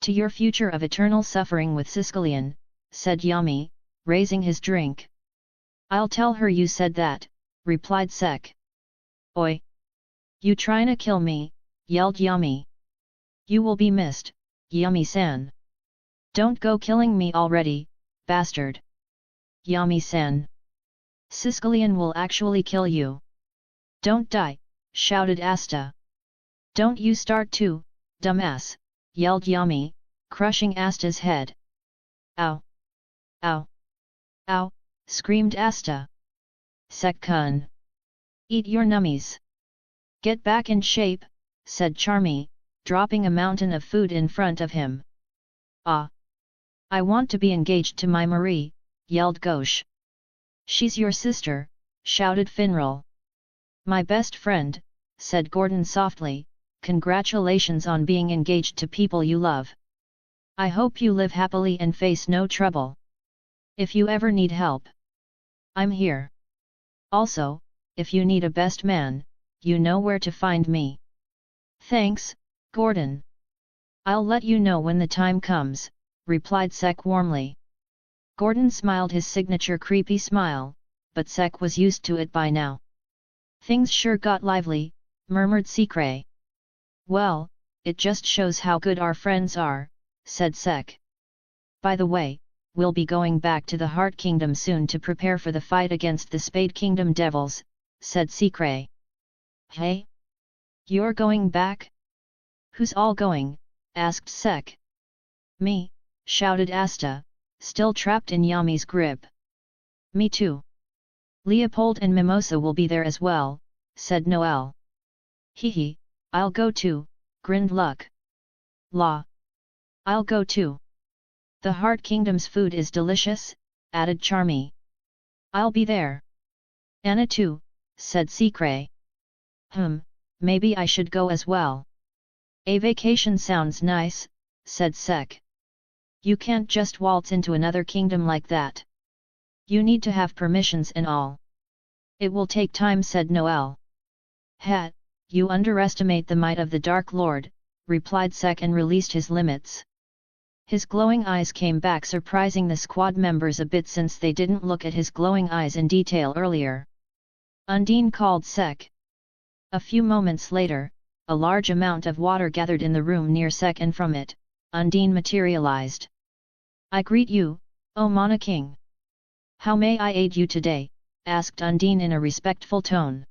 To your future of eternal suffering with Siscalian, said Yami, raising his drink. I'll tell her you said that, replied Sek. Oi! You tryna kill me, yelled Yami. You will be missed, Yami-san. Don't go killing me already, bastard. Yami-san. Siscalian will actually kill you. Don't die, shouted Asta. Don't you start too, dumbass, yelled Yami, crushing Asta's head. Ow! Ow! Ow! Screamed Asta. Sek-kun. Eat your nummies. Get back in shape, said Charmy, dropping a mountain of food in front of him. Ah! I want to be engaged to my Marie, yelled Gauche. She's your sister, shouted Finral. My best friend, said Gordon softly, congratulations on being engaged to people you love. I hope you live happily and face no trouble. If you ever need help, I'm here. Also, if you need a best man, you know where to find me. Thanks, Gordon. I'll let you know when the time comes, replied Sek warmly. Gordon smiled his signature creepy smile, but Sek was used to it by now. Things sure got lively, murmured Secret. Well, it just shows how good our friends are, said Sek. By the way, we'll be going back to the Heart Kingdom soon to prepare for the fight against the Spade Kingdom devils, said Secret. Hey? You're going back? Who's all going? Asked Sek. Me, shouted Asta, still trapped in Yami's grip. Me too. Leopold and Mimosa will be there as well, said Noel. Hee, I'll go too, grinned Luck. La. I'll go too. The Heart Kingdom's food is delicious, added Charmy. I'll be there. Anna too, said Secret. Maybe I should go as well. A vacation sounds nice, said Sek. You can't just waltz into another kingdom like that. You need to have permissions and all. It will take time, said Noel. Hat, you underestimate the might of the Dark Lord, replied Sek and released his limits. His glowing eyes came back, surprising the squad members a bit since they didn't look at his glowing eyes in detail earlier. Undine called Sek. A few moments later, a large amount of water gathered in the room near Sek, and from it, Undine materialized. I greet you, O Mana King. How may I aid you today? Asked Undine in a respectful tone.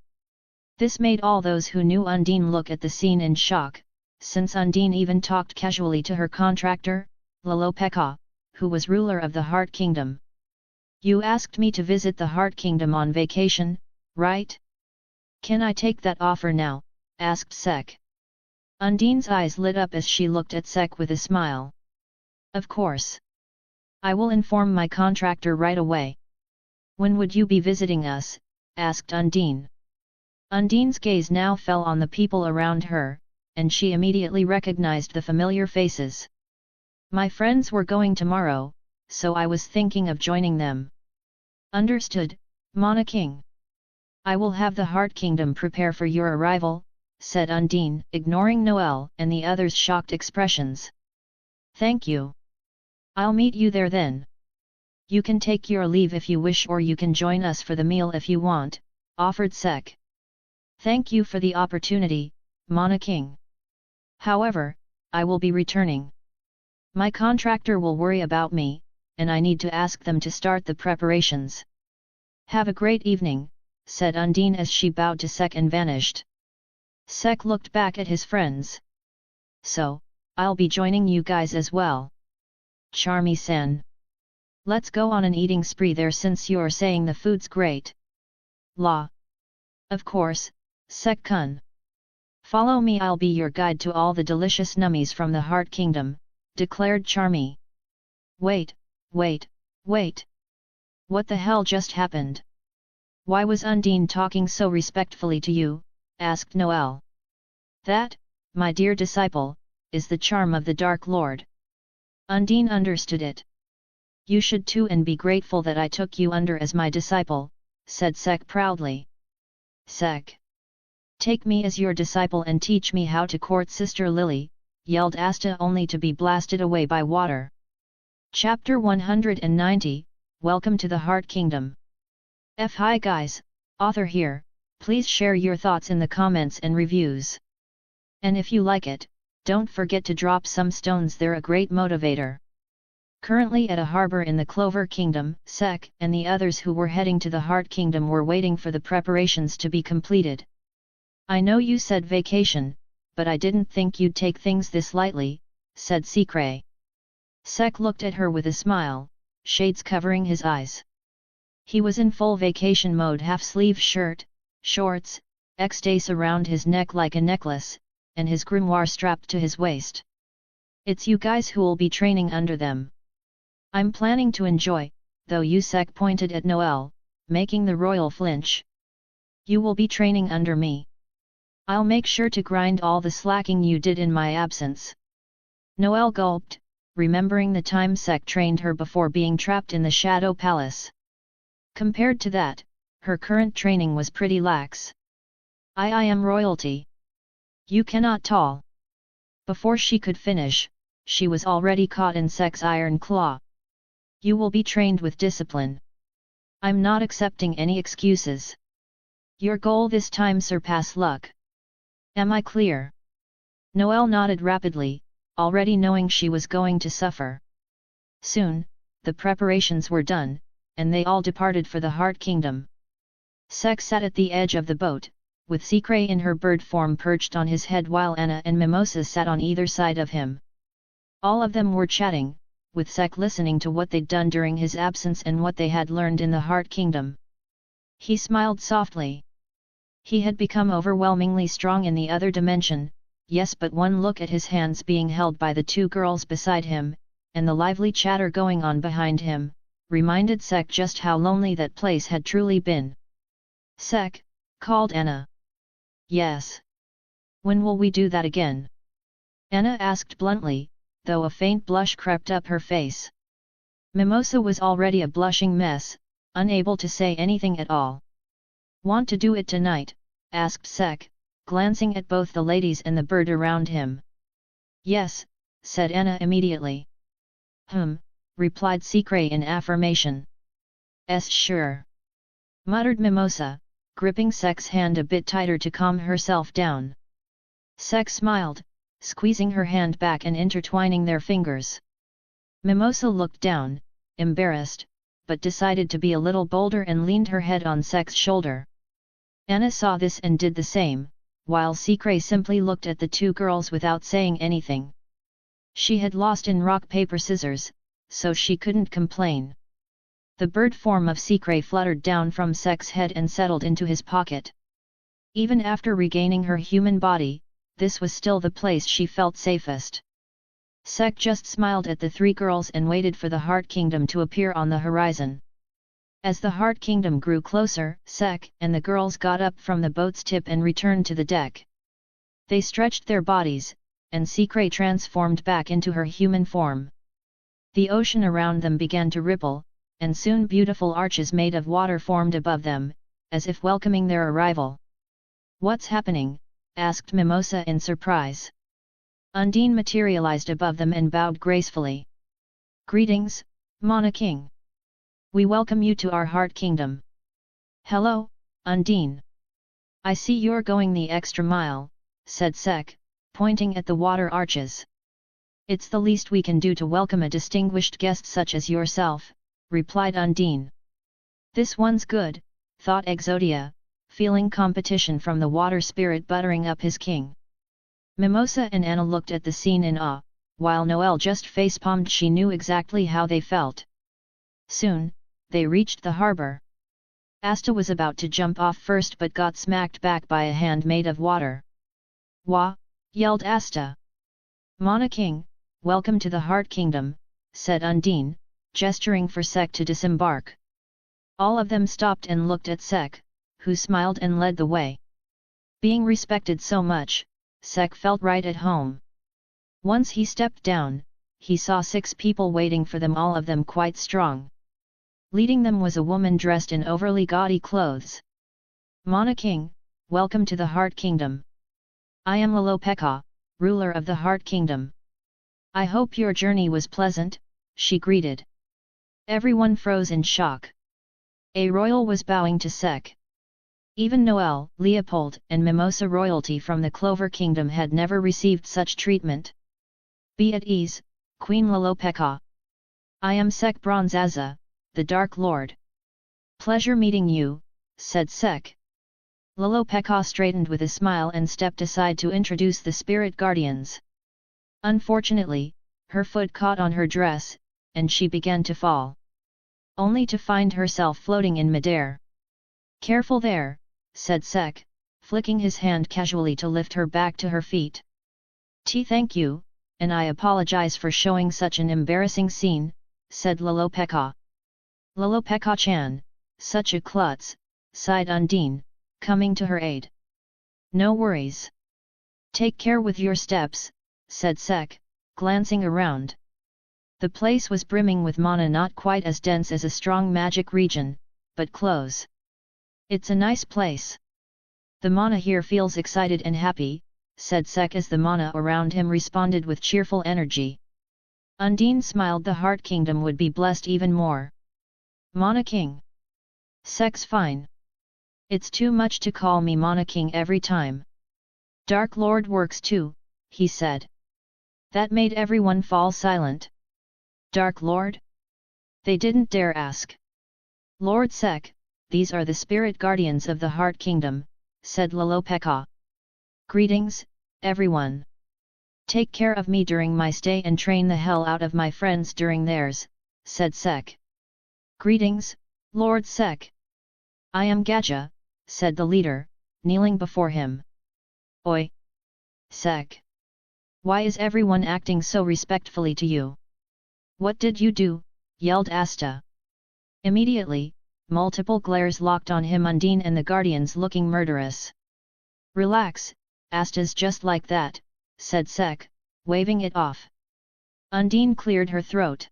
This made all those who knew Undine look at the scene in shock, since Undine even talked casually to her contractor, Lalopeka, who was ruler of the Heart Kingdom. You asked me to visit the Heart Kingdom on vacation, right? Can I take that offer now? Asked Sek. Undine's eyes lit up as she looked at Sek with a smile. Of course. I will inform my contractor right away. When would you be visiting us? Asked Undine. Undine's gaze now fell on the people around her, and she immediately recognized the familiar faces. My friends were going tomorrow, so I was thinking of joining them. Understood, Mana King. I will have the Heart Kingdom prepare for your arrival, said Undine, ignoring Noel and the others' shocked expressions. Thank you. I'll meet you there then. You can take your leave if you wish, or you can join us for the meal if you want, offered Sek. Thank you for the opportunity, Mana King. However, I will be returning. My contractor will worry about me, and I need to ask them to start the preparations. Have a great evening, said Undine as she bowed to Sek and vanished. Sek looked back at his friends. So, I'll be joining you guys as well. Charmy-san. Let's go on an eating spree there since you're saying the food's great. La. Of course, Sek-kun. Follow me, I'll be your guide to all the delicious nummies from the Heart Kingdom, declared Charmy. Wait. What the hell just happened? Why was Undine talking so respectfully to you? Asked Noel. That, my dear disciple, is the charm of the Dark Lord. Undine understood it. You should too, and be grateful that I took you under as my disciple, said Sek proudly. Sek. Take me as your disciple and teach me how to court Sister Lily, yelled Asta, only to be blasted away by water. Chapter 190, Welcome to the Heart Kingdom. Hi guys, author here, please share your thoughts in the comments and reviews. And if you like it, don't forget to drop some stones, they're a great motivator. Currently at a harbor in the Clover Kingdom, Sek and the others who were heading to the Heart Kingdom were waiting for the preparations to be completed. I know you said vacation, but I didn't think you'd take things this lightly, said Secret. Sek looked at her with a smile, shades covering his eyes. He was in full vacation mode, half-sleeve shirt, shorts, ecstasy around his neck like a necklace, and his grimoire strapped to his waist. It's you guys who'll be training under them. I'm planning to enjoy, though. Yusek pointed at Noel, making the royal flinch. You will be training under me. I'll make sure to grind all the slacking you did in my absence. Noel gulped, remembering the time Sek trained her before being trapped in the Shadow Palace. Compared to that, her current training was pretty lax. I am royalty. You cannot tall. Before she could finish, she was already caught in Sek's iron claw. You will be trained with discipline. I'm not accepting any excuses. Your goal this time surpass luck. Am I clear? Noel nodded rapidly, already knowing she was going to suffer. Soon, the preparations were done, and they all departed for the Heart Kingdom. Sek sat at the edge of the boat, with Secret in her bird form perched on his head while Anna and Mimosa sat on either side of him. All of them were chatting, with Sek listening to what they'd done during his absence and what they had learned in the Heart Kingdom. He smiled softly. He had become overwhelmingly strong in the other dimension, yes, but one look at his hands being held by the two girls beside him, and the lively chatter going on behind him, reminded Sek just how lonely that place had truly been. Sek, called Anna. Yes. When will we do that again? Anna asked bluntly, though a faint blush crept up her face. Mimosa was already a blushing mess, unable to say anything at all. Want to do it tonight? Asked Sek, glancing at both the ladies and the bird around him. Yes, said Anna immediately. Replied Secret in affirmation. Sure. Muttered Mimosa, gripping Sek's hand a bit tighter to calm herself down. Sek smiled, squeezing her hand back and intertwining their fingers. Mimosa looked down, embarrassed, but decided to be a little bolder and leaned her head on Sek's shoulder. Anna saw this and did the same, while Secret simply looked at the two girls without saying anything. She had lost in rock paper scissors, so she couldn't complain. The bird form of Secret fluttered down from Sek's head and settled into his pocket. Even after regaining her human body, this was still the place she felt safest. Sek just smiled at the three girls and waited for the Heart Kingdom to appear on the horizon. As the Heart Kingdom grew closer, Sek and the girls got up from the boat's tip and returned to the deck. They stretched their bodies, and Secret transformed back into her human form. The ocean around them began to ripple, and soon beautiful arches made of water formed above them, as if welcoming their arrival. What's happening? Asked Mimosa in surprise. Undine materialized above them and bowed gracefully. Greetings, Mana King. We welcome you to our Heart Kingdom. Hello, Undine. I see you're going the extra mile, said Sek, pointing at the water arches. It's the least we can do to welcome a distinguished guest such as yourself, replied Undine. This one's good, thought Exodia, feeling competition from the water spirit buttering up his king. Mimosa and Anna looked at the scene in awe, while Noelle just facepalmed. She knew exactly how they felt. Soon, they reached the harbor. Asta was about to jump off first but got smacked back by a hand made of water. Wah! Yelled Asta. Mana King, welcome to the Heart Kingdom, said Undine, gesturing for Sek to disembark. All of them stopped and looked at Sek, who smiled and led the way. Being respected so much, Sek felt right at home. Once he stepped down, he saw 6 people waiting for them, all of them quite strong. Leading them was a woman dressed in overly gaudy clothes. Mana King, welcome to the Heart Kingdom. I am Lolopeka, ruler of the Heart Kingdom. I hope your journey was pleasant, she greeted. Everyone froze in shock. A royal was bowing to Sek. Even Noelle, Leopold, and Mimosa royalty from the Clover Kingdom had never received such treatment. Be at ease, Queen Lolopeka. I am Sek Bronzaza, the Dark Lord. Pleasure meeting you, said Sek. Lolopeka straightened with a smile and stepped aside to introduce the spirit guardians. Unfortunately, her foot caught on her dress, and she began to fall. Only to find herself floating in midair. Careful there, said Sek, flicking his hand casually to lift her back to her feet. Thank you, and I apologize for showing such an embarrassing scene, said Lolopeka. Lolopeka-chan, such a klutz, sighed Undine, coming to her aid. No worries. Take care with your steps, said Sek, glancing around. The place was brimming with mana not quite as dense as a strong magic region, but close. It's a nice place. The mana here feels excited and happy, said Sek as the mana around him responded with cheerful energy. Undine smiled. The Heart Kingdom would be blessed even more. Mana King. Sek's fine. It's too much to call me Mana King every time. Dark Lord works too, he said. That made everyone fall silent. Dark Lord? They didn't dare ask. Lord Sek, these are the spirit guardians of the Heart Kingdom, said Lolopeka. Greetings, everyone. Take care of me during my stay and train the hell out of my friends during theirs, said Sek. Greetings, Lord Sek. I am Gaja, said the leader, kneeling before him. Oi! Sek! Why is everyone acting so respectfully to you? What did you do? Yelled Asta. Immediately, multiple glares locked on him. Undine and the guardians looking murderous. Relax, Asta's just like that, said Sek, waving it off. Undine cleared her throat.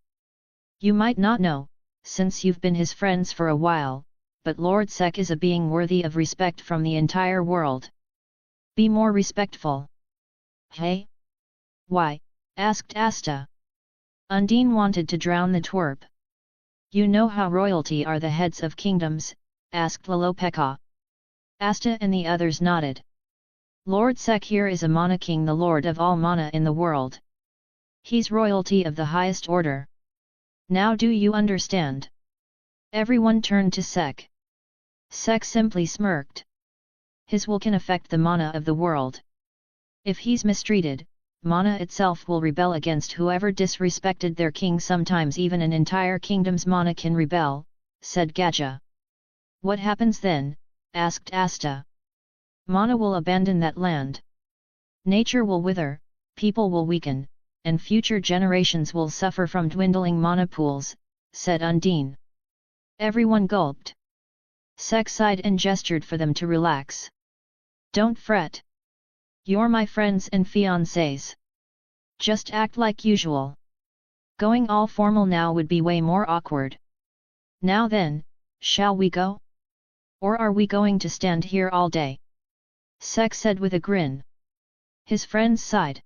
You might not know, since you've been his friends for a while, but Lord Sek is a being worthy of respect from the entire world. Be more respectful. Hey? Why? Asked Asta. Undine wanted to drown the twerp. You know how royalty are the heads of kingdoms? Asked Lolopeka. Asta and the others nodded. Lord Sek here is a mana king, the lord of all mana in the world. He's royalty of the highest order. Now do you understand? Everyone turned to Sek. Sek simply smirked. His will can affect the mana of the world. If he's mistreated, mana itself will rebel against whoever disrespected their king. Sometimes even an entire kingdom's mana can rebel, said Gaja. What happens then? Asked Asta. Mana will abandon that land. Nature will wither, people will weaken, and future generations will suffer from dwindling mana pools, said Undine. Everyone gulped. Sek sighed and gestured for them to relax. Don't fret. You're my friends and fiancés. Just act like usual. Going all formal now would be way more awkward. Now then, shall we go? Or are we going to stand here all day? Sek said with a grin. His friends sighed.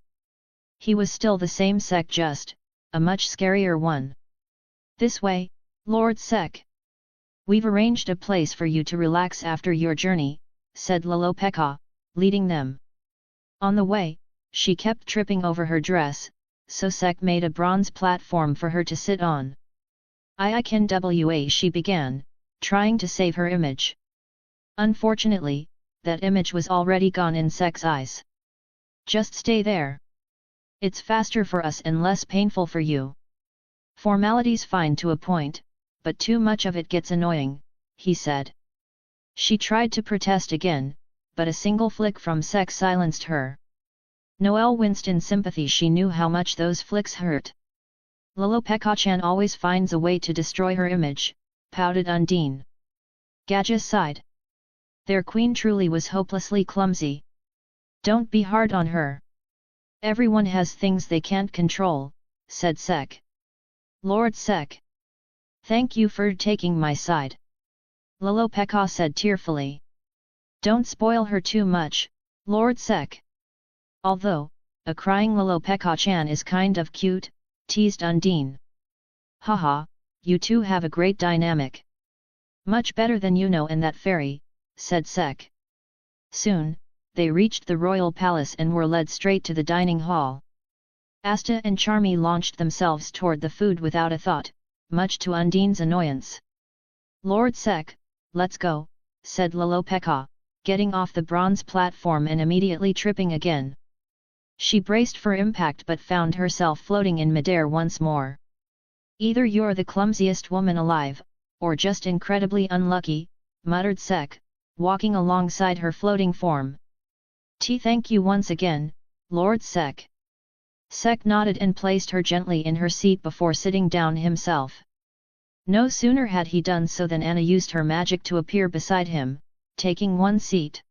He was still the same Sek, just a much scarier one. This way, Lord Sek. We've arranged a place for you to relax after your journey, said Lolopeka, leading them. On the way, she kept tripping over her dress, so Sek made a bronze platform for her to sit on. I can wa, she began, trying to save her image. Unfortunately, that image was already gone in Sek's eyes. Just stay there. It's faster for us and less painful for you. Formality's fine to a point, but too much of it gets annoying, he said. She tried to protest again, but a single flick from Sek silenced her. Noelle winced in sympathy. She knew how much those flicks hurt. Lolopeka-chan always finds a way to destroy her image, pouted Undine. Gaja sighed. Their queen truly was hopelessly clumsy. Don't be hard on her. Everyone has things they can't control, said Sek. Lord Sek. Thank you for taking my side. Lolopeka said tearfully. Don't spoil her too much, Lord Sek. Although, a crying Lolopeka-chan is kind of cute, teased Undine. Haha, you two have a great dynamic. Much better than Yuno and that fairy, said Sek. Soon, they reached the royal palace and were led straight to the dining hall. Asta and Charmy launched themselves toward the food without a thought, much to Undine's annoyance. Lord Sek, let's go, said Lolopeka, getting off the bronze platform and immediately tripping again. She braced for impact but found herself floating in midair once more. Either you're the clumsiest woman alive, or just incredibly unlucky, muttered Sek, walking alongside her floating form. Thank you once again, Lord Sek. Sek nodded and placed her gently in her seat before sitting down himself. No sooner had he done so than Anna used her magic to appear beside him, taking one seat.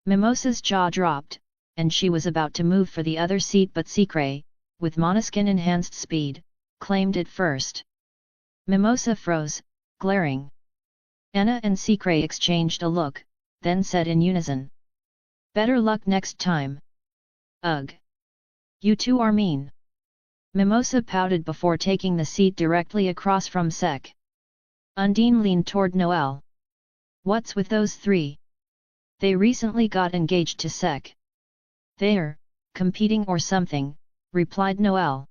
Mimosa's jaw dropped, and she was about to move for the other seat, but Secret, with Måneskin enhanced speed, claimed it first. Mimosa froze, glaring. Anna and Secret exchanged a look, then said in unison. Better luck next time. Ugh. You two are mean. Mimosa pouted before taking the seat directly across from Sek. Undine leaned toward Noelle. What's with those three? They recently got engaged to Sek. They're competing or something, replied Noelle.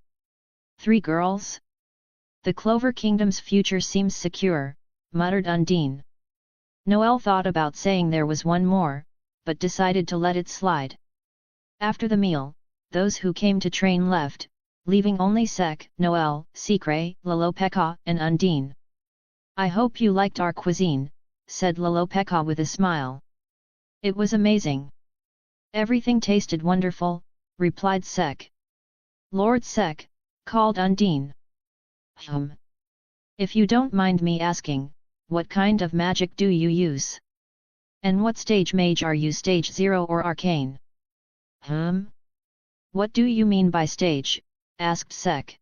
Three girls? The Clover Kingdom's future seems secure, muttered Undine. Noelle thought about saying there was one more, but decided to let it slide. After the meal, those who came to train left, leaving only Sek, Noelle, Secret, Lolopeka, and Undine. I hope you liked our cuisine, said Lolopeka with a smile. It was amazing. Everything tasted wonderful, replied Sek. Lord Sek, called Undine. If you don't mind me asking, what kind of magic do you use? And what stage mage are you, stage 0 or arcane? What do you mean by stage? Asked Sek.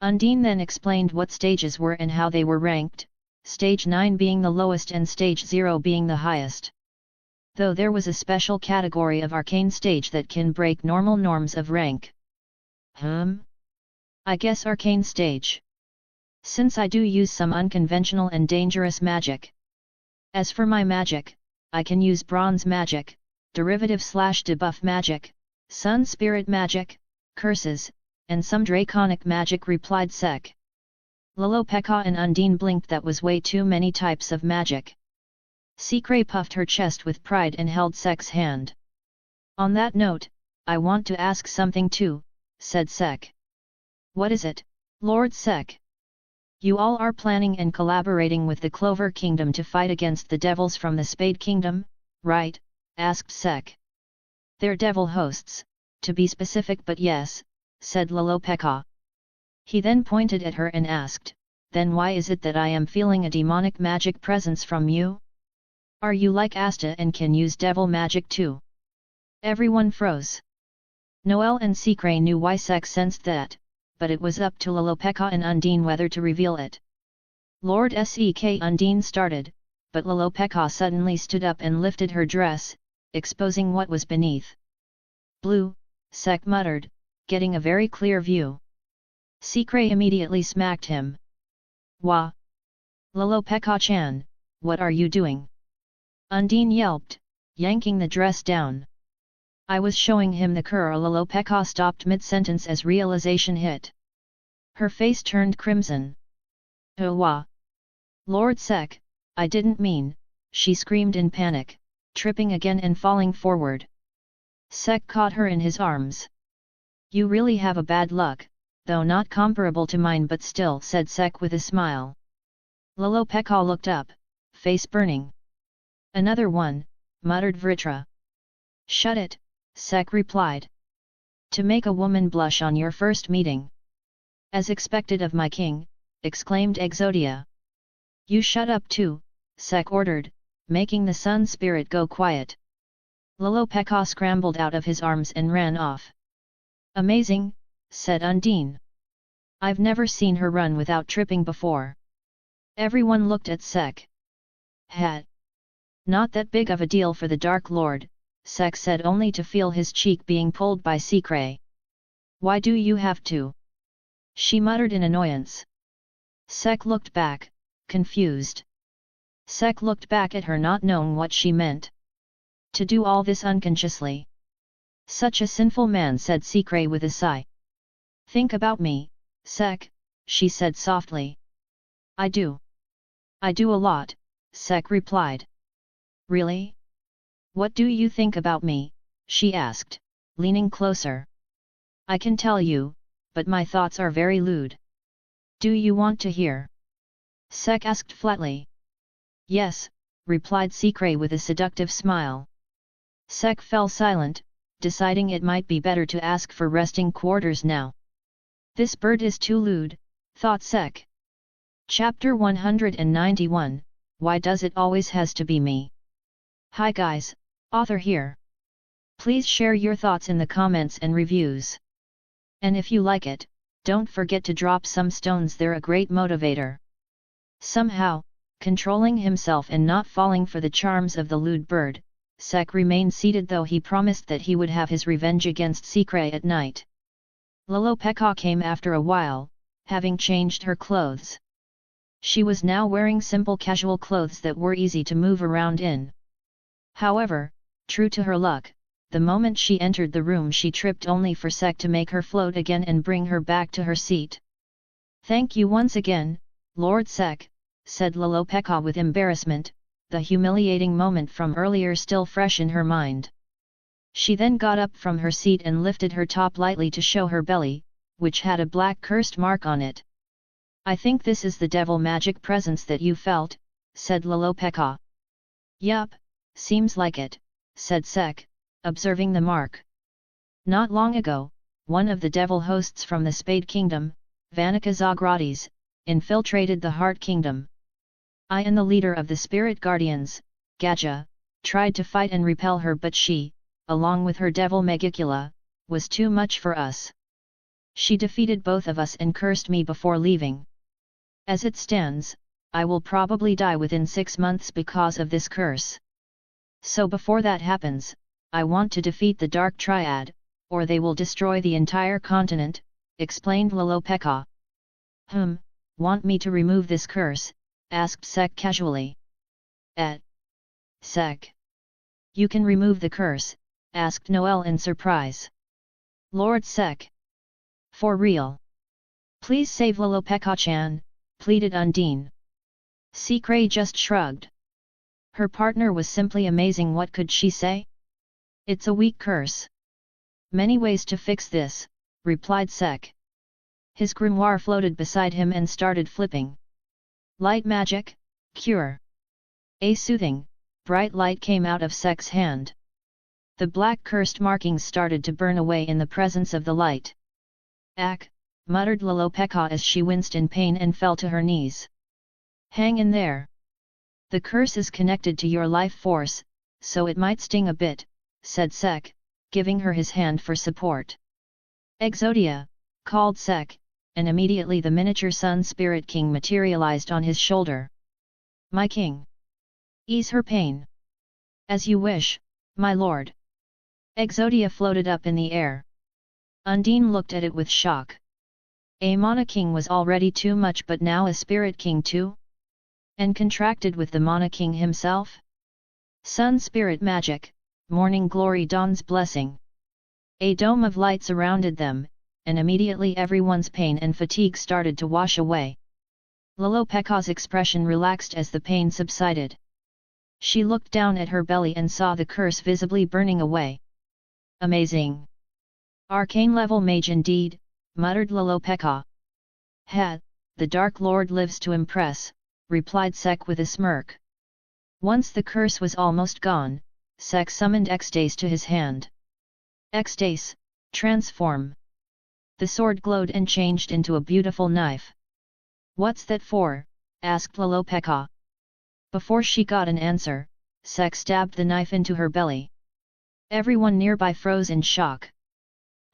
Undine then explained what stages were and how they were ranked, stage 9 being the lowest and stage 0 being the highest. Though there was a special category of arcane stage that can break normal norms of rank. I guess arcane stage. Since I do use some unconventional and dangerous magic. As for my magic, I can use bronze magic, derivative/debuff magic, sun spirit magic, curses, and some draconic magic, replied Sek. Lolopeka and Undine blinked. That was way too many types of magic. Secret puffed her chest with pride and held Sek's hand. On that note, I want to ask something too, said Sek. What is it, Lord Sek? You all are planning and collaborating with the Clover Kingdom to fight against the devils from the Spade Kingdom, right? Asked Sek. They're devil hosts, to be specific, but yes, said Lolopeka. He then pointed at her and asked, then why is it that I am feeling a demonic magic presence from you? Are you like Asta and can use devil magic too? Everyone froze. Noelle and Secret knew why Sek sensed that, but it was up to Lolopeka and Undine whether to reveal it. Lord Sek, Undine started, but Lolopeka suddenly stood up and lifted her dress, exposing what was beneath. Blue, Sek muttered, getting a very clear view. Secret immediately smacked him. Wah! Lolopeka-chan, what are you doing? Undine yelped, yanking the dress down. I was showing him the cur. Lolopeka stopped mid-sentence as realization hit. Her face turned crimson. Oh wah! Lord Sek, I didn't mean, she screamed in panic, tripping again and falling forward. Sek caught her in his arms. You really have a bad luck, though not comparable to mine, but still, said Sek with a smile. Lolopeka looked up, face burning. Another one, muttered Vritra. Shut it, Sek replied. To make a woman blush on your first meeting. As expected of my king, exclaimed Exodia. You shut up too, Sek ordered, making the sun spirit go quiet. Lolopeka scrambled out of his arms and ran off. Amazing, said Undine. I've never seen her run without tripping before. Everyone looked at Sek. Hat. Not that big of a deal for the Dark Lord, Sek said, only to feel his cheek being pulled by Secret. Why do you have to? She muttered in annoyance. Sek looked back, confused. Sek looked back at her, not knowing what she meant. To do all this unconsciously. Such a sinful man, said Secret with a sigh. Think about me, Sek, she said softly. I do. I do a lot, Sek replied. Really? What do you think about me? She asked, leaning closer. I can tell you, but my thoughts are very lewd. Do you want to hear? Sek asked flatly. Yes, replied Secret with a seductive smile. Sek fell silent, deciding it might be better to ask for resting quarters now. This bird is too lewd, thought Sek. Chapter 191, Why Does It Always Has to Be Me? Hi guys, author here. Please share your thoughts in the comments and reviews. And if you like it, don't forget to drop some stones, they're a great motivator. Somehow, controlling himself and not falling for the charms of the lewd bird, Sek remained seated, though he promised that he would have his revenge against Secret at night. Lolopeka came after a while, having changed her clothes. She was now wearing simple casual clothes that were easy to move around in. However, true to her luck, the moment she entered the room she tripped, only for Sek to make her float again and bring her back to her seat. "Thank you once again, Lord Sek," said Lolopeka with embarrassment, the humiliating moment from earlier still fresh in her mind. She then got up from her seat and lifted her top lightly to show her belly, which had a black cursed mark on it. "I think this is the devil magic presence that you felt," said Lolopeka. "Yup, seems like it," said Sek, observing the mark. "Not long ago, one of the devil hosts from the Spade Kingdom, Vanika Zagratis, infiltrated the Heart Kingdom. I and the leader of the Spirit Guardians, Gaja, tried to fight and repel her, but she, along with her devil Megicula, was too much for us. She defeated both of us and cursed me before leaving. As it stands, I will probably die within 6 months because of this curse. So before that happens, I want to defeat the Dark Triad, or they will destroy the entire continent," explained Lolopeka. Want me to remove this curse?" asked Sek casually. Sek. You can remove the curse?" asked Noel in surprise. "Lord Sek. For real? Please save Lolopeka-chan," pleaded Undine. Secret just shrugged. Her partner was simply amazing, what could she say? "It's a weak curse. Many ways to fix this," replied Sek. His grimoire floated beside him and started flipping. "Light magic, cure." A soothing, bright light came out of Sek's hand. The black cursed markings started to burn away in the presence of the light. "Ack," muttered Lolopeka as she winced in pain and fell to her knees. "Hang in there. The curse is connected to your life force, so it might sting a bit," said Sek, giving her his hand for support. "Exodia," called Sek, and immediately the miniature Sun Spirit King materialized on his shoulder. "My king. Ease her pain." "As you wish, my lord." Exodia floated up in the air. Undine looked at it with shock. A Mana King was already too much, but now a Spirit King too? And contracted with the Mana King himself? Sun Spirit Magic, Morning Glory Dawn's Blessing. A dome of light surrounded them, and immediately everyone's pain and fatigue started to wash away. Lolopeka's expression relaxed as the pain subsided. She looked down at her belly and saw the curse visibly burning away. "Amazing! Arcane level mage indeed," muttered Lolopeka. The Dark Lord lives to impress," replied Sek with a smirk. Once the curse was almost gone, Sek summoned Extase to his hand. "Extase, transform." The sword glowed and changed into a beautiful knife. "What's that for?" asked Lolopeka. Before she got an answer, Sek stabbed the knife into her belly. Everyone nearby froze in shock.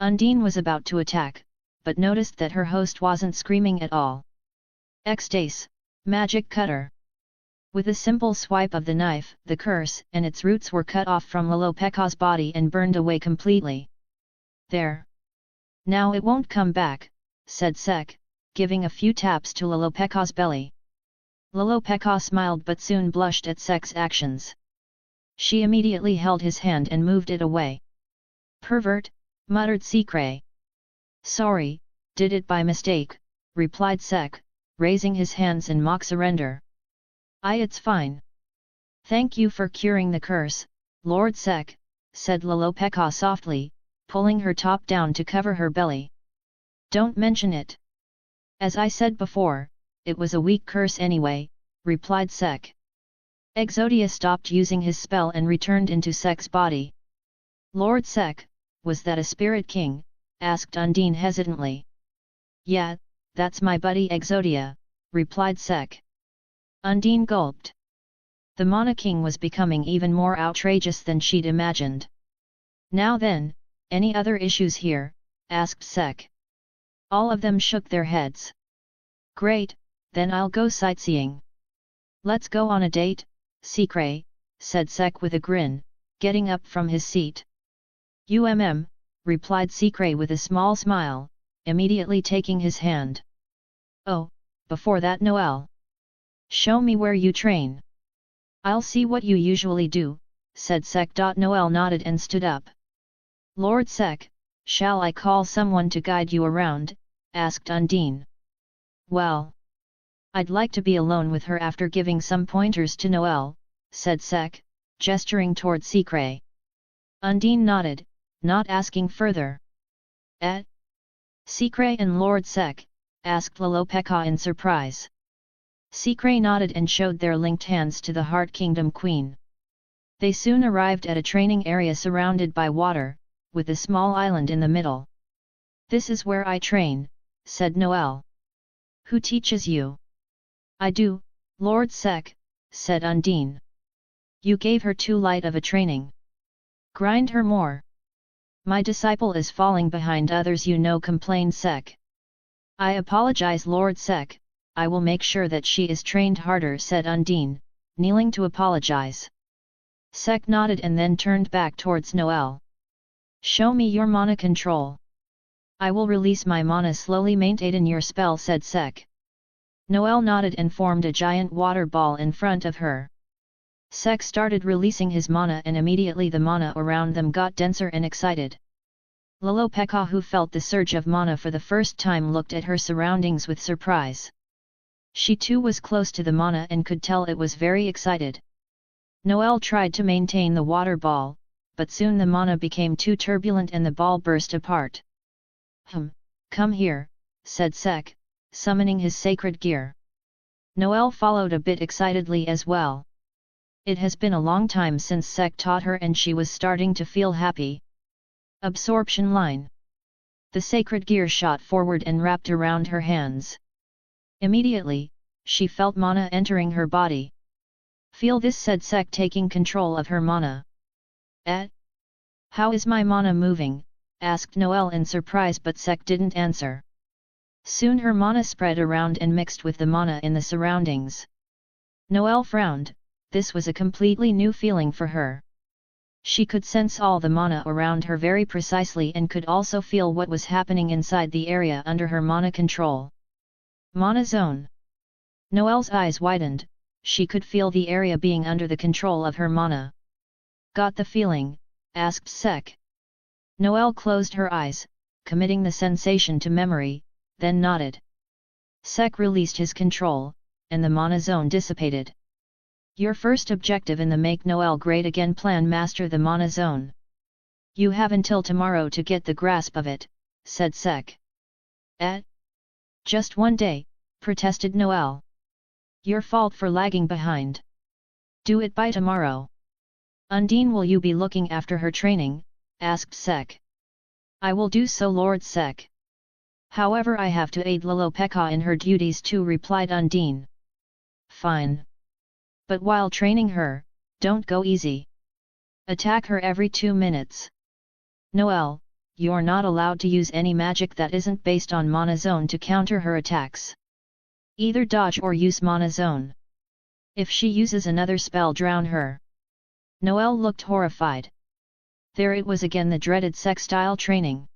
Undine was about to attack, but noticed that her host wasn't screaming at all. "Extase, magic cutter." With a simple swipe of the knife, the curse and its roots were cut off from Lolopeka's body and burned away completely. "There. Now it won't come back," said Sek, giving a few taps to Lolopeka's belly. Lolopeka smiled but soon blushed at Sek's actions. She immediately held his hand and moved it away. "Pervert," muttered Secret. "Sorry, did it by mistake," replied Sek, raising his hands in mock surrender. It's fine. Thank you for curing the curse, Lord Sek," said Lolopeka softly, pulling her top down to cover her belly. "Don't mention it. As I said before, it was a weak curse anyway," replied Sek. Exodia stopped using his spell and returned into Sek's body. Lord Sek, was that a spirit king? Asked Undine hesitantly. Yeah, that's my buddy Exodia, replied Sek. Undine gulped. The Mana King was becoming even more outrageous than she'd imagined. Now then, any other issues here? Asked Sek. All of them shook their heads. Great, then I'll go sightseeing. Let's go on a date, Secret, said Sek with a grin, getting up from his seat. Replied Secret with a small smile, immediately taking his hand. Oh, before that Noel. Show me where you train. I'll see what you usually do, said Sek. Noel nodded and stood up. Lord Sek, shall I call someone to guide you around? Asked Undine. Well, I'd like to be alone with her after giving some pointers to Noel, said Sek, gesturing toward Secret. Undine nodded, not asking further. Secret and Lord Sek? Asked Lolopeka in surprise. Secret nodded and showed their linked hands to the Heart Kingdom Queen. They soon arrived at a training area surrounded by water, with a small island in the middle. This is where I train, said Noel. Who teaches you? I do, Lord Sek, said Undine. You gave her too light of a training. Grind her more. My disciple is falling behind others, complained Sek. I apologize, Lord Sek, I will make sure that she is trained harder, said Undine, kneeling to apologize. Sek nodded and then turned back towards Noel. Show me your mana control. I will release my mana slowly. Maintain your spell, said Sek. Noel nodded and formed a giant water ball in front of her. Sek started releasing his mana and immediately the mana around them got denser and excited. Lolopeka, who felt the surge of mana for the first time, looked at her surroundings with surprise. She too was close to the mana and could tell it was very excited. Noel tried to maintain the water ball, but soon the mana became too turbulent and the ball burst apart. Come here, said Sek, summoning his sacred gear. Noel followed a bit excitedly as well. It has been a long time since Sek taught her and she was starting to feel happy. Absorption line. The sacred gear shot forward and wrapped around her hands. Immediately, she felt mana entering her body. Feel this, said Sek, taking control of her mana. How is my mana moving? Asked Noel in surprise, but Sek didn't answer. Soon her mana spread around and mixed with the mana in the surroundings. Noel frowned, this was a completely new feeling for her. She could sense all the mana around her very precisely and could also feel what was happening inside the area under her mana control. Mana zone. Noel's eyes widened, she could feel the area being under the control of her mana. Got the feeling? Asked Sek. Noel closed her eyes, committing the sensation to memory, then nodded. Sek released his control, and the mana zone dissipated. Your first objective in the Make Noel Great Again plan: master the mana zone. You have until tomorrow to get the grasp of it, said Sek. Just one day, protested Noel. Your fault for lagging behind. Do it by tomorrow. Undine, will you be looking after her training? Asked Sek. I will do so, Lord Sek. However, I have to aid Lolopeka in her duties too, replied Undine. Fine. But while training her, don't go easy. Attack her every 2 minutes. Noel, you're not allowed to use any magic that isn't based on mana zone to counter her attacks. Either dodge or use mana zone. If she uses another spell, drown her. Noel looked horrified. There it was again, the dreaded Sek-style training.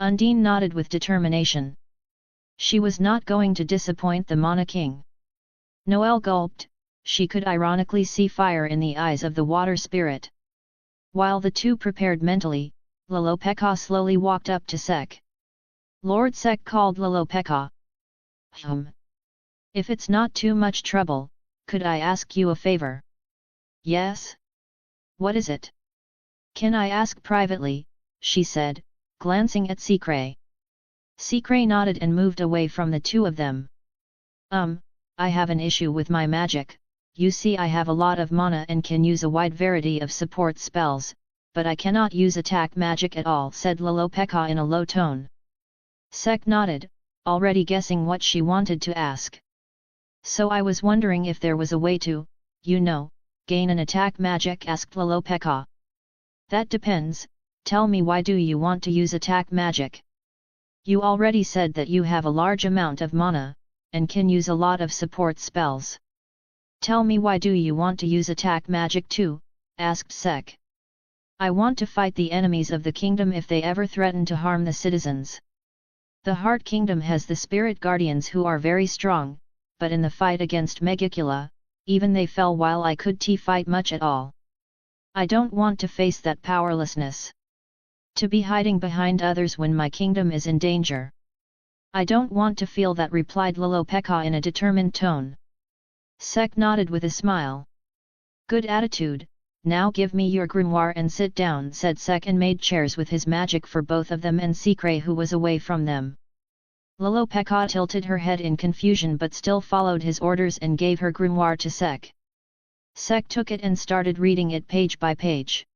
Undine nodded with determination. She was not going to disappoint the Mana King. Noel gulped, she could ironically see fire in the eyes of the water spirit. While the two prepared mentally, Lolopeka slowly walked up to Sek. Lord Sek called Lolopeka. If it's not too much trouble, could I ask you a favor? Yes? What is it? Can I ask privately? She said, glancing at Secret. Secret nodded and moved away from the two of them. I have an issue with my magic, "You see, I have a lot of mana and can use a wide variety of support spells, but I cannot use attack magic at all," said Lolopeka in a low tone. Sek nodded, already guessing what she wanted to ask. "So I was wondering if there was a way to, gain an attack magic," asked Lolopeka. "That depends. Tell me, why do you want to use attack magic? You already said that you have a large amount of mana, and can use a lot of support spells. Tell me, why do you want to use attack magic too?" asked Sek. "I want to fight the enemies of the kingdom if they ever threaten to harm the citizens. The Heart Kingdom has the spirit guardians who are very strong, but in the fight against Megacula, even they fell while I could fight much at all. I don't want to face that powerlessness. To be hiding behind others when my kingdom is in danger. I don't want to feel that," replied Lolopeka in a determined tone. Sek nodded with a smile. "Good attitude. Now give me your grimoire and sit down," said Sek, and made chairs with his magic for both of them and Sikre, who was away from them. Lolopeka tilted her head in confusion but still followed his orders and gave her grimoire to Sek. Sek took it and started reading it page by page.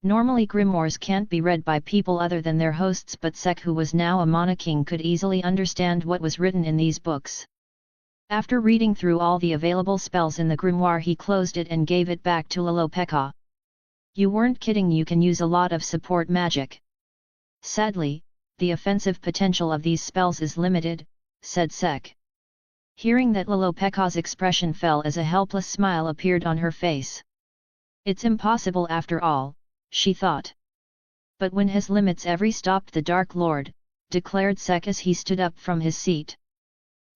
Normally grimoires can't be read by people other than their hosts, but Sek, who was now a Mana King, could easily understand what was written in these books. After reading through all the available spells in the grimoire, he closed it and gave it back to Lolopeka. "You weren't kidding, you can use a lot of support magic." "Sadly, the offensive potential of these spells is limited," said Sek. Hearing that, Lolopeka's expression fell as a helpless smile appeared on her face. "It's impossible after all," she thought. "But when his limits every stopped the Dark Lord," declared Sek as he stood up from his seat.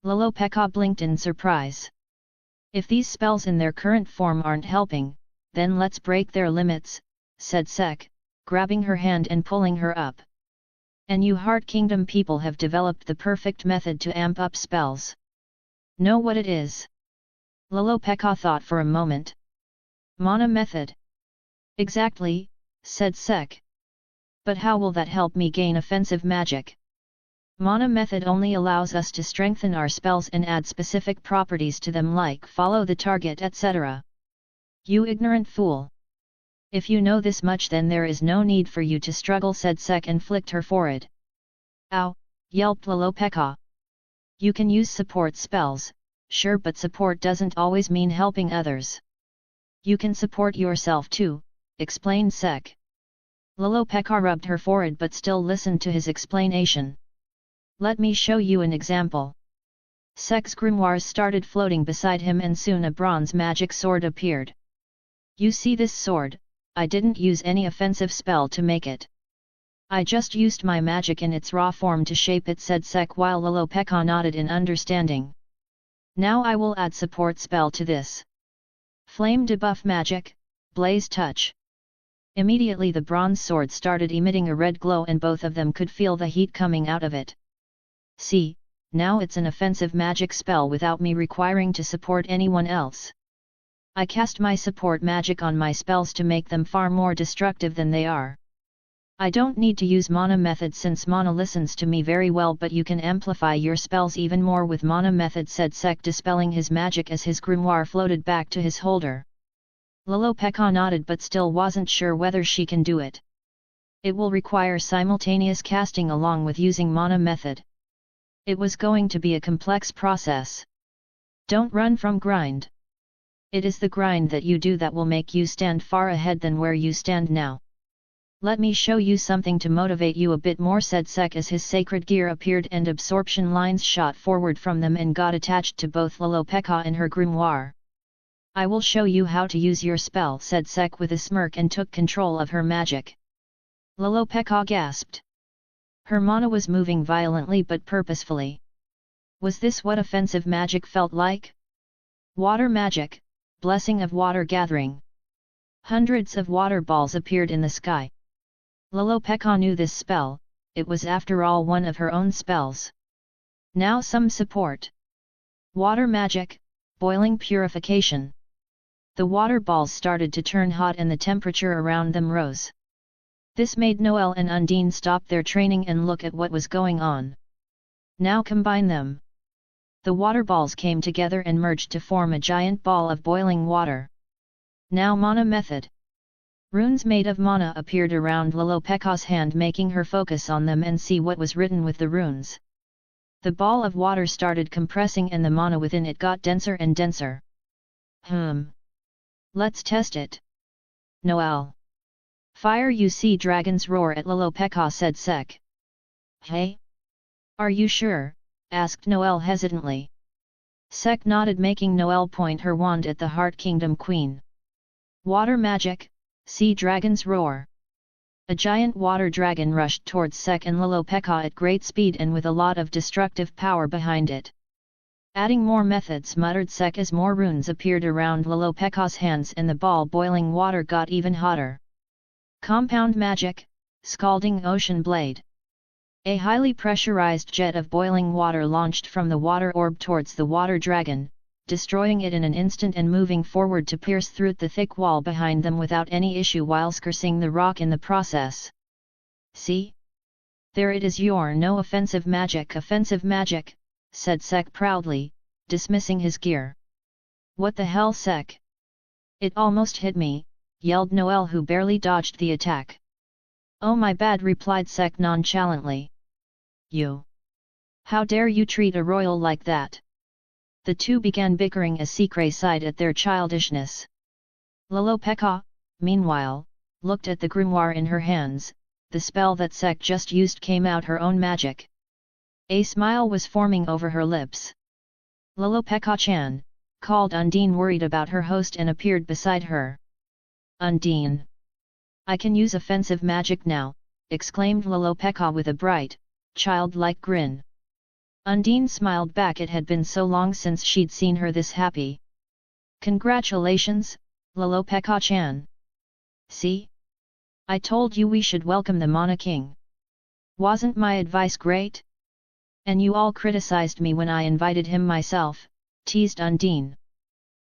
Lolopeka blinked in surprise. "If these spells in their current form aren't helping, then let's break their limits," said Sek, grabbing her hand and pulling her up. "And you Heart Kingdom people have developed the perfect method to amp up spells. Know what it is?" Lolopeka thought for a moment. "Mana method?" "Exactly," said Sek. "But how will that help me gain offensive magic?" "Mana method only allows us to strengthen our spells and add specific properties to them, like follow the target, etc." "You ignorant fool! If you know this much, then there is no need for you to struggle," said Sek and flicked her forehead. "Ow!" yelped Lolopeka. "You can use support spells, sure, but support doesn't always mean helping others. You can support yourself too," explained Sek. Lolopeka rubbed her forehead but still listened to his explanation. "Let me show you an example." Sek's grimoire started floating beside him and soon a bronze magic sword appeared. "You see this sword? I didn't use any offensive spell to make it. I just used my magic in its raw form to shape it," said Sek, while Lolopeka nodded in understanding. "Now I will add support spell to this. Flame debuff magic, Blaze Touch." Immediately the bronze sword started emitting a red glow and both of them could feel the heat coming out of it. "See, now it's an offensive magic spell without me requiring to support anyone else. I cast my support magic on my spells to make them far more destructive than they are. I don't need to use Mana method since Mana listens to me very well, but you can amplify your spells even more with Mana method," said Sek, dispelling his magic as his grimoire floated back to his holder. Lolopeka nodded but still wasn't sure whether she can do it. It will require simultaneous casting along with using Mana method. It was going to be a complex process. Don't run from grind. It is the grind that you do that will make you stand far ahead than where you stand now. Let me show you something to motivate you a bit more, said Sek as his sacred gear appeared and absorption lines shot forward from them and got attached to both Lolopeka and her grimoire. I will show you how to use your spell, said Sek with a smirk and took control of her magic. Lolopeka gasped. Her mana was moving violently but purposefully. Was this what offensive magic felt like? Water magic, blessing of water gathering. Hundreds of water balls appeared in the sky. Lolopeka knew this spell, it was after all one of her own spells. Now some support. Water magic, boiling purification. The water balls started to turn hot and the temperature around them rose. This made Noel and Undine stop their training and look at what was going on. Now combine them. The water balls came together and merged to form a giant ball of boiling water. Now mana method. Runes made of mana appeared around Lolopeka's hand, making her focus on them and see what was written with the runes. The ball of water started compressing and the mana within it got denser and denser. Let's test it. Noel. Fire, you see dragons roar at Lolopeka, said Sek. Hey? Are you sure? Asked Noel hesitantly. Sek nodded, making Noel point her wand at the Heart Kingdom Queen. Water magic, see dragons roar. A giant water dragon rushed towards Sek and Lolopeka at great speed and with a lot of destructive power behind it. Adding more methods, muttered Sek as more runes appeared around Lolopeka's hands and the ball boiling water got even hotter. Compound magic, scalding ocean blade. A highly pressurized jet of boiling water launched from the water orb towards the water dragon, destroying it in an instant and moving forward to pierce through the thick wall behind them without any issue while scursing the rock in the process. See? There it is, your no offensive magic, said Sek proudly, dismissing his gear. What the hell, Sek? It almost hit me, yelled Noel, who barely dodged the attack. Oh my bad, replied Sek nonchalantly. You! How dare you treat a royal like that? The two began bickering as Secret sighed at their childishness. Lolopeka, meanwhile, looked at the grimoire in her hands. The spell that Sek just used came out her own magic. A smile was forming over her lips. Lolopeka-chan, called Undine, worried about her host, and appeared beside her. Undine! I can use offensive magic now, exclaimed Lolopeka with a bright, childlike grin. Undine smiled back. It had been so long since she'd seen her this happy. Congratulations, Lolopeka-chan. See? I told you we should welcome the Mana King. Wasn't my advice great? And you all criticized me when I invited him myself, teased Undine.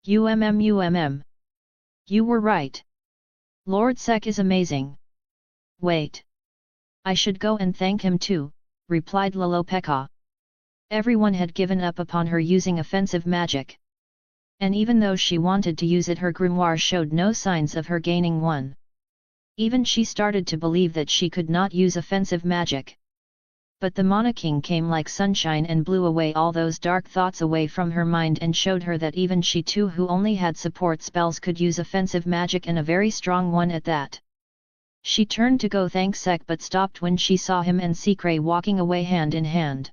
You were right. Lord Sek is amazing. Wait. I should go and thank him too, replied Lolopeka. Everyone had given up upon her using offensive magic. And even though she wanted to use it, her grimoire showed no signs of her gaining one. Even she started to believe that she could not use offensive magic. But the Mana King came like sunshine and blew away all those dark thoughts away from her mind and showed her that even she too, who only had support spells, could use offensive magic, and a very strong one at that. She turned to go thank Sek but stopped when she saw him and Secret walking away hand in hand.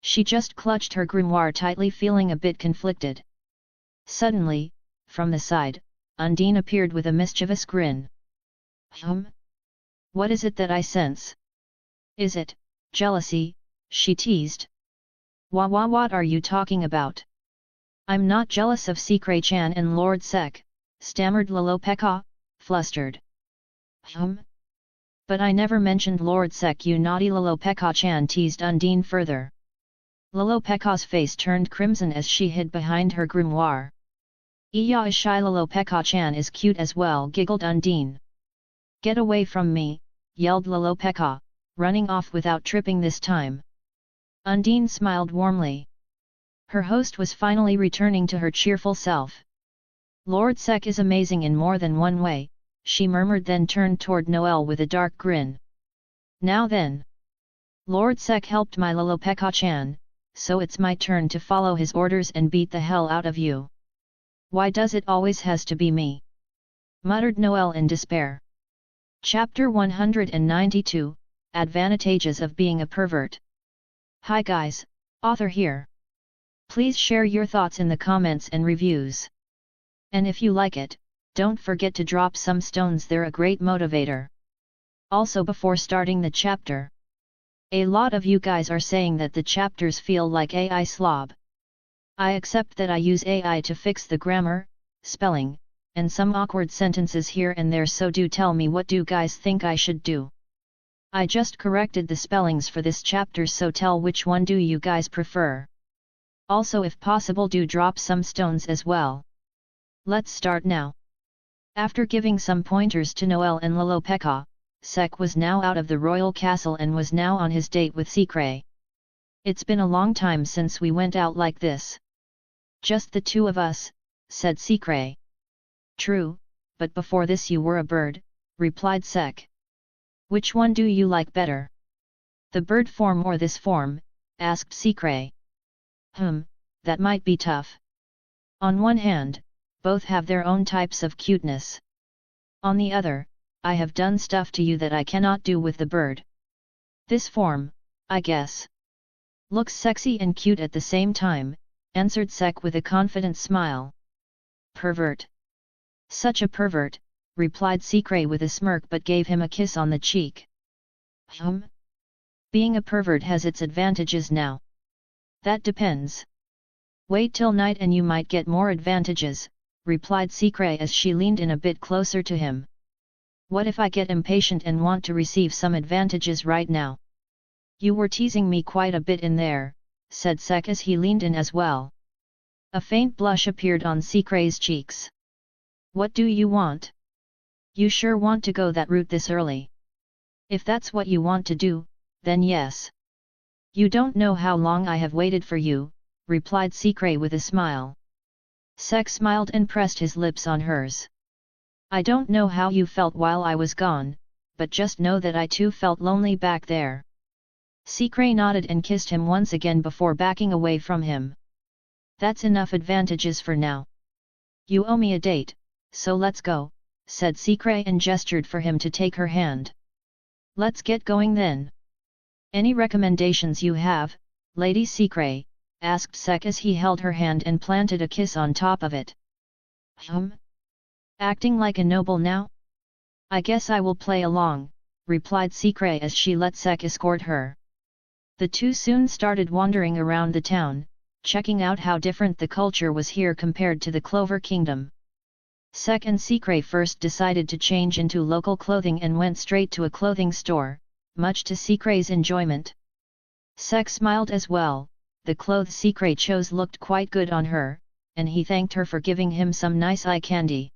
She just clutched her grimoire tightly, feeling a bit conflicted. Suddenly, from the side, Undine appeared with a mischievous grin. What is it that I sense? Is it jealousy? She teased. What are you talking about? I'm not jealous of Secret-chan and Lord Sek, stammered Lolopeka, flustered. But I never mentioned Lord Sek, you naughty Lolopeka-chan, teased Undine further. Lolopeka's face turned crimson as she hid behind her grimoire. Iya shy, Lolopeka-chan is cute as well, giggled Undine. Get away from me, yelled Lolopeka, running off without tripping this time. Undine smiled warmly. Her host was finally returning to her cheerful self. Lord Sek is amazing in more than one way, she murmured, then turned toward Noel with a dark grin. Now then. Lord Sek helped my Lolopeka-chan, so it's my turn to follow his orders and beat the hell out of you. Why does it always has to be me? Muttered Noel in despair. Chapter 192, Advantages of Being a Pervert. Hi guys, author here. Please share your thoughts in the comments and reviews. And if you like it, don't forget to drop some stones, they're a great motivator. Also, before starting the chapter, a lot of you guys are saying that the chapters feel like AI slob. I accept that I use AI to fix the grammar, spelling, and some awkward sentences here and there, so do tell me what do guys think I should do. I just corrected the spellings for this chapter, so tell which one do you guys prefer. Also, if possible, do drop some stones as well. Let's start now. After giving some pointers to Noel and Lolopeka, Sek was now out of the royal castle and was now on his date with Secret. It's been a long time since we went out like this. Just the two of us, said Secret. True, but before this you were a bird, replied Sek. Which one do you like better? The bird form or this form? Asked Secret. That might be tough. On one hand, both have their own types of cuteness. On the other, I have done stuff to you that I cannot do with the bird. This form, I guess. Looks sexy and cute at the same time, answered Sek with a confident smile. Pervert. Such a pervert, replied Secret with a smirk but gave him a kiss on the cheek. Being a pervert has its advantages now. That depends. Wait till night and you might get more advantages, replied Secret as she leaned in a bit closer to him. What if I get impatient and want to receive some advantages right now? You were teasing me quite a bit in there, said Sek as he leaned in as well. A faint blush appeared on Secret's cheeks. What do you want? You sure want to go that route this early? If that's what you want to do, then yes. You don't know how long I have waited for you, replied Secret with a smile. Sek smiled and pressed his lips on hers. I don't know how you felt while I was gone, but just know that I too felt lonely back there. Secret nodded and kissed him once again before backing away from him. That's enough advantages for now. You owe me a date, so let's go, said Secret and gestured for him to take her hand. Let's get going then. Any recommendations you have, Lady Secret? Asked Sek as he held her hand and planted a kiss on top of it. Acting like a noble now? I guess I will play along, replied Secret as she let Sek escort her. The two soon started wandering around the town, checking out how different the culture was here compared to the Clover Kingdom. Sek and Secret first decided to change into local clothing and went straight to a clothing store, much to Secret's enjoyment. Sek smiled as well. The clothes Secret chose looked quite good on her, and he thanked her for giving him some nice eye candy.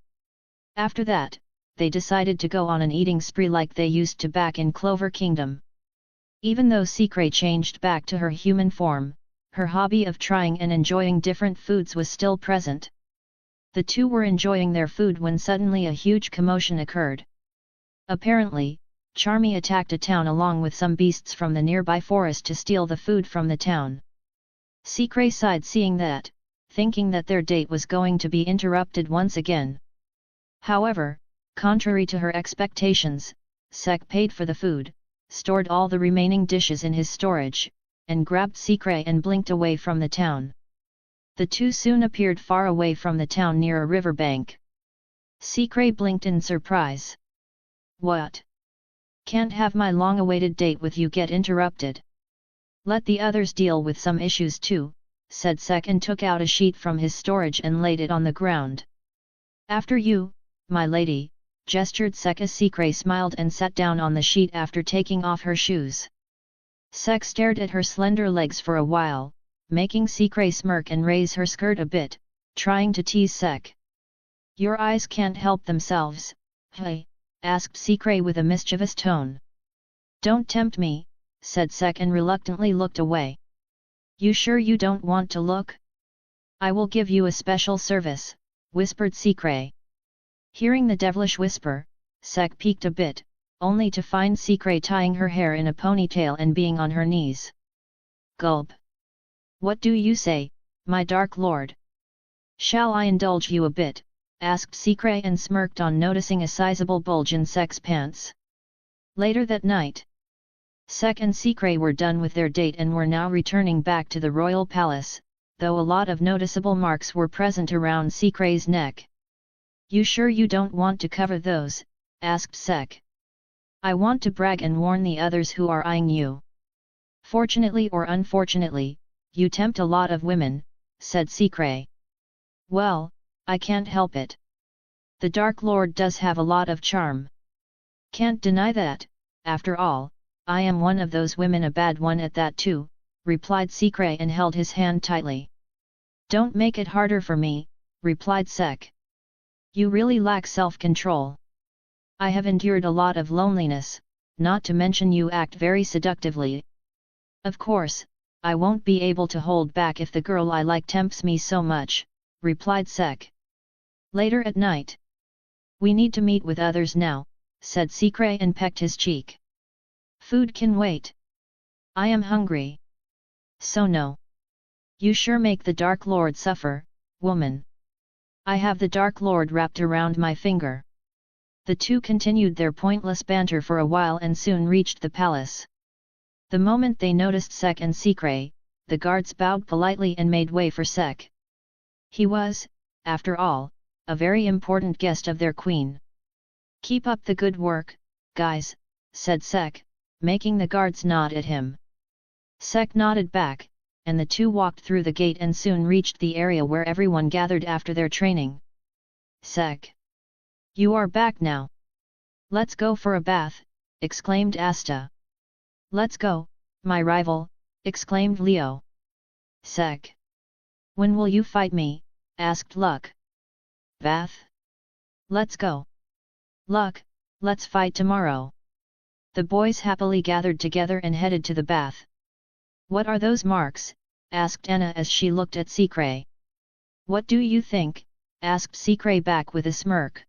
After that, they decided to go on an eating spree like they used to back in Clover Kingdom. Even though Secret changed back to her human form, her hobby of trying and enjoying different foods was still present. The two were enjoying their food when suddenly a huge commotion occurred. Apparently, Charmy attacked a town along with some beasts from the nearby forest to steal the food from the town. Secret sighed seeing that, thinking that their date was going to be interrupted once again. However, contrary to her expectations, Sek paid for the food, stored all the remaining dishes in his storage, and grabbed Secret and blinked away from the town. The two soon appeared far away from the town near a riverbank. Secret blinked in surprise. What? Can't have my long-awaited date with you get interrupted. Let the others deal with some issues too, said Sek and took out a sheet from his storage and laid it on the ground. After you, my lady, gestured Sek as Secret smiled and sat down on the sheet after taking off her shoes. Sek stared at her slender legs for a while, making Secret smirk and raise her skirt a bit, trying to tease Sek. Your eyes can't help themselves, hey? Asked Secret with a mischievous tone. Don't tempt me, said Sek and reluctantly looked away. You sure you don't want to look? I will give you a special service, whispered Secret. Hearing the devilish whisper, Sek peeked a bit, only to find Secret tying her hair in a ponytail and being on her knees. Gulp. What do you say, my dark lord? Shall I indulge you a bit? Asked Secret and smirked on noticing a sizable bulge in Sek's pants. Later that night, Sek and Secret were done with their date and were now returning back to the royal palace, though a lot of noticeable marks were present around Secret's neck. You sure you don't want to cover those? Asked Sek. I want to brag and warn the others who are eyeing you. Fortunately or unfortunately, you tempt a lot of women, said Secret. Well, I can't help it. The Dark Lord does have a lot of charm. Can't deny that, after all, I am one of those women, a bad one at that too, replied Secret and held his hand tightly. Don't make it harder for me, replied Sek. You really lack self-control. I have endured a lot of loneliness, not to mention you act very seductively. Of course, I won't be able to hold back if the girl I like tempts me so much, replied Sek. Later at night. We need to meet with others now, said Sikre and pecked his cheek. Food can wait. I am hungry. So no. You sure make the Dark Lord suffer, woman. I have the Dark Lord wrapped around my finger. The two continued their pointless banter for a while and soon reached the palace. The moment they noticed Sek and Sikre, the guards bowed politely and made way for Sek. He was, after all, a very important guest of their queen. Keep up the good work, guys, said Sek, making the guards nod at him. Sek nodded back, and the two walked through the gate and soon reached the area where everyone gathered after their training. Sek. You are back now. Let's go for a bath, exclaimed Asta. Let's go, my rival, exclaimed Leo. Sek. When will you fight me? Asked Luck. Bath? Let's go. Luck, let's fight tomorrow. The boys happily gathered together and headed to the bath. What are those marks? Asked Anna as she looked at Sikre. What do you think? Asked Sikre back with a smirk.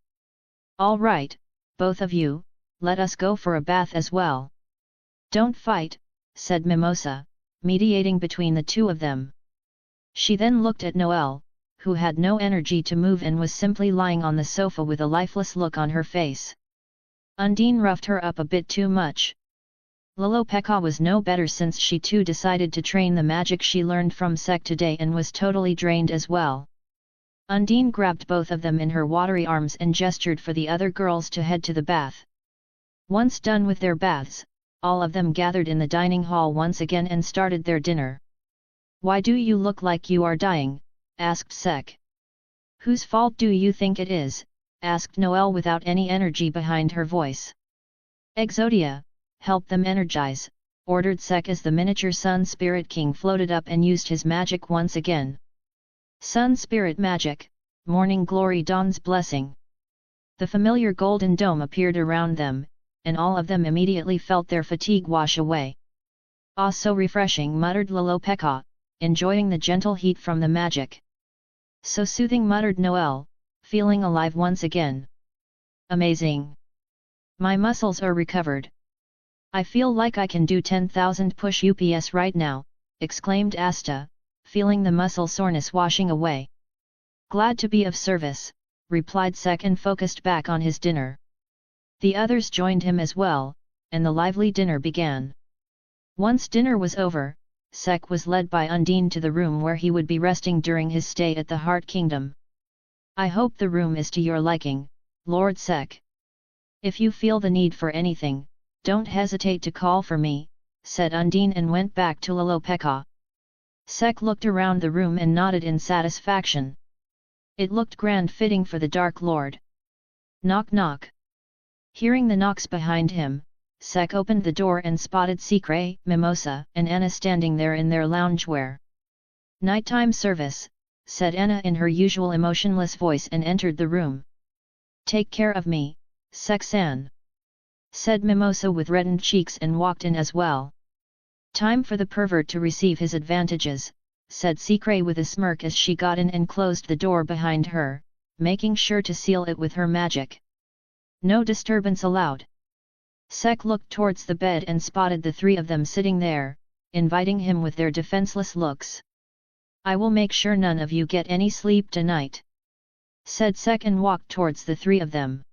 All right, both of you, let us go for a bath as well. Don't fight, said Mimosa, mediating between the two of them. She then looked at Noelle, who had no energy to move and was simply lying on the sofa with a lifeless look on her face. Undine roughed her up a bit too much. Lolopeka was no better since she too decided to train the magic she learned from Sek today and was totally drained as well. Undine grabbed both of them in her watery arms and gestured for the other girls to head to the bath. Once done with their baths, all of them gathered in the dining hall once again and started their dinner. Why do you look like you are dying? Asked Sek. Whose fault do you think it is? Asked Noelle without any energy behind her voice. Exodia, help them energize, ordered Sek as the miniature Sun Spirit King floated up and used his magic once again. Sun Spirit Magic, Morning Glory Dawn's Blessing. The familiar golden dome appeared around them, and all of them immediately felt their fatigue wash away. Ah, so refreshing, muttered Lolopeka, enjoying the gentle heat from the magic. So soothing, muttered Noelle, feeling alive once again. Amazing. My muscles are recovered. I feel like I can do 10,000 push-ups right now, exclaimed Asta, feeling the muscle soreness washing away. Glad to be of service, replied Sek and focused back on his dinner. The others joined him as well, and the lively dinner began. Once dinner was over, Sek was led by Undine to the room where he would be resting during his stay at the Heart Kingdom. I hope the room is to your liking, Lord Sek. If you feel the need for anything, don't hesitate to call for me, said Undine and went back to Lolopeka. Sek looked around the room and nodded in satisfaction. It looked grand, fitting for the Dark Lord. Knock knock. Hearing the knocks behind him, Sek opened the door and spotted Sikre, Mimosa, and Anna standing there in their loungewear. Nighttime service, said Anna in her usual emotionless voice and entered the room. Take care of me, Sek-san, said Mimosa with reddened cheeks and walked in as well. Time for the pervert to receive his advantages, said Sikre with a smirk as she got in and closed the door behind her, making sure to seal it with her magic. No disturbance allowed. Sek looked towards the bed and spotted the three of them sitting there, inviting him with their defenseless looks. I will make sure none of you get any sleep tonight, said Sek and walked towards the three of them.